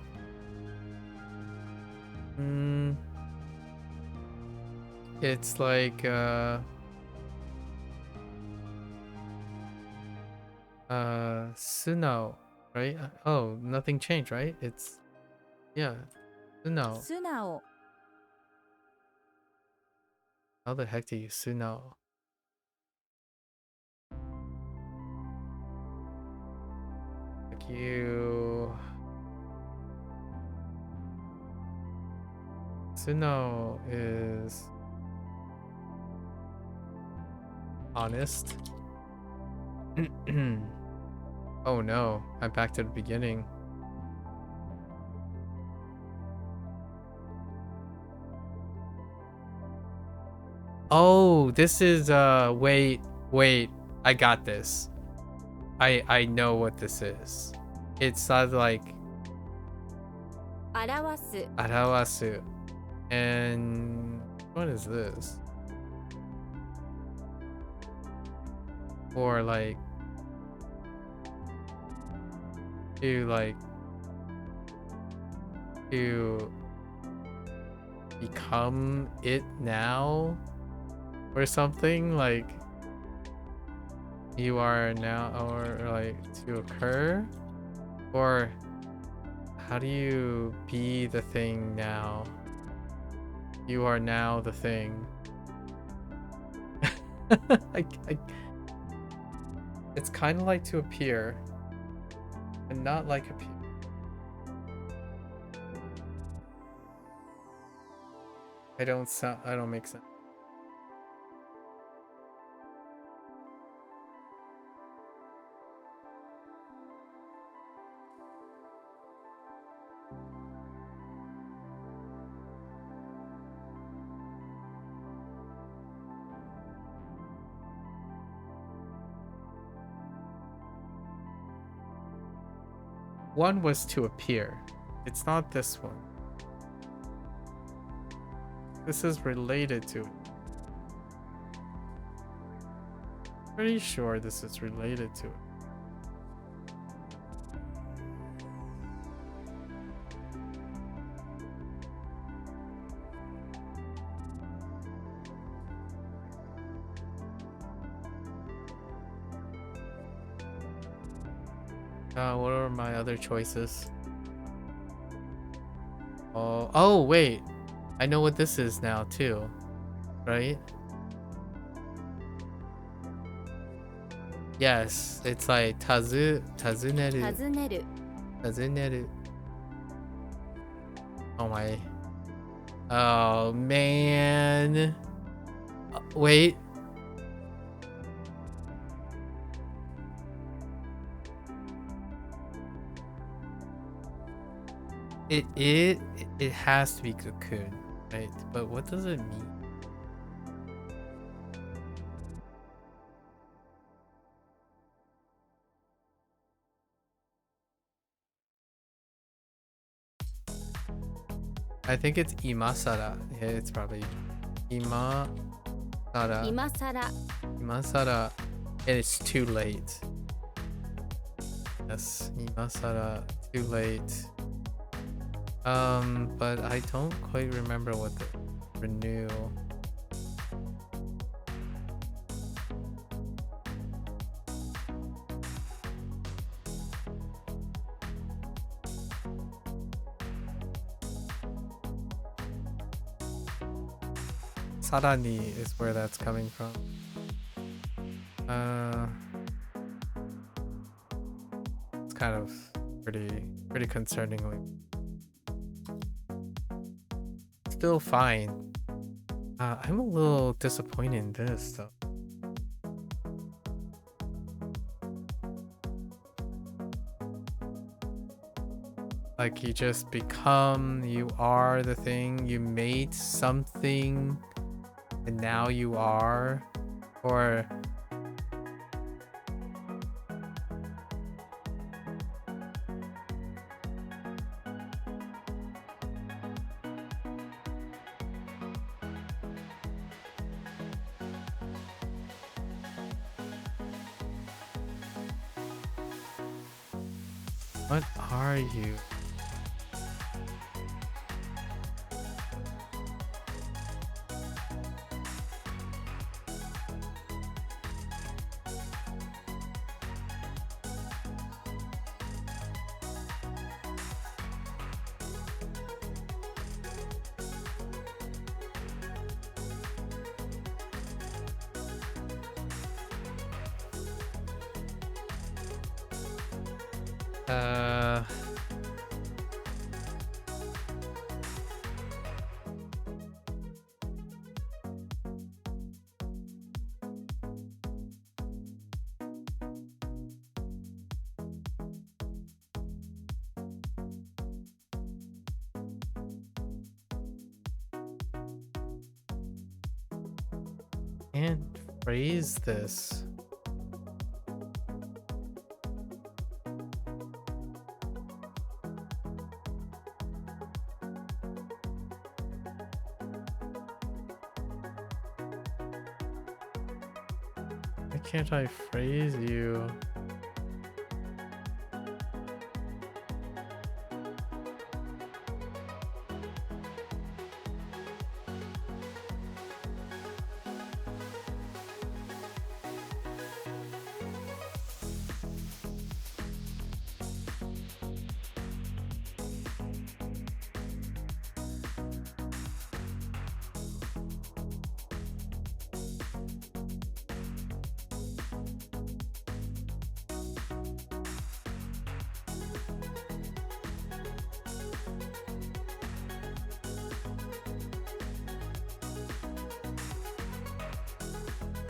It's like Suno, right? Oh, nothing changed, right? It's yeah, Suno. 素直 How the heck do you Suno? Like you Suno is honest. Oh no, I'm back to the beginning. Oh, this is wait, I got this. I know what this is. It's like 表す arawasu. And what is this? Or like to become it now or something, like you are now, or like to occur, or how do you be the thing now? You are now the thing. It's kind of like to appear and not like appear. I don't make sense. One was to appear. It's not this one. This is related to it. Pretty sure this is related to it. What are my other choices? Oh, wait. I know what this is now too. right? Yes, it's like tazuneru. 尋ねる Tazuneru. Oh my. Oh man. Wait. It has to be cocoon, right? But what does it mean? I think it's imasara. Yeah, it's probably imasara. 今さら Imasara. And it's too late. Yes, imasara. Too late. But I don't quite remember what the renew. Sarani is where that's coming from. It's kind of pretty concerningly. Still fine. I'm a little disappointed in this though. Like you just become, you are the thing, you made something and now you are, or what are you? Can't phrase this. Why can't I phrase you?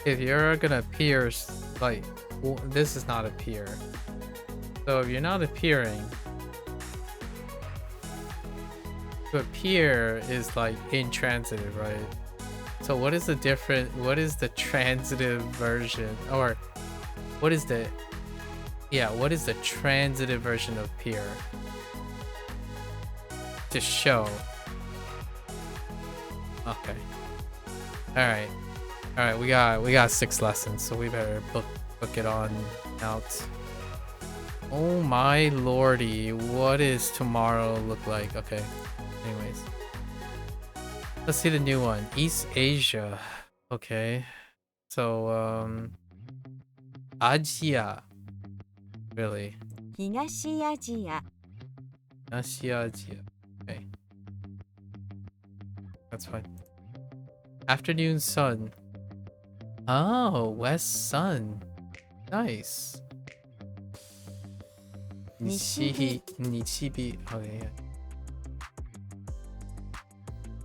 If you're gonna appear, like, well, this is not appear. So if you're not appearing, to appear is like intransitive, right? So what is the transitive version, or what is the transitive version of appear? To show. Okay. All right, we got 6 lessons, so we better book it on out. Oh my lordy, what is tomorrow look like? Okay. Anyways. Let's see the new one. East Asia. Okay. So Asia. Really. 東アジア Asia. Okay. That's fine. Afternoon sun. Oh, west sun. Nice. Nishibi. Okay,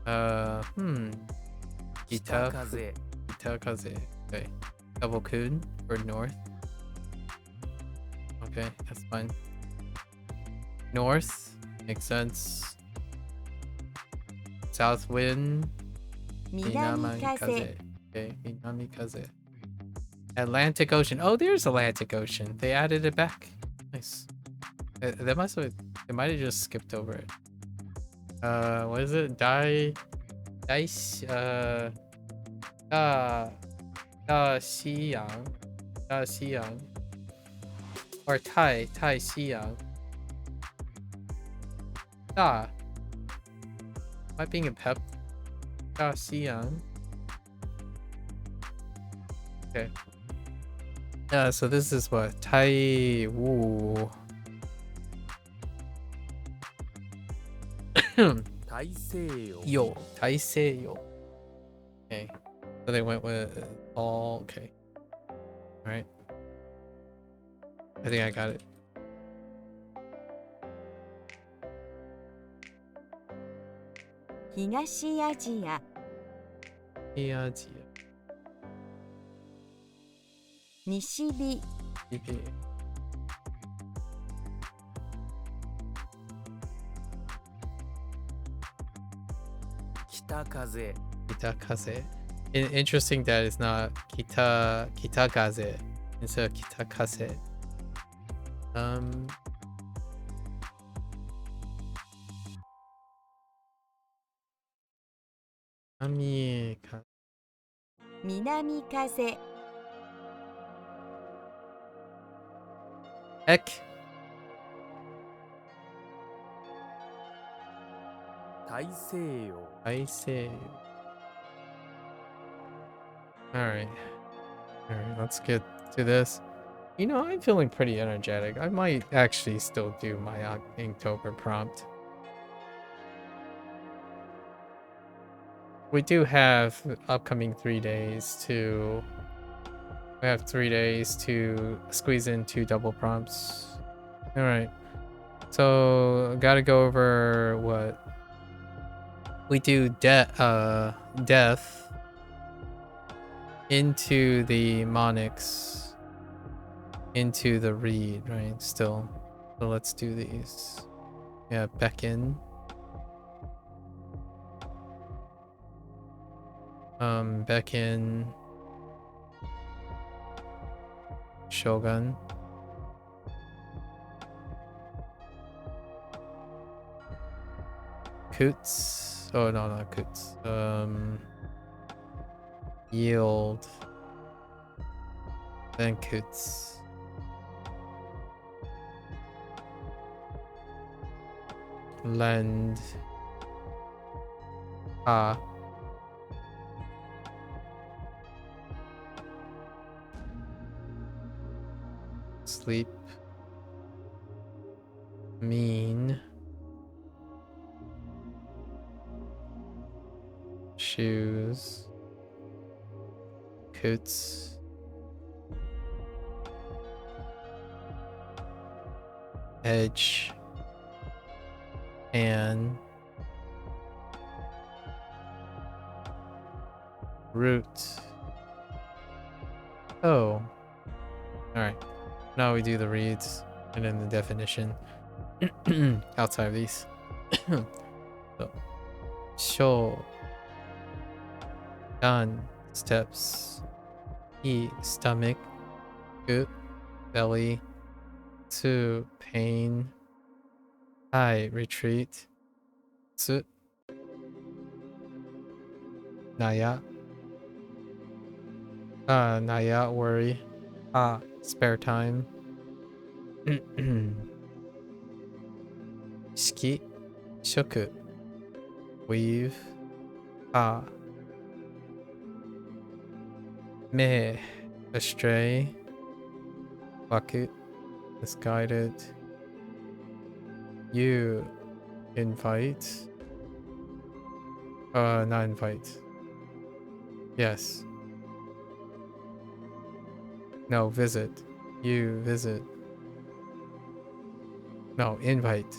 yeah. Kitakaze. Okay. Double kun for north. Okay, that's fine. North makes sense. South wind. Minamikaze. Okay, Minamikaze. Atlantic Ocean. Oh, there's Atlantic Ocean. They added it back. Nice. They might have just skipped over it. What is it? Dice. Xiyang. Xiyang. Or Tai Xiyang. Am I being a pep? Xiyang. Okay. So this is what? Tai Wu. Taiseyo. Okay. So they went with all. Okay. Alright. I think I got it. Higashiasia. Nishibi. Kitakaze. Interesting that it's not kitagaze instead of kitakase. Minamikaze. Heck. Taiseiyo. Alright, let's get to this. You know, I'm feeling pretty energetic. I might actually still do my Inktober prompt. We do have upcoming 3 days to... We have 3 days to squeeze in 2 double prompts. Alright. So, gotta go over what... We do death into the monics, into the read, right? Still. So let's do these. Yeah, beckon. Beckon. Shogun. Coots. Oh no, not Coots. Yield. Then Coots. Lend. Sleep. Mean. Shoes. Coots. Edge. And root. Oh. Alright. Now we do the reads and then the definition outside of these. So, show. Dan, steps. E, stomach. Gut, belly. Tsu, pain. I, retreat. Tsu, naya. Naya, worry. Spare time. Shiki, shoku. Weave. Me, astray. Waku, misguided. You, invite. Not invite. Yes. No, visit. You visit. No, invite.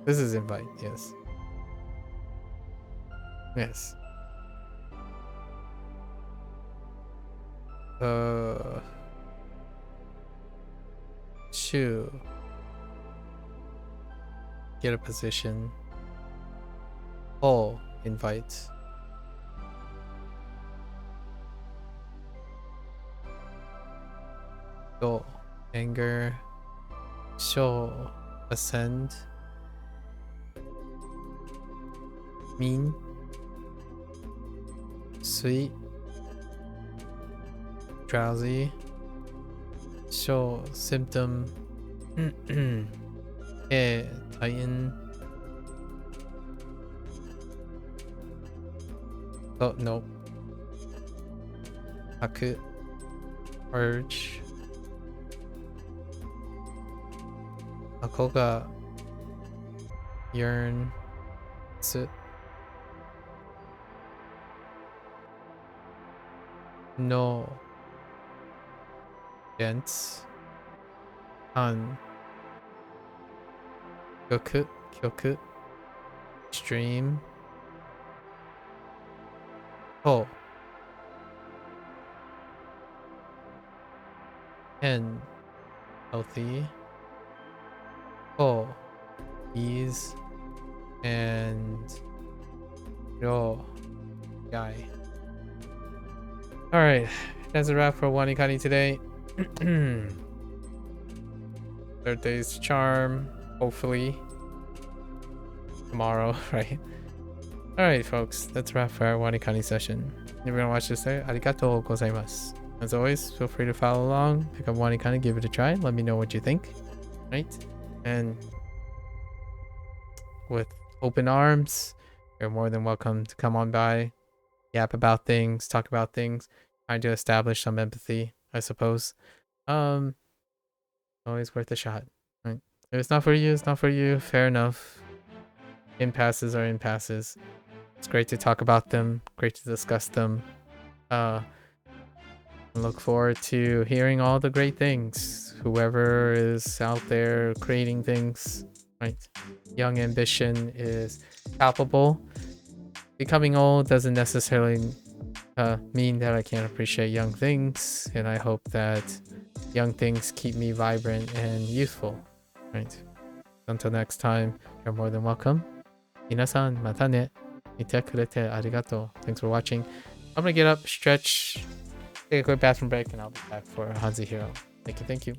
This is invite, yes. Yes. Shoo. Get a position. Oh, invite. Go. Anger. Show. Ascend. Mean. Sweet. Drowsy. Show. Symptom. Tighten. Oh, no. MAKU. Urge. Akoga. Yearn. Sit. No. Dense. Han. Goku. Kyoku. Extreme. Oh. Hen. Healthy. Oh. Ease. And Yo. Guy. Alright. That's a wrap for WaniKani today. Third day's charm. Hopefully. Tomorrow, right? Alright, folks. That's a wrap for our WaniKani session. If you're gonna watch this there, arigatou gozaimasu. As always, feel free to follow along. Pick up WaniKani, give it a try. Let me know what you think. Right? And with open arms, you're more than welcome to come on by, yap about things, talk about things, trying to establish some empathy, I suppose. Always worth a shot. Right? If it's not for you, it's not for you. Fair enough. Impasses are impasses. It's great to talk about them, great to discuss them. Look forward to hearing all the great things. Whoever is out there creating things, right? Young ambition is palpable. Becoming old doesn't necessarily mean that I can't appreciate young things, and I hope that young things keep me vibrant and youthful, right? Until next time, you're more than welcome. Minasan, mata ne. Ite kurete arigato. Thanks for watching. I'm gonna get up, stretch, take a quick bathroom break, and I'll be back for Hanzi Hero. Thank you.